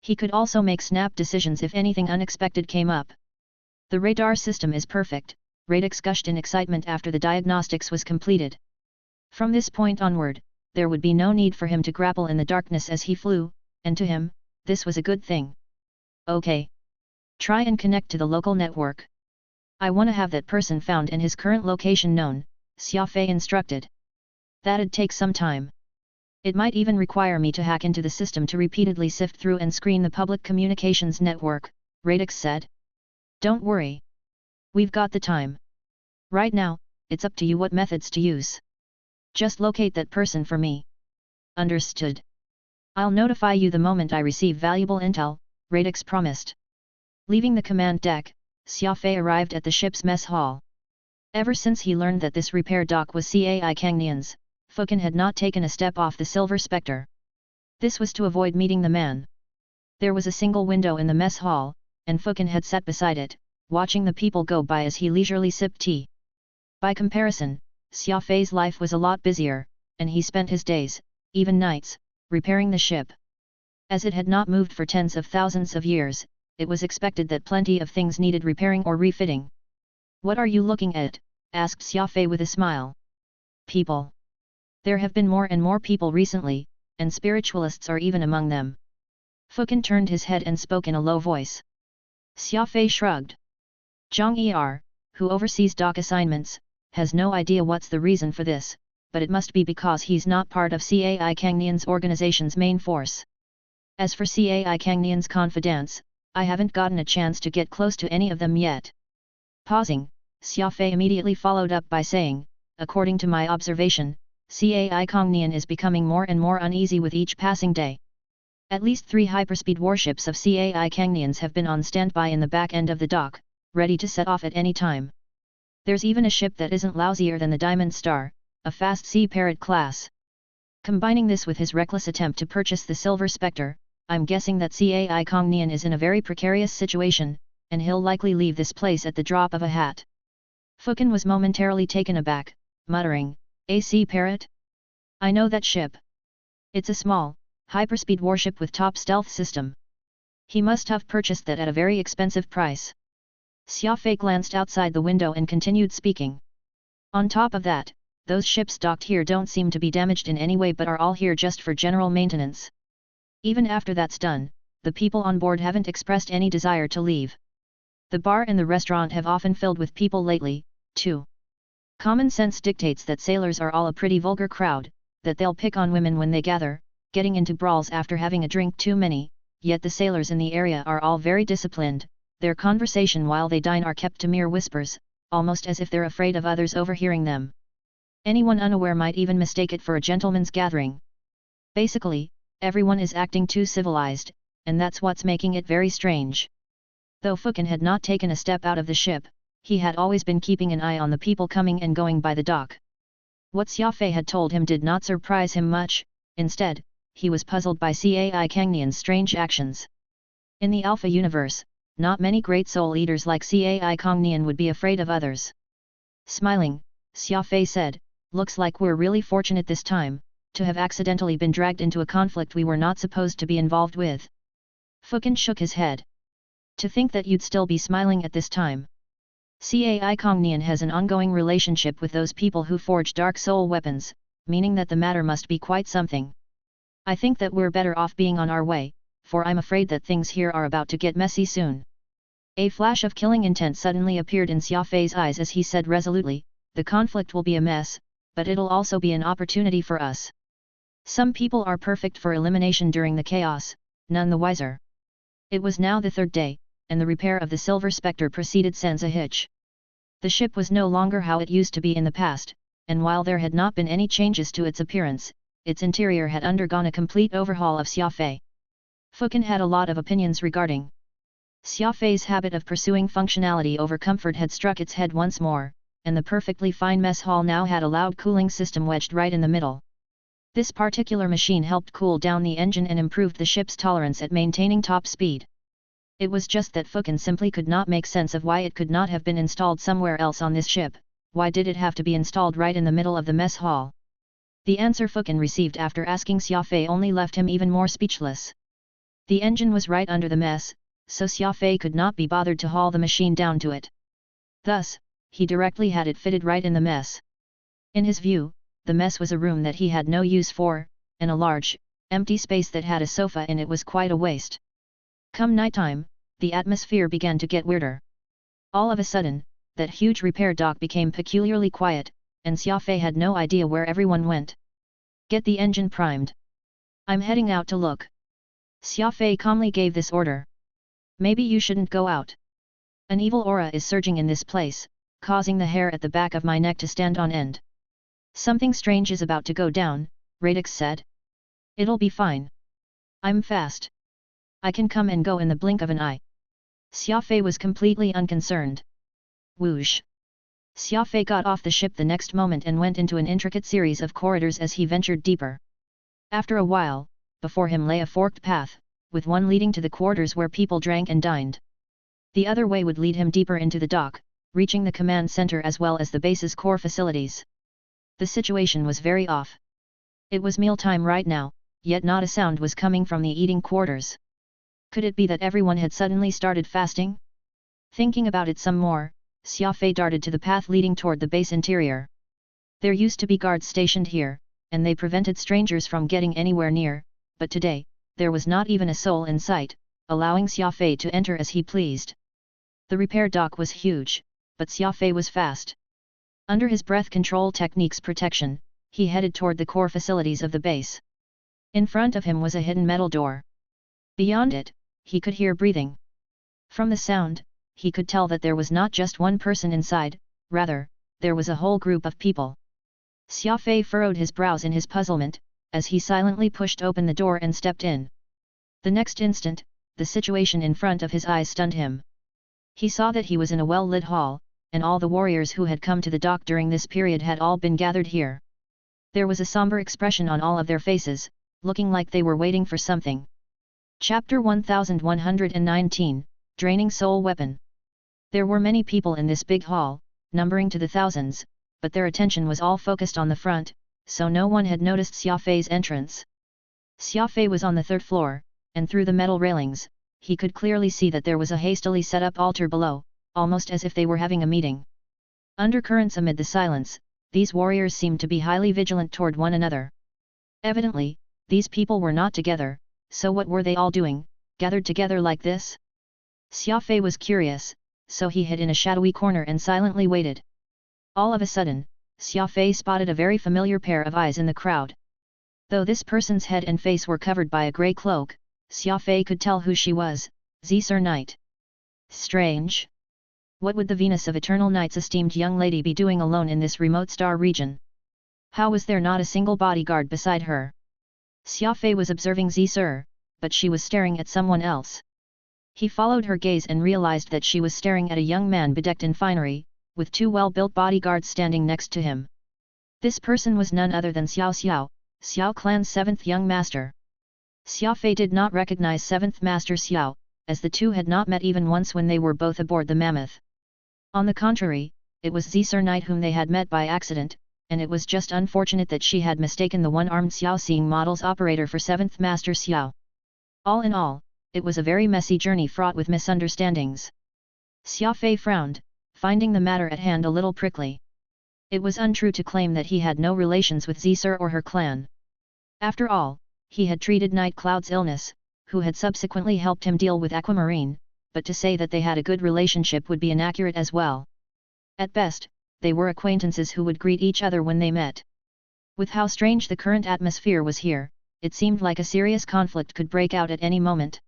He could also make snap decisions if anything unexpected came up. The radar system is perfect, Radix gushed in excitement after the diagnostics was completed. From this point onward, there would be no need for him to grapple in the darkness as he flew, and to him, this was a good thing. Okay. Try and connect to the local network. I want to have that person found and his current location known, Xia Fei instructed. That'd take some time. It might even require me to hack into the system to repeatedly sift through and screen the public communications network, Radix said. Don't worry. We've got the time. Right now, it's up to you what methods to use. Just locate that person for me. Understood. I'll notify you the moment I receive valuable intel, Radix promised. Leaving the command deck, Xia Fei arrived at the ship's mess hall. Ever since he learned that this repair dock was Cai Kangnian's, Fukin had not taken a step off the Silver Spectre. This was to avoid meeting the man. There was a single window in the mess hall, and Fukin had sat beside it, watching the people go by as he leisurely sipped tea. By comparison, Xia Fei's life was a lot busier, and he spent his days, even nights, repairing the ship. As it had not moved for tens of thousands of years, it was expected that plenty of things needed repairing or refitting. What are you looking at? Asked Xia Fei with a smile. People. There have been more and more people recently, and spiritualists are even among them. Fukin turned his head and spoke in a low voice. Xia Fei shrugged. Zhang Er, who oversees dock assignments, has no idea what's the reason for this, but it must be because he's not part of Cai Kangnian's organization's main force. As for Cai Kangnian's confidants, I haven't gotten a chance to get close to any of them yet. Pausing, Xia Fei immediately followed up by saying, according to my observation, Cai Kangnian is becoming more and more uneasy with each passing day. At least 3 hyperspeed warships of Cai Kangnian's have been on standby in the back end of the dock, ready to set off at any time. There's even a ship that isn't lousier than the Diamond Star, a fast Sea Parrot class. Combining this with his reckless attempt to purchase the Silver Spectre, I'm guessing that Cai Kangnian is in a very precarious situation, and he'll likely leave this place at the drop of a hat. Fukin was momentarily taken aback, muttering, "A Sea Parrot? I know that ship. It's a small, hyperspeed warship with top stealth system. He must have purchased that at a very expensive price." Xia Fei glanced outside the window and continued speaking. On top of that, those ships docked here don't seem to be damaged in any way but are all here just for general maintenance. Even after that's done, the people on board haven't expressed any desire to leave. The bar and the restaurant have often filled with people lately, too. Common sense dictates that sailors are all a pretty vulgar crowd, that they'll pick on women when they gather, getting into brawls after having a drink too many, yet the sailors in the area are all very disciplined, their conversation while they dine are kept to mere whispers, almost as if they're afraid of others overhearing them. Anyone unaware might even mistake it for a gentleman's gathering. Basically, everyone is acting too civilized, and that's what's making it very strange. Though Fukin had not taken a step out of the ship, he had always been keeping an eye on the people coming and going by the dock. What Xia Fei had told him did not surprise him much, instead, he was puzzled by Cai Kangnian's strange actions. In the Alpha universe, not many great soul eaters like Cai Kangnian would be afraid of others. Smiling, Xia Fei said, "Looks like we're really fortunate this time, to have accidentally been dragged into a conflict we were not supposed to be involved with." Fukin shook his head. "To think that you'd still be smiling at this time. Cai Kangnian has an ongoing relationship with those people who forge dark soul weapons, meaning that the matter must be quite something. I think that we're better off being on our way, for I'm afraid that things here are about to get messy soon." A flash of killing intent suddenly appeared in Xia Fei's eyes as he said resolutely, "The conflict will be a mess, but it'll also be an opportunity for us. Some people are perfect for elimination during the chaos, none the wiser." It was now the 3rd day, and the repair of the Silver Spectre proceeded sans a hitch. The ship was no longer how it used to be in the past, and while there had not been any changes to its appearance, its interior had undergone a complete overhaul of Xia Fei. Fukin had a lot of opinions regarding Xia Fei's habit of pursuing functionality over comfort had struck its head once more, and the perfectly fine mess hall now had a loud cooling system wedged right in the middle. This particular machine helped cool down the engine and improved the ship's tolerance at maintaining top speed. It was just that Fukin simply could not make sense of why it could not have been installed somewhere else on this ship. Why did it have to be installed right in the middle of the mess hall? The answer Fukin received after asking Xia Fei only left him even more speechless. The engine was right under the mess, so Xia Fei could not be bothered to haul the machine down to it. Thus, he directly had it fitted right in the mess. In his view, the mess was a room that he had no use for, and a large, empty space that had a sofa in it was quite a waste. Come nighttime, the atmosphere began to get weirder. All of a sudden, that huge repair dock became peculiarly quiet, and Xia Fei had no idea where everyone went. Get the engine primed. I'm heading out to look. Xia Fei calmly gave this order. Maybe you shouldn't go out. An evil aura is surging in this place, causing the hair at the back of my neck to stand on end. Something strange is about to go down, Radix said. It'll be fine. I'm fast. I can come and go in the blink of an eye. Xia Fei was completely unconcerned. Whoosh! Xia Fei got off the ship the next moment and went into an intricate series of corridors as he ventured deeper. After a while, before him lay a forked path, with one leading to the quarters where people drank and dined. The other way would lead him deeper into the dock, reaching the command center as well as the base's core facilities. The situation was very off. It was mealtime right now, yet not a sound was coming from the eating quarters. Could it be that everyone had suddenly started fasting? Thinking about it some more, Xia Fei darted to the path leading toward the base interior. There used to be guards stationed here, and they prevented strangers from getting anywhere near, but today, there was not even a soul in sight, allowing Xia Fei to enter as he pleased. The repair dock was huge, but Xia Fei was fast. Under his breath control technique's protection, he headed toward the core facilities of the base. In front of him was a hidden metal door. Beyond it, he could hear breathing. From the sound, he could tell that there was not just one person inside, rather, there was a whole group of people. Xia Fei furrowed his brows in his puzzlement, as he silently pushed open the door and stepped in. The next instant, the situation in front of his eyes stunned him. He saw that he was in a well-lit hall, and all the warriors who had come to the dock during this period had all been gathered here. There was a somber expression on all of their faces, looking like they were waiting for something. Chapter 1119, Draining Soul Weapon. There were many people in this big hall, numbering to the thousands, but their attention was all focused on the front, so no one had noticed Xia Fei's entrance. Xia Fei was on the third floor, and through the metal railings, he could clearly see that there was a hastily set up altar below, almost as if they were having a meeting. Undercurrents amid the silence, these warriors seemed to be highly vigilant toward one another. Evidently, these people were not together, so what were they all doing, gathered together like this? Xia Fei was curious, so he hid in a shadowy corner and silently waited. All of a sudden, Xia Fei spotted a very familiar pair of eyes in the crowd. Though this person's head and face were covered by a grey cloak, Xia Fei could tell who she was, Xia Knight. Strange. What would the Venus of Eternal Night's esteemed young lady be doing alone in this remote star region? How was there not a single bodyguard beside her? Xia Fei was observing Xia, but she was staring at someone else. He followed her gaze and realized that she was staring at a young man bedecked in finery, with two well-built bodyguards standing next to him. This person was none other than Xiao clan's 7th young master. Xia Fei did not recognize 7th master Xiao, as the two had not met even once when they were both aboard the Mammoth. On the contrary, it was Xia Knight whom they had met by accident, and it was just unfortunate that she had mistaken the one-armed Xiao Xing model's operator for 7th master Xiao. All in all, it was a very messy journey fraught with misunderstandings. Xia Fei frowned, finding the matter at hand a little prickly. It was untrue to claim that he had no relations with Xia or her clan. After all, he had treated Night Cloud's illness, who had subsequently helped him deal with Aquamarine, but to say that they had a good relationship would be inaccurate as well. At best, they were acquaintances who would greet each other when they met. With how strange the current atmosphere was here, it seemed like a serious conflict could break out at any moment.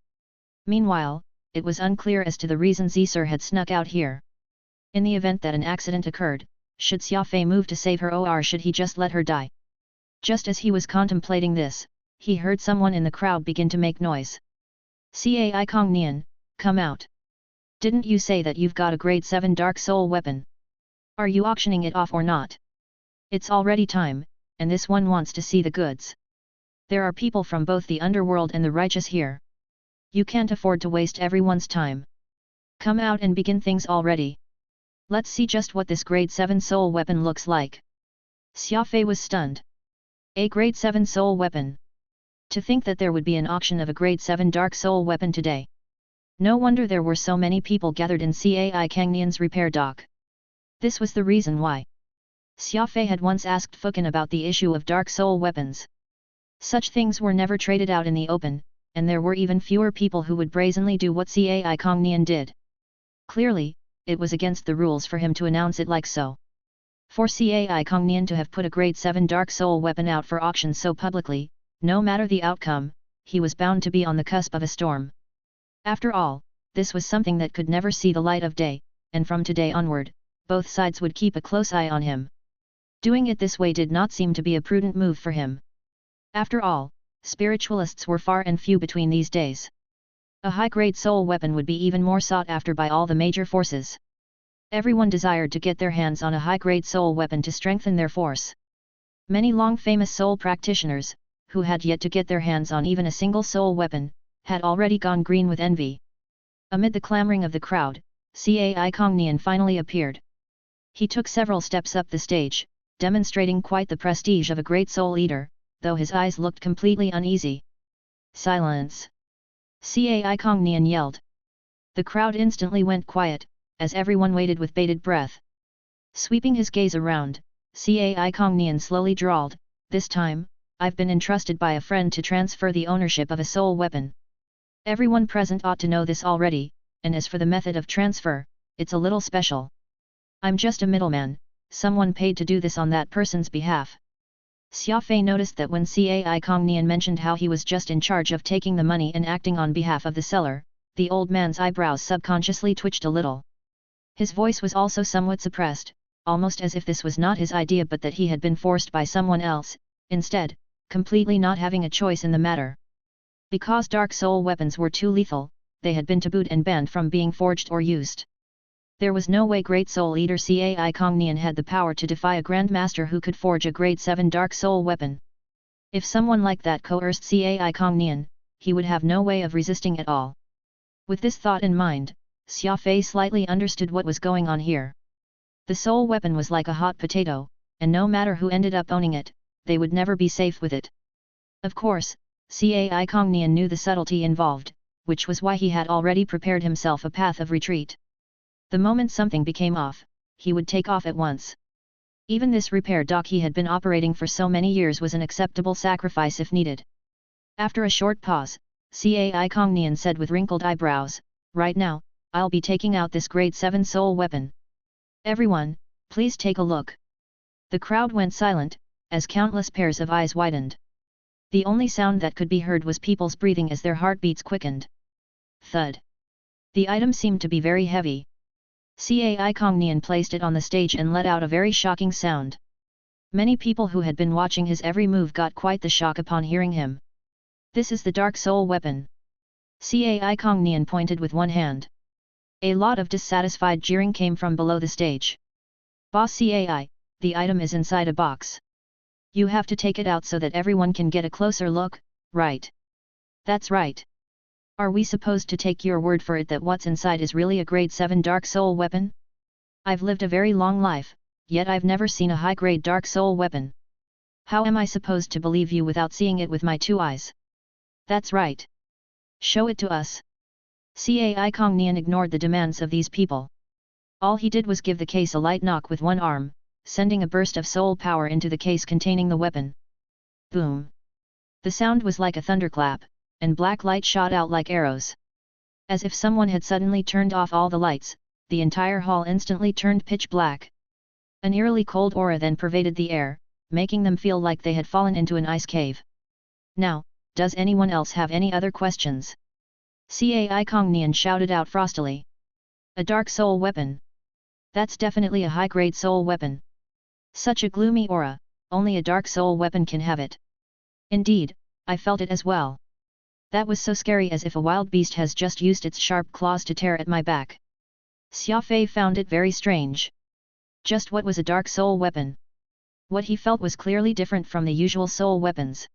Meanwhile, it was unclear as to the reason Xia had snuck out here. In the event that an accident occurred, should Xia Fei move to save her or should he just let her die? Just as he was contemplating this, he heard someone in the crowd begin to make noise. Cai Kong Nian, come out. Didn't you say that you've got a grade 7 Dark Soul weapon? Are you auctioning it off or not? It's already time, and this one wants to see the goods. There are people from both the underworld and the righteous here. You can't afford to waste everyone's time. Come out and begin things already. Let's see just what this grade 7 soul weapon looks like. Xia Fei was stunned. A grade 7 soul weapon. To think that there would be an auction of a grade 7 dark soul weapon today. No wonder there were so many people gathered in Cai Kang Nian's repair dock. This was the reason why. Xia Fei had once asked Fukin about the issue of dark soul weapons. Such things were never traded out in the open, and there were even fewer people who would brazenly do what Cai Kang Nian did. Clearly, it was against the rules for him to announce it like so. For Cai Kang Nian to have put a grade 7 dark soul weapon out for auction so publicly, no matter the outcome, he was bound to be on the cusp of a storm. After all, this was something that could never see the light of day, and from today onward, both sides would keep a close eye on him. Doing it this way did not seem to be a prudent move for him. After all, spiritualists were far and few between these days. A high-grade soul weapon would be even more sought after by all the major forces. Everyone desired to get their hands on a high-grade soul weapon to strengthen their force. Many long-famous soul practitioners, who had yet to get their hands on even a single soul weapon, had already gone green with envy. Amid the clamoring of the crowd, Cai Kang Nian finally appeared. He took several steps up the stage, demonstrating quite the prestige of a great soul eater, though his eyes looked completely uneasy. Silence! Cai Kang Nian yelled. The crowd instantly went quiet, as everyone waited with bated breath. Sweeping his gaze around, Cai Kang Nian slowly drawled, "This time, I've been entrusted by a friend to transfer the ownership of a soul weapon. Everyone present ought to know this already, and as for the method of transfer, it's a little special. I'm just a middleman, someone paid to do this on that person's behalf." Xia Fei noticed that when Cai Kang Nian mentioned how he was just in charge of taking the money and acting on behalf of the seller, the old man's eyebrows subconsciously twitched a little. His voice was also somewhat suppressed, almost as if this was not his idea but that he had been forced by someone else, instead, completely not having a choice in the matter. Because dark soul weapons were too lethal, they had been tabooed and banned from being forged or used. There was no way Great Soul Eater Cai Kang Nian had the power to defy a Grandmaster who could forge a grade 7 dark soul weapon. If someone like that coerced Cai Kang Nian, he would have no way of resisting at all. With this thought in mind, Xia Fei slightly understood what was going on here. The soul weapon was like a hot potato, and no matter who ended up owning it, they would never be safe with it. Of course, Cai Kang Nian knew the subtlety involved, which was why he had already prepared himself a path of retreat. The moment something became off, he would take off at once. Even this repair dock he had been operating for so many years was an acceptable sacrifice if needed. After a short pause, Cai Kang Nian said with wrinkled eyebrows, "Right now, I'll be taking out this grade 7 soul weapon. Everyone, please take a look." The crowd went silent, as countless pairs of eyes widened. The only sound that could be heard was people's breathing as their heartbeats quickened. Thud. The item seemed to be very heavy. Cai Kang Nian placed it on the stage and let out a very shocking sound. Many people who had been watching his every move got quite the shock upon hearing him. "This is the Dark Soul weapon." Cai Kang Nian pointed with one hand. A lot of dissatisfied jeering came from below the stage. "Boss Cai, the item is inside a box. You have to take it out so that everyone can get a closer look, right?" "That's right. Are we supposed to take your word for it that what's inside is really a grade 7 dark soul weapon? I've lived a very long life, yet I've never seen a high-grade dark soul weapon. How am I supposed to believe you without seeing it with my 2 eyes? That's right. Show it to us." Cai Kang Nian ignored the demands of these people. All he did was give the case a light knock with one arm, sending a burst of soul power into the case containing the weapon. Boom! The sound was like a thunderclap, and black light shot out like arrows. As if someone had suddenly turned off all the lights, the entire hall instantly turned pitch black. An eerily cold aura then pervaded the air, making them feel like they had fallen into an ice cave. "Now, does anyone else have any other questions?" Cai Kang Nian shouted out frostily. "A dark soul weapon? That's definitely a high-grade soul weapon. Such a gloomy aura, only a dark soul weapon can have it. Indeed, I felt it as well. That was so scary, as if a wild beast has just used its sharp claws to tear at my back. Xia Fei found it very strange. Just what was a dark soul weapon? What he felt was clearly different from the usual soul weapons.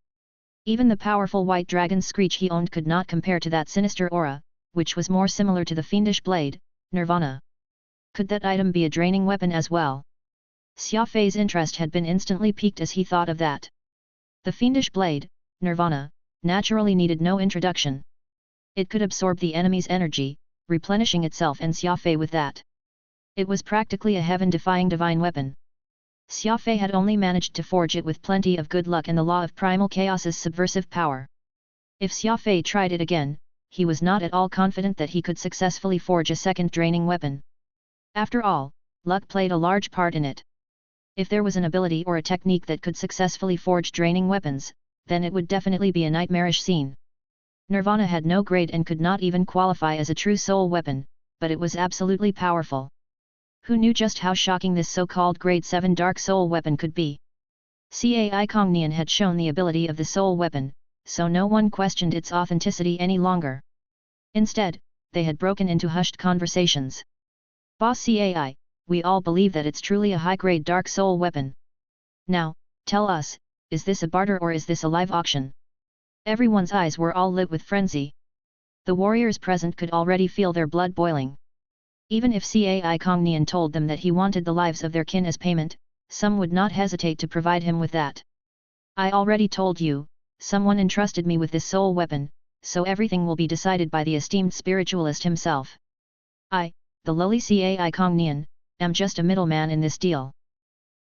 Even the powerful white dragon screech he owned could not compare to that sinister aura, which was more similar to the fiendish blade, Nirvana. Could that item be a draining weapon as well? Xia Fei's interest had been instantly piqued as he thought of that. The fiendish blade, Nirvana, naturally needed no introduction. It could absorb the enemy's energy, replenishing itself and Xia Fei with that. It was practically a heaven-defying divine weapon. Xia Fei had only managed to forge it with plenty of good luck and the law of primal chaos's subversive power. If Xia Fei tried it again, he was not at all confident that he could successfully forge a second draining weapon. After all, luck played a large part in it. If there was an ability or a technique that could successfully forge draining weapons, then it would definitely be a nightmarish scene. Nirvana had no grade and could not even qualify as a true soul weapon, but it was absolutely powerful. Who knew just how shocking this so-called grade 7 dark soul weapon could be? Cai Kongnian had shown the ability of the soul weapon, so no one questioned its authenticity any longer. Instead, they had broken into hushed conversations. Boss Cai, we all believe that it's truly a high-grade dark soul weapon. Now, tell us, is this a barter or is this a live auction? Everyone's eyes were all lit with frenzy. The warriors present could already feel their blood boiling. Even if Cai Kongnian told them that he wanted the lives of their kin as payment, some would not hesitate to provide him with that. I already told you, someone entrusted me with this soul weapon, so everything will be decided by the esteemed spiritualist himself. I, the lowly Cai Kongnian, am just a middleman in this deal.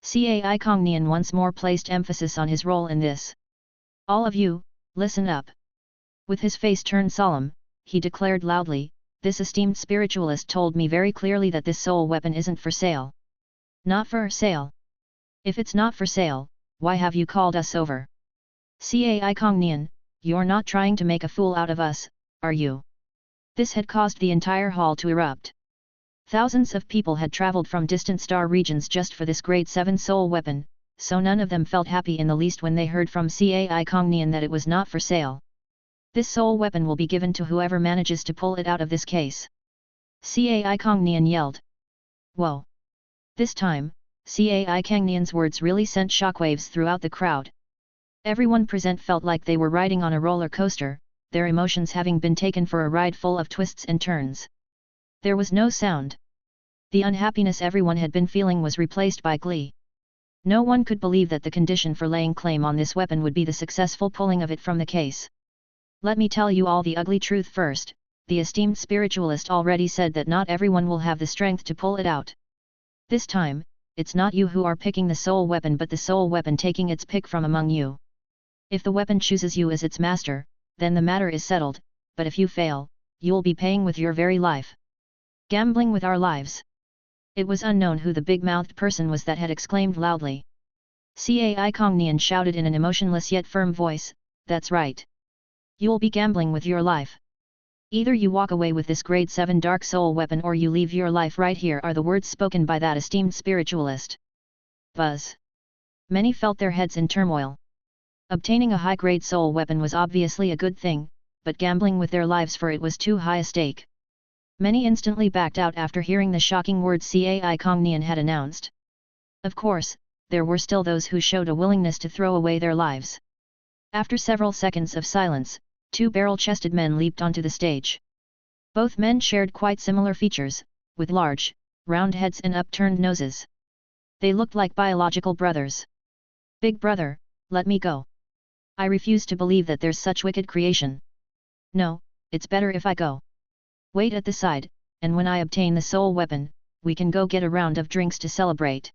Cai Kongnian once more placed emphasis on his role in this. All of you, listen up. With his face turned solemn, he declared loudly, this esteemed spiritualist told me very clearly that this soul weapon isn't for sale. Not for sale? If it's not for sale, why have you called us over? Cai Kongnian, you're not trying to make a fool out of us, are you? This had caused the entire hall to erupt. Thousands of people had traveled from distant star regions just for this grade 7 soul weapon, so none of them felt happy in the least when they heard from Cai Kongnian that it was not for sale. This soul weapon will be given to whoever manages to pull it out of this case. Cai Kongnian yelled. Whoa! This time, Cai Kongnian's words really sent shockwaves throughout the crowd. Everyone present felt like they were riding on a roller coaster, their emotions having been taken for a ride full of twists and turns. There was no sound. The unhappiness everyone had been feeling was replaced by glee. No one could believe that the condition for laying claim on this weapon would be the successful pulling of it from the case. Let me tell you all the ugly truth first, the esteemed spiritualist already said that not everyone will have the strength to pull it out. This time, it's not you who are picking the soul weapon but the soul weapon taking its pick from among you. If the weapon chooses you as its master, then the matter is settled, but if you fail, you'll be paying with your very life. Gambling with our lives. It was unknown who the big-mouthed person was that had exclaimed loudly. Cai Kongnian shouted in an emotionless yet firm voice, that's right. You'll be gambling with your life. Either you walk away with this grade 7 dark soul weapon or you leave your life right here are the words spoken by that esteemed spiritualist. Buzz. Many felt their heads in turmoil. Obtaining a high-grade soul weapon was obviously a good thing, but gambling with their lives for it was too high a stake. Many instantly backed out after hearing the shocking words Cai Kongnian had announced. Of course, there were still those who showed a willingness to throw away their lives. After several seconds of silence, two barrel-chested men leaped onto the stage. Both men shared quite similar features, with large, round heads and upturned noses. They looked like biological brothers. Big brother, let me go. I refuse to believe that there's such wicked creation. No, it's better if I go. Wait at the side, and when I obtain the soul weapon, we can go get a round of drinks to celebrate.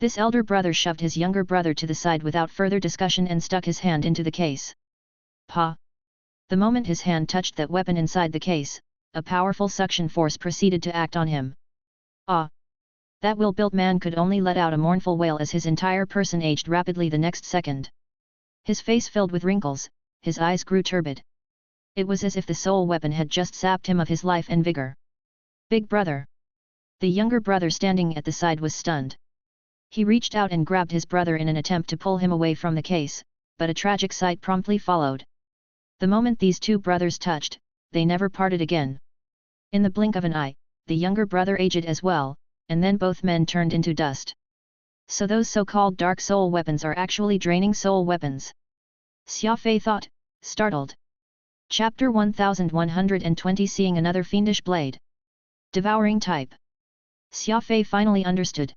This elder brother shoved his younger brother to the side without further discussion and stuck his hand into the case. Pa! The moment his hand touched that weapon inside the case, a powerful suction force proceeded to act on him. Ah! That will-built man could only let out a mournful wail as his entire person aged rapidly the next second. His face filled with wrinkles, his eyes grew turbid. It was as if the soul weapon had just sapped him of his life and vigor. Big brother! The younger brother standing at the side was stunned. He reached out and grabbed his brother in an attempt to pull him away from the case, but a tragic sight promptly followed. The moment these two brothers touched, they never parted again. In the blink of an eye, the younger brother aged as well, and then both men turned into dust. So those so-called dark soul weapons are actually draining soul weapons. Xia Fei thought, startled. Chapter 1120 Seeing Another Fiendish Blade. Devouring type. Xia Fei finally understood.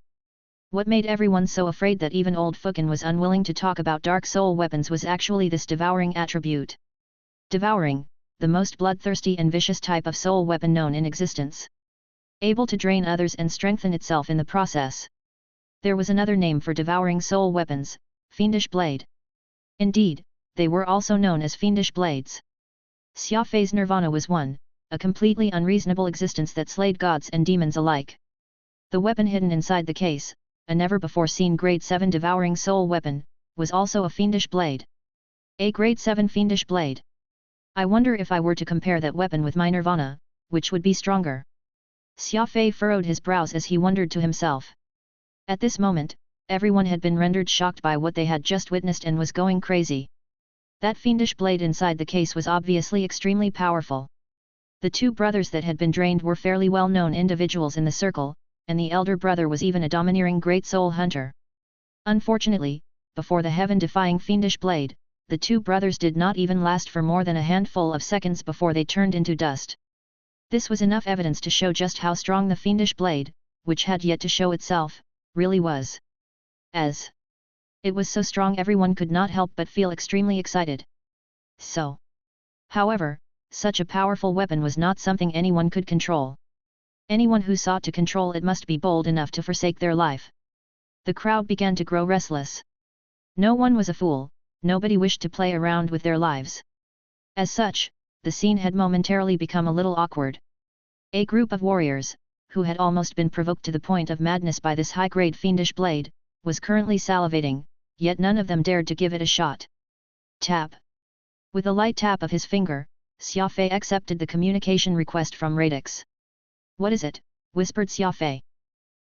What made everyone so afraid that even old Fukin was unwilling to talk about dark soul weapons was actually this devouring attribute. Devouring, the most bloodthirsty and vicious type of soul weapon known in existence. Able to drain others and strengthen itself in the process. There was another name for devouring soul weapons, Fiendish Blade. Indeed, they were also known as Fiendish Blades. Xia Fei's nirvana was one, a completely unreasonable existence that slayed gods and demons alike. The weapon hidden inside the case, a never-before-seen Grade 7 devouring soul weapon, was also a Fiendish Blade. A Grade 7 Fiendish Blade. I wonder if I were to compare that weapon with my nirvana, which would be stronger? Xia Fei furrowed his brows as he wondered to himself. At this moment, everyone had been rendered shocked by what they had just witnessed and was going crazy. That fiendish blade inside the case was obviously extremely powerful. The two brothers that had been drained were fairly well-known individuals in the circle, and the elder brother was even a domineering great soul hunter. Unfortunately, before the heaven-defying fiendish blade, the two brothers did not even last for more than a handful of seconds before they turned into dust. This was enough evidence to show just how strong the fiendish blade, which had yet to show itself, really was. As it was so strong, everyone could not help but feel extremely excited. However, such a powerful weapon was not something anyone could control. Anyone who sought to control it must be bold enough to forsake their life. The crowd began to grow restless. No one was a fool, nobody wished to play around with their lives. As such, the scene had momentarily become a little awkward. A group of warriors, who had almost been provoked to the point of madness by this high-grade fiendish blade, was currently salivating, yet none of them dared to give it a shot. Tap. With a light tap of his finger, Xia Fei accepted the communication request from Radix. "What is it?" whispered Xia Fei.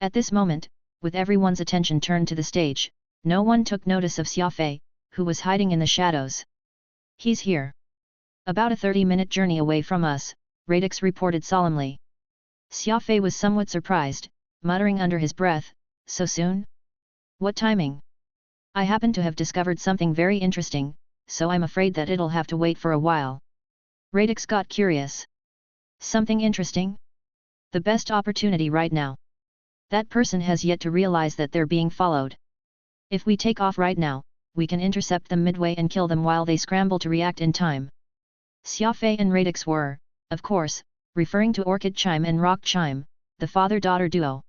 At this moment, with everyone's attention turned to the stage, no one took notice of Xia Fei, who was hiding in the shadows. "He's here. About a 30-minute journey away from us," Radix reported solemnly. Xia Fei was somewhat surprised, muttering under his breath, "So soon? What timing? I happen to have discovered something very interesting, so I'm afraid that it'll have to wait for a while." Radix got curious. "Something interesting? The best opportunity right now. That person has yet to realize that they're being followed. If we take off right now, we can intercept them midway and kill them while they scramble to react in time." Xia Fei and Radix were, of course, referring to Orchid Chime and Rock Chime, the father-daughter duo.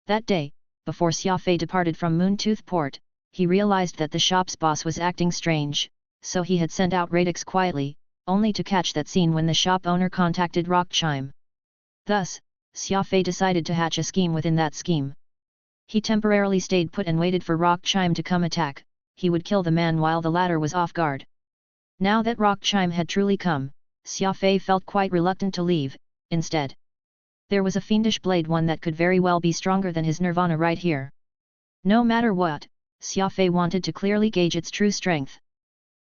That day, before Xia Fei departed from Moontooth Port, he realized that the shop's boss was acting strange, so he had sent out Radix quietly, only to catch that scene when the shop owner contacted Rock Chime. Thus, Xia Fei decided to hatch a scheme within that scheme. He temporarily stayed put and waited for Rock Chime to come attack. He would kill the man while the latter was off guard. Now that Rock Chime had truly come, Xia Fei felt quite reluctant to leave. Instead, there was a fiendish blade, one that could very well be stronger than his nirvana right here. No matter what, Xia Fei wanted to clearly gauge its true strength.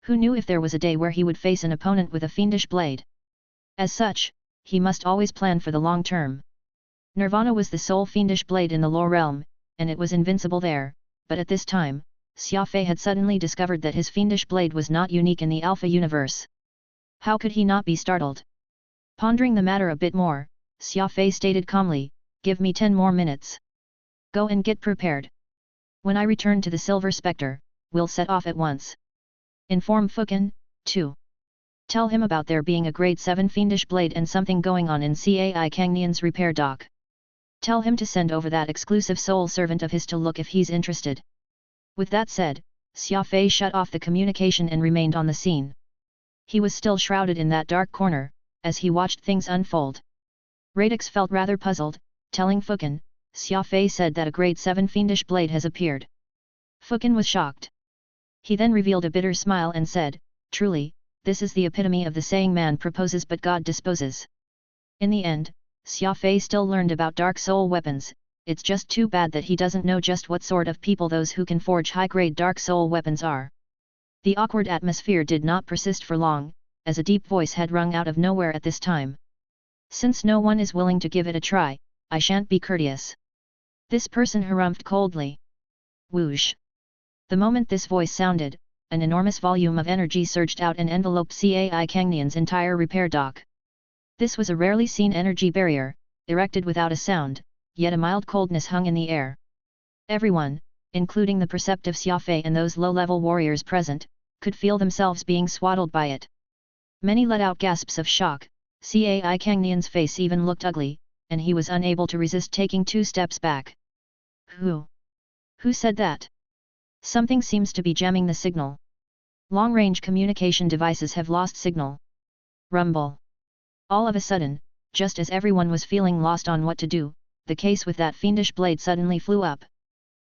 Who knew if there was a day where he would face an opponent with a fiendish blade? As such, he must always plan for the long term. Nirvana was the sole fiendish blade in the lower realm, and it was invincible there, but at this time, Xia Fei had suddenly discovered that his fiendish blade was not unique in the Alpha universe. How could he not be startled? Pondering the matter a bit more, Xia Fei stated calmly, "Give me 10 more minutes. Go and get prepared. When I return to the Silver Spectre, we'll set off at once. Inform Fukin, too. Tell him about there being a Grade 7 fiendish blade and something going on in Cai Kangnian's repair dock. Tell him to send over that exclusive soul servant of his to look if he's interested." With that said, Xia Fei shut off the communication and remained on the scene. He was still shrouded in that dark corner, as he watched things unfold. Radix felt rather puzzled, telling Fukin, "Xia Fei said that a Grade 7 fiendish blade has appeared." Fukin was shocked. He then revealed a bitter smile and said, "Truly, this is the epitome of the saying man proposes but God disposes." In the end, Xia Fei still learned about dark soul weapons, it's just too bad that he doesn't know just what sort of people those who can forge high-grade dark soul weapons are. The awkward atmosphere did not persist for long, as a deep voice had rung out of nowhere at this time. Since no one is willing to give it a try, I shan't be courteous. This person harumphed coldly. Whoosh! The moment this voice sounded, an enormous volume of energy surged out and enveloped Cai Kangnian's entire repair dock. This was a rarely seen energy barrier, erected without a sound, yet a mild coldness hung in the air. Everyone, including the perceptive Xia Fei and those low-level warriors present, could feel themselves being swaddled by it. Many let out gasps of shock. Cai Kangnian's face even looked ugly, and he was unable to resist taking 2 steps back. Who said that? Something seems to be jamming the signal. Long-range communication devices have lost signal. Rumble. All of a sudden, just as everyone was feeling lost on what to do, the case with that fiendish blade suddenly flew up.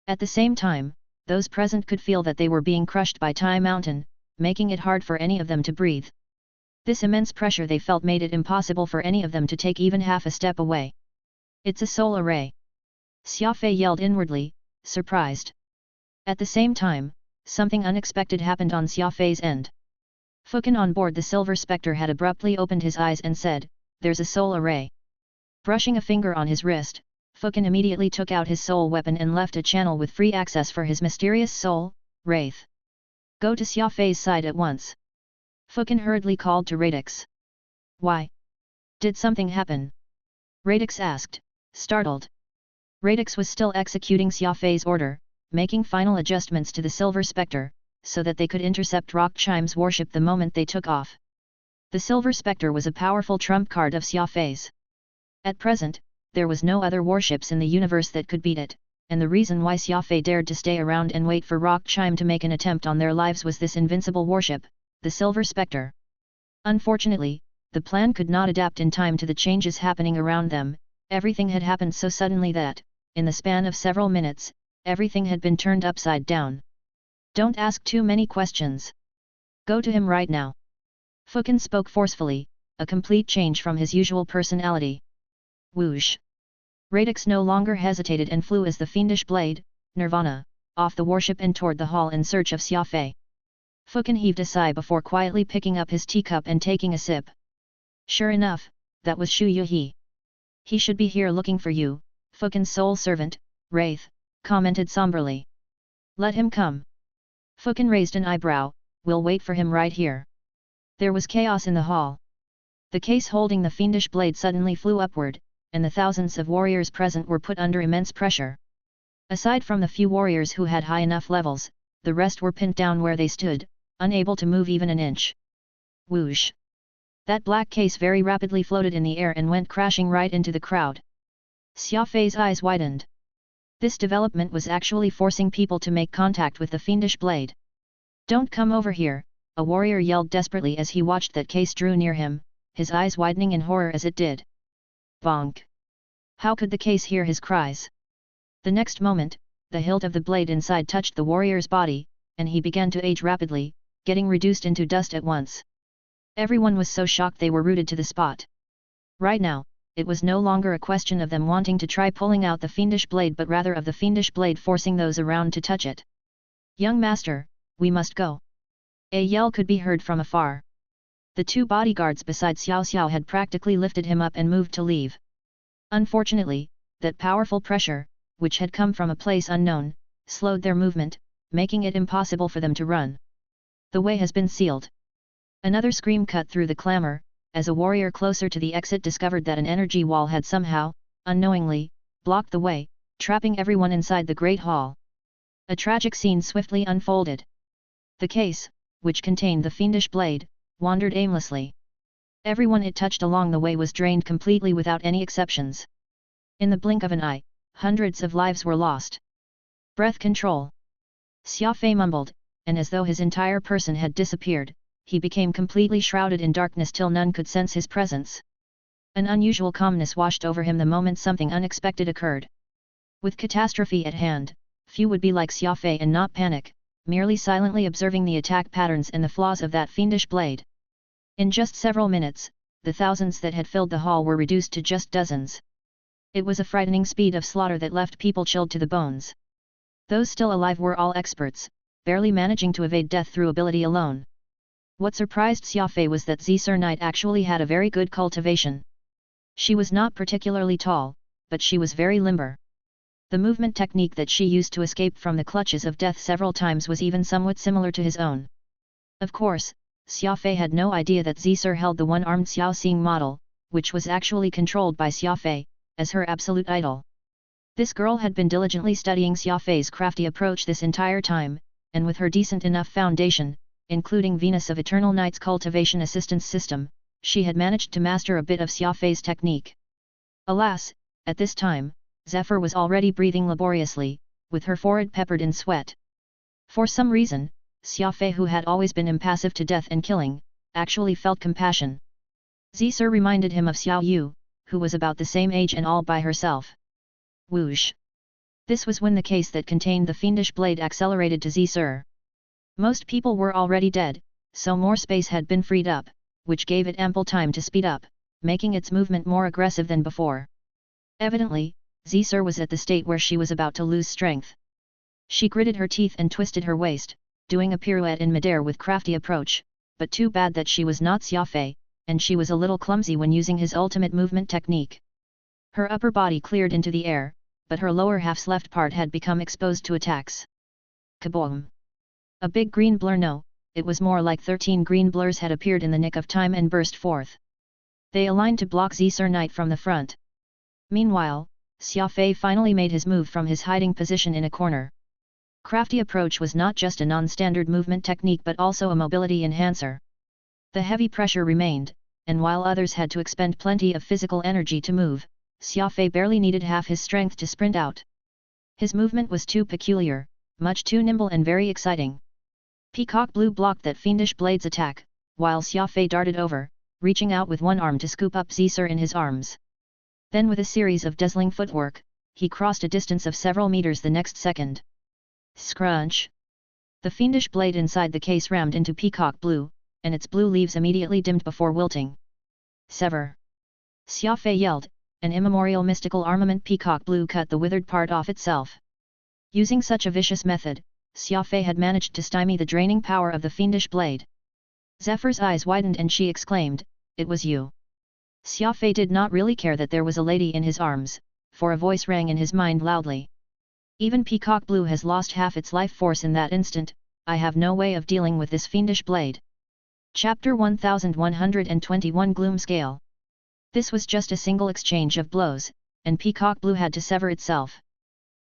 At the same time, those present could feel that they were being crushed by Tai Mountain, making it hard for any of them to breathe. This immense pressure they felt made it impossible for any of them to take even half a step away. It's a soul array! Xia Fei yelled inwardly, surprised. At the same time, something unexpected happened on Xia Fei's end. Fukin on board the Silver Spectre had abruptly opened his eyes and said, "There's a soul array." Brushing a finger on his wrist, Fukin immediately took out his soul weapon and left a channel with free access for his mysterious soul, Wraith. "Go to Xia Fei's side at once." Fukin hurriedly called to Radix. "Why? Did something happen?" Radix asked, startled. Radix was still executing Xia Fei's order, making final adjustments to the Silver Spectre, so that they could intercept Rock Chime's warship the moment they took off. The Silver Spectre was a powerful trump card of Xia Fei's. At present, there was no other warships in the universe that could beat it, and the reason why Xia Fei dared to stay around and wait for Rock Chime to make an attempt on their lives was this invincible warship, the Silver Spectre. Unfortunately, the plan could not adapt in time to the changes happening around them. Everything had happened so suddenly that, in the span of several minutes, everything had been turned upside down. "Don't ask too many questions. Go to him right now." Fukin spoke forcefully, a complete change from his usual personality. Whoosh! Radix no longer hesitated and flew as the fiendish blade, Nirvana, off the warship and toward the hall in search of Xia Fei. Fukin heaved a sigh before quietly picking up his teacup and taking a sip. "Sure enough, that was Shu Yuhi. He should be here looking for you," Fukin's soul servant, Wraith, commented somberly. "Let him come." Fukin raised an eyebrow, "We'll wait for him right here." There was chaos in the hall. The case holding the fiendish blade suddenly flew upward, and the thousands of warriors present were put under immense pressure. Aside from the few warriors who had high enough levels, the rest were pinned down where they stood, unable to move even an inch. Whoosh! That black case very rapidly floated in the air and went crashing right into the crowd. Xia Fei's eyes widened. This development was actually forcing people to make contact with the fiendish blade. "Don't come over here," a warrior yelled desperately as he watched that case drew near him, his eyes widening in horror as it did. Bonk! How could the case hear his cries? The next moment, the hilt of the blade inside touched the warrior's body, and he began to age rapidly, getting reduced into dust at once. Everyone was so shocked they were rooted to the spot. Right now, it was no longer a question of them wanting to try pulling out the fiendish blade but rather of the fiendish blade forcing those around to touch it. "Young master, we must go." A yell could be heard from afar. The 2 bodyguards beside Xiao Xiao had practically lifted him up and moved to leave. Unfortunately, that powerful pressure, which had come from a place unknown, slowed their movement, making it impossible for them to run. "The way has been sealed." Another scream cut through the clamor, as a warrior closer to the exit discovered that an energy wall had somehow, unknowingly, blocked the way, trapping everyone inside the great hall. A tragic scene swiftly unfolded. The case, which contained the fiendish blade, wandered aimlessly. Everyone it touched along the way was drained completely without any exceptions. In the blink of an eye, hundreds of lives were lost. "Breath control." Xia Fei mumbled, and as though his entire person had disappeared, he became completely shrouded in darkness till none could sense his presence. An unusual calmness washed over him the moment something unexpected occurred. With catastrophe at hand, few would be like Xia Fei and not panic, merely silently observing the attack patterns and the flaws of that fiendish blade. In just several minutes, the thousands that had filled the hall were reduced to just dozens. It was a frightening speed of slaughter that left people chilled to the bones. Those still alive were all experts, barely managing to evade death through ability alone. What surprised Xia Fei was that Xia Knight actually had a very good cultivation. She was not particularly tall, but she was very limber. The movement technique that she used to escape from the clutches of death several times was even somewhat similar to his own. Of course, Xia Fei had no idea that Xia held the one-armed Xiao Xing model, which was actually controlled by Xia Fei, as her absolute idol. This girl had been diligently studying Xia Fei's crafty approach this entire time, and with her decent enough foundation, including Venus of Eternal Night's cultivation assistance system, she had managed to master a bit of Xia Fei's technique. Alas, at this time, Zephyr was already breathing laboriously, with her forehead peppered in sweat. For some reason, Xia Fei, who had always been impassive to death and killing, actually felt compassion. Xia reminded him of Xiao Yu, who was about the same age and all by herself. Whoosh! This was when the case that contained the fiendish blade accelerated to Xia. Most people were already dead, so more space had been freed up, which gave it ample time to speed up, making its movement more aggressive than before. Evidently, Xia was at the state where she was about to lose strength. She gritted her teeth and twisted her waist, doing a pirouette in midair with crafty approach, but too bad that she was not Xia Fei, and she was a little clumsy when using his ultimate movement technique. Her upper body cleared into the air, but her lower half's left part had become exposed to attacks. Kaboom! A big green blur, no, it was more like 13 green blurs had appeared in the nick of time and burst forth. They aligned to block Xia Knight from the front. Meanwhile, Xia Fei finally made his move from his hiding position in a corner. Crafty approach was not just a non-standard movement technique but also a mobility enhancer. The heavy pressure remained, and while others had to expend plenty of physical energy to move, Xia Fei barely needed half his strength to sprint out. His movement was too peculiar, much too nimble and very exciting. Peacock Blue blocked that fiendish blade's attack, while Xia Fei darted over, reaching out with one arm to scoop up Xia in his arms. Then with a series of dazzling footwork, he crossed a distance of several meters the next second. Scrunch! The fiendish blade inside the case rammed into Peacock Blue, and its blue leaves immediately dimmed before wilting. Sever! Xia Fei yelled, an immemorial mystical armament Peacock Blue cut the withered part off itself. Using such a vicious method, Xia Fei had managed to stymie the draining power of the fiendish blade. Zephyr's eyes widened and she exclaimed, "It was you." Xia Fei did not really care that there was a lady in his arms, for a voice rang in his mind loudly. Even Peacock Blue has lost half its life force in that instant, I have no way of dealing with this fiendish blade. Chapter 1121 Gloom Scale. This was just a single exchange of blows, and Peacock Blue had to sever itself.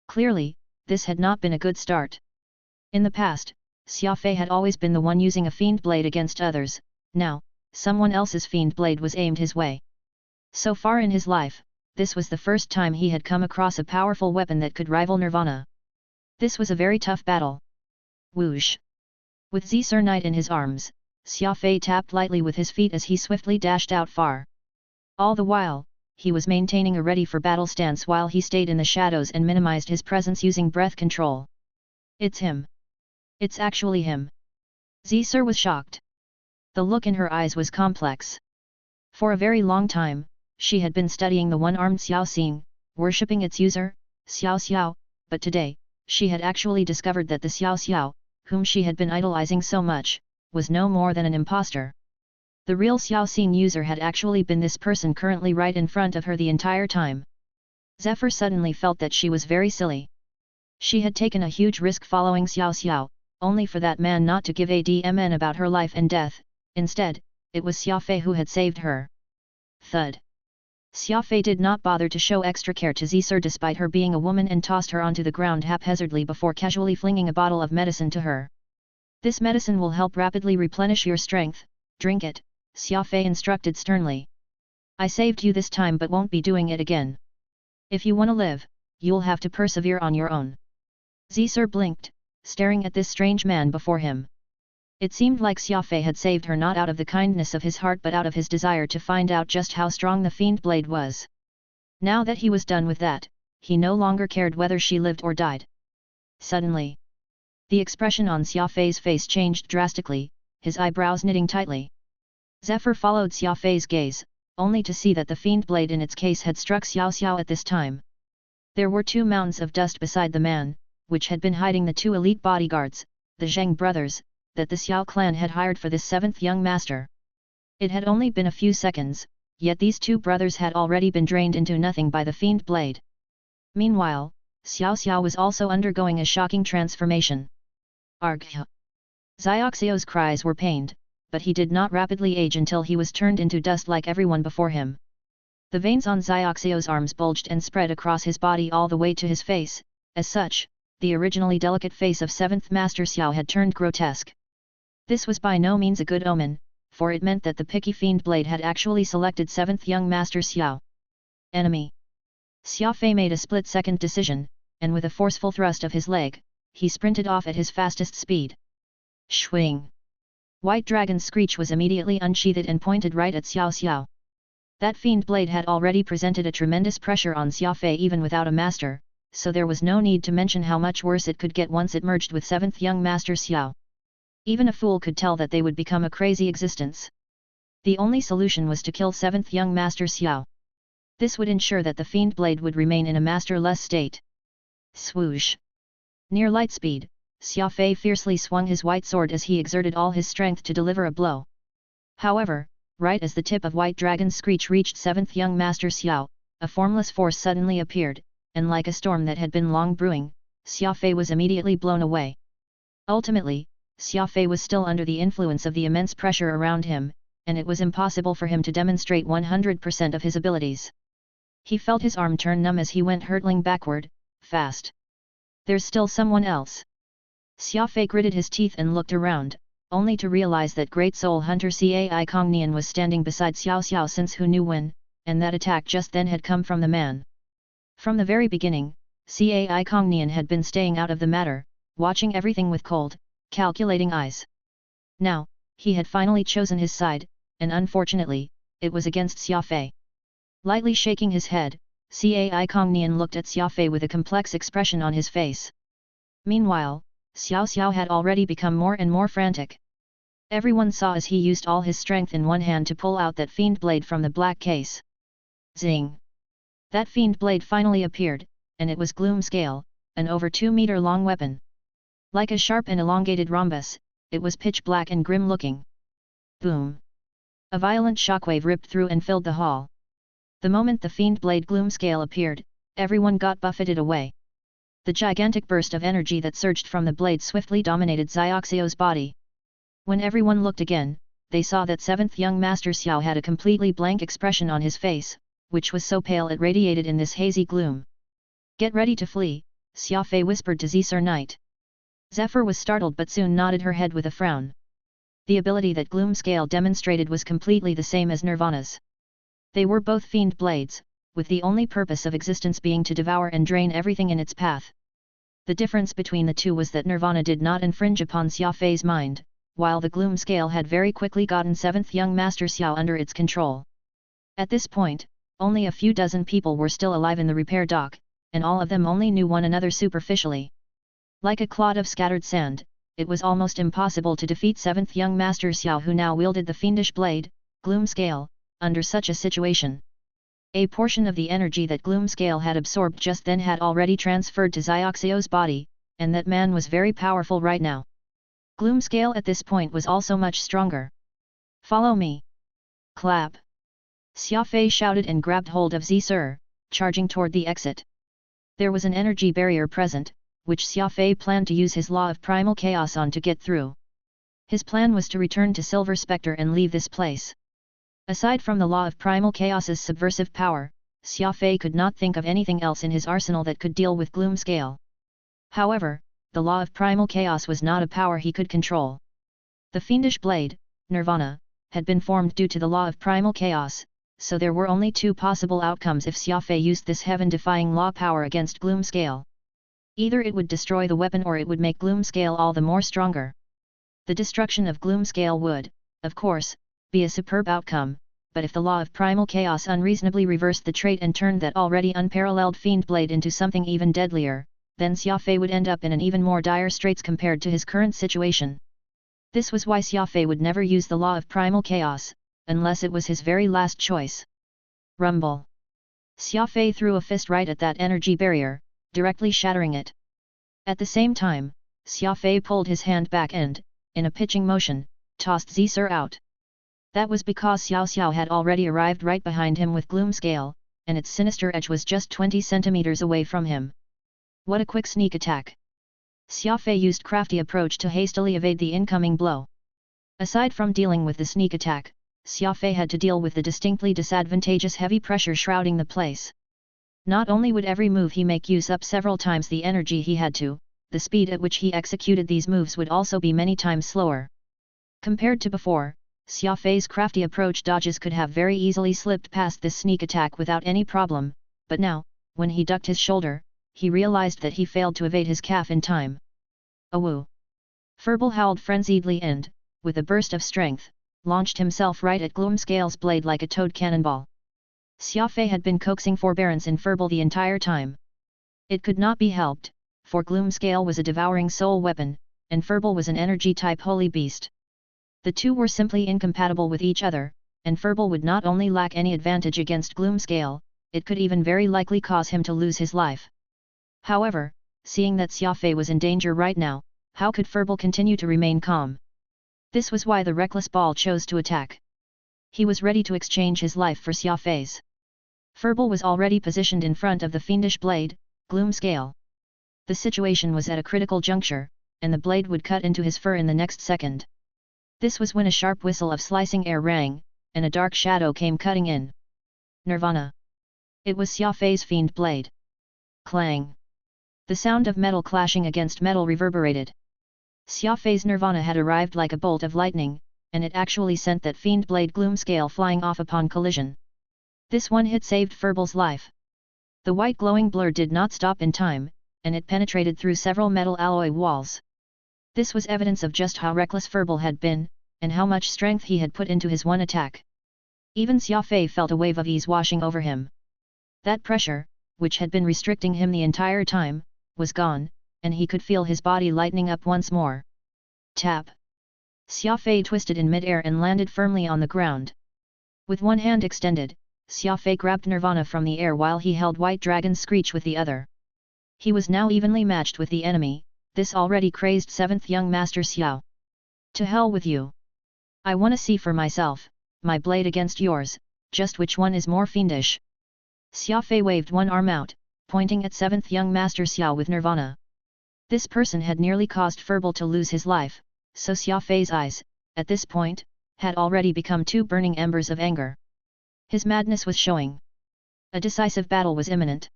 Clearly, this had not been a good start. In the past, Xia Fei had always been the one using a fiend blade against others, now, someone else's fiend blade was aimed his way. So far in his life, this was the first time he had come across a powerful weapon that could rival Nirvana. This was a very tough battle. Whoosh! With Xia Knight in his arms, Xia Fei tapped lightly with his feet as he swiftly dashed out far. All the while, he was maintaining a ready-for-battle stance while he stayed in the shadows and minimized his presence using breath control. It's him. It's actually him. Xia was shocked. The look in her eyes was complex. For a very long time, she had been studying the one-armed Xiao Xing, worshipping its user, Xiao Xiao, but today, she had actually discovered that the Xiao Xiao, whom she had been idolizing so much, was no more than an impostor. The real Xiao Xing user had actually been this person currently right in front of her the entire time. Zephyr suddenly felt that she was very silly. She had taken a huge risk following Xiao Xiao, only for that man not to give a damn about her life and death. Instead, it was Xia Fei who had saved her. Thud! Xia Fei did not bother to show extra care to Xia despite her being a woman and tossed her onto the ground haphazardly before casually flinging a bottle of medicine to her. This medicine will help rapidly replenish your strength, drink it, Xia Fei instructed sternly. I saved you this time but won't be doing it again. If you want to live, you'll have to persevere on your own. Xia blinked, staring at this strange man before him. It seemed like Xia Fei had saved her not out of the kindness of his heart but out of his desire to find out just how strong the fiend blade was. Now that he was done with that, he no longer cared whether she lived or died. Suddenly, the expression on Xia Fei's face changed drastically, his eyebrows knitting tightly. Zephyr followed Xia Fei's gaze, only to see that the fiend blade in its case had struck Xiao Xiao at this time. There were 2 mountains of dust beside the man, which had been hiding the 2 elite bodyguards, the Zheng brothers, that the Xiao clan had hired for this 7th young master. It had only been a few seconds, yet these 2 brothers had already been drained into nothing by the fiend blade. Meanwhile, Xiao Xiao was also undergoing a shocking transformation. Argh! Xiaoxiao's cries were pained, but he did not rapidly age until he was turned into dust like everyone before him. The veins on Xiaoxiao's arms bulged and spread across his body all the way to his face. As such, the originally delicate face of 7th Master Xiao had turned grotesque. This was by no means a good omen, for it meant that the picky fiend blade had actually selected 7th young Master Xiao. Enemy. Xia Fei made a split-second decision, and with a forceful thrust of his leg, he sprinted off at his fastest speed. Swing! White Dragon's screech was immediately unsheathed and pointed right at Xiao Xiao. That fiend blade had already presented a tremendous pressure on Xia Fei even without a master, so there was no need to mention how much worse it could get once it merged with 7th young Master Xiao. Even a fool could tell that they would become a crazy existence. The only solution was to kill 7th young Master Xiao. This would ensure that the fiend blade would remain in a masterless state. Swoosh! Near light speed, Xia Fei fiercely swung his white sword as he exerted all his strength to deliver a blow. However, right as the tip of White Dragon's screech reached 7th young Master Xiao, a formless force suddenly appeared, and like a storm that had been long brewing, Xia Fei was immediately blown away. Ultimately, Xia Fei was still under the influence of the immense pressure around him, and it was impossible for him to demonstrate 100% of his abilities. He felt his arm turn numb as he went hurtling backward, fast. There's still someone else. Xia Fei gritted his teeth and looked around, only to realize that Great Soul Hunter Cai Kongnian was standing beside Xiao Xiao since who knew when, and that attack just then had come from the man. From the very beginning, Cai Kongnian had been staying out of the matter, watching everything with cold, calculating eyes. Now, he had finally chosen his side, and unfortunately, it was against Xia Fei. Lightly shaking his head, Cai Kongnian looked at Xia Fei with a complex expression on his face. Meanwhile, Xiao Xiao had already become more and more frantic. Everyone saw as he used all his strength in one hand to pull out that fiend blade from the black case. Zing! That fiend blade finally appeared, and it was Gloom Scale, an over 2-meter long weapon. Like a sharp and elongated rhombus, it was pitch black and grim-looking. Boom! A violent shockwave ripped through and filled the hall. The moment the fiend blade Gloom Scale appeared, everyone got buffeted away. The gigantic burst of energy that surged from the blade swiftly dominated Xiaoxiao's body. When everyone looked again, they saw that 7th young Master Xiao had a completely blank expression on his face, which was so pale it radiated in this hazy gloom. Get ready to flee, Xia Fei whispered to Sir Knight. Zephyr was startled but soon nodded her head with a frown. The ability that Gloom Scale demonstrated was completely the same as Nirvana's. They were both fiend blades, with the only purpose of existence being to devour and drain everything in its path. The difference between the two was that Nirvana did not infringe upon Xia Fei's mind, while the Gloom Scale had very quickly gotten 7th young Master Xiao under its control. At this point, only a few dozen people were still alive in the repair dock, and all of them only knew one another superficially. Like a clod of scattered sand, it was almost impossible to defeat 7th young Master Xiao who now wielded the fiendish blade, Gloom Scale, under such a situation. A portion of the energy that Gloom Scale had absorbed just then had already transferred to Xiaoxiao's body, and that man was very powerful right now. Gloom Scale at this point was also much stronger. Follow me! Clap! Xia Fei shouted and grabbed hold of Sir, charging toward the exit. There was an energy barrier present, which Xia Fei planned to use his law of primal chaos on to get through. His plan was to return to Silver Spectre and leave this place. Aside from the law of primal chaos's subversive power, Xia Fei could not think of anything else in his arsenal that could deal with Gloom Scale. However, the law of primal chaos was not a power he could control. The fiendish blade, Nirvana, had been formed due to the law of primal chaos, so there were only 2 possible outcomes if Xia Fei used this heaven-defying law power against Gloom Scale. Either it would destroy the weapon or it would make Gloom Scale all the more stronger. The destruction of Gloom Scale would, of course, be a superb outcome, but if the law of primal chaos unreasonably reversed the trait and turned that already unparalleled fiend blade into something even deadlier, then Xia Fei would end up in an even more dire straits compared to his current situation. This was why Xia Fei would never use the law of primal chaos, unless it was his very last choice. Rumble. Xia Fei threw a fist right at that energy barrier, directly shattering it. At the same time, Xia Fei pulled his hand back and, in a pitching motion, tossed Zisur out. That was because Xiao Xiao had already arrived right behind him with Gloom Scale, and its sinister edge was just 20 centimeters away from him. What a quick sneak attack! Xia Fei used crafty approach to hastily evade the incoming blow. Aside from dealing with the sneak attack, Xia Fei had to deal with the distinctly disadvantageous heavy pressure shrouding the place. Not only would every move he make use up several times the energy he had to, the speed at which he executed these moves would also be many times slower. Compared to before, Xia Fei's crafty approach dodges could have very easily slipped past this sneak attack without any problem, but now, when he ducked his shoulder, he realized that he failed to evade his calf in time. Awoo! Furball howled frenziedly and, with a burst of strength, launched himself right at Gloomscale's blade like a toad cannonball. Xia Fei had been coaxing forbearance in Furball the entire time. It could not be helped, for Gloomscale was a devouring soul weapon, and Furball was an energy-type holy beast. The two were simply incompatible with each other, and Furball would not only lack any advantage against Gloomscale, it could even very likely cause him to lose his life. However, seeing that Xia Fei was in danger right now, how could Furball continue to remain calm? This was why the reckless ball chose to attack. He was ready to exchange his life for Xia Fei's. Furball was already positioned in front of the fiendish blade, Gloomscale. The situation was at a critical juncture, and the blade would cut into his fur in the next second. This was when a sharp whistle of slicing air rang, and a dark shadow came cutting in. Nirvana. It was Xia Fei's fiend blade. Clang. The sound of metal clashing against metal reverberated. Xia Fei's Nirvana had arrived like a bolt of lightning, and it actually sent that fiend blade Gloomscale flying off upon collision. This one hit saved Furball's life. The white glowing blur did not stop in time, and it penetrated through several metal alloy walls. This was evidence of just how reckless Furball had been, and how much strength he had put into his one attack. Even Xia Fei felt a wave of ease washing over him. That pressure, which had been restricting him the entire time, was gone, and he could feel his body lightening up once more. Tap! Xia Fei twisted in mid-air and landed firmly on the ground. With one hand extended, Xia Fei grabbed Nirvana from the air while he held White Dragon's Screech with the other. He was now evenly matched with the enemy, this already crazed 7th young Master Xiao. To hell with you! I wanna see for myself, my blade against yours, just which one is more fiendish. Xia Fei waved one arm out, pointing at 7th young Master Xiao with Nirvana. This person had nearly caused Furball to lose his life, so Xia Fei's eyes, at this point, had already become two burning embers of anger. His madness was showing. A decisive battle was imminent.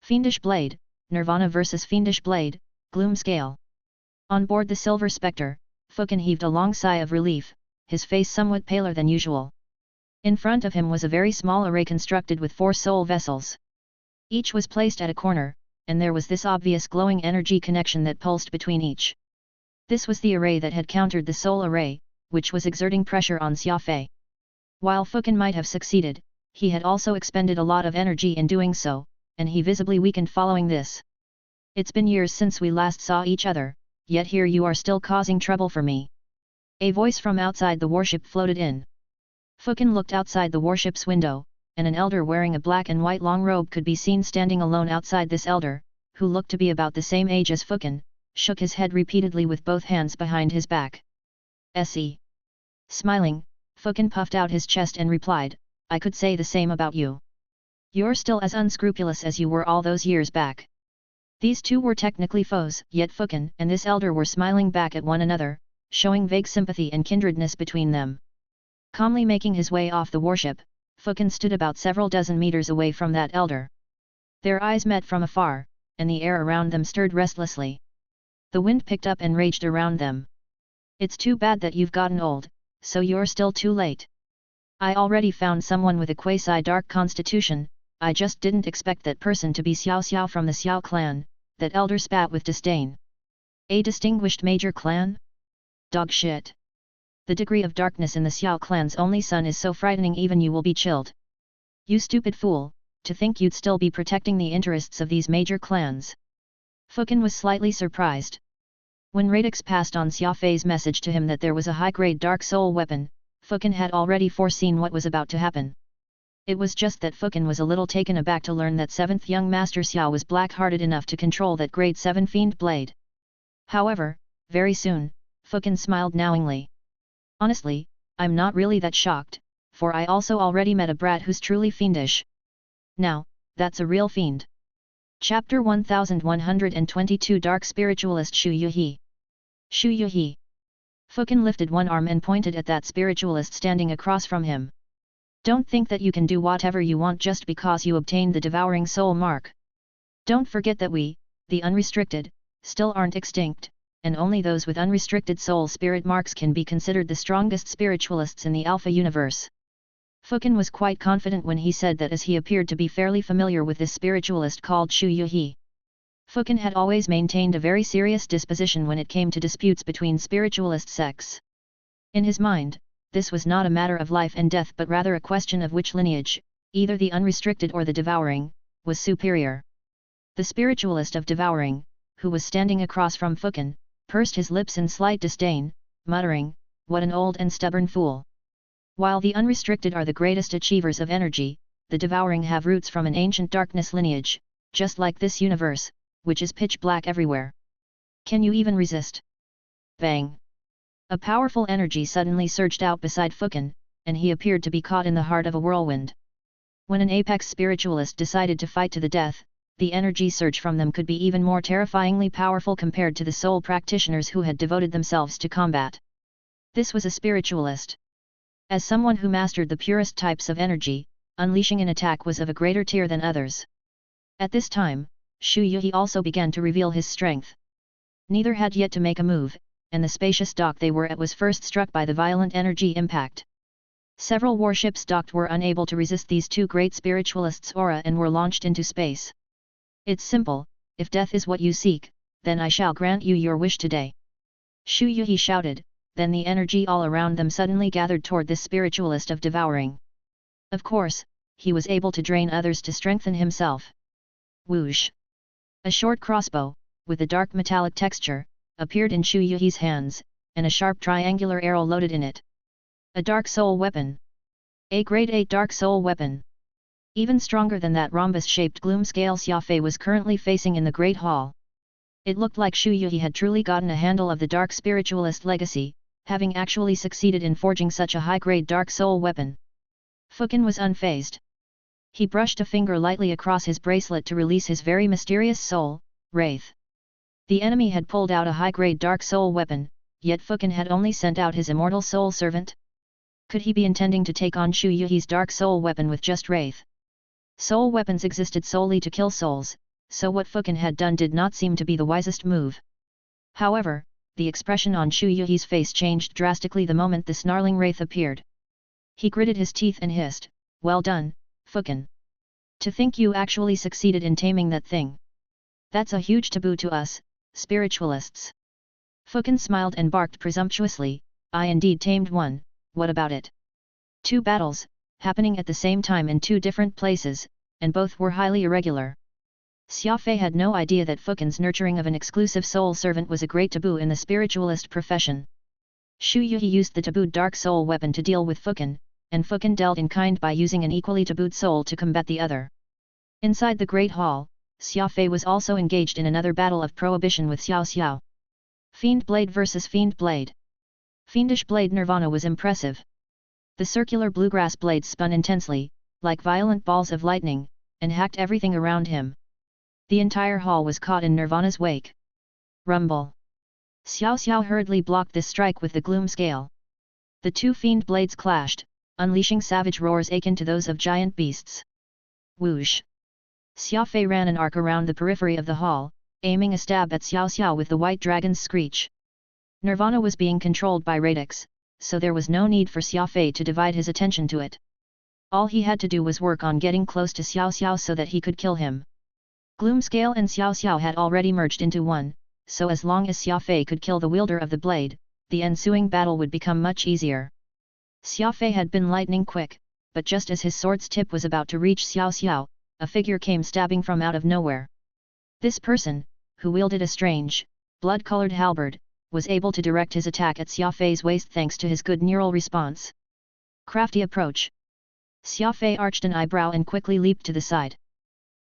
Fiendish Blade, Nirvana versus Fiendish Blade, Gloomscale. On board the Silver Spectre, Fukin heaved a long sigh of relief, his face somewhat paler than usual. In front of him was a very small array constructed with 4 soul vessels. Each was placed at a corner, and there was this obvious glowing energy connection that pulsed between each. This was the array that had countered the soul array, which was exerting pressure on Xia Fei. While Fukin might have succeeded, he had also expended a lot of energy in doing so, and he visibly weakened following this. It's been years since we last saw each other, yet here you are still causing trouble for me. A voice from outside the warship floated in. Fukin looked outside the warship's window, and an elder wearing a black and white long robe could be seen standing alone outside. This elder, who looked to be about the same age as Fukin, shook his head repeatedly with both hands behind his back. Se. Smiling, Fukin puffed out his chest and replied, I could say the same about you. You're still as unscrupulous as you were all those years back. These two were technically foes, yet Fukin and this elder were smiling back at one another, showing vague sympathy and kindredness between them. Calmly making his way off the warship, Fukin stood about several dozen meters away from that elder. Their eyes met from afar, and the air around them stirred restlessly. The wind picked up and raged around them. It's too bad that you've gotten old, so you're still too late. I already found someone with a quasi-dark constitution, I just didn't expect that person to be Xiao Xiao from the Xiao clan, that elder spat with disdain. A distinguished major clan? Dog shit. The degree of darkness in the Xiao clan's only son is so frightening even you will be chilled. You stupid fool, to think you'd still be protecting the interests of these major clans. Fukin was slightly surprised. When Radix passed on Xia Fei's message to him that there was a high-grade dark soul weapon, Fukin had already foreseen what was about to happen. It was just that Fukin was a little taken aback to learn that 7th young Master Xiao was black-hearted enough to control that grade 7 fiend blade. However, very soon, Fukin smiled knowingly. Honestly, I'm not really that shocked, for I also already met a brat who's truly fiendish. Now, that's a real fiend. Chapter 1122 Dark Spiritualist Shu Yuhi. Shu Yuhi. Fukin lifted one arm and pointed at that spiritualist standing across from him. Don't think that you can do whatever you want just because you obtained the devouring soul mark. Don't forget that we, the unrestricted, still aren't extinct, and only those with unrestricted soul spirit marks can be considered the strongest spiritualists in the Alpha universe. Fukin was quite confident when he said that, as he appeared to be fairly familiar with this spiritualist called Shu Yuhi. Fukin had always maintained a very serious disposition when it came to disputes between spiritualist sects. In his mind, this was not a matter of life and death but rather a question of which lineage, either the unrestricted or the devouring, was superior. The spiritualist of devouring, who was standing across from Fukin, pursed his lips in slight disdain, muttering, "What an old and stubborn fool." While the unrestricted are the greatest achievers of energy, the devouring have roots from an ancient darkness lineage, just like this universe, which is pitch black everywhere. Can you even resist? Bang! A powerful energy suddenly surged out beside Fukin, and he appeared to be caught in the heart of a whirlwind. When an apex spiritualist decided to fight to the death, the energy surge from them could be even more terrifyingly powerful compared to the soul practitioners who had devoted themselves to combat. This was a spiritualist. As someone who mastered the purest types of energy, unleashing an attack was of a greater tier than others. At this time, Shu Yuhi also began to reveal his strength. Neither had yet to make a move, and the spacious dock they were at was first struck by the violent energy impact. Several warships docked were unable to resist these two great spiritualists' aura and were launched into space. It's simple, if death is what you seek, then I shall grant you your wish today. Shu Yuhi shouted, then the energy all around them suddenly gathered toward this spiritualist of devouring. Of course, he was able to drain others to strengthen himself. Whoosh! A short crossbow, with a dark metallic texture, appeared in Shu Yuhi's hands, and a sharp triangular arrow loaded in it. A dark soul weapon. A grade 8 dark soul weapon. Even stronger than that rhombus-shaped gloom scale Xia Fei was currently facing in the Great Hall. It looked like Shu Yuhi had truly gotten a handle of the dark spiritualist legacy, having actually succeeded in forging such a high-grade dark soul weapon. Fukin was unfazed. He brushed a finger lightly across his bracelet to release his very mysterious soul, Wraith. The enemy had pulled out a high-grade dark soul weapon, yet Fukin had only sent out his immortal soul servant. Could he be intending to take on Shu Yuhi's dark soul weapon with just Wraith? Soul weapons existed solely to kill souls, so what Fukin had done did not seem to be the wisest move. However, the expression on Shu Yuhi's face changed drastically the moment the snarling Wraith appeared. He gritted his teeth and hissed, "Well done, Fukin. To think you actually succeeded in taming that thing. That's a huge taboo to us, spiritualists." Fukin smiled and barked presumptuously, "I indeed tamed one, what about it?" 2 battles, happening at the same time in 2 different places, and both were highly irregular. Xia Fei had no idea that Fukin's nurturing of an exclusive soul servant was a great taboo in the spiritualist profession. Shu Yuhi used the tabooed dark soul weapon to deal with Fukin, and Fukin dealt in kind by using an equally tabooed soul to combat the other. Inside the Great Hall, Xia Fei was also engaged in another battle of prohibition with Xiao Xiao. Fiend Blade versus Fiend Blade. Fiendish Blade Nirvana was impressive. The circular bluegrass blades spun intensely, like violent balls of lightning, and hacked everything around him. The entire hall was caught in Nirvana's wake. Rumble! Xiao Xiao hurriedly blocked this strike with the gloom scale. The 2 fiend blades clashed, unleashing savage roars akin to those of giant beasts. Whoosh! Xia Fei ran an arc around the periphery of the hall, aiming a stab at Xiao Xiao with the white dragon's screech. Nirvana was being controlled by Radix, so there was no need for Xia Fei to divide his attention to it. All he had to do was work on getting close to Xiao Xiao so that he could kill him. Gloomscale and Xiao Xiao had already merged into one, so as long as Xia Fei could kill the wielder of the blade, the ensuing battle would become much easier. Xia Fei had been lightning quick, but just as his sword's tip was about to reach Xiao Xiao, a figure came stabbing from out of nowhere. This person, who wielded a strange, blood-colored halberd, was able to direct his attack at Xia Fei's waist thanks to his good neural response. Crafty approach. Xia Fei arched an eyebrow and quickly leaped to the side.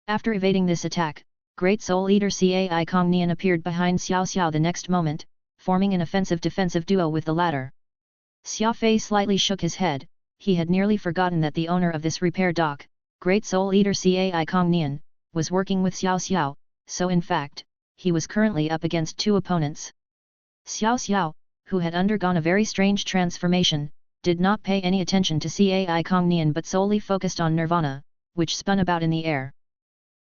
After evading this attack, Great Soul Eater Cai Kong Nian appeared behind Xiao Xiao the next moment, forming an offensive-defensive duo with the latter. Xia Fei slightly shook his head. He had nearly forgotten that the owner of this repair dock, Great Soul Eater Cai Kong Nian, was working with Xiao Xiao, so in fact, he was currently up against two opponents. Xiao Xiao, who had undergone a very strange transformation, did not pay any attention to Cai Kong Nian but solely focused on Nirvana, which spun about in the air.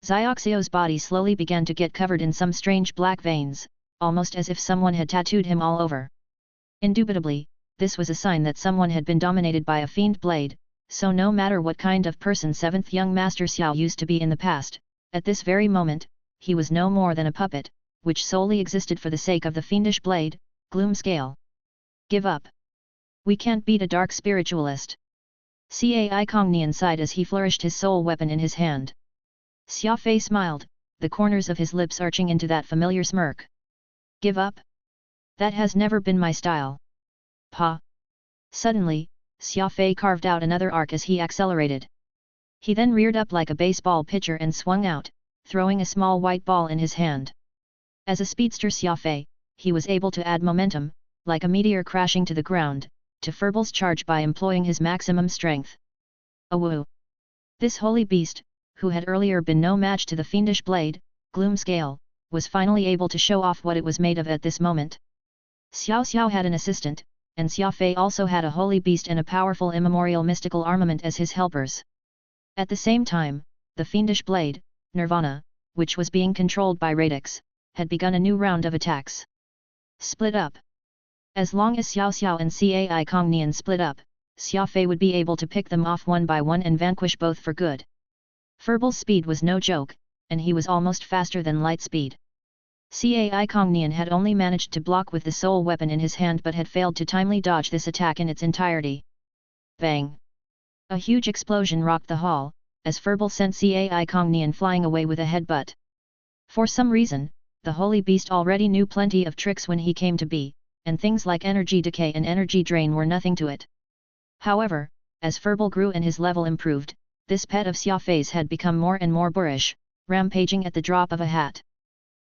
Xiaoxiao's body slowly began to get covered in some strange black veins, almost as if someone had tattooed him all over. Indubitably, this was a sign that someone had been dominated by a fiend blade, so no matter what kind of person 7th young Master Xiao used to be in the past, at this very moment, he was no more than a puppet, which solely existed for the sake of the fiendish blade, gloom scale. Give up. We can't beat a dark spiritualist. Cai Kong Nian sighed as he flourished his soul weapon in his hand. Xia Fei smiled, the corners of his lips arching into that familiar smirk. Give up? That has never been my style. Pa! Suddenly, Xia Fei carved out another arc as he accelerated. He then reared up like a baseball pitcher and swung out, throwing a small white ball in his hand. As a speedster Xia Fei, he was able to add momentum, like a meteor crashing to the ground, to Furbal's charge by employing his maximum strength. Awoo! This holy beast, who had earlier been no match to the fiendish blade, gloom scale, was finally able to show off what it was made of at this moment. Xiao Xiao had an assistant, and Xia Fei also had a holy beast and a powerful immemorial mystical armament as his helpers. At the same time, the fiendish blade, Nirvana, which was being controlled by Radix, had begun a new round of attacks. Split up. As long as Xiao Xiao and Cai Kong Nian split up, Xia Fei would be able to pick them off one by one and vanquish both for good. Furbal's speed was no joke, and he was almost faster than light speed. Cai Kong Nian had only managed to block with the soul weapon in his hand but had failed to timely dodge this attack in its entirety. Bang! A huge explosion rocked the hall, as Furbal sent Cai Kong Nian flying away with a headbutt. For some reason, the holy beast already knew plenty of tricks when he came to be, and things like energy decay and energy drain were nothing to it. However, as Furbal grew and his level improved, this pet of Xia Fei's had become more and more boorish, rampaging at the drop of a hat.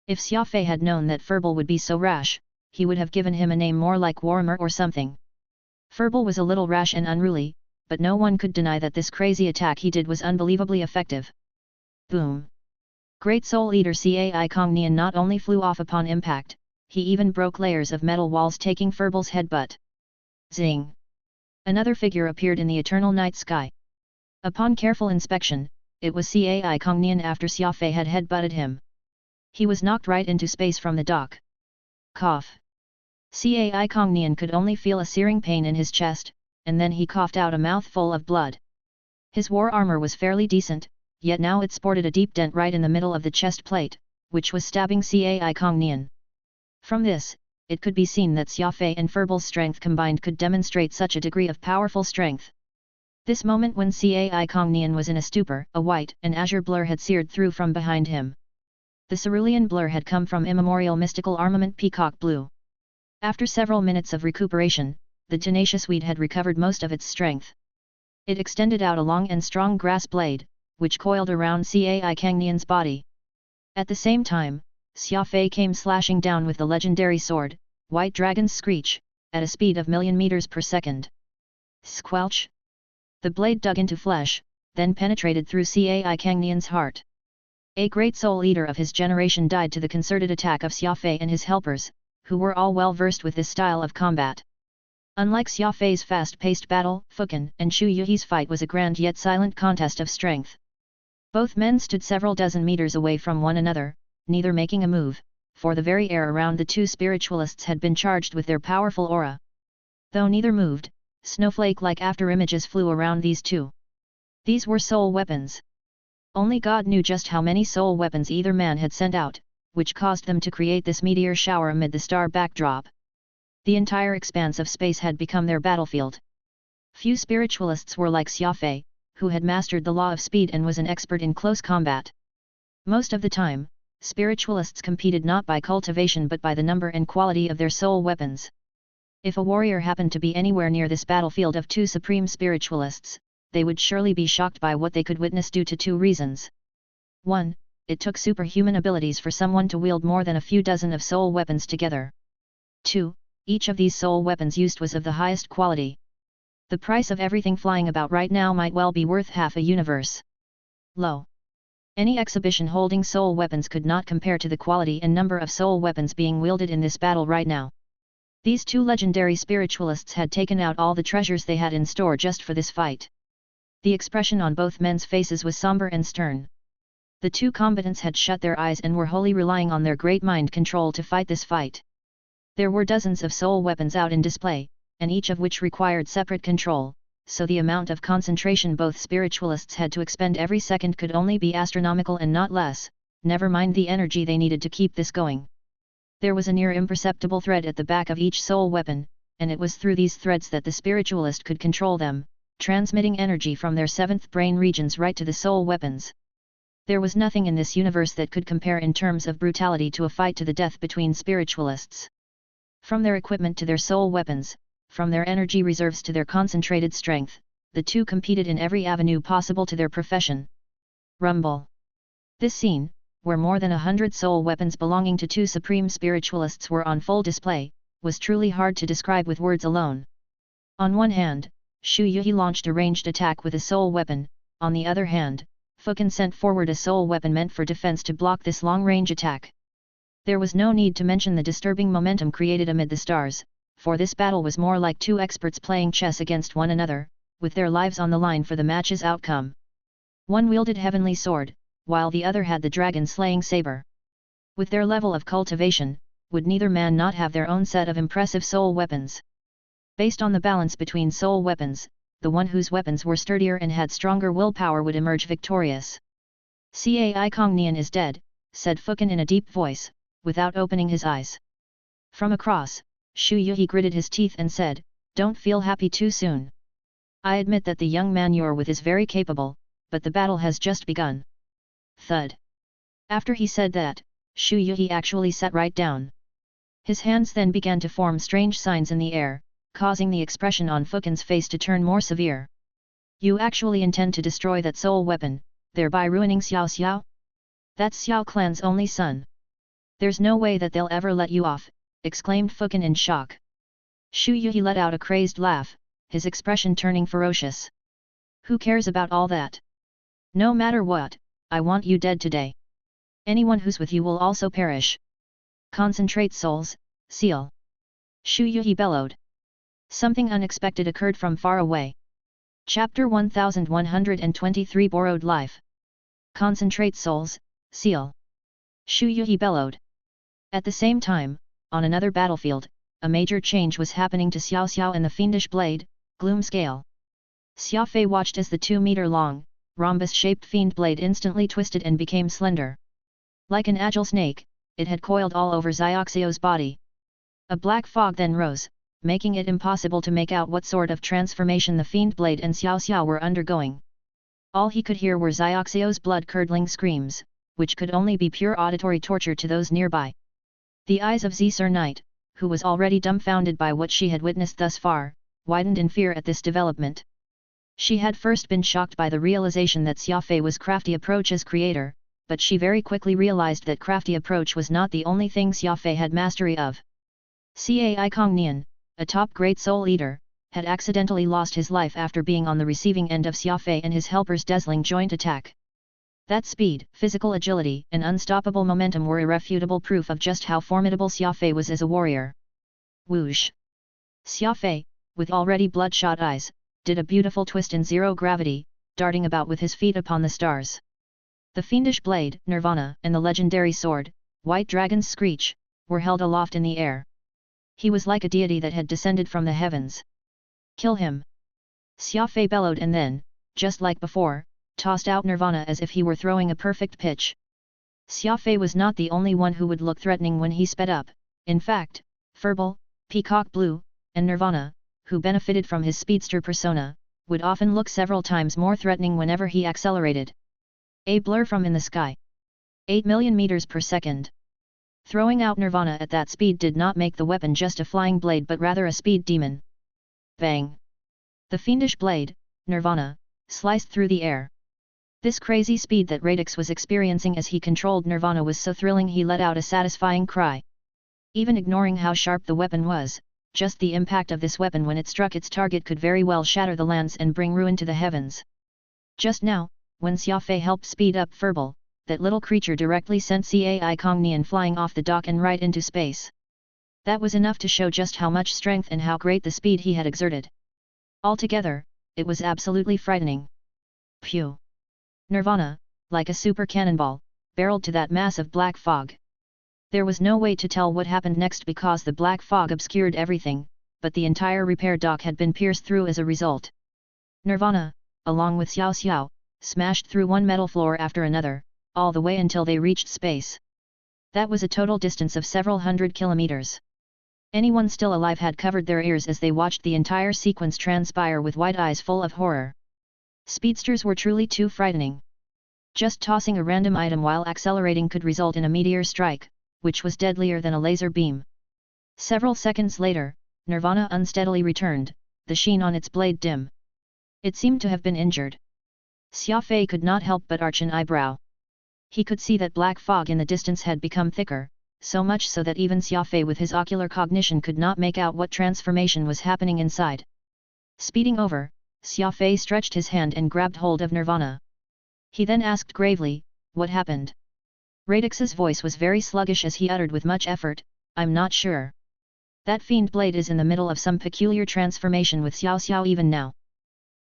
If Xia Fei had known that Furbal would be so rash, he would have given him a name more like Warmer or something. Furbal was a little rash and unruly, but no one could deny that this crazy attack he did was unbelievably effective. Boom! Great Soul Eater Cai Kong Nian not only flew off upon impact, he even broke layers of metal walls taking Furbal's headbutt. Zing! Another figure appeared in the eternal night sky. Upon careful inspection, it was Cai Kong Nian after Xia Fei had headbutted him. He was knocked right into space from the dock. Cough! Cai Kong Nian could only feel a searing pain in his chest, and then he coughed out a mouthful of blood. His war armor was fairly decent, yet now it sported a deep dent right in the middle of the chest plate, which was stabbing Cai Kong Nian. From this, it could be seen that Xia Fei and Furbal's strength combined could demonstrate such a degree of powerful strength. This moment when Cai Kong Nian was in a stupor, a white and azure blur had seared through from behind him. The cerulean blur had come from immemorial mystical armament peacock blue. After several minutes of recuperation, the tenacious weed had recovered most of its strength. It extended out a long and strong grass blade, which coiled around Cai Kong Nian's body. At the same time, Xia Fei came slashing down with the legendary sword, White Dragon's Screech, at a speed of 1,000,000 meters per second. Squelch! The blade dug into flesh, then penetrated through Cai Kong Nian's heart. A great soul eater of his generation died to the concerted attack of Xia Fei and his helpers, who were all well versed with this style of combat. Unlike Xia Fei's fast-paced battle, Fukan and Shu Yuhi's fight was a grand yet silent contest of strength. Both men stood several dozen meters away from one another, neither making a move, for the very air around the two spiritualists had been charged with their powerful aura. Though neither moved, snowflake-like after-images flew around these two. These were soul weapons. Only God knew just how many soul weapons either man had sent out, which caused them to create this meteor shower amid the star backdrop. The entire expanse of space had become their battlefield. Few spiritualists were like Xia Fei, who had mastered the law of speed and was an expert in close combat. Most of the time, spiritualists competed not by cultivation but by the number and quality of their soul weapons. If a warrior happened to be anywhere near this battlefield of two supreme spiritualists, they would surely be shocked by what they could witness due to two reasons. 1. It took superhuman abilities for someone to wield more than a few dozen of soul weapons together. 2. Each of these soul weapons used was of the highest quality. The price of everything flying about right now might well be worth half a universe. Lo! Any exhibition holding soul weapons could not compare to the quality and number of soul weapons being wielded in this battle right now. These two legendary spiritualists had taken out all the treasures they had in store just for this fight. The expression on both men's faces was somber and stern. The two combatants had shut their eyes and were wholly relying on their great mind control to fight this fight. There were dozens of soul weapons out in display, and each of which required separate control, so the amount of concentration both spiritualists had to expend every second could only be astronomical and not less, never mind the energy they needed to keep this going. There was a near imperceptible thread at the back of each soul weapon, and it was through these threads that the spiritualist could control them, transmitting energy from their seventh brain regions right to the soul weapons. There was nothing in this universe that could compare in terms of brutality to a fight to the death between spiritualists. From their equipment to their soul weapons, from their energy reserves to their concentrated strength, the two competed in every avenue possible to their profession. Rumble. This scene, where more than 100 soul weapons belonging to two supreme spiritualists were on full display, was truly hard to describe with words alone. On one hand, Xu Yuhi launched a ranged attack with a soul weapon, on the other hand, Fukin sent forward a soul weapon meant for defense to block this long-range attack. There was no need to mention the disturbing momentum created amid the stars, for this battle was more like two experts playing chess against one another, with their lives on the line for the match's outcome. One wielded heavenly sword, while the other had the dragon-slaying saber. With their level of cultivation, would neither man not have their own set of impressive soul weapons? Based on the balance between soul weapons, the one whose weapons were sturdier and had stronger willpower would emerge victorious. Cai Kong Nian is dead, said Fukin in a deep voice, without opening his eyes. From across, Xu Yuhi gritted his teeth and said, "Don't feel happy too soon. I admit that the young man you're with is very capable, but the battle has just begun." Thud. After he said that, Xu Yuhi actually sat right down. His hands then began to form strange signs in the air, causing the expression on Fukin's face to turn more severe. "You actually intend to destroy that soul weapon, thereby ruining Xiao Xiao? That's Xiao clan's only son. There's no way that they'll ever let you off," exclaimed Fukin in shock. Xu Yuhi let out a crazed laugh, his expression turning ferocious. "Who cares about all that? No matter what, I want you dead today. Anyone who's with you will also perish. Concentrate souls, seal." Xu Yuhi bellowed. Something unexpected occurred from far away. Chapter 1123 Borrowed Life. Concentrate souls, seal. Xu Yuhi bellowed. At the same time, on another battlefield, a major change was happening to Xiao Xiao and the fiendish blade, Gloom Scale. Xia Fei watched as the 2-meter-long, rhombus-shaped fiend blade instantly twisted and became slender. Like an agile snake, it had coiled all over Xiaoxiao's body. A black fog then rose, making it impossible to make out what sort of transformation the fiend blade and Xiao Xiao were undergoing. All he could hear were Xiaoxiao's blood-curdling screams, which could only be pure auditory torture to those nearby. The eyes of Sir Knight, who was already dumbfounded by what she had witnessed thus far, widened in fear at this development. She had first been shocked by the realization that Xia Fei was Crafty Approach's creator, but she very quickly realized that Crafty Approach was not the only thing Xia Fei had mastery of. Cai Kong Nian, a top great soul eater, had accidentally lost his life after being on the receiving end of Xia Fei and his helper's dazzling joint attack. That speed, physical agility, and unstoppable momentum were irrefutable proof of just how formidable Xia Fei was as a warrior. Whoosh! Xia Fei, with already bloodshot eyes, did a beautiful twist in zero gravity, darting about with his feet upon the stars. The fiendish blade, Nirvana, and the legendary sword, White Dragon's Screech, were held aloft in the air. He was like a deity that had descended from the heavens. "Kill him!" Xia Fei bellowed and then, just like before, tossed out Nirvana as if he were throwing a perfect pitch. Xia Fei was not the only one who would look threatening when he sped up. In fact, Furball, Peacock Blue, and Nirvana, who benefited from his speedster persona, would often look several times more threatening whenever he accelerated. A blur from in the sky. 8 million meters per second. Throwing out Nirvana at that speed did not make the weapon just a flying blade but rather a speed demon. Bang! The fiendish blade, Nirvana, sliced through the air. This crazy speed that Radix was experiencing as he controlled Nirvana was so thrilling he let out a satisfying cry. Even ignoring how sharp the weapon was, just the impact of this weapon when it struck its target could very well shatter the lands and bring ruin to the heavens. Just now, when Xia Fei helped speed up Furball, that little creature directly sent Cai Kongnian flying off the dock and right into space. That was enough to show just how much strength and how great the speed he had exerted. Altogether, it was absolutely frightening. Phew! Nirvana, like a super cannonball, barreled to that mass of black fog. There was no way to tell what happened next because the black fog obscured everything, but the entire repair dock had been pierced through as a result. Nirvana, along with Xiao Xiao, smashed through one metal floor after another, all the way until they reached space. That was a total distance of several hundred kilometers. Anyone still alive had covered their ears as they watched the entire sequence transpire with wide eyes full of horror. Speedsters were truly too frightening. Just tossing a random item while accelerating could result in a meteor strike, which was deadlier than a laser beam. Several seconds later, Nirvana unsteadily returned, the sheen on its blade dim. It seemed to have been injured. Xia Fei could not help but arch an eyebrow. He could see that black fog in the distance had become thicker, so much so that even Xia Fei with his ocular cognition could not make out what transformation was happening inside. Speeding over, Xia Fei stretched his hand and grabbed hold of Nirvana. He then asked gravely, "What happened?" Radix's voice was very sluggish as he uttered with much effort, "I'm not sure. That fiend blade is in the middle of some peculiar transformation with Xiao Xiao even now.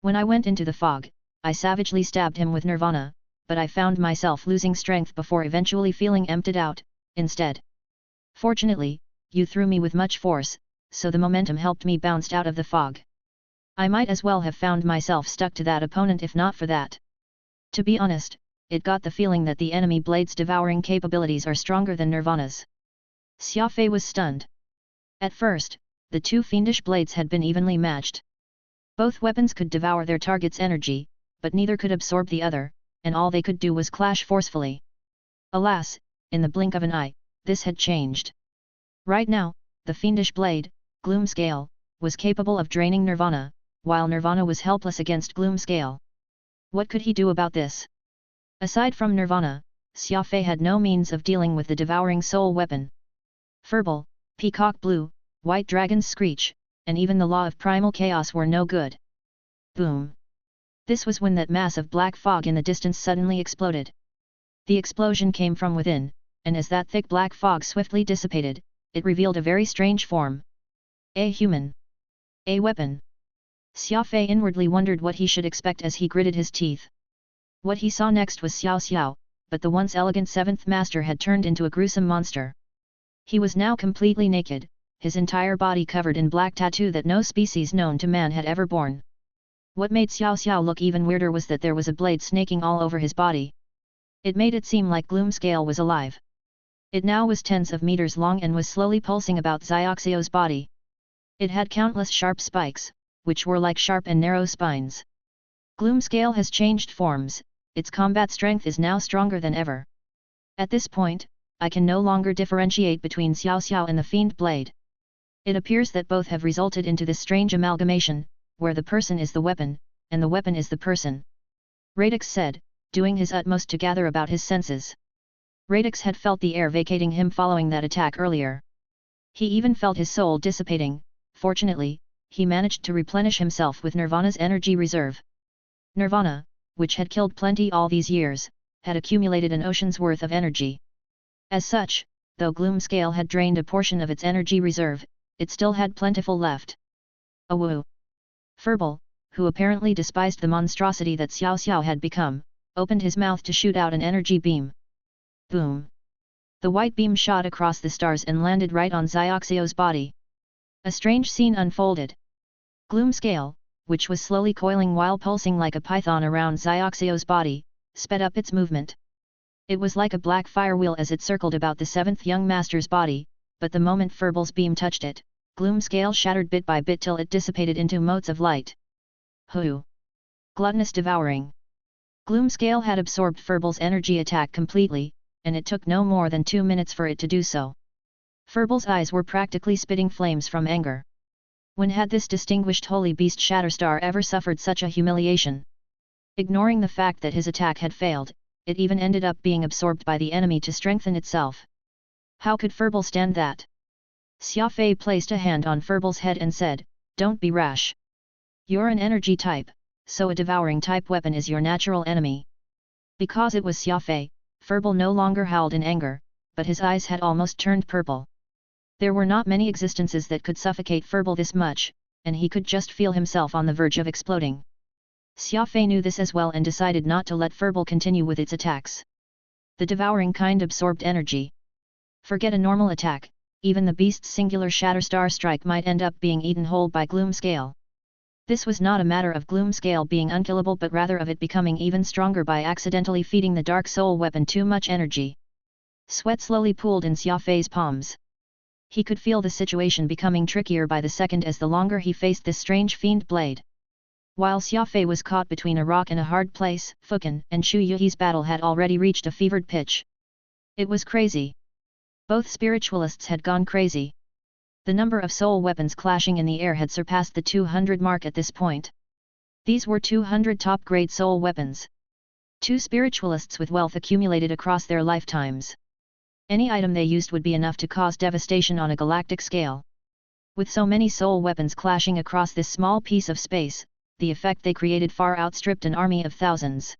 When I went into the fog, I savagely stabbed him with Nirvana, but I found myself losing strength before eventually feeling emptied out, instead. Fortunately, you threw me with much force, so the momentum helped me bounce out of the fog. I might as well have found myself stuck to that opponent if not for that. To be honest, it got the feeling that the enemy blade's devouring capabilities are stronger than Nirvana's." Xia Fei was stunned. At first, the two fiendish blades had been evenly matched. Both weapons could devour their target's energy, but neither could absorb the other, and all they could do was clash forcefully. Alas, in the blink of an eye, this had changed. Right now, the fiendish blade, Gloomscale, was capable of draining Nirvana, while Nirvana was helpless against Gloomscale. What could he do about this? Aside from Nirvana, Xia Fei had no means of dealing with the devouring soul weapon. Furball, Peacock Blue, White Dragon's Screech, and even the Law of Primal Chaos were no good. Boom! This was when that mass of black fog in the distance suddenly exploded. The explosion came from within, and as that thick black fog swiftly dissipated, it revealed a very strange form. A human. A weapon. Xia Fei inwardly wondered what he should expect as he gritted his teeth. What he saw next was Xiao Xiao, but the once elegant seventh master had turned into a gruesome monster. He was now completely naked, his entire body covered in black tattoo that no species known to man had ever borne. What made Xiao Xiao look even weirder was that there was a blade snaking all over his body. It made it seem like Gloomscale was alive. It now was tens of meters long and was slowly pulsing about Xioxio's body. It had countless sharp spikes, which were like sharp and narrow spines. Gloomscale has changed forms, its combat strength is now stronger than ever. At this point, I can no longer differentiate between Xiao Xiao and the Fiend Blade. It appears that both have resulted into this strange amalgamation, where the person is the weapon, and the weapon is the person. Radix said, doing his utmost to gather about his senses. Radix had felt the air vacating him following that attack earlier. He even felt his soul dissipating. Fortunately, he managed to replenish himself with Nirvana's energy reserve. Nirvana, which had killed plenty all these years, had accumulated an ocean's worth of energy. As such, though Gloomscale had drained a portion of its energy reserve, it still had plentiful left. Awoo! Furball, who apparently despised the monstrosity that Xiao Xiao had become, opened his mouth to shoot out an energy beam. Boom! The white beam shot across the stars and landed right on Xioxio's body. A strange scene unfolded. Gloomscale, which was slowly coiling while pulsing like a python around Xioxio's body, sped up its movement. It was like a black firewheel as it circled about the seventh young master's body, but the moment Furball's beam touched it, Gloomscale shattered bit by bit till it dissipated into motes of light. Hoo! Gluttonous devouring. Gloomscale had absorbed Furball's energy attack completely, and it took no more than 2 minutes for it to do so. Furbal's eyes were practically spitting flames from anger. When had this distinguished holy beast Shatterstar ever suffered such a humiliation? Ignoring the fact that his attack had failed, it even ended up being absorbed by the enemy to strengthen itself. How could Furbal stand that? Xia Fei placed a hand on Furbal's head and said, "Don't be rash. You're an energy type, so a devouring type weapon is your natural enemy." Because it was Xia Fei, Furbal no longer howled in anger, but his eyes had almost turned purple. There were not many existences that could suffocate Furbal this much, and he could just feel himself on the verge of exploding. Xia Fei knew this as well and decided not to let Furbal continue with its attacks. The devouring kind absorbed energy. Forget a normal attack, even the beast's singular Shatterstar strike might end up being eaten whole by Gloom Scale. This was not a matter of Gloom Scale being unkillable but rather of it becoming even stronger by accidentally feeding the Dark Soul weapon too much energy. Sweat slowly pooled in Xia Fei's palms. He could feel the situation becoming trickier by the second as the longer he faced this strange fiend blade. While Xia Fei was caught between a rock and a hard place, Fukin and Shu Yuhi's battle had already reached a fevered pitch. It was crazy. Both spiritualists had gone crazy. The number of soul weapons clashing in the air had surpassed the 200 mark at this point. These were 200 top-grade soul weapons. 2 spiritualists with wealth accumulated across their lifetimes. Any item they used would be enough to cause devastation on a galactic scale. With so many soul weapons clashing across this small piece of space, the effect they created far outstripped an army of thousands.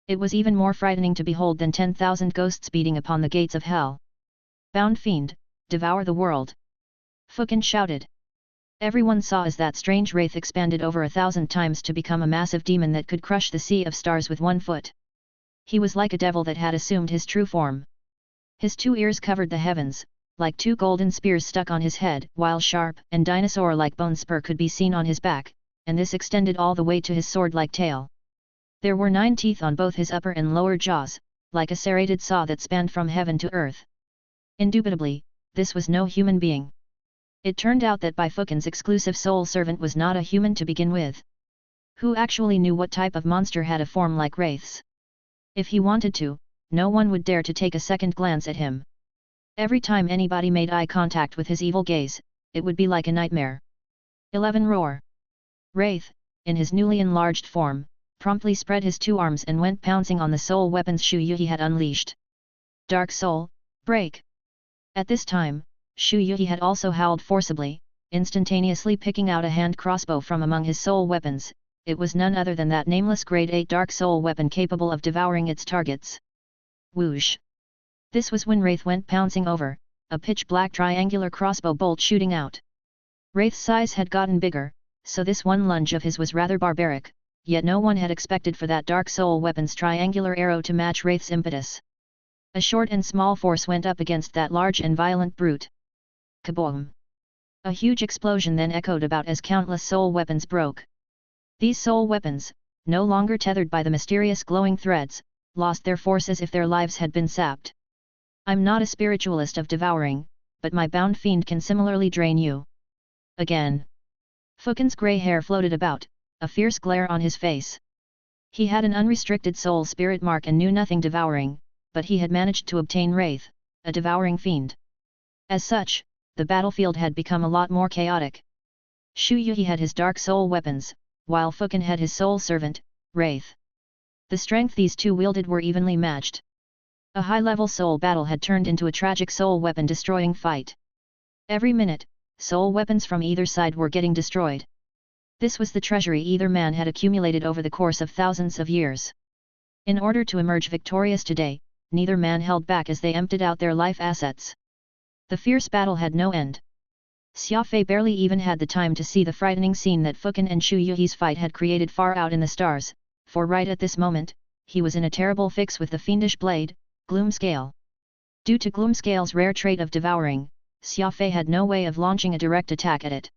It was even more frightening to behold than 10,000 ghosts beating upon the gates of hell. "Bound fiend, devour the world!" Fukin shouted. Everyone saw as that strange wraith expanded over 1,000 times to become a massive demon that could crush the sea of stars with 1 foot. He was like a devil that had assumed his true form. His 2 ears covered the heavens, like 2 golden spears stuck on his head, while sharp and dinosaur-like bone spur could be seen on his back, and this extended all the way to his sword-like tail. There were 9 teeth on both his upper and lower jaws, like a serrated saw that spanned from heaven to earth. Indubitably, this was no human being. It turned out that Fukin's exclusive soul servant was not a human to begin with. Who actually knew what type of monster had a form like wraiths? If he wanted to, no one would dare to take a second glance at him. Every time anybody made eye contact with his evil gaze, it would be like a nightmare. 11 Roar. Wraith, in his newly enlarged form, promptly spread his 2 arms and went pouncing on the soul weapons Shu Yuhi had unleashed. Dark Soul, break! At this time, Shu Yuhi had also howled forcibly, instantaneously picking out a hand crossbow from among his soul weapons. It was none other than that nameless Grade 8 Dark Soul weapon capable of devouring its targets. Whoosh! This was when Wraith went pouncing over, a pitch-black triangular crossbow bolt shooting out. Wraith's size had gotten bigger, so this one lunge of his was rather barbaric, yet no one had expected for that Dark Soul weapon's triangular arrow to match Wraith's impetus. A short and small force went up against that large and violent brute. Kaboom! A huge explosion then echoed about as countless soul weapons broke. These soul weapons, no longer tethered by the mysterious glowing threads, lost their force as if their lives had been sapped. "I'm not a spiritualist of devouring, but my bound fiend can similarly drain you." Again. Fukin's grey hair floated about, a fierce glare on his face. He had an unrestricted soul spirit mark and knew nothing devouring, but he had managed to obtain Wraith, a devouring fiend. As such, the battlefield had become a lot more chaotic. Shu Yuhi had his dark soul weapons, while Fukin had his soul servant, Wraith. The strength these two wielded were evenly matched. A high-level soul battle had turned into a tragic soul weapon-destroying fight. Every minute, soul weapons from either side were getting destroyed. This was the treasury either man had accumulated over the course of thousands of years. In order to emerge victorious today, neither man held back as they emptied out their life assets. The fierce battle had no end. Xia Fei barely even had the time to see the frightening scene that Fukin and Shu Yuhi's fight had created far out in the stars, for right at this moment, he was in a terrible fix with the fiendish blade, Gloom Scale. Due to Gloom Scale's rare trait of devouring, Xia Fei had no way of launching a direct attack at it.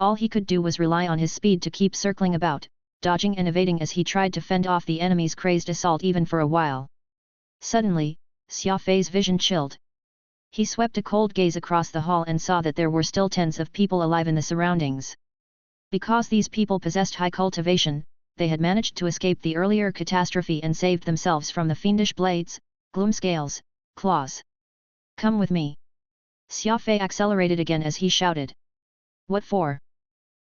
All he could do was rely on his speed to keep circling about, dodging and evading as he tried to fend off the enemy's crazed assault even for a while. Suddenly, Xia Fei's vision chilled. He swept a cold gaze across the hall and saw that there were still tens of people alive in the surroundings. Because these people possessed high cultivation, they had managed to escape the earlier catastrophe and saved themselves from the fiendish blades, Gloom Scales, claws. Come with me. Xia Fei accelerated again as he shouted. What for?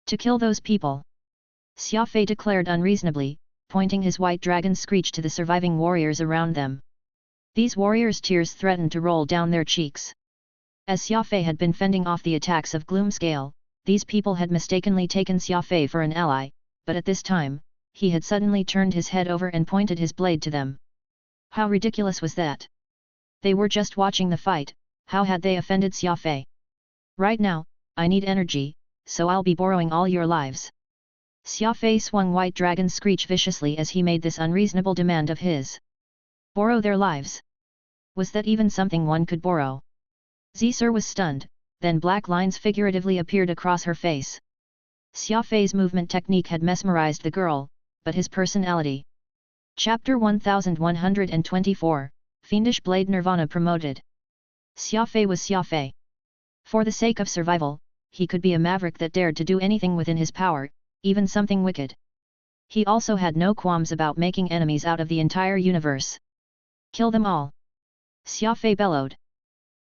To kill those people. Xia Fei declared unreasonably, pointing his white dragon screech to the surviving warriors around them. These warriors' tears threatened to roll down their cheeks. As Xia Fei had been fending off the attacks of Gloomscale, these people had mistakenly taken Xia Fei for an ally, but at this time, he had suddenly turned his head over and pointed his blade to them. How ridiculous was that? They were just watching the fight, how had they offended Xia Fei? Right now, I need energy, so I'll be borrowing all your lives. Xia Fei swung White Dragon's screech viciously as he made this unreasonable demand of his. Borrow their lives? Was that even something one could borrow? Xia was stunned, then black lines figuratively appeared across her face. Xia Fei's movement technique had mesmerized the girl, but his personality. Chapter 1124, Fiendish Blade Nirvana promoted. Xia Fei was Xia Fei. For the sake of survival, he could be a maverick that dared to do anything within his power, even something wicked. He also had no qualms about making enemies out of the entire universe. Kill them all! Xia Fei bellowed.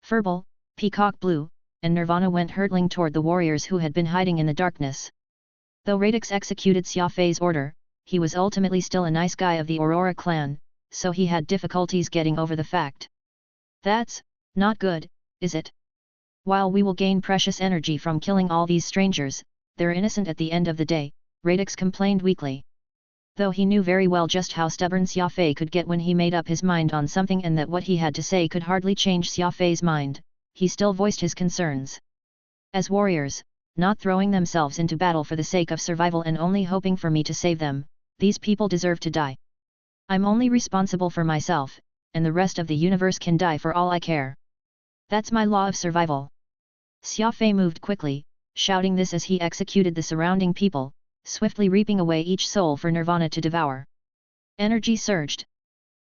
Furball, Peacock Blue, and Nirvana went hurtling toward the warriors who had been hiding in the darkness. Though Radix executed Xia Fei's order, he was ultimately still a nice guy of the Aurora clan, so he had difficulties getting over the fact. That's not good, is it? While we will gain precious energy from killing all these strangers, they're innocent at the end of the day, Radix complained weakly. Though he knew very well just how stubborn Xia Fei could get when he made up his mind on something and that what he had to say could hardly change Xia Fei's mind, he still voiced his concerns. As warriors, not throwing themselves into battle for the sake of survival and only hoping for me to save them, these people deserve to die. I'm only responsible for myself, and the rest of the universe can die for all I care. That's my law of survival. Xia Fei moved quickly, shouting this as he executed the surrounding people, swiftly reaping away each soul for Nirvana to devour. Energy surged.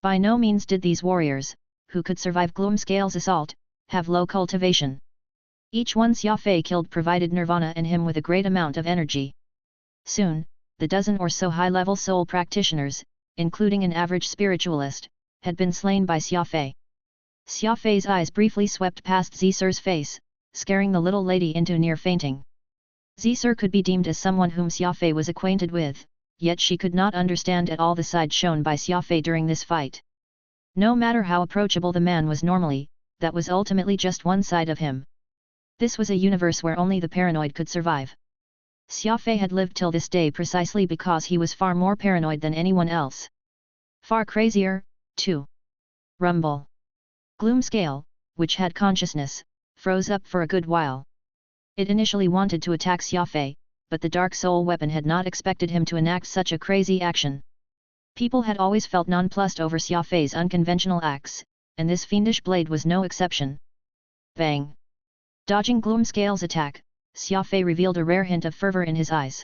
By no means did these warriors, who could survive Gloomscale's assault, have low cultivation. Each one Xia Fei killed provided Nirvana and him with a great amount of energy. Soon, the dozen or so high-level soul practitioners, including an average spiritualist, had been slain by Xia Fei. Xia Fei's eyes briefly swept past Zisir's face, scaring the little lady into near fainting. Zisir could be deemed as someone whom Xia Fei was acquainted with, yet she could not understand at all the side shown by Xia Fei during this fight. No matter how approachable the man was normally, that was ultimately just one side of him. This was a universe where only the paranoid could survive. Xia Fei had lived till this day precisely because he was far more paranoid than anyone else. Far crazier, too. Rumble. Gloomscale, which had consciousness, froze up for a good while. It initially wanted to attack Xia Fei, but the Dark Soul weapon had not expected him to enact such a crazy action. People had always felt nonplussed over Xia Fei's unconventional acts, and this fiendish blade was no exception. Bang! Dodging Gloomscale's attack, Xia Fei revealed a rare hint of fervor in his eyes.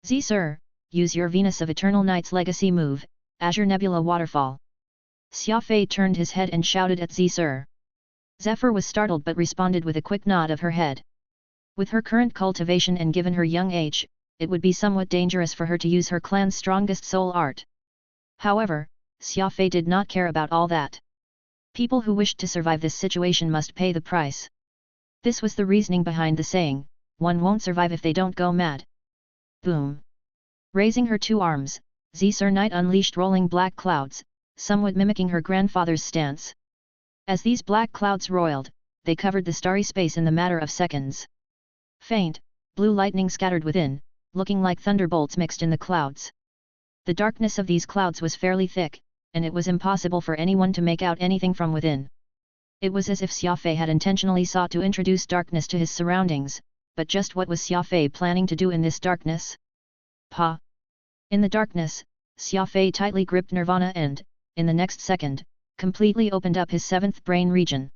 Zisir, use your Venus of Eternal Night's legacy move, Azure Nebula Waterfall. Xia Fei turned his head and shouted at Zisir. Zephyr was startled but responded with a quick nod of her head. With her current cultivation and given her young age, it would be somewhat dangerous for her to use her clan's strongest soul art. However, Xia Fei did not care about all that. People who wished to survive this situation must pay the price. This was the reasoning behind the saying, one won't survive if they don't go mad. Boom! Raising her two arms, Zisir Knight unleashed rolling black clouds, somewhat mimicking her grandfather's stance. As these black clouds roiled, they covered the starry space in the matter of seconds. Faint, blue lightning scattered within, looking like thunderbolts mixed in the clouds. The darkness of these clouds was fairly thick, and it was impossible for anyone to make out anything from within. It was as if Xia Fei had intentionally sought to introduce darkness to his surroundings, but just what was Xia Fei planning to do in this darkness? Pa! In the darkness, Xia Fei tightly gripped Nirvana and, in the next second, completely opened up his seventh brain region.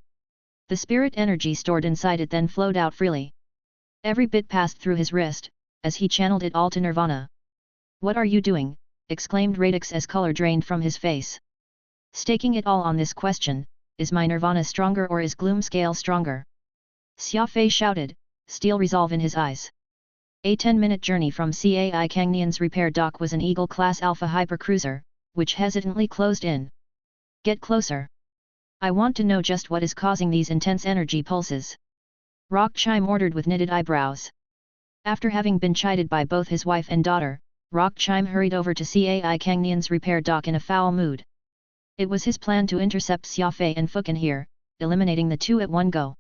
The spirit energy stored inside it then flowed out freely. Every bit passed through his wrist, as he channeled it all to Nirvana. What are you doing? Exclaimed Radix as color drained from his face. Staking it all on this question, is my Nirvana stronger or is Gloomscale stronger? Xia Fei shouted, steel resolve in his eyes. A 10-minute journey from Cai Kangnian's repair dock was an Eagle-class Alpha hypercruiser, which hesitantly closed in. Get closer. I want to know just what is causing these intense energy pulses. Rock Chime ordered with knitted eyebrows. After having been chided by both his wife and daughter, Rock Chime hurried over to Cai Kangnian's repair dock in a foul mood. It was his plan to intercept Xia Fei and Fukin here, eliminating the two at one go.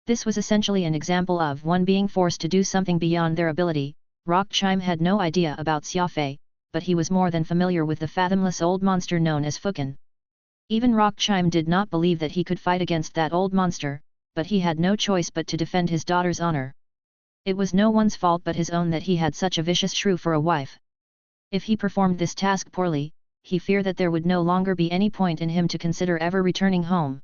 This was essentially an example of one being forced to do something beyond their ability. Rock Chime had no idea about Xia Fei, but he was more than familiar with the fathomless old monster known as Fukin. Even Rock Chime did not believe that he could fight against that old monster, but he had no choice but to defend his daughter's honor. It was no one's fault but his own that he had such a vicious shrew for a wife. If he performed this task poorly, he feared that there would no longer be any point in him to consider ever returning home.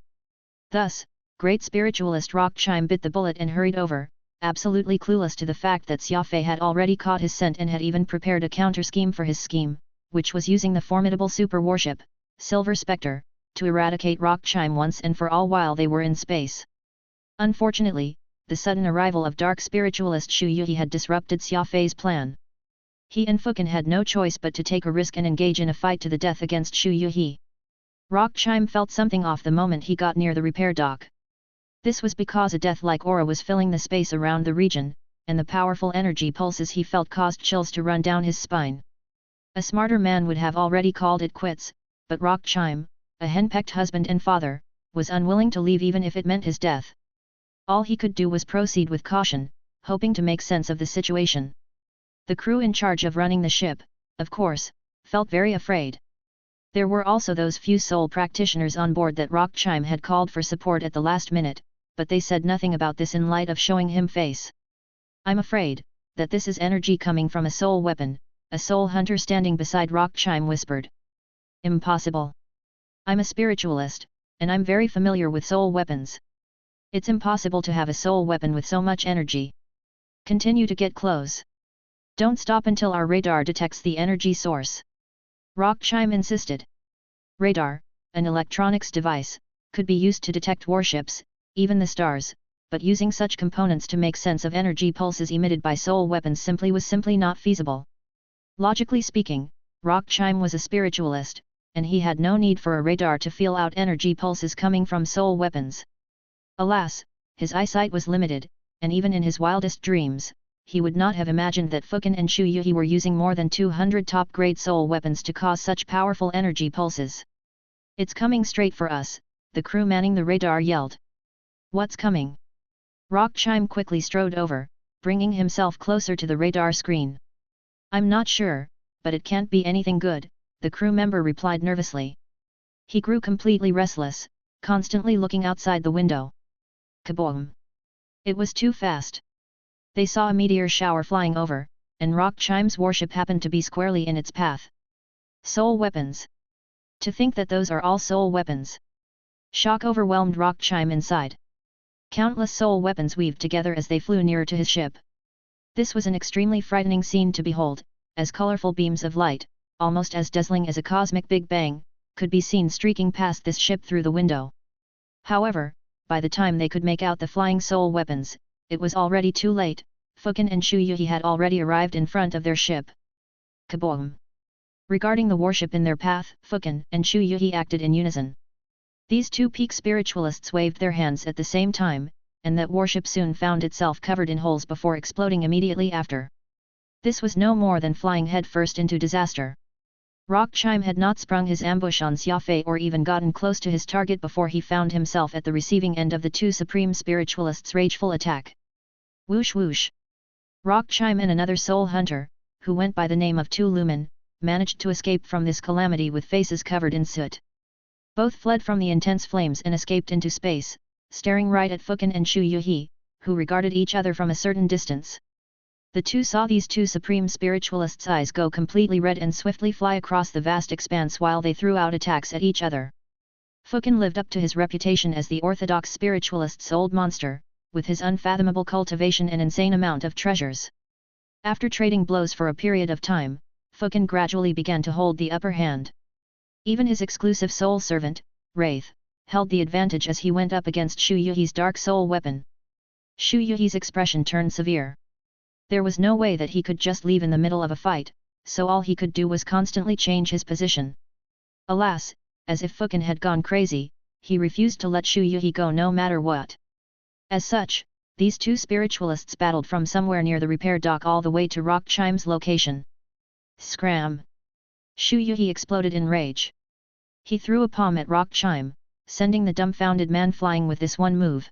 Thus, great spiritualist Rock Chime bit the bullet and hurried over, absolutely clueless to the fact that Xia Fei had already caught his scent and had even prepared a counter-scheme for his scheme, which was using the formidable super warship, Silver Spectre, to eradicate Rock Chime once and for all while they were in space. Unfortunately, the sudden arrival of dark spiritualist Xu Yuhi had disrupted Xia Fei's plan. He and Fukin had no choice but to take a risk and engage in a fight to the death against Xu Yuhi. Rock Chime felt something off the moment he got near the repair dock. This was because a death-like aura was filling the space around the region, and the powerful energy pulses he felt caused chills to run down his spine. A smarter man would have already called it quits, but Rock Chime, a henpecked husband and father, was unwilling to leave even if it meant his death. All he could do was proceed with caution, hoping to make sense of the situation. The crew in charge of running the ship, of course, felt very afraid. There were also those few soul practitioners on board that Rock Chime had called for support at the last minute, but they said nothing about this in light of showing him face. "I'm afraid that this is energy coming from a soul weapon," a soul hunter standing beside Rock Chime whispered. "Impossible. I'm a spiritualist, and I'm very familiar with soul weapons. It's impossible to have a soul weapon with so much energy. Continue to get close. Don't stop until our radar detects the energy source." Rock Chime insisted. Radar, an electronics device, could be used to detect warships, even the stars, but using such components to make sense of energy pulses emitted by soul weapons was simply not feasible. Logically speaking, Rock Chime was a spiritualist, and he had no need for a radar to feel out energy pulses coming from soul weapons. Alas, his eyesight was limited, and even in his wildest dreams, he would not have imagined that Fukin and Xu Yuhi were using more than 200 top-grade soul weapons to cause such powerful energy pulses. "It's coming straight for us," the crew manning the radar yelled. "What's coming?" Rock Chime quickly strode over, bringing himself closer to the radar screen. "I'm not sure, but it can't be anything good," the crew member replied nervously. He grew completely restless, constantly looking outside the window. Kaboom! It was too fast. They saw a meteor shower flying over, and Rock Chime's warship happened to be squarely in its path. Soul weapons! To think that those are all soul weapons! Shock overwhelmed Rock Chime inside. Countless soul weapons weaved together as they flew nearer to his ship. This was an extremely frightening scene to behold, as colorful beams of light, almost as dazzling as a cosmic Big Bang, could be seen streaking past this ship through the window. However, by the time they could make out the flying soul weapons, it was already too late. Fukin and Xu Yuhi had already arrived in front of their ship. Kaboom! Regarding the warship in their path, Fukin and Xu Yuhi acted in unison. These two peak spiritualists waved their hands at the same time, and that warship soon found itself covered in holes before exploding immediately after. This was no more than flying headfirst into disaster. Rock Chime had not sprung his ambush on Xia Fei or even gotten close to his target before he found himself at the receiving end of the two supreme spiritualists' rageful attack. Whoosh whoosh! Rock Chime and another soul hunter, who went by the name of Tu Lumen, managed to escape from this calamity with faces covered in soot. Both fled from the intense flames and escaped into space, staring right at Fukin and Xu Yuhi, who regarded each other from a certain distance. The two saw these two supreme spiritualists' eyes go completely red and swiftly fly across the vast expanse while they threw out attacks at each other. Fukin lived up to his reputation as the orthodox spiritualist's old monster, with his unfathomable cultivation and insane amount of treasures. After trading blows for a period of time, Fukin gradually began to hold the upper hand. Even his exclusive soul servant, Wraith, held the advantage as he went up against Xu Yuhi's dark soul weapon. Xu Yuhi's expression turned severe. There was no way that he could just leave in the middle of a fight, so all he could do was constantly change his position. Alas, as if Fukin had gone crazy, he refused to let Xu Yuhi go no matter what. As such, these two spiritualists battled from somewhere near the repair dock all the way to Rock Chime's location. Scram! Xu Yuhi exploded in rage. He threw a palm at Rock Chime, sending the dumbfounded man flying with this one move.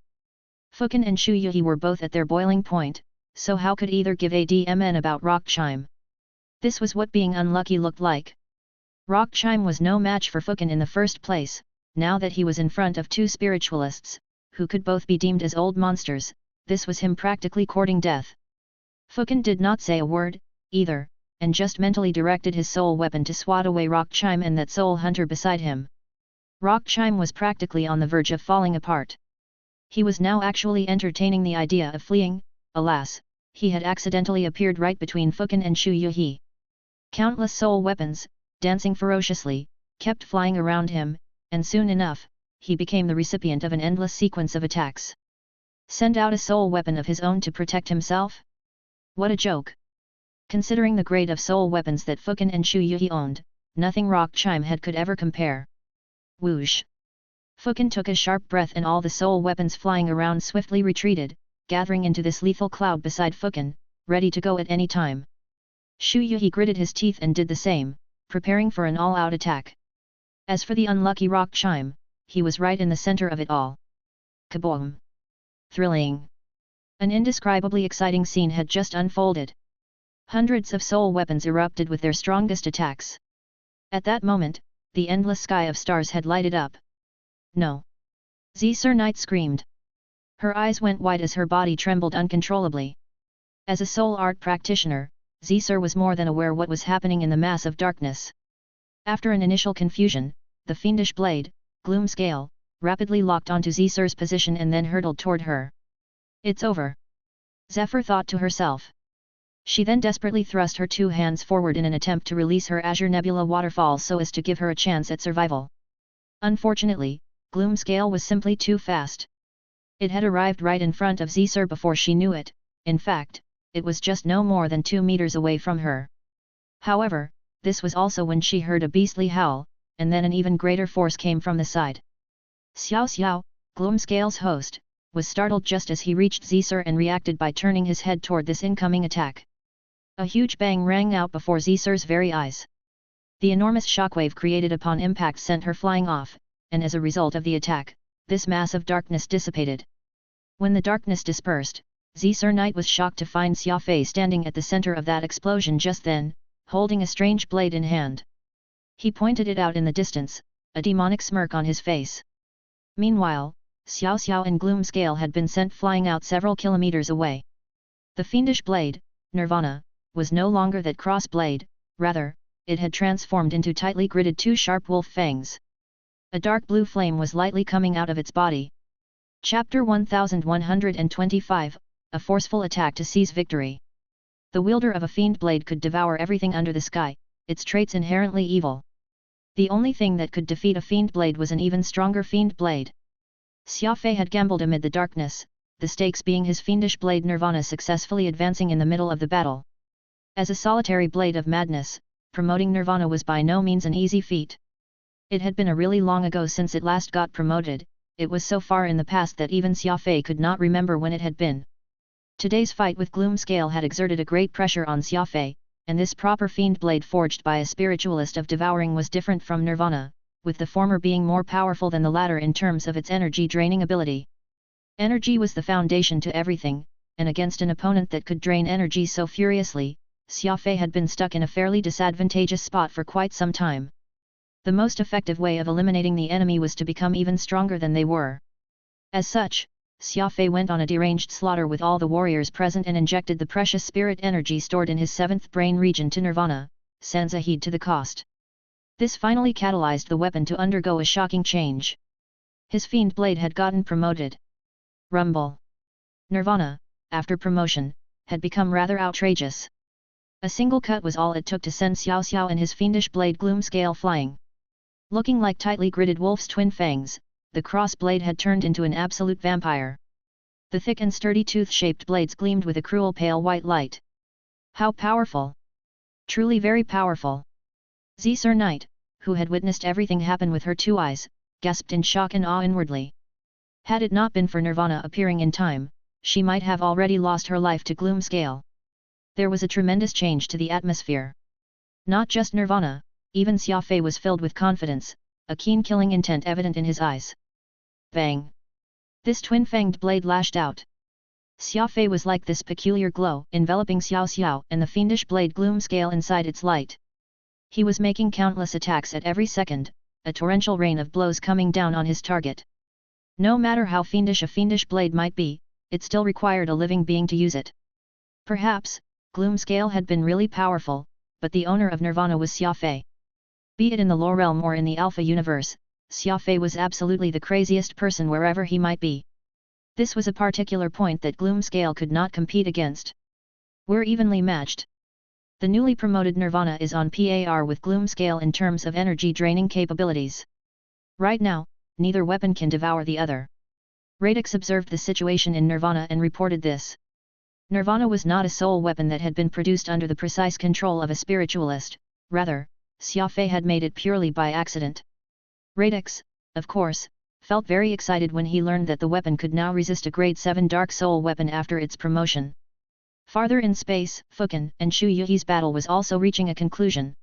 Fukin and Xu Yuhi were both at their boiling point, so how could either give a damn about Rock Chime? This was what being unlucky looked like. Rock Chime was no match for Fukin in the first place, now that he was in front of two spiritualists, who could both be deemed as old monsters. This was him practically courting death. Fukin did not say a word, either, and just mentally directed his soul weapon to swat away Rock Chime and that soul hunter beside him. Rock Chime was practically on the verge of falling apart. He was now actually entertaining the idea of fleeing. Alas, he had accidentally appeared right between Fukin and Xu Yuhi. Countless soul weapons, dancing ferociously, kept flying around him, and soon enough, he became the recipient of an endless sequence of attacks. Send out a soul weapon of his own to protect himself? What a joke! Considering the grade of soul weapons that Fukin and Xu Yuhi owned, nothing Rock Chime had could ever compare. Whoosh! Fukin took a sharp breath and all the soul weapons flying around swiftly retreated, gathering into this lethal cloud beside Fukin, ready to go at any time. Xu Yuhi gritted his teeth and did the same, preparing for an all-out attack. As for the unlucky Rock Chime, he was right in the center of it all. Kaboom! Thrilling! An indescribably exciting scene had just unfolded. Hundreds of soul weapons erupted with their strongest attacks. At that moment, the endless sky of stars had lighted up. No! Xia Knight screamed. Her eyes went wide as her body trembled uncontrollably. As a soul art practitioner, Xia was more than aware what was happening in the mass of darkness. After an initial confusion, the fiendish blade, Gloom Scale, rapidly locked onto Xia's position and then hurtled toward her. It's over. Zephyr thought to herself. She then desperately thrust her two hands forward in an attempt to release her Azure Nebula waterfall so as to give her a chance at survival. Unfortunately, Gloom Scale was simply too fast. It had arrived right in front of Xia before she knew it. In fact, it was just no more than 2 meters away from her. However, this was also when she heard a beastly howl, and then an even greater force came from the side. Xiao Xiao, Gloom Scale's host, was startled just as he reached Xia and reacted by turning his head toward this incoming attack. A huge bang rang out before Xia's very eyes. The enormous shockwave created upon impact sent her flying off, and as a result of the attack, this mass of darkness dissipated. When the darkness dispersed, Xia Knight was shocked to find Xia Fei standing at the center of that explosion just then, holding a strange blade in hand. He pointed it out in the distance, a demonic smirk on his face. Meanwhile, Xiao Xiao and Gloom Scale had been sent flying out several kilometers away. The fiendish blade, Nirvana, was no longer that cross blade, rather, it had transformed into tightly gritted two sharp wolf fangs. A dark blue flame was lightly coming out of its body. Chapter 1125, A Forceful Attack to Seize Victory. The wielder of a fiend blade could devour everything under the sky, its traits inherently evil. The only thing that could defeat a fiend blade was an even stronger fiend blade. Xia Fei had gambled amid the darkness, the stakes being his fiendish blade Nirvana successfully advancing in the middle of the battle. As a solitary blade of madness, promoting Nirvana was by no means an easy feat. It had been a really long ago since it last got promoted, it was so far in the past that even Xia Fei could not remember when it had been. Today's fight with Gloom Scale had exerted a great pressure on Xia Fei, and this proper fiend blade forged by a spiritualist of devouring was different from Nirvana, with the former being more powerful than the latter in terms of its energy-draining ability. Energy was the foundation to everything, and against an opponent that could drain energy so furiously, Xia Fei had been stuck in a fairly disadvantageous spot for quite some time. The most effective way of eliminating the enemy was to become even stronger than they were. As such, Xia Fei went on a deranged slaughter with all the warriors present and injected the precious spirit energy stored in his 7th brain region to Nirvana, sans a heed to the cost. This finally catalyzed the weapon to undergo a shocking change. His fiend blade had gotten promoted. Rumble. Nirvana, after promotion, had become rather outrageous. A single cut was all it took to send Xiao Xiao and his fiendish blade Gloom Scale flying. Looking like tightly gritted wolf's twin fangs, the cross blade had turned into an absolute vampire. The thick and sturdy tooth-shaped blades gleamed with a cruel pale white light. How powerful! Truly very powerful! Xia Knight, who had witnessed everything happen with her two eyes, gasped in shock and awe inwardly. Had it not been for Nirvana appearing in time, she might have already lost her life to gloom scale. There was a tremendous change to the atmosphere. Not just Nirvana, even Xia Fei was filled with confidence, a keen killing intent evident in his eyes. Bang! This twin-fanged blade lashed out. Xia Fei was like this peculiar glow enveloping Xiao Xiao and the fiendish blade gloom scale inside its light. He was making countless attacks at every second, a torrential rain of blows coming down on his target. No matter how fiendish a fiendish blade might be, it still required a living being to use it. Perhaps, gloom scale had been really powerful, but the owner of Nirvana was Xia Fei. Be it in the lore realm or in the Alpha universe, Xia Fei was absolutely the craziest person wherever he might be. This was a particular point that gloom scale could not compete against. We're evenly matched. The newly promoted Nirvana is on par with gloom scale in terms of energy draining capabilities. Right now, neither weapon can devour the other. Radix observed the situation in Nirvana and reported this. Nirvana was not a soul weapon that had been produced under the precise control of a spiritualist, rather, Xia Fei had made it purely by accident. Radix, of course, felt very excited when he learned that the weapon could now resist a grade 7 Dark Soul weapon after its promotion. Farther in space, Fukin and Shu Yuhi's battle was also reaching a conclusion.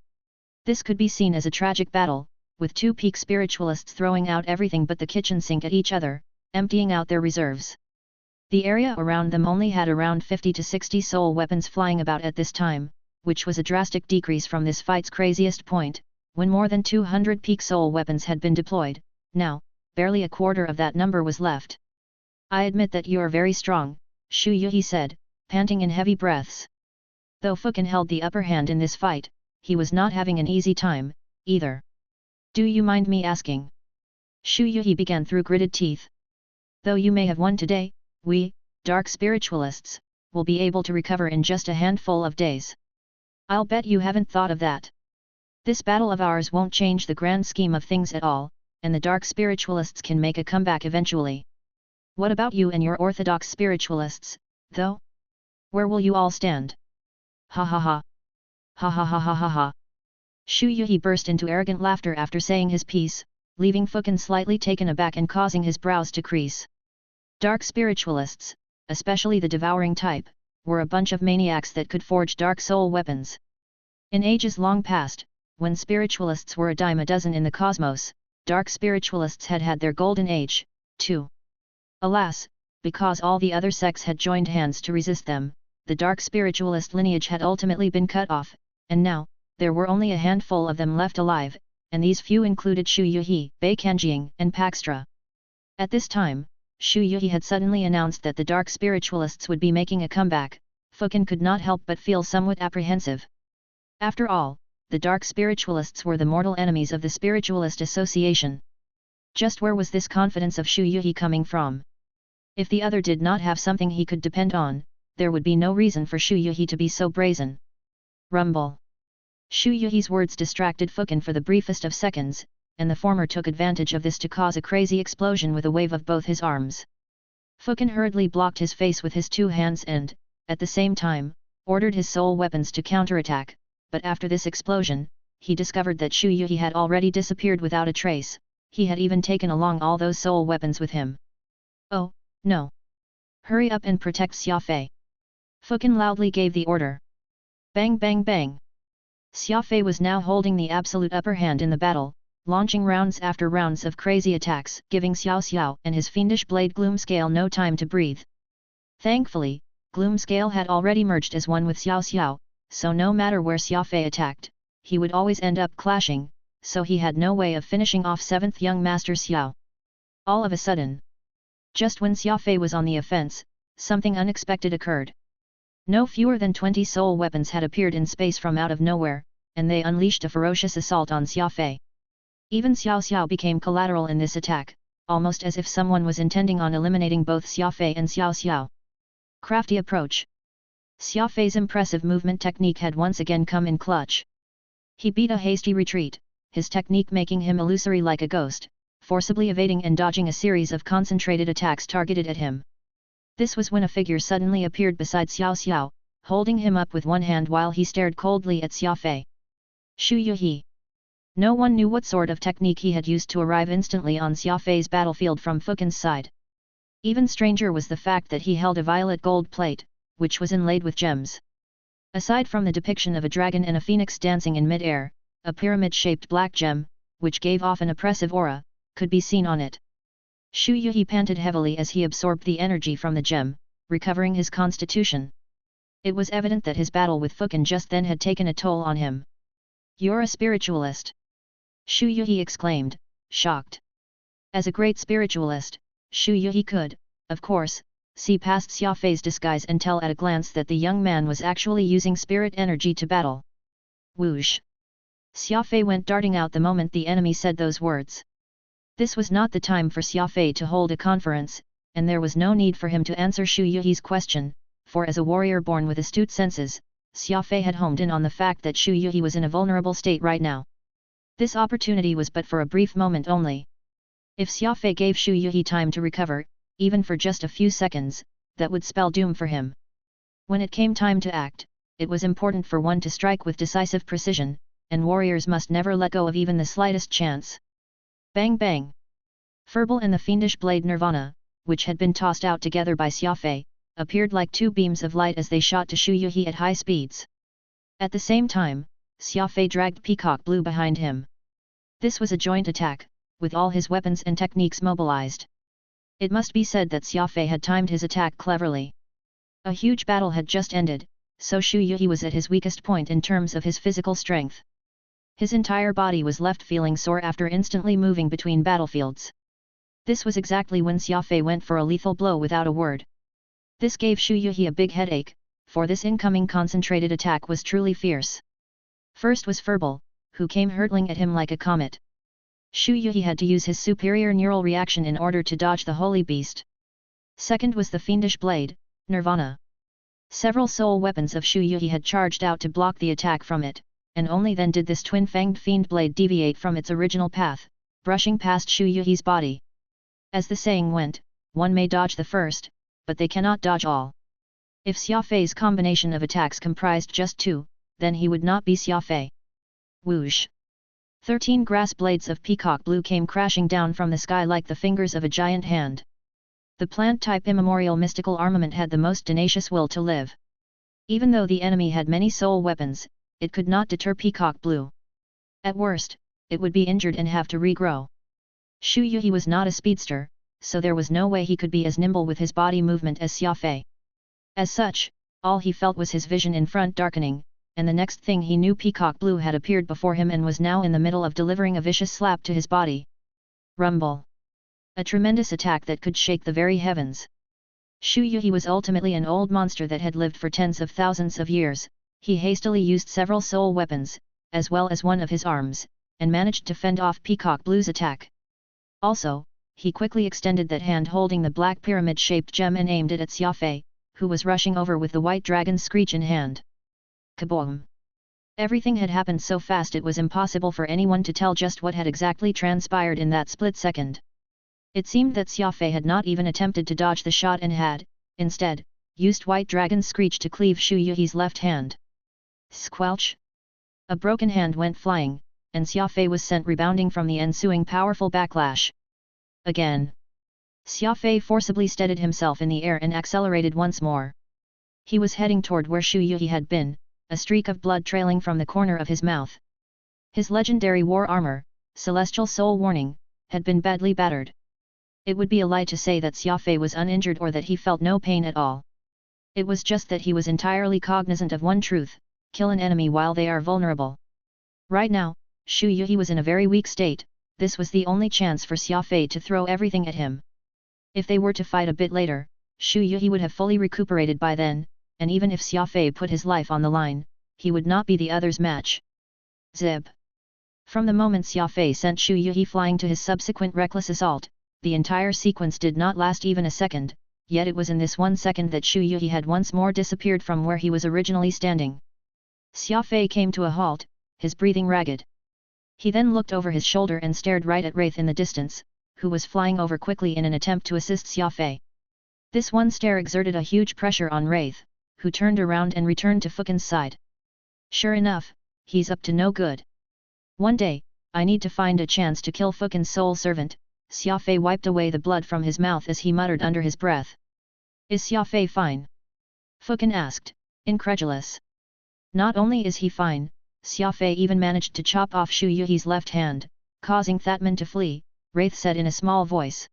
This could be seen as a tragic battle, with two peak spiritualists throwing out everything but the kitchen sink at each other, emptying out their reserves. The area around them only had around 50 to 60 soul weapons flying about at this time, which was a drastic decrease from this fight's craziest point, when more than 200 peak soul weapons had been deployed. Now, barely a quarter of that number was left. I admit that you are very strong, Shu Yuhi said, panting in heavy breaths. Though Fukin held the upper hand in this fight, he was not having an easy time, either. Do you mind me asking? Shu Yuhi began through gritted teeth. Though you may have won today, we, dark spiritualists, will be able to recover in just a handful of days. I'll bet you haven't thought of that. This battle of ours won't change the grand scheme of things at all, and the dark spiritualists can make a comeback eventually. What about you and your orthodox spiritualists, though? Where will you all stand? Ha ha ha. Ha ha ha ha ha ha. Shu Yuhi burst into arrogant laughter after saying his piece, leaving Fukin slightly taken aback and causing his brows to crease. Dark spiritualists, especially the devouring type, were a bunch of maniacs that could forge dark soul weapons. In ages long past, when spiritualists were a dime a dozen in the cosmos, dark spiritualists had had their golden age, too. Alas, because all the other sects had joined hands to resist them, the dark spiritualist lineage had ultimately been cut off, and now, there were only a handful of them left alive, and these few included Shu Yuhi, Bei Kanjiang, and Paxtra. At this time, Shu Yuhi had suddenly announced that the dark spiritualists would be making a comeback. Fukin could not help but feel somewhat apprehensive. After all, the dark spiritualists were the mortal enemies of the Spiritualist Association. Just where was this confidence of Shu Yuhi coming from? If the other did not have something he could depend on, there would be no reason for Shu Yuhi to be so brazen. Rumble. Shu Yuhi's words distracted Fukin for the briefest of seconds, and the former took advantage of this to cause a crazy explosion with a wave of both his arms. Fukin hurriedly blocked his face with his two hands and, at the same time, ordered his soul weapons to counterattack, but after this explosion, he discovered that Shu Yuhi had already disappeared without a trace. He had even taken along all those soul weapons with him. Oh, no! Hurry up and protect Xia Fei! Fukin loudly gave the order. Bang bang bang! Xia Fei was now holding the absolute upper hand in the battle, launching rounds after rounds of crazy attacks, giving Xiao Xiao and his fiendish blade Gloom Scale no time to breathe. Thankfully, Gloom Scale had already merged as one with Xiao Xiao, so no matter where Xia Fei attacked, he would always end up clashing, so he had no way of finishing off 7th young Master Xiao. All of a sudden, just when Xia Fei was on the offense, something unexpected occurred. No fewer than 20 soul weapons had appeared in space from out of nowhere, and they unleashed a ferocious assault on Xia Fei. Even Xiao Xiao became collateral in this attack, almost as if someone was intending on eliminating both Xia Fei and Xiao Xiao. Crafty approach. Xia Fei's impressive movement technique had once again come in clutch. He beat a hasty retreat, his technique making him illusory like a ghost, forcibly evading and dodging a series of concentrated attacks targeted at him. This was when a figure suddenly appeared beside Xiao Xiao, holding him up with one hand while he stared coldly at Xia Fei. Shu Yuhi. No one knew what sort of technique he had used to arrive instantly on Xia Fei's battlefield from Fukin's side. Even stranger was the fact that he held a violet gold plate, which was inlaid with gems. Aside from the depiction of a dragon and a phoenix dancing in mid-air, a pyramid-shaped black gem, which gave off an oppressive aura, could be seen on it. Shu Yuhi panted heavily as he absorbed the energy from the gem, recovering his constitution. It was evident that his battle with Fukin just then had taken a toll on him. "You're a spiritualist!" Shu Yuhi exclaimed, shocked. As a great spiritualist, Shu Yuhi could, of course, see past Xia Fei's disguise and tell at a glance that the young man was actually using spirit energy to battle. Whoosh! Xia Fei went darting out the moment the enemy said those words. This was not the time for Xia Fei to hold a conference, and there was no need for him to answer Shu Yuhi's question, for as a warrior born with astute senses, Xia Fei had homed in on the fact that Shu Yuhi was in a vulnerable state right now. This opportunity was but for a brief moment only. If Xia Fei gave Shu Yuhi time to recover, even for just a few seconds, that would spell doom for him. When it came time to act, it was important for one to strike with decisive precision, and warriors must never let go of even the slightest chance. Bang bang! Furball and the fiendish blade Nirvana, which had been tossed out together by Xia Fei, appeared like two beams of light as they shot to Shu Yuhi at high speeds. At the same time, Xia Fei dragged Peacock Blue behind him. This was a joint attack, with all his weapons and techniques mobilized. It must be said that Xia Fei had timed his attack cleverly. A huge battle had just ended, so Shu Yuhi was at his weakest point in terms of his physical strength. His entire body was left feeling sore after instantly moving between battlefields. This was exactly when Xia Fei went for a lethal blow without a word. This gave Shu Yuhi a big headache, for this incoming concentrated attack was truly fierce. First was Furball, who came hurtling at him like a comet. Shu Yuhi had to use his superior neural reaction in order to dodge the holy beast. Second was the fiendish blade, Nirvana. Several soul weapons of Shu Yuhi had charged out to block the attack from it, and only then did this twin-fanged fiend blade deviate from its original path, brushing past Shu Yuhi's body. As the saying went, one may dodge the first, but they cannot dodge all. If Xia Fei's combination of attacks comprised just two, then he would not be Xia Fei. Whoosh! 13 grass blades of Peacock Blue came crashing down from the sky like the fingers of a giant hand. The plant-type immemorial mystical armament had the most tenacious will to live. Even though the enemy had many soul weapons, it could not deter Peacock Blue. At worst, it would be injured and have to regrow. Shu Yuhi was not a speedster, so there was no way he could be as nimble with his body movement as Xia Fei. As such, all he felt was his vision in front darkening, and the next thing he knew Peacock Blue had appeared before him and was now in the middle of delivering a vicious slap to his body. Rumble! A tremendous attack that could shake the very heavens. Shu Yuhi was ultimately an old monster that had lived for tens of thousands of years. He hastily used several soul weapons, as well as one of his arms, and managed to fend off Peacock Blue's attack. Also, he quickly extended that hand holding the black pyramid-shaped gem and aimed it at Xia Fei, who was rushing over with the white dragon's screech in hand. Kaboom! Everything had happened so fast it was impossible for anyone to tell just what had exactly transpired in that split second. It seemed that Xia Fei had not even attempted to dodge the shot and had, instead, used white dragon's screech to cleave Shu Yuhi's left hand. Squelch! A broken hand went flying, and Xia Fei was sent rebounding from the ensuing powerful backlash. Again. Xia Fei forcibly steadied himself in the air and accelerated once more. He was heading toward where Shu Yuhi had been, a streak of blood trailing from the corner of his mouth. His legendary war armor, Celestial Soul Warning, had been badly battered. It would be a lie to say that Xia Fei was uninjured or that he felt no pain at all. It was just that he was entirely cognizant of one truth: kill an enemy while they are vulnerable. Right now, Shu Yuhi was in a very weak state. This was the only chance for Xia Fei to throw everything at him. If they were to fight a bit later, Shu Yuhi would have fully recuperated by then, and even if Xia Fei put his life on the line, he would not be the other's match. Zip! From the moment Xia Fei sent Shu Yuhi flying to his subsequent reckless assault, the entire sequence did not last even a second, yet it was in this 1 second that Shu Yuhi had once more disappeared from where he was originally standing. Xia Fei came to a halt, his breathing ragged. He then looked over his shoulder and stared right at Wraith in the distance, who was flying over quickly in an attempt to assist Xia Fei. This one stare exerted a huge pressure on Wraith, who turned around and returned to Fukin's side. Sure enough, he's up to no good. One day, I need to find a chance to kill Fukin's soul servant. Xia Fei wiped away the blood from his mouth as he muttered under his breath. Is Xia Fei fine? Fukin asked, incredulous. Not only is he fine, Xia Fei even managed to chop off Shu Yuhi's left hand, causing Thatman to flee, Wraith said in a small voice.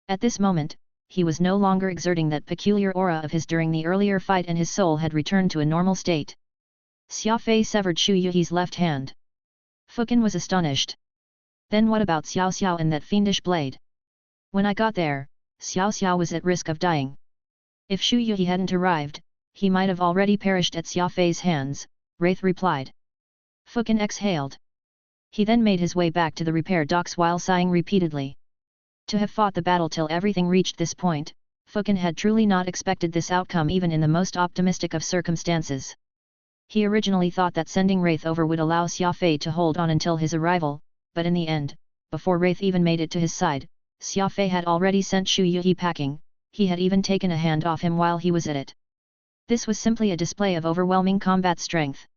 At this moment, he was no longer exerting that peculiar aura of his during the earlier fight and his soul had returned to a normal state. Xia Fei severed Shu Yuhi's left hand. Fukin was astonished. Then what about Xiao Xiao and that fiendish blade? When I got there, Xiao Xiao was at risk of dying. If Shu Yuhi hadn't arrived, he might have already perished at Xia Fei's hands, Wraith replied. Fukin exhaled. He then made his way back to the repair docks while sighing repeatedly. To have fought the battle till everything reached this point, Fukin had truly not expected this outcome even in the most optimistic of circumstances. He originally thought that sending Wraith over would allow Xia Fei to hold on until his arrival, but in the end, before Wraith even made it to his side, Xia Fei had already sent Shu Yuhi packing. He had even taken a hand off him while he was at it. This was simply a display of overwhelming combat strength.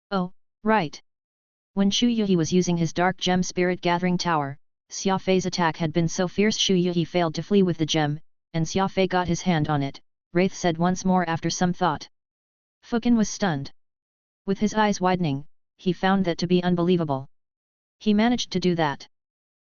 Oh, right. When Shu Yuhi was using his dark gem spirit gathering tower, Xia Fei's attack had been so fierce Shu Yuhi failed to flee with the gem, and Xia Fei got his hand on it, Wraith said once more after some thought. Fukin was stunned. With his eyes widening, he found that to be unbelievable. He managed to do that.